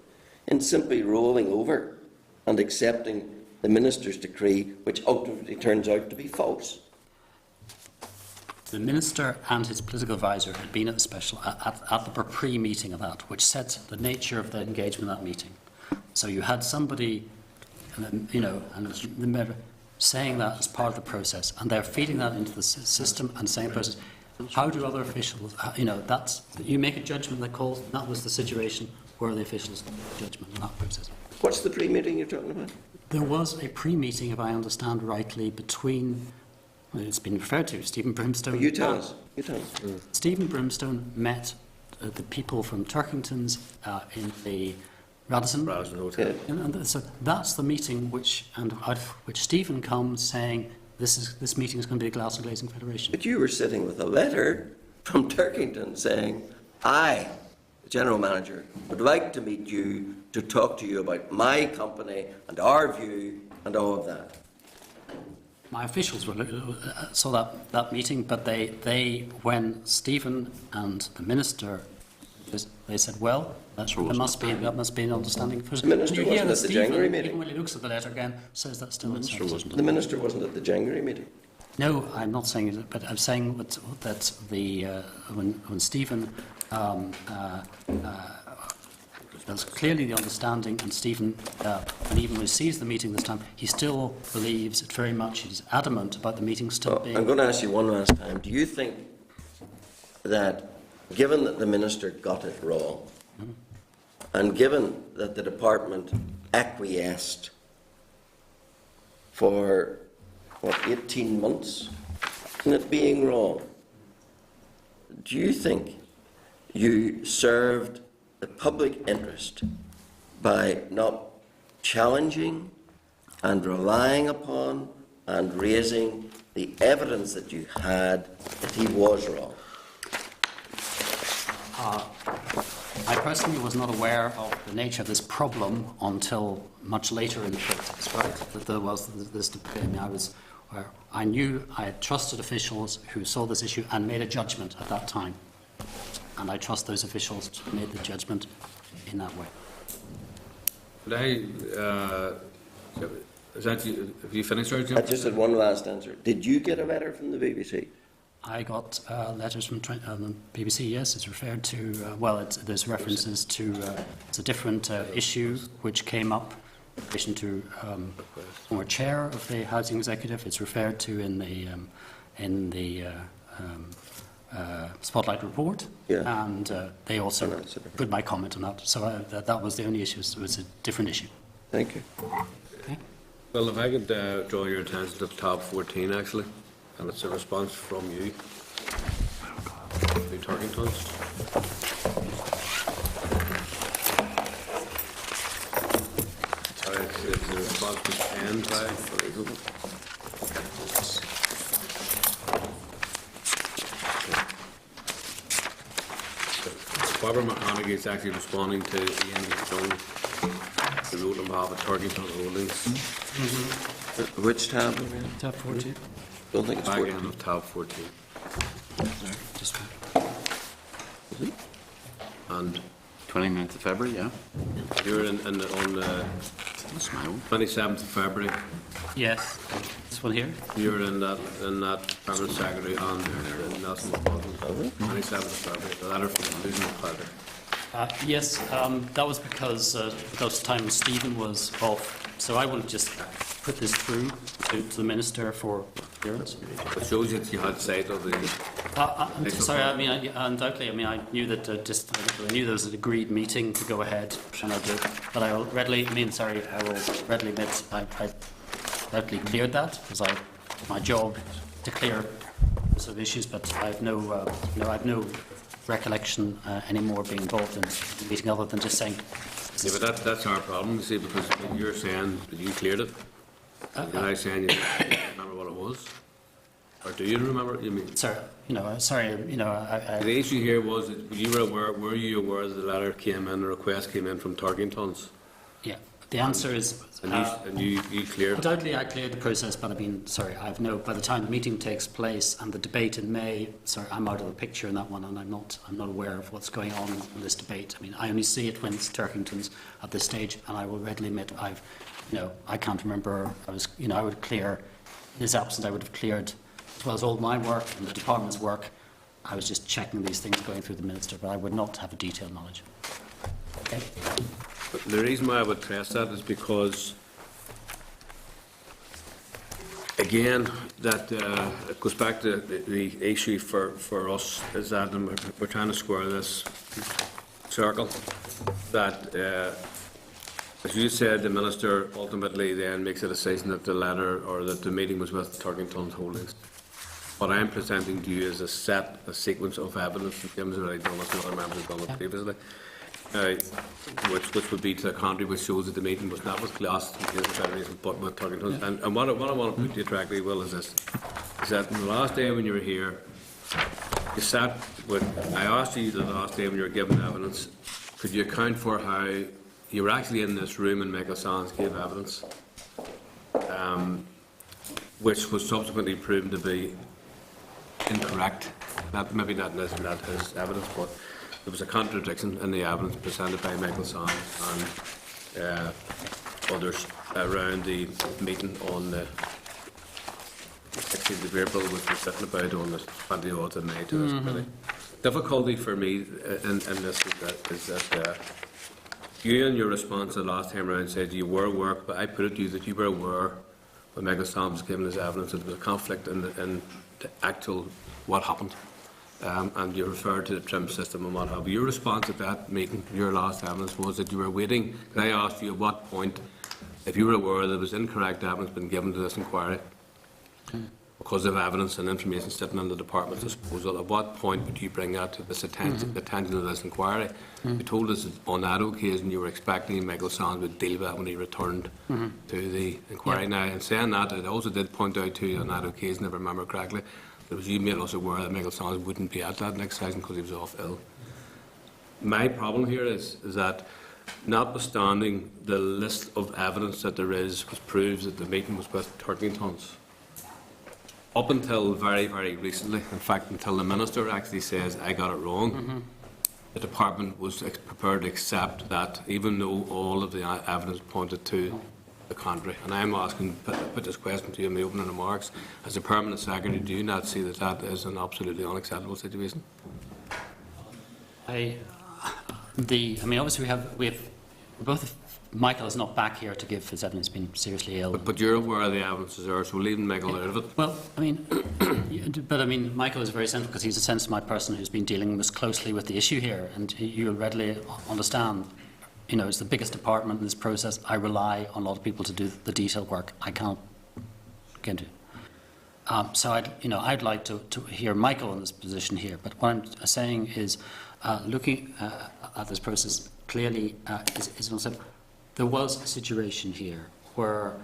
S11: in simply rolling over and accepting the Minister's decree, which ultimately turns out to be false?
S16: the Minister and his political advisor had been at the special, at the pre-meeting of that, which set the nature of the engagement in that meeting. So you had somebody, you know, and the member saying that as part of the process, and they're feeding that into the system and saying process. How do other officials, you know, that's, you make a judgment that calls, that was the situation where the officials made a judgment in that process.
S11: What's the pre-meeting you're talking about?
S16: There was a pre-meeting, if I understand rightly, between, well, it's been referred to, Stephen Brimstone.
S11: You tell us. You tell us.
S16: Stephen Brimstone met the people from Turkington's in the Radisson
S1: Hotel.
S16: And so that's the meeting which Stephen comes saying this meeting is going to be the Glass and Glazing Federation.
S11: But you were sitting with a letter from Turkington saying, I, the General Manager, would like to meet you to talk to you about my company and our view and all of that.
S16: My officials saw that meeting, but they when Stephen and the Minister, they said, well, that must be an understanding.
S11: The Minister wasn't at the January meeting.
S16: Even when he looks at the letter again, says that's still
S11: The Minister wasn't at the January meeting.
S16: No, I'm not saying it, but I'm saying that the when Stephen there's clearly the understanding, and Stephen, when he even receives the meeting this time, he still believes it very much. He's adamant about the meeting still being.
S11: I'm going to ask you one last time. Do you think that, given that the Minister got it wrong, and given that the department acquiesced for, 18 months in it being wrong, do you think you served the public interest by not challenging and relying upon and raising the evidence that you had that he was wrong?
S16: I personally was not aware of the nature of this problem until much later in the process, right? That there was this debate. I knew I had trusted officials who saw this issue and made a judgment at that time. And I trust those officials made the judgment in that way.
S1: Could have you finished, Sir?
S11: I just had one last answer. Did you get a letter from the BBC?
S16: I got letters from the BBC, yes. It's referred to, there's references to, it's a different issue which came up in relation to former chair of the Housing Executive. It's referred to in the Spotlight report, and they also put my comment on that. So that was the only issue. It was a different issue.
S11: Thank you.
S16: Okay.
S1: Well, if I could draw your attention to tab 14, actually, and it's a response from you to Turkington's. It's a response to end by. Barbara McConaughey is actually responding to Ian Young, who wrote on behalf of Turkington Holdings.
S11: Which tab?
S16: Tab 14.
S11: Don't think it's
S1: Back
S11: 14.
S1: end of tab 14.
S16: Just
S1: And
S13: 29th of February, yeah.
S1: you're on the
S13: That's my own.
S1: 27th of February.
S16: yes, this one here.
S1: You're in that permanent secretary and Nelson McCauley. 27th of February. The letter from Susan McCarthy.
S16: Yes, that was because that was the time Stephen was off. So I wanted to just put this through to the Minister for clearance.
S1: It shows that you had sight of the.
S16: Sorry, undoubtedly, I knew that I knew there was an agreed meeting to go ahead, and I did. But I will readily, I will readily admit I readily cleared that because my job to clear sort of issues. But I have no recollection anymore being involved in the meeting other than just saying.
S1: Yeah, but that's our problem, you see, because you're saying that you cleared it, and I'm saying you don't remember what it was. Or do you remember? You mean?
S16: Sorry,
S1: The issue here was that were you aware that the letter came in, the request came in from Turkington's?
S16: Yeah. The answer is.
S1: And you cleared it?
S16: Undoubtedly, I cleared the process, but by the time the meeting takes place and the debate in May, I'm out of the picture in that one, and I'm not aware of what's going on in this debate. I only see it when it's Turkington's at this stage, and I will readily admit I can't remember. I would clear, in his absence, I would have cleared as well as all my work and the department's work, I was just checking these things going through the Minister, but I would not have a detailed knowledge. Okay?
S1: But the reason why I would press that is because, again, that it goes back to the issue for us is that and we're trying to square this circle that, as you said, the Minister ultimately then makes a decision that the letter or that the meeting was with Turkington Holdings. What I'm presenting to you is a sequence of evidence that Jim's already done, as another member has done it previously, which would be to the contrary, which shows that the meeting was not with Glasgow Federation but with Turkington.
S16: Yeah.
S1: And what I want to put to you directly, Will, is this: is that on the last day when you were here, you sat with. I asked you the last day when you were given evidence, could you account for how you were actually in this room and Michael Sands gave evidence, which was subsequently proven to be incorrect. Maybe not his evidence, but there was a contradiction in the evidence presented by Michael Sands and others around the meeting on the 16th of April, which was sitting about on the 20th of May to this committee. Difficulty for me in this is that you in your response the last time around said you were aware, but I put it to you that you were aware when Michael Sands was given his evidence that there was a conflict in the actual what happened. And you referred to the trim system and what have you. Your response at that meeting, your last evidence, was that you were waiting. I asked you at what point, if you were aware there was incorrect evidence being given to this inquiry, because of evidence and information sitting in the department's disposal, at what point would you bring that to this attention of this inquiry? You told us that on that occasion you were expecting Michael Sands would deal with it when he returned to the inquiry. Now, in saying that, I also did point out to you on that occasion, if I remember correctly, that was you made us aware that Michael Sands wouldn't be at that next session because he was off ill. My problem here is that, notwithstanding the list of evidence that there is, which proves that the meeting was with Turkingtons, up until very, very recently, in fact, until the Minister actually says, I got it wrong, the Department was prepared to accept that, even though all of the evidence pointed to the contrary. And I'm asking, put this question to you in the opening remarks, as a Permanent Secretary, do you not see that that is an absolutely unacceptable situation?
S16: I mean, obviously we have both. Michael is not back here to give his evidence. Been seriously ill.
S1: But you're aware of the evidence is there, so leaving Michael out of it.
S16: Well, I mean, Michael is very central because he's a sensible person who's been dealing most closely with the issue here, and you'll readily understand. You know, it's the biggest department in this process. I rely on a lot of people to do the detailed work. I can't get into. So I'd like to hear Michael in this position here. But what I'm saying is, looking at this process clearly, is also. There was a situation here where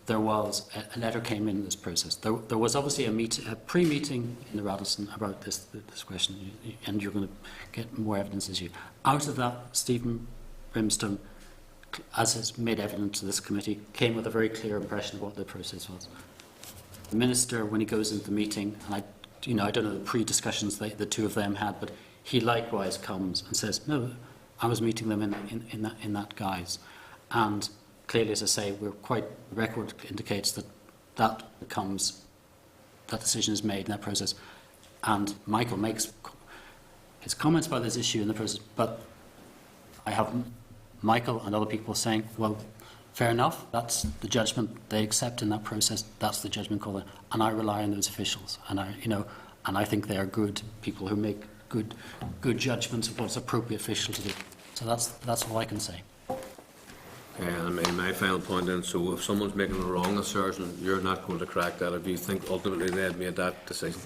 S16: there was a letter came in this process. There was obviously a pre-meeting in the Radisson about this question, and you're going to get more evidence as you. Out of that, Stephen Brimstone, as is made evident to this committee, came with a very clear impression of what the process was. The Minister, when he goes into the meeting, and I don't know the pre-discussions the two of them had, but he likewise comes and says, no, I was meeting them in that guise. And clearly, as I say, the record indicates that decision is made in that process. And Michael makes his comments about this issue in the process, but I have Michael and other people saying, well, fair enough, that's the judgment they accept in that process, that's the judgment call, and I rely on those officials, and I think they are good people who make good judgments of what's appropriate official to do. So that's all I can say.
S1: And my final point then, so if someone's making a wrong assertion, you're not going to correct that if you think ultimately they had made that decision?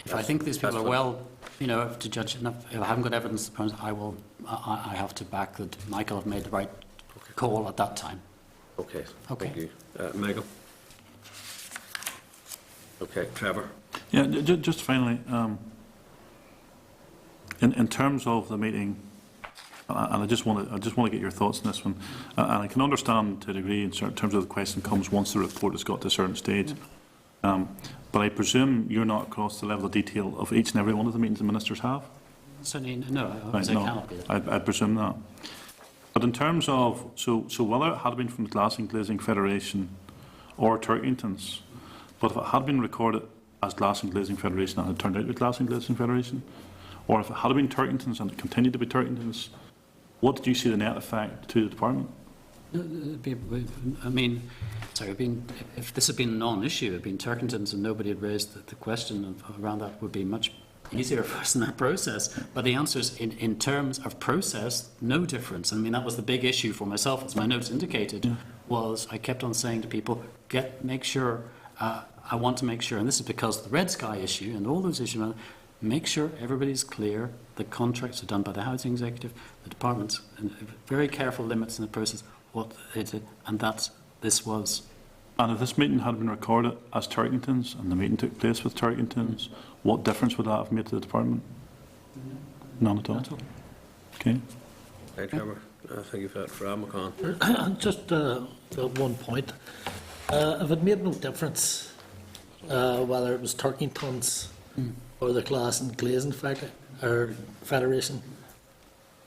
S16: If I think these people are well, to judge enough, if I haven't got evidence, I have to back that Michael have made the right call at that time.
S1: Okay. Thank you. Michael? Okay, Trevor?
S15: Yeah, just finally, in terms of the meeting, and I just want to get your thoughts on this one. And I can understand to a degree in terms of the question comes once the report has got to a certain stage. But I presume you're not across the level of detail of each and every one of the meetings the ministers have?
S16: Certainly, no. I cannot be.
S15: I presume that. But in terms of, so whether it had been from the Glassing Glazing Federation or Turkingtons, but if it had been recorded as Glassing Glazing Federation and it turned out to be Glassing Glazing Federation, or if it had been Turkington's and it continued to be Turkington's, what did you see the net effect to the department?
S16: I mean, sorry, if this had been a non-issue, it had been Turkington's and nobody had raised the question around that, would be much easier for us in that process. But the answer is, in terms of process, no difference. I mean, that was the big issue for myself, as my notes indicated, was I kept on saying to people, make sure, I want to make sure, and this is because of the Red Sky issue and all those issues, make sure everybody's clear, the contracts are done by the Housing Executive, the departments, and very careful limits in the process, what they did, and this was.
S15: And if this meeting had been recorded as Turkington's and the meeting took place with Turkington's, what difference would that have made to the department? None at all. Okay.
S1: Thank you, Trevor. Thank you for that, Fran McCann.
S5: Just one point. If it made no difference whether it was Turkington's or the Glass and Glazing Federation,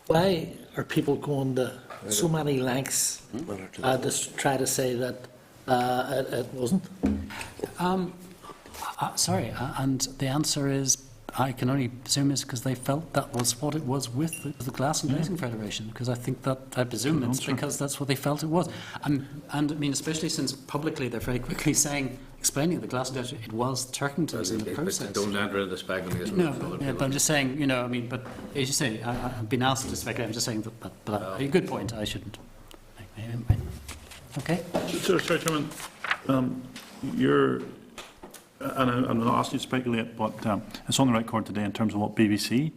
S5: why are people going to so many lengths to try to say that it wasn't?
S16: Sorry, and the answer is, I can only presume is because they felt that was what it was with the Glass and Glazing Federation, because I think that, I presume it's because that's what they felt it was. And I mean, especially since publicly they're very quickly explaining the Glass and Glazing, it was Turkington's in the process.
S1: Don't enter into speculation.
S16: No, but I'm just saying, I mean, but as you say, I've been asked to speculate, I'm just saying that, but a good point, I shouldn't. Okay?
S15: Sorry, Chairman, I'm not asking you to speculate, but it's on the record today in terms of what BBC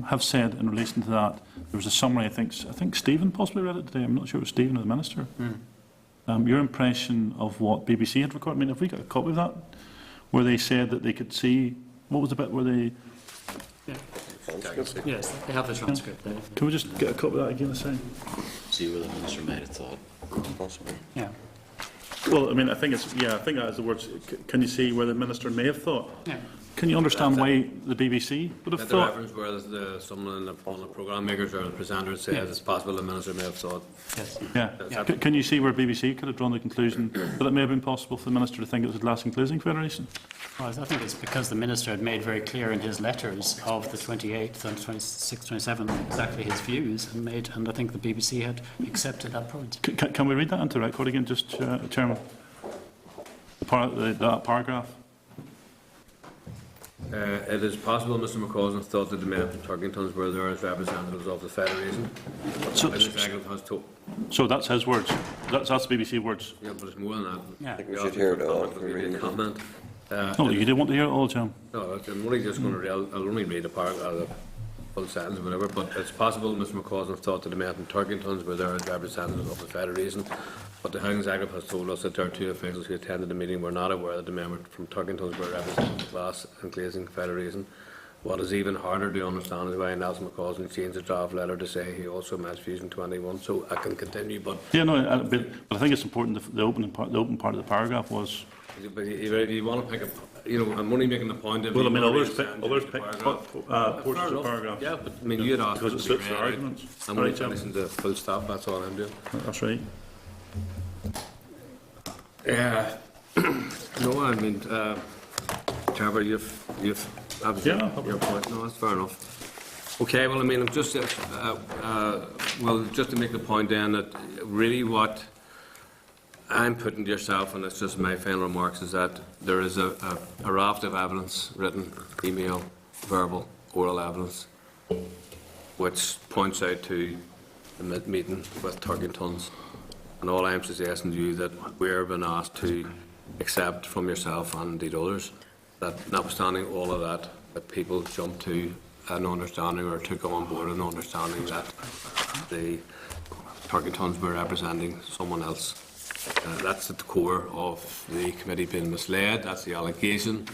S15: have said in relation to that. There was a summary, I think Stephen possibly read it today. I'm not sure it was Stephen or the Minister. Your impression of what BBC had recorded, I mean, have we got a copy of that? Where they said that they could see, what was the bit where they...
S16: Yes, they have the transcript there.
S15: Can we just get a copy of that again,
S13: See where the Minister might have thought, possibly.
S16: Yeah.
S15: Well, I mean, I think that is the words. Can you see where the Minister may have thought?
S16: Yeah.
S15: Can you understand why the BBC would have
S1: The
S15: thought?
S1: reference where someone on the programme makers or the presenter says it's possible the Minister may have thought.
S16: Yes.
S15: Yeah. Can you see where BBC could have drawn the conclusion that it may have been possible for the Minister to think it was the Glass and Glazing Federation?
S16: Well, I think it's because the Minister had made very clear in his letters of the 28th and 26th, 27th exactly his views, and I think the BBC had accepted that point.
S15: Can we read that into record again, just, Chairman? That paragraph.
S1: It is possible Mr McCausland thought that the men from Turkington's were there as representatives of the Federation.
S15: So that's his words. That's BBC words.
S1: Yeah, but it's more than that.
S16: Yeah.
S11: I think we should hear it all.
S1: Comment.
S15: No, you didn't want to hear it all, Jim.
S1: No, I'm only just going to read. I'll only read a part of the full sentence or whatever. But it's possible Mr McCausland thought that the men from Turkington's were there as representatives of the Federation. But the Housing Executive has told us that there are two officials who attended the meeting were not aware that the men from Turkington's were representing the Glass and Glazing Federation. What is even harder to understand is why Nelson McCausland changed the draft letter to say he also met Fusion 21. So I can continue, but
S15: yeah, no, but I think it's important. The open part of the paragraph was.
S1: But you want to pick a, I'm only making the point that.
S15: Well, I mean, others pick portions of the paragraph.
S1: Yeah, but I mean, you had asked
S15: because it suits the arguments.
S1: I'm only listening to full stop. That's all I'm doing.
S15: That's right.
S1: Yeah. No, I mean, Trevor, you've obviously your point. No, that's fair enough. Okay, well, I mean, I'm just just to make the point then that really what I'm putting to yourself, and it's just my final remarks, is that there is a raft of evidence, written, email, verbal, oral evidence, which points out to the meeting with Turkington's. And all I'm suggesting to you that we're being asked to accept from yourself and indeed others that notwithstanding all of that, that people jumped to an understanding or took on board an understanding that the Turkingtons were representing someone else. That's at the core of the committee being misled. That's the allegation.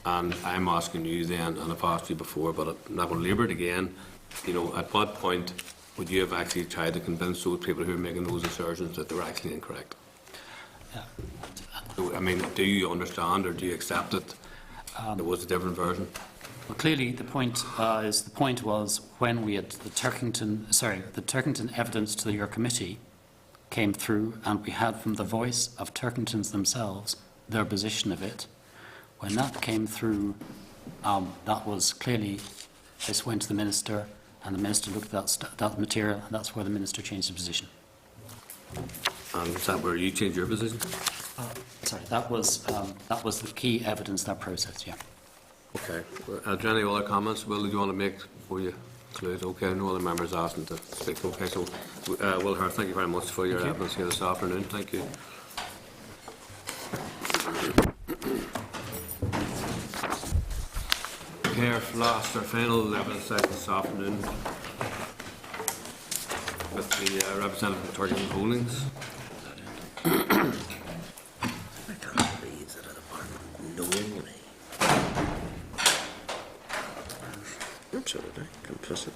S1: And I'm asking you then, and I've asked you before, but I'm not going to labour it again, at what point would you have actually tried to convince those people who are making those assertions that they're actually incorrect? I mean, do you understand or do you accept that there was a different version?
S16: Well, clearly the point was when we had the Turkington evidence to your committee came through, and we had from the voice of Turkingtons themselves their position of it. When that came through, that was clearly, this went to the Minister, and the Minister looked at that material, and that's where the Minister changed his position.
S1: And is that where you changed your position?
S16: Sorry, that was the key evidence in that process, yeah.
S1: Okay. Are there any other comments, Will, you want to make before you conclude? Okay, no other members asking to speak. Okay, so Will Hurd, thank you very much for your evidence here this afternoon. Thank you. Here, last, our final evidence session this afternoon with the representative of Turkington Holdings.
S11: I can't believe that a department knowingly. Absolutely complicit.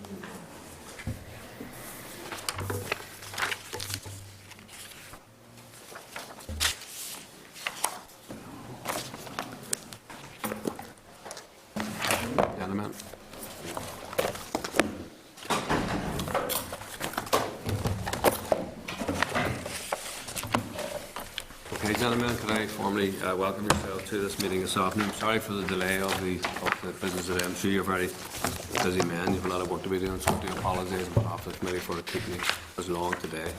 S1: Gentlemen. Okay, gentlemen, can I formally welcome yourself to this meeting this afternoon? Sorry for the delay of the business today. I'm sure you're very busy men. You have a lot of work to be doing, so I do apologise on behalf of the committee for keeping you as long today.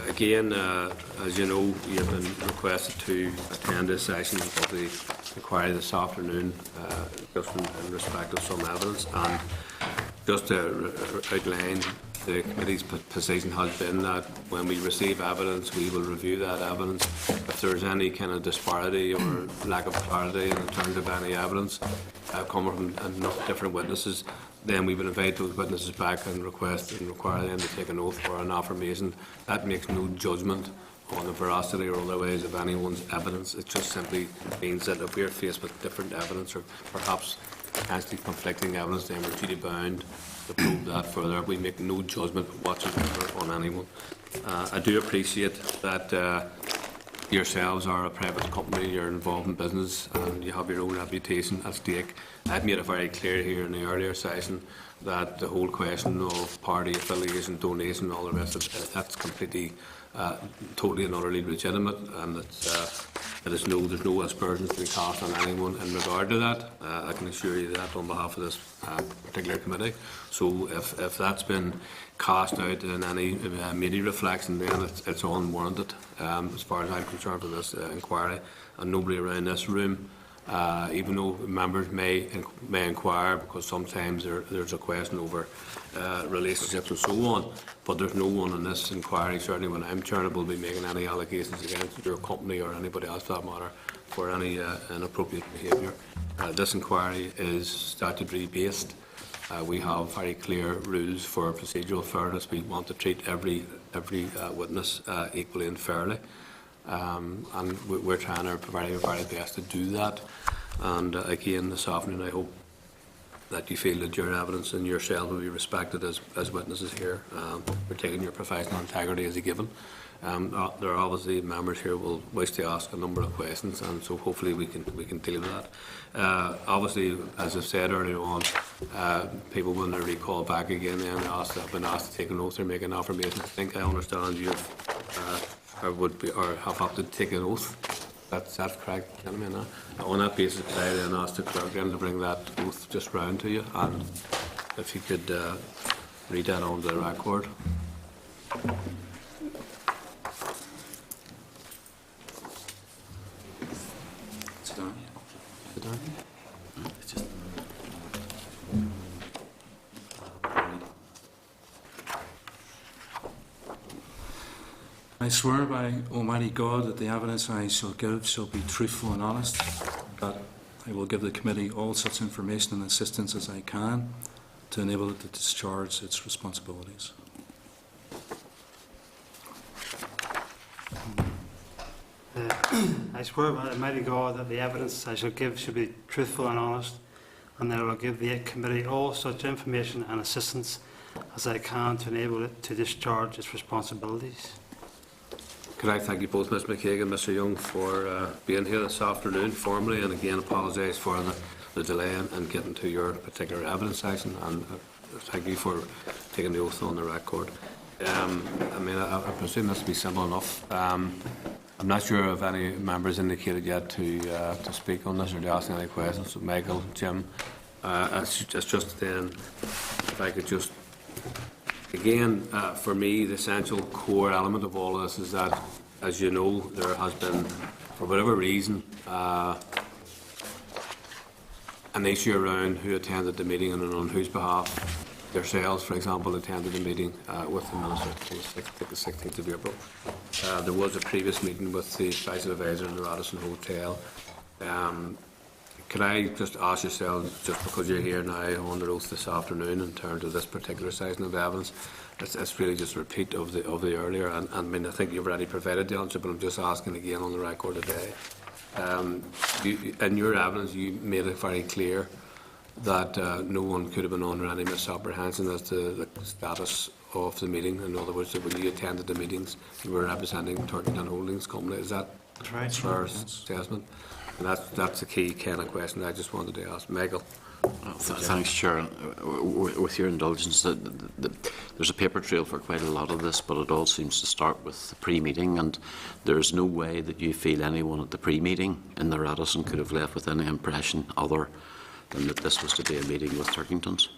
S1: Again, as you know, you have been requested to attend this session of the inquiry this afternoon, just in respect of some evidence. And just to outline, the committee's position has been that when we receive evidence, we will review that evidence. If there's any kind of disparity or lack of clarity in terms of any evidence coming from enough different witnesses, then we will invite those witnesses back and request and require them to take an oath or an affirmation. That makes no judgment on the veracity or otherwise of anyone's evidence. It just simply means that if we're faced with different evidence or perhaps potentially conflicting evidence, then we're duty bound to probe that further. We make no judgment whatsoever on anyone. I do appreciate that yourselves are a private company, you're involved in business and you have your own reputation at stake. I've made it very clear here in the earlier session that the whole question of party affiliation, donation and all the rest of it, that's completely, totally and utterly legitimate, and there's no aspersions to be cast on anyone in regard to that. I can assure you that on behalf of this particular committee. So if that's been cast out in any media reflection, then it's unwarranted as far as I'm concerned for this inquiry, and nobody around this room, even though members may inquire, because sometimes there's a question over relationships and so on, but there's no one in this inquiry, certainly when I'm charitable, will be making any allegations against your company or anybody else for that matter for any inappropriate behaviour. This inquiry is statutory based. We have very clear rules for procedural fairness. We want to treat every witness equally and fairly. And we're trying our very, very best to do that. And again, this afternoon, I hope that you feel that your evidence and yourself will be respected as witnesses here. We're taking your professional integrity as a given. There are obviously members here who will wish to ask a number of questions, and so hopefully we can deal with that. Obviously, as I've said earlier on, people when they recall back again and have been asked to take an oath or make an affirmation. I think I understand you have opted to take an oath. That's correct, gentlemen. On that basis, I then asked the clerk then to bring that oath just round to you, and if you could read that on the record.
S12: Sit down.
S1: Sit down.
S12: It's just...
S17: I swear by Almighty God that the evidence I shall give shall be truthful and honest, that I will give the committee all such information and assistance as I can to enable it to discharge its responsibilities.
S18: I swear by Almighty God that the evidence I shall give shall be truthful and honest, and that I will give the committee all such information and assistance as I can to enable it to discharge its responsibilities.
S1: Could I thank you both, Ms McKagan and Mr Young, for being here this afternoon formally, and again apologise for the delay in getting to your particular evidence session, and thank you for taking the oath on the record. I mean, I presume this will be simple enough. I'm not sure if any members indicated yet to speak on this or to ask any questions. So Michael, Jim, it's just then, if I could just, again, for me, the essential core element of all of this is that, as you know, there has been, for whatever reason, an issue around who attended the meeting and on whose behalf. Yourselves, for example, attended the meeting with the Minister on the 16th of April. There was a previous meeting with the Special Advisor in the Radisson Hotel. Can I just ask yourselves, just because you're here now on the oath this afternoon, in terms of this particular section of evidence, it's really just a repeat of the earlier, and I mean, I think you've already provided the answer, but I'm just asking again on the record today. In your evidence, you made it very clear that no one could have been under any misapprehension as to the status of the meeting. In other words, that when you attended the meetings, you were representing Turkington Holdings Company. Is that a fair assessment? And that's the key kind of question I just wanted to ask. Michael.
S13: Thanks, Chair. With your indulgence, there's a paper trail for quite a lot of this, but it all seems to start with the pre-meeting, and there's no way that you feel anyone at the pre-meeting in the Radisson could have left with any impression other than that this was to be a meeting with Turkingtons.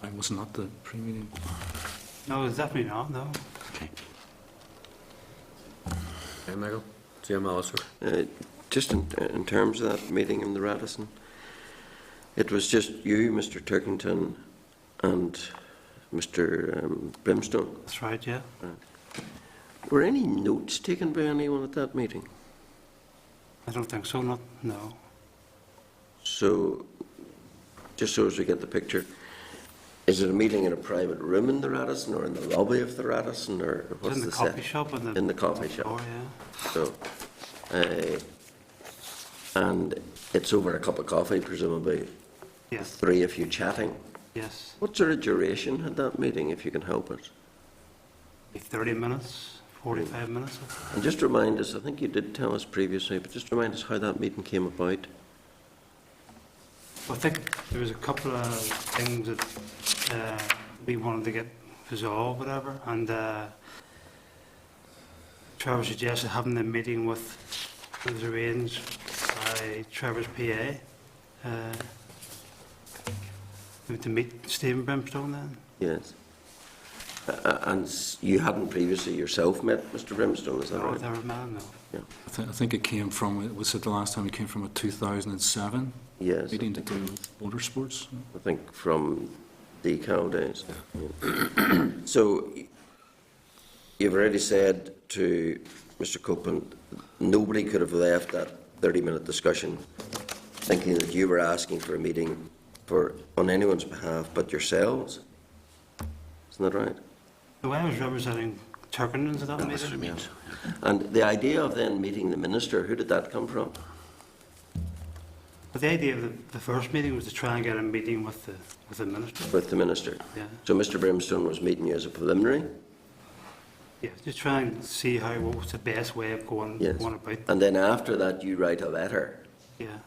S17: I was not the pre-meeting.
S18: No, it's definitely not, no.
S13: Okay.
S1: Okay, Michael. Jim Allister.
S11: Just in terms of that meeting in the Radisson, it was just you, Mr. Turkington, and Mr. Brimstone.
S18: That's right, yeah.
S11: Were any notes taken by anyone at that meeting?
S18: I don't think so, no.
S11: So, just so as we get the picture, is it a meeting in a private room in the Radisson, or in the lobby of the Radisson, or what's
S18: in the coffee shop?
S11: In the coffee shop.
S18: Oh, yeah.
S11: So, and it's over a cup of coffee, presumably.
S18: Yes.
S11: Three of you chatting.
S18: Yes.
S11: What sort of duration had that meeting, if you can help us?
S18: 30 minutes, 45 minutes.
S11: And just remind us, I think you did tell us previously, but just remind us how that meeting came about.
S18: I think there was a couple of things that we wanted to get resolved, whatever, and Trevor suggested having a meeting with, it was arranged by Trevor's PA to meet Stephen Brimstone then.
S11: Yes. And you hadn't previously yourself met Mr. Brimstone, is that
S18: No,
S11: right?
S18: I've never met him, no.
S11: Yeah.
S17: I think it came from, was it the last time it came from a 2007
S11: Yes.
S17: meeting to do with motorsports?
S11: I think from the Cal days. Yeah. So, you've already said to Mr. Copeland, nobody could have left that 30-minute discussion thinking that you were asking for a meeting on anyone's behalf but yourselves. Isn't that right?
S18: No, I was representing Turkingtons at that meeting.
S11: Yes. And the idea of then meeting the minister, who did that come from?
S18: But the idea of the first meeting was to try and get a meeting with the minister.
S11: With the minister.
S18: Yeah.
S11: So Mr. Brimstone was meeting you as a preliminary?
S18: Yeah, just try and see what was the best way of going about.
S11: And then after that, you write a letter.
S18: Yeah.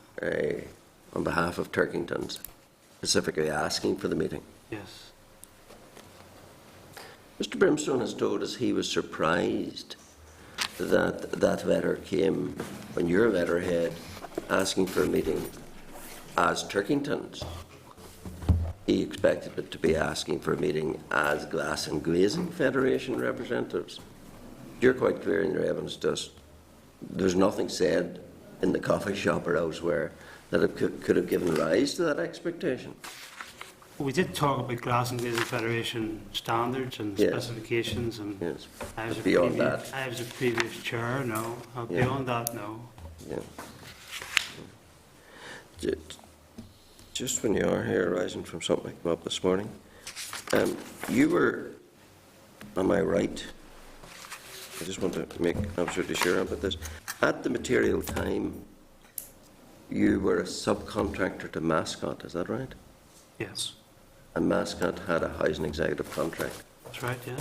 S11: On behalf of Turkingtons, specifically asking for the meeting.
S18: Yes.
S11: Mr. Brimstone has told us he was surprised that that letter came on your letterhead asking for a meeting as Turkingtons. He expected it to be asking for a meeting as Glass and Glazing Federation representatives. You're quite clear in your evidence to us. There's nothing said in the coffee shop or elsewhere that it could have given rise to that expectation.
S18: We did talk about Glass and Glazing Federation standards and specifications, and I was
S11: Beyond that.
S18: I was a previous chair. No, beyond that, no.
S11: Yeah. Just when you are here, arising from something that came up this morning, you were, am I right? I just want to make absolutely sure about this. At the material time, you were a subcontractor to Mascot, is that right?
S18: Yes.
S11: And Mascot had a housing executive contract.
S18: That's right, yeah.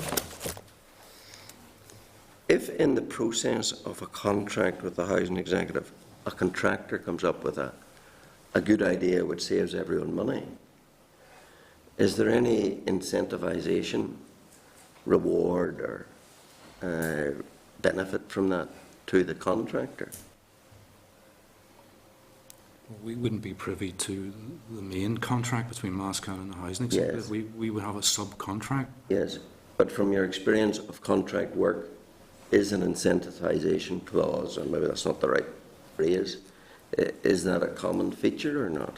S11: If in the process of a contract with the housing executive, a contractor comes up with a good idea which saves everyone money, is there any incentivization, reward, or benefit from that to the contractor?
S17: We wouldn't be privy to the main contract between Mascot and the housing executive.
S11: Yes.
S17: We would have a subcontract.
S11: Yes, but from your experience of contract work, is an incentivization clause, or maybe that's not the right phrase, is that a common feature or not?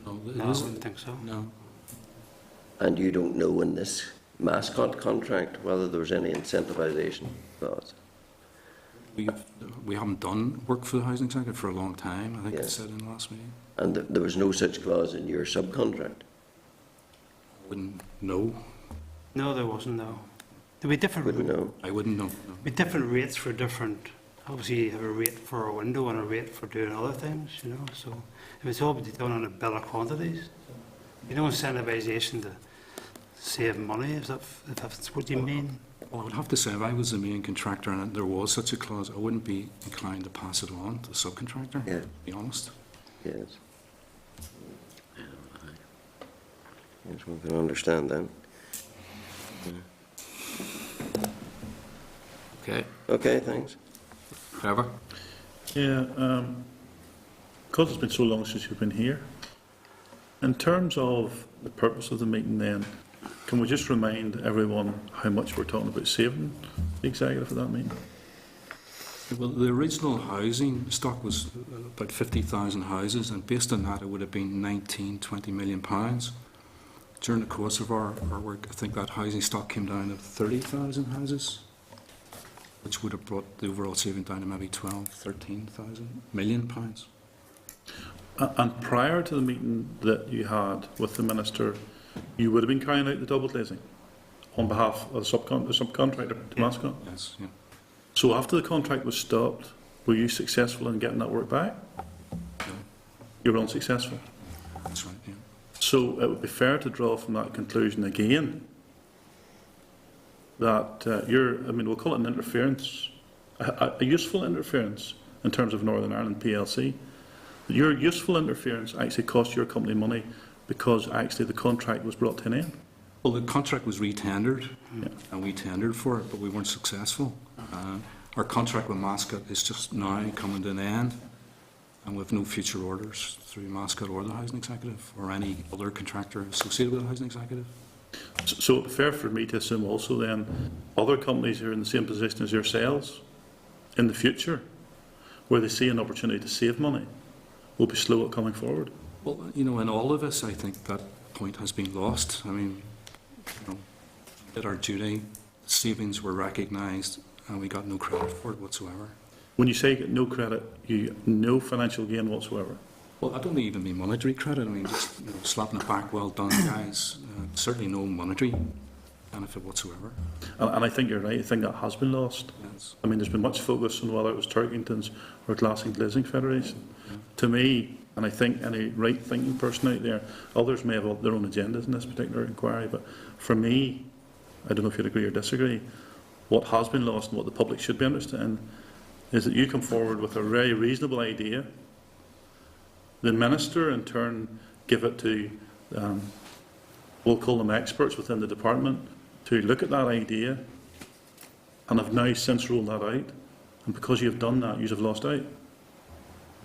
S17: No,
S18: No, I wouldn't think so.
S17: No.
S11: And you don't know in this Mascot contract whether there was any incentivization clause?
S17: We haven't done work for the housing executive for a long time. I think I
S11: Yes.
S17: said in the last meeting.
S11: And there was no such clause in your subcontract?
S17: I wouldn't know.
S18: No, there wasn't, no. There'd be different,
S11: Wouldn't know.
S17: I wouldn't know. No.
S18: be different rates for different, obviously you have a rate for a window and a rate for doing other things, you know, so if it's all done on a bill of quantities, you know, incentivization to save money, if that's what you mean.
S17: Well, I would have to say, if I was the main contractor and there was such a clause, I wouldn't be inclined to pass it on to the subcontractor,
S11: Yeah.
S17: to be honest.
S11: Yes. Yes, one can understand that.
S1: Okay.
S11: Okay, thanks.
S1: Trevor?
S15: Yeah, because it's been so long since you've been here, in terms of the purpose of the meeting then, can we just remind everyone how much we're talking about saving the executive for that meeting?
S17: Well, the original housing stock was about 50,000 houses, and based on that, it would have been 19–20 million pounds. During the course of our work, I think that housing stock came down to 30,000 houses, which would have brought the overall saving down to maybe 12–13 million pounds.
S15: And prior to the meeting that you had with the Minister, you would have been carrying out the double glazing on behalf of the subcontractor to Mascot?
S17: Yes, yeah.
S15: So after the contract was stopped, were you successful in getting that work back?
S17: No.
S15: You were unsuccessful?
S17: That's right, yeah.
S15: So it would be fair to draw from that conclusion again that we'll call it an interference, a useful interference in terms of Northern Ireland PLC. That your useful interference actually cost your company money because actually the contract was brought to an end.
S17: Well, the contract was re-tendered, and we tendered for it, but we weren't successful. Our contract with Mascot is just now coming to an end, and we have no future orders through Mascot or the housing executive or any other contractor associated with the housing executive.
S15: So it would be fair for me to assume also then other companies who are in the same position as yourselves in the future, where they see an opportunity to save money, will be slow at coming forward.
S17: Well, you know, in all of us, I think that point has been lost. I mean, you know, we did our duty, savings were recognised, and we got no credit for it whatsoever.
S15: When you say no credit, no financial gain whatsoever?
S17: Well, I don't even mean monetary credit. I mean, just slapping it back, well done, guys. Certainly no monetary benefit whatsoever.
S15: And I think you're right. I think that has been lost.
S17: Yes.
S15: I mean, there's been much focus on whether it was Turkington's or Glassing Glazing Federation. Yeah. To me, and I think any right-thinking person out there, others may have their own agendas in this particular inquiry, but for me, I don't know if you'd agree or disagree, what has been lost and what the public should be interested in is that you come forward with a very reasonable idea. The Minister, in turn, give it to, we'll call them experts within the department, to look at that idea and have now since rolled that out. And because you have done that, you have lost out.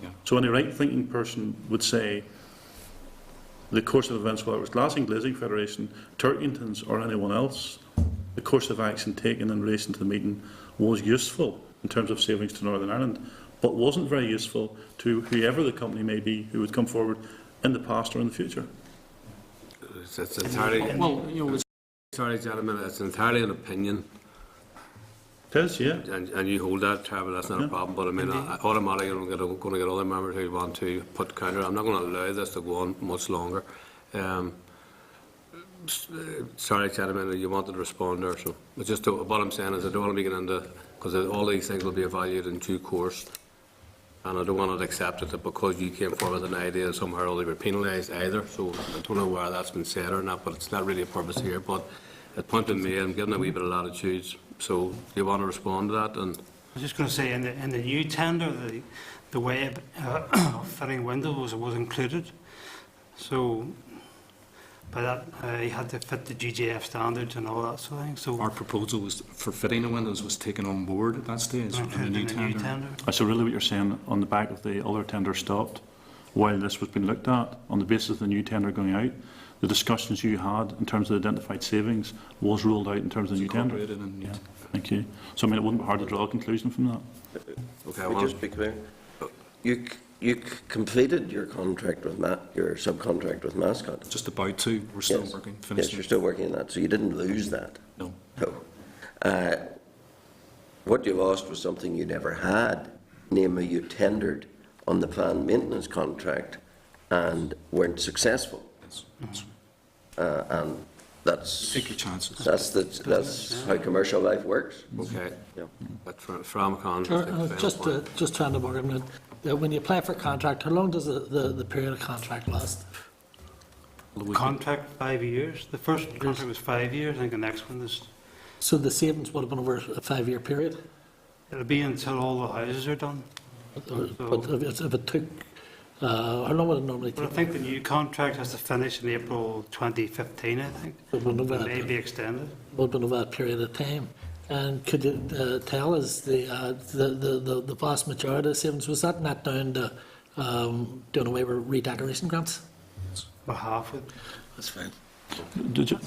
S17: Yeah.
S15: So any right-thinking person would say the course of events, whether it was Glassing Glazing Federation, Turkington's or anyone else, the course of action taken in relation to the meeting was useful in terms of savings to Northern Ireland, but wasn't very useful to whoever the company may be who would come forward in the past or in the future.
S1: It's entirely,
S17: well, you know,
S1: sorry, gentlemen, it's entirely an opinion.
S15: It is, yeah.
S1: And you hold that, Trevor, that's not a problem, but I mean, automatically I'm going to get other members who want to put counter. I'm not going to allow this to go on much longer. Sorry, gentlemen, you wanted to respond there, so it's just what I'm saying is I don't want to be getting into, because all these things will be evaluated in due course, and I don't want to accept it that because you came forward with an idea that somehow or other were penalised either, so I don't know where that's been said or not, but it's not really a purpose here, but at point in me, I'm giving a wee bit of latitudes, so do you want to respond to that? And
S18: I was just going to say, in the new tender, the way of fitting windows was included. So by that, he had to fit the GGF standards and all that sort of thing. So
S17: Our proposal was for fitting the windows was taken on board at that stage in the new tender.
S15: So really what you're saying, on the back of the other tender stopped, while this was being looked at, on the basis of the new tender going out, the discussions you had in terms of identified savings was ruled out in terms of the new tender? Yeah, thank you. So I mean, it wouldn't be hard to draw a conclusion from that.
S11: Okay, well, just be clear. You completed your contract with your subcontract with Mascot.
S17: Just about to. We're still working.
S11: Yes, you're still working on that. So you didn't lose that.
S17: No.
S11: No. What you lost was something you never had, namely you tendered on the planned maintenance contract and weren't successful.
S17: Yes.
S11: And that's
S17: take your chances.
S11: That's how commercial life works.
S1: Okay.
S11: Yeah.
S1: But from
S5: Just trying to work on it. When you apply for a contract, how long does the period of contract last?
S18: Contract 5 years. The first contract was 5 years. I think the next one is.
S5: So the savings would have been over a 5-year period?
S18: It'll be until all the houses are done.
S5: But if it took, how long would it normally take?
S18: Well, I think the new contract has to finish in April 2015, I think.
S5: It
S18: may be extended.
S5: Would have been over that period of time. And could you tell us the vast majority of the savings, was that not down to doing away with redecoration grants?
S18: Well, half it.
S5: That's fine.
S15: Did you?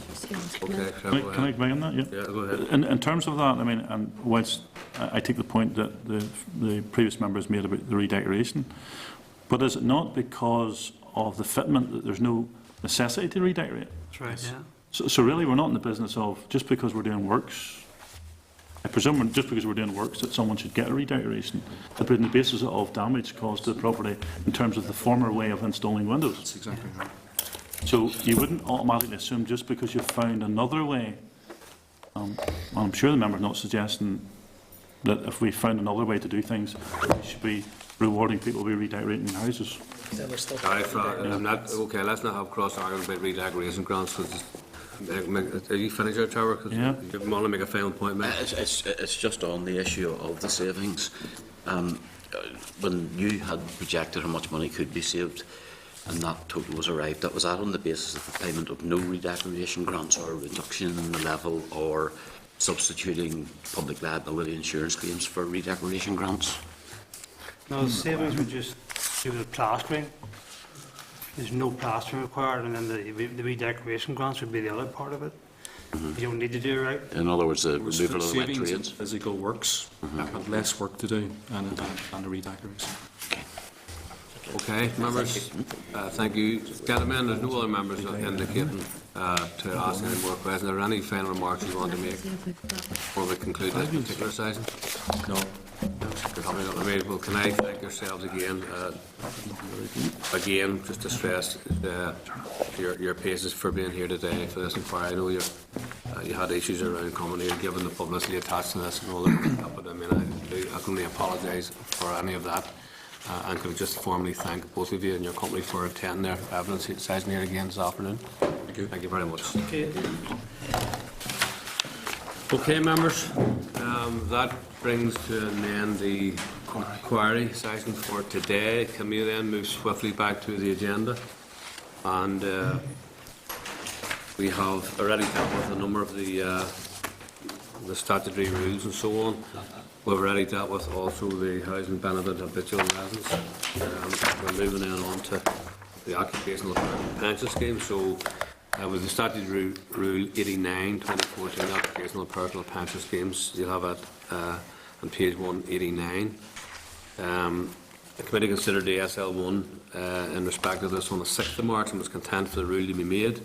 S1: Okay,
S15: Can I weigh on that?
S1: Yeah, go ahead.
S15: In terms of that, I mean, and whilst I take the point that the previous members made about the redecoration, but is it not because of the fitment that there's no necessity to redecorate?
S18: That's right, yeah.
S15: So really, we're not in the business of just because we're doing works. I presume just because we're doing works that someone should get a redecoration, but on the basis of damage caused to the property in terms of the former way of installing windows.
S17: That's exactly right.
S15: So you wouldn't automatically assume just because you've found another way, I'm sure the member's not suggesting that if we found another way to do things, we should be rewarding people with redecorating their houses.
S1: I'm not, okay, let's not have cross-argument about redecoration grants. Are you finished your tower?
S15: Yeah.
S1: You want to make a final point, mate?
S13: It's just on the issue of the savings. When you had projected how much money could be saved, and that total was arrived, that was that on the basis of the payment of no redecoration grants or a reduction in the level or substituting public liability insurance claims for redecoration grants?
S18: No, the savings were just due to the plastering. There's no plastering required, and then the redecoration grants would be the other part of it. You don't need to do it right.
S13: In other words, the removal of the wet
S17: Savings in
S13: trades.
S17: physical works, have less work to do and the redecoration.
S1: Okay, members, thank you. Gentlemen, there's no other members indicating to ask any more questions. Are there any final remarks you want to make before we conclude this particular session? No. Well, can I thank yourselves again? Again, just to stress your patience for being here today for this inquiry. I know you had issues around coming here, given the publicity attached to this and all that, but I mean, I can only apologise for any of that. And could I just formally thank both of you and your company for attending their evidence session here again this afternoon. Thank you. Thank you very much. Okay, members, that brings to an end the inquiry session for today. Can we then move swiftly back to the agenda? And we have already dealt with a number of the statutory rules and so on. We've already dealt with also the housing benefit habitual residents. We're moving on to the occupational pension scheme. So with the statutory rule 89, 2014, occupational personal pension schemes, you'll have it on page 189. The committee considered the SL1 in respect of this on the 6th of March and was content for the rule to be made.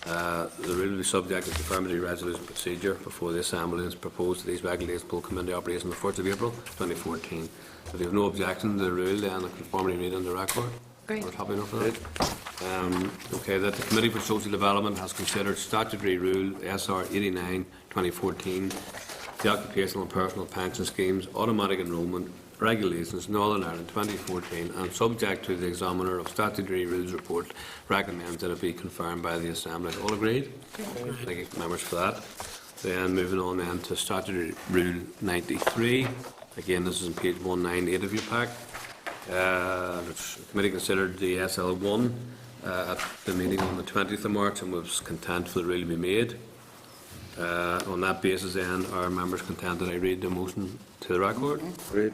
S1: The rule will be subject to confirmatory resolution procedure before the Assembly and is proposed that these regulations will come into operation on the 4th of April 2014. If you have no objection to the rule, then the conformity read on the record.
S2: Great.
S1: We're happy enough with that. Okay, that the Committee for Social Development has considered statutory rule SR 89 2014, the occupational and personal pension schemes, automatic enrolment regulations, Northern Ireland 2014, and subject to the examiner of statutory rules report, recommends that it be confirmed by the Assembly. All agreed? Thank you, members, for that. Then moving on then to statutory rule 93. Again, this is on page 198 of your pack. The committee considered the SL1 at the meeting on the 20th of March and was content for the rule to be made. On that basis, then, are members content that I read the motion to the record?
S11: Agreed.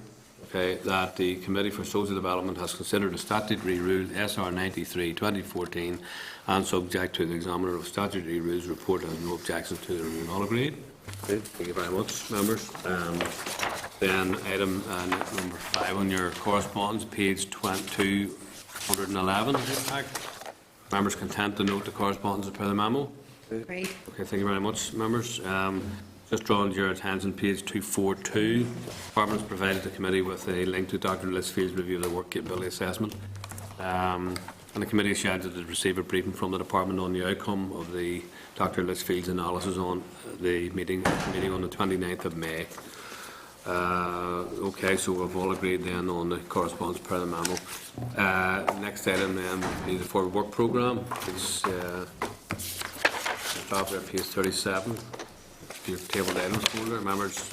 S1: Okay, that the Committee for Social Development has considered a statutory rule SR 93/2014 and subject to the Examiner of Statutory Rules report has no objection to the rule. All agreed? Good. Thank you very much, members. Then item number 5 on your correspondence, page 211. Members content to note the correspondence as per the memo?
S8: Agreed.
S1: Okay, thank you very much, members. Just drawing to your attention, page 242. Department has provided the committee with a link to Dr. Lisfield's review of the work capability assessment. And the committee is scheduled to receive a briefing from the department on the outcome of the Dr. Lisfield's analysis on the meeting on the 29th of May. Okay, so we've all agreed then on the correspondence per the memo. Next item then would be the forward work programme. It's top there, page 37. Your tabled items folder. Members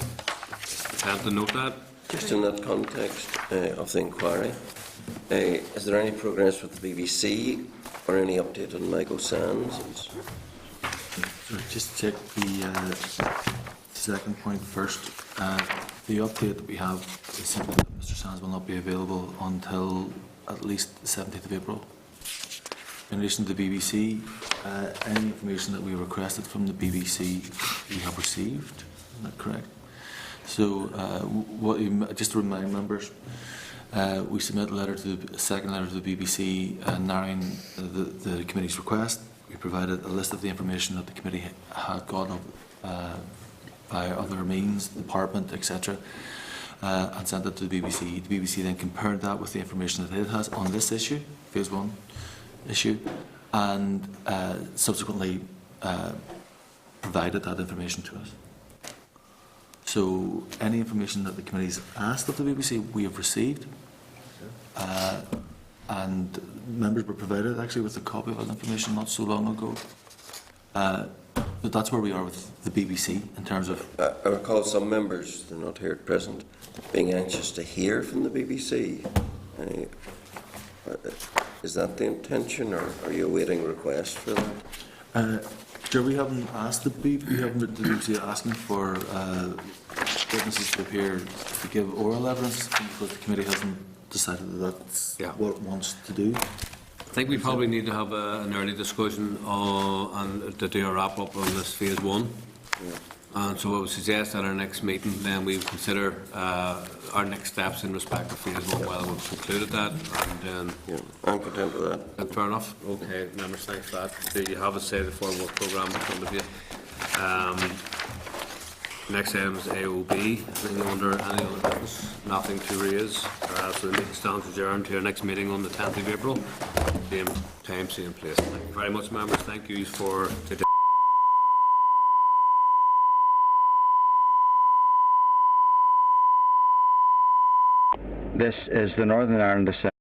S1: content to note that?
S11: Just in that context of the inquiry, is there any progress with the BBC or any update on Michael Sands?
S4: Just check the second point first. The update that we have is simply that Mr. Sands will not be available until at least the 17th of April. In relation to the BBC, any information that we requested from the BBC we have received. Is that correct? So, just to remind members, we submitted a second letter to the BBC narrowing the committee's request. We provided a list of the information that the committee had got by other means, department, etc., and sent it to the BBC. The BBC then compared that with the information that it has on this issue, phase 1 issue, and subsequently provided that information to us. So any information that the committee's asked of the BBC, we have received, and members were provided actually with a copy of that information not so long ago. But that's where we are with the BBC in terms of...
S11: I recall some members, they're not here at present, being anxious to hear from the BBC. Is that the intention, or are you awaiting requests for that?
S4: Sure, we haven't asked the BBC, we haven't the BBC asking for witnesses to appear to give oral evidence because the committee hasn't decided that that's what it wants to do.
S1: I think we probably need to have an early discussion and to do a wrap up on this phase 1. And so I would suggest at our next meeting then we consider our next steps in respect of phase 1 while we've concluded that. And
S11: I'm content with that.
S1: Fair enough. Okay, members, thanks for that. Do you have a say the formal work programme in front of you? Next item is AOB. Anything under any other business? Nothing to raise. So the meeting stands adjourned to our next meeting on the 10th of April. Same time, same place. Thank you very much, members. Thank you for today.
S3: This is the Northern Ireland Assembly.